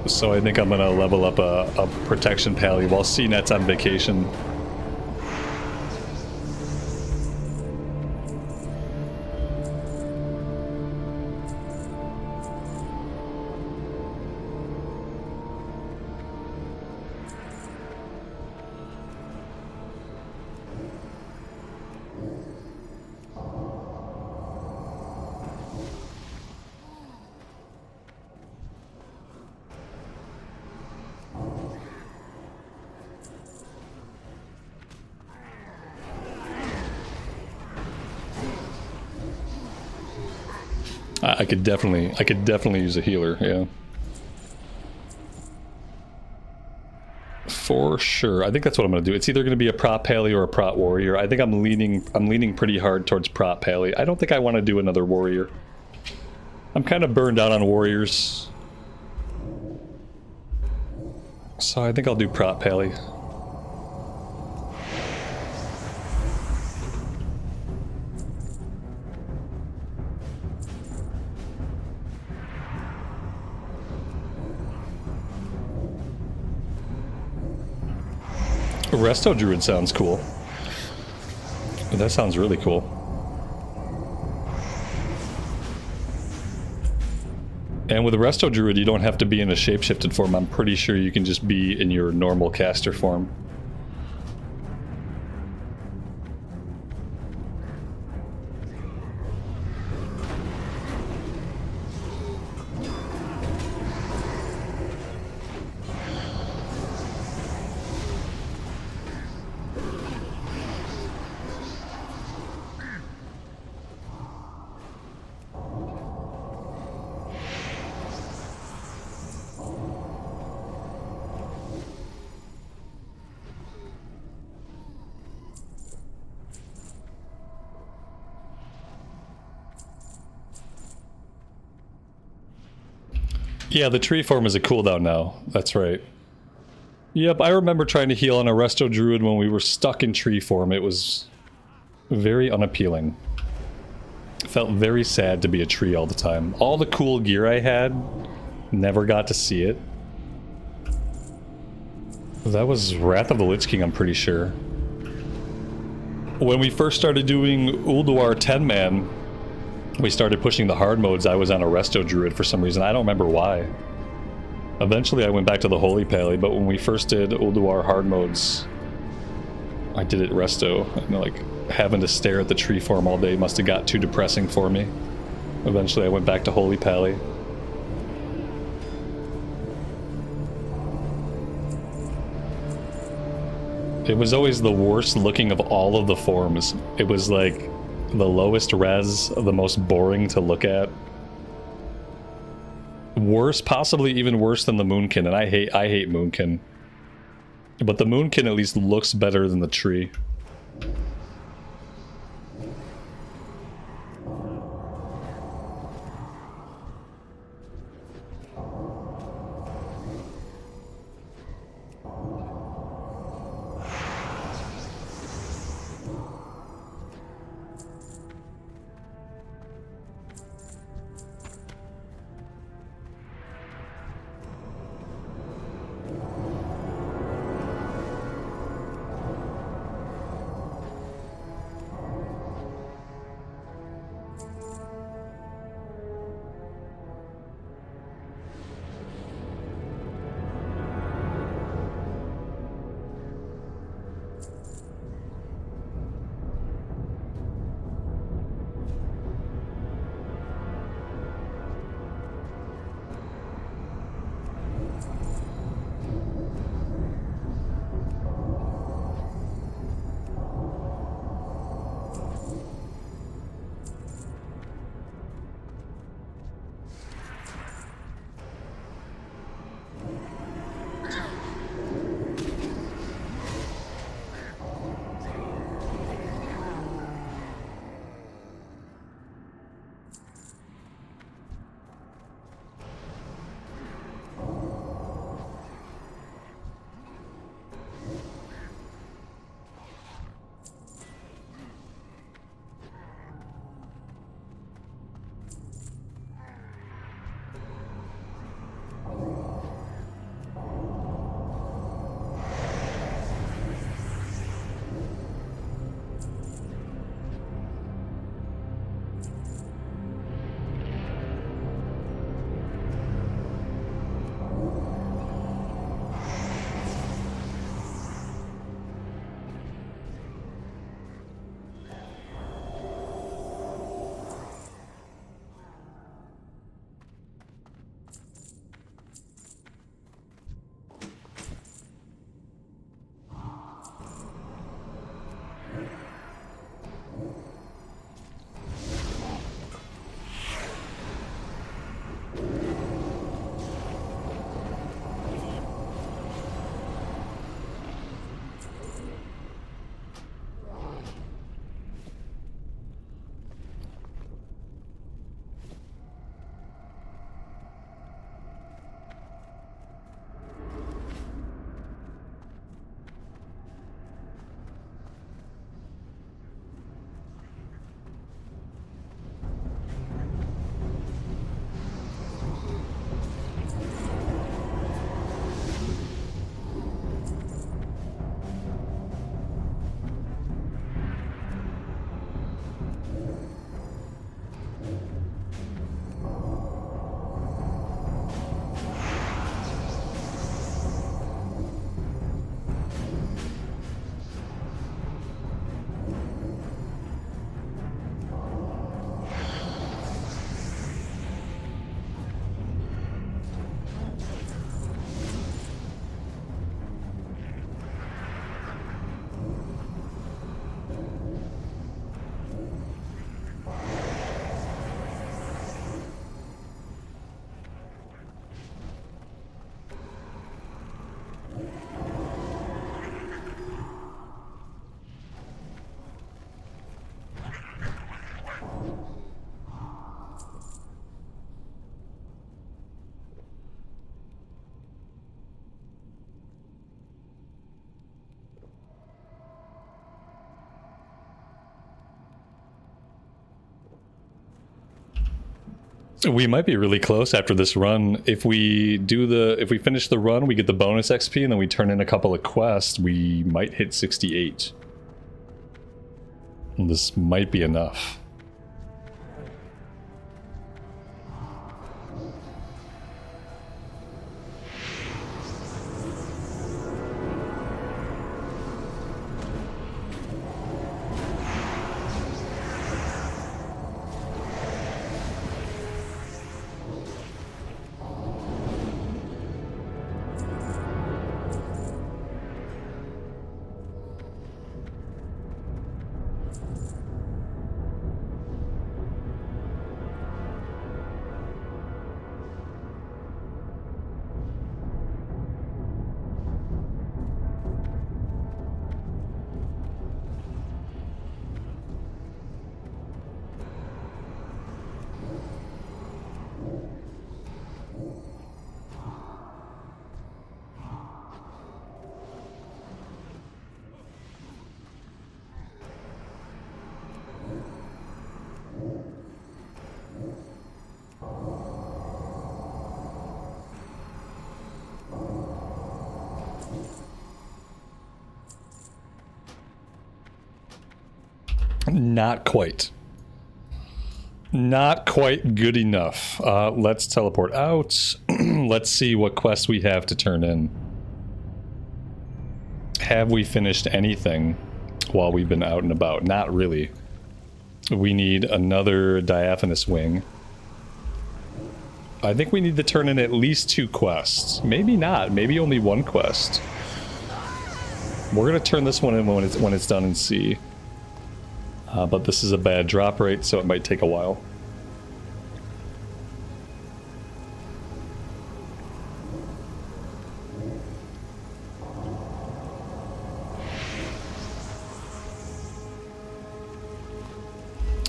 A: So I think I'm gonna level up a protection pally while CNET's on vacation. I could definitely use a healer, yeah. For sure. I think that's what I'm gonna do. It's either gonna be a prop pally or a prop warrior. I think I'm leaning pretty hard towards prop pally. I don't think I want to do another warrior. I'm kind of burned out on warriors. So I think I'll do prop pally. Resto Druid sounds cool. That sounds really cool. And with a Resto Druid, you don't have to be in a shapeshifted form. I'm pretty sure you can just be in your normal caster form. Yeah, the tree form is a cooldown now. That's right. Yep, I remember trying to heal on a Resto Druid when we were stuck in tree form. It was very unappealing. It felt very sad to be a tree all the time. All the cool gear I had, never got to see it. That was Wrath of the Lich King, I'm pretty sure. When we first started doing Ulduar 10-man, we started pushing the hard modes. I was on a Resto Druid for some reason. I don't remember why. Eventually I went back to the Holy Pally, but when we first did Ulduar hard modes, I did it Resto. And like, having to stare at the tree form all day must have got too depressing for me. Eventually I went back to Holy Pally. It was always the worst looking of all of the forms. It was like the lowest res, the most boring to look at. Worse, possibly even worse than the Moonkin, and I hate Moonkin. But the Moonkin at least looks better than the tree. We might be really close after this run. If we finish the run, we get the bonus XP, and then we turn in a couple of quests, we might hit 68. And this might be enough. Not quite. Not quite good enough. Let's teleport out. Let's see what quests we have to turn in. Have we finished anything while we've been out and about? Not really. We need another diaphanous wing. I think we need to turn in at least 2 quests. Maybe not. Maybe only 1 quest. We're gonna turn this one in when it's done and see. But this is a bad drop rate, so it might take a while.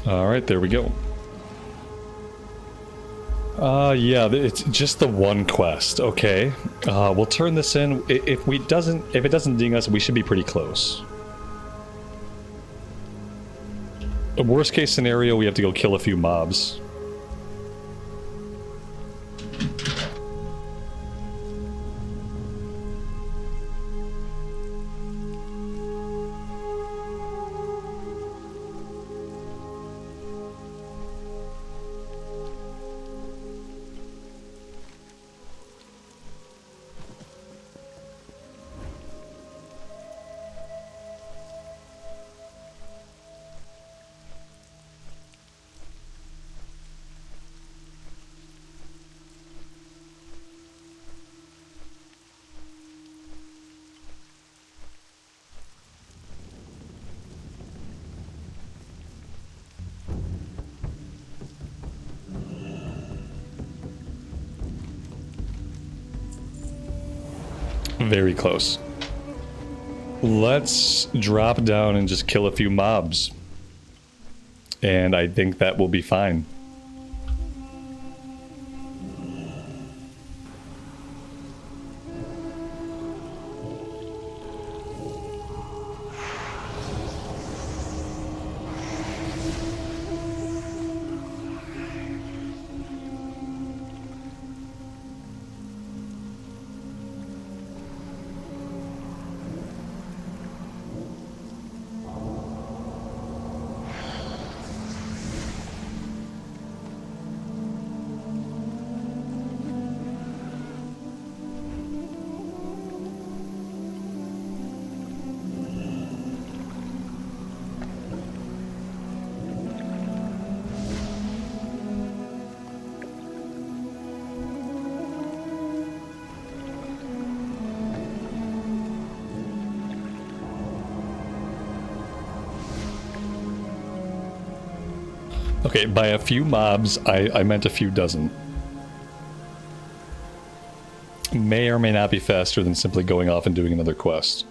A: Alright, there we go. Yeah, it's just the 1 quest. Okay. We'll turn this in. If it doesn't ding us, we should be pretty close. Worst case scenario, we have to go kill a few mobs. Very close. Let's drop down and just kill a few mobs. And I think that will be fine. Okay, by a few mobs, I meant a few dozen. May or may not be faster than simply going off and doing another quest.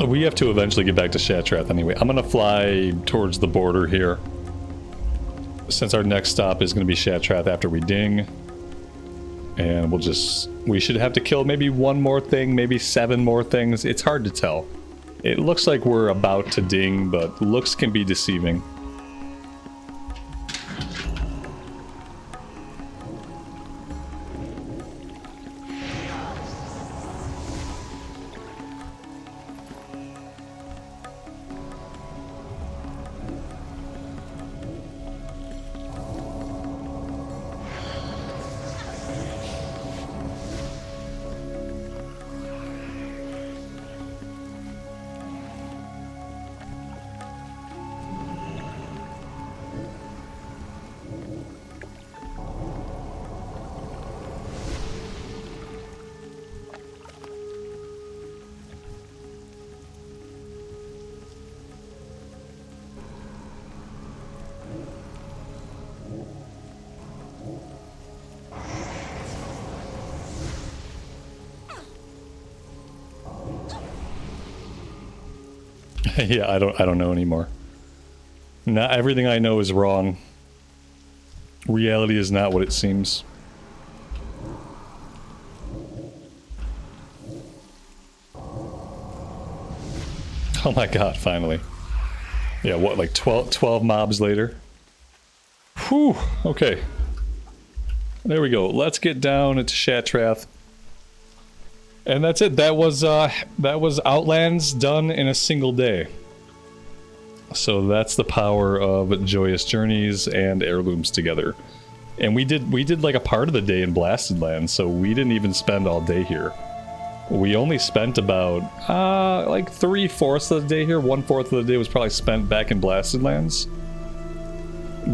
A: We have to eventually get back to Shattrath anyway. I'm gonna fly towards the border here, since our next stop is gonna be Shattrath after we ding. And we should have to kill maybe 1 more thing, maybe 7 more things. It's hard to tell. It looks like we're about to ding, but looks can be deceiving. Yeah, I don't know anymore. Not everything I know is wrong. Reality is not what it seems. Oh my god, finally. Yeah, what, like 12 mobs later? Whew, okay. There we go. Let's get down to Shatrath. And that's it. That was Outlands done in a single day. So that's the power of Joyous Journeys and Heirlooms together. And we did like a part of the day in Blasted Land, so we didn't even spend all day here. We only spent about like 3/4 of the day here. 1/4 of the day was probably spent back in Blasted Lands,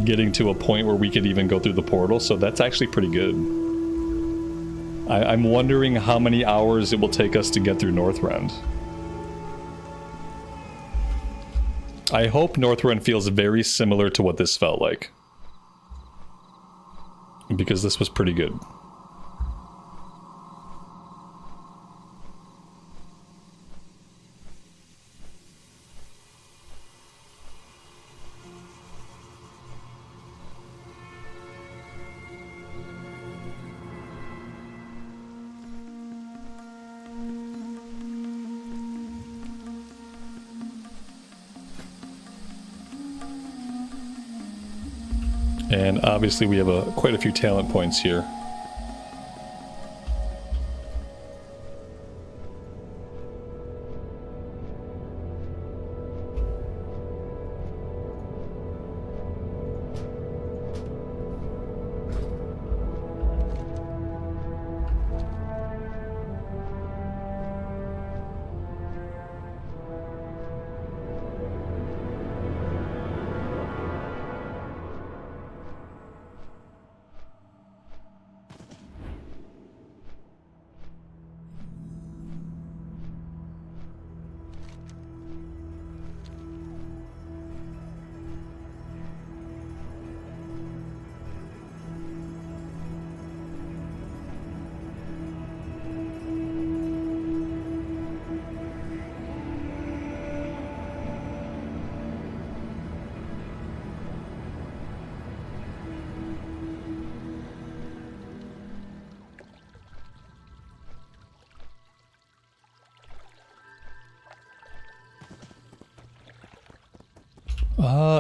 A: getting to a point where we could even go through the portal, so that's actually pretty good. I'm wondering how many hours it will take us to get through Northrend. I hope Northrend feels very similar to what this felt like, because this was pretty good. And obviously we have quite a few talent points here.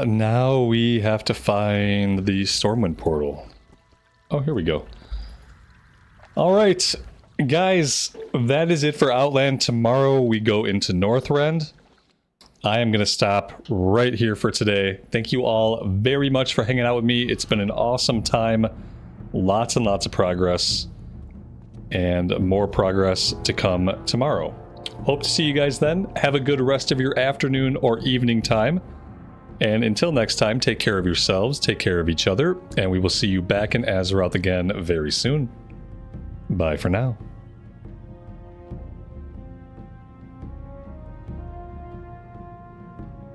A: Now we have to find the Stormwind portal. Oh, here we go. Alright, guys, that is it for Outland. Tomorrow we go into Northrend. I am going to stop right here for today. Thank you all very much for hanging out with me. It's been an awesome time. Lots and lots of progress. And more progress to come tomorrow. Hope to see you guys then. Have a good rest of your afternoon or evening time. And until next time, take care of yourselves, take care of each other, and we will see you back in Azeroth again very soon. Bye for now.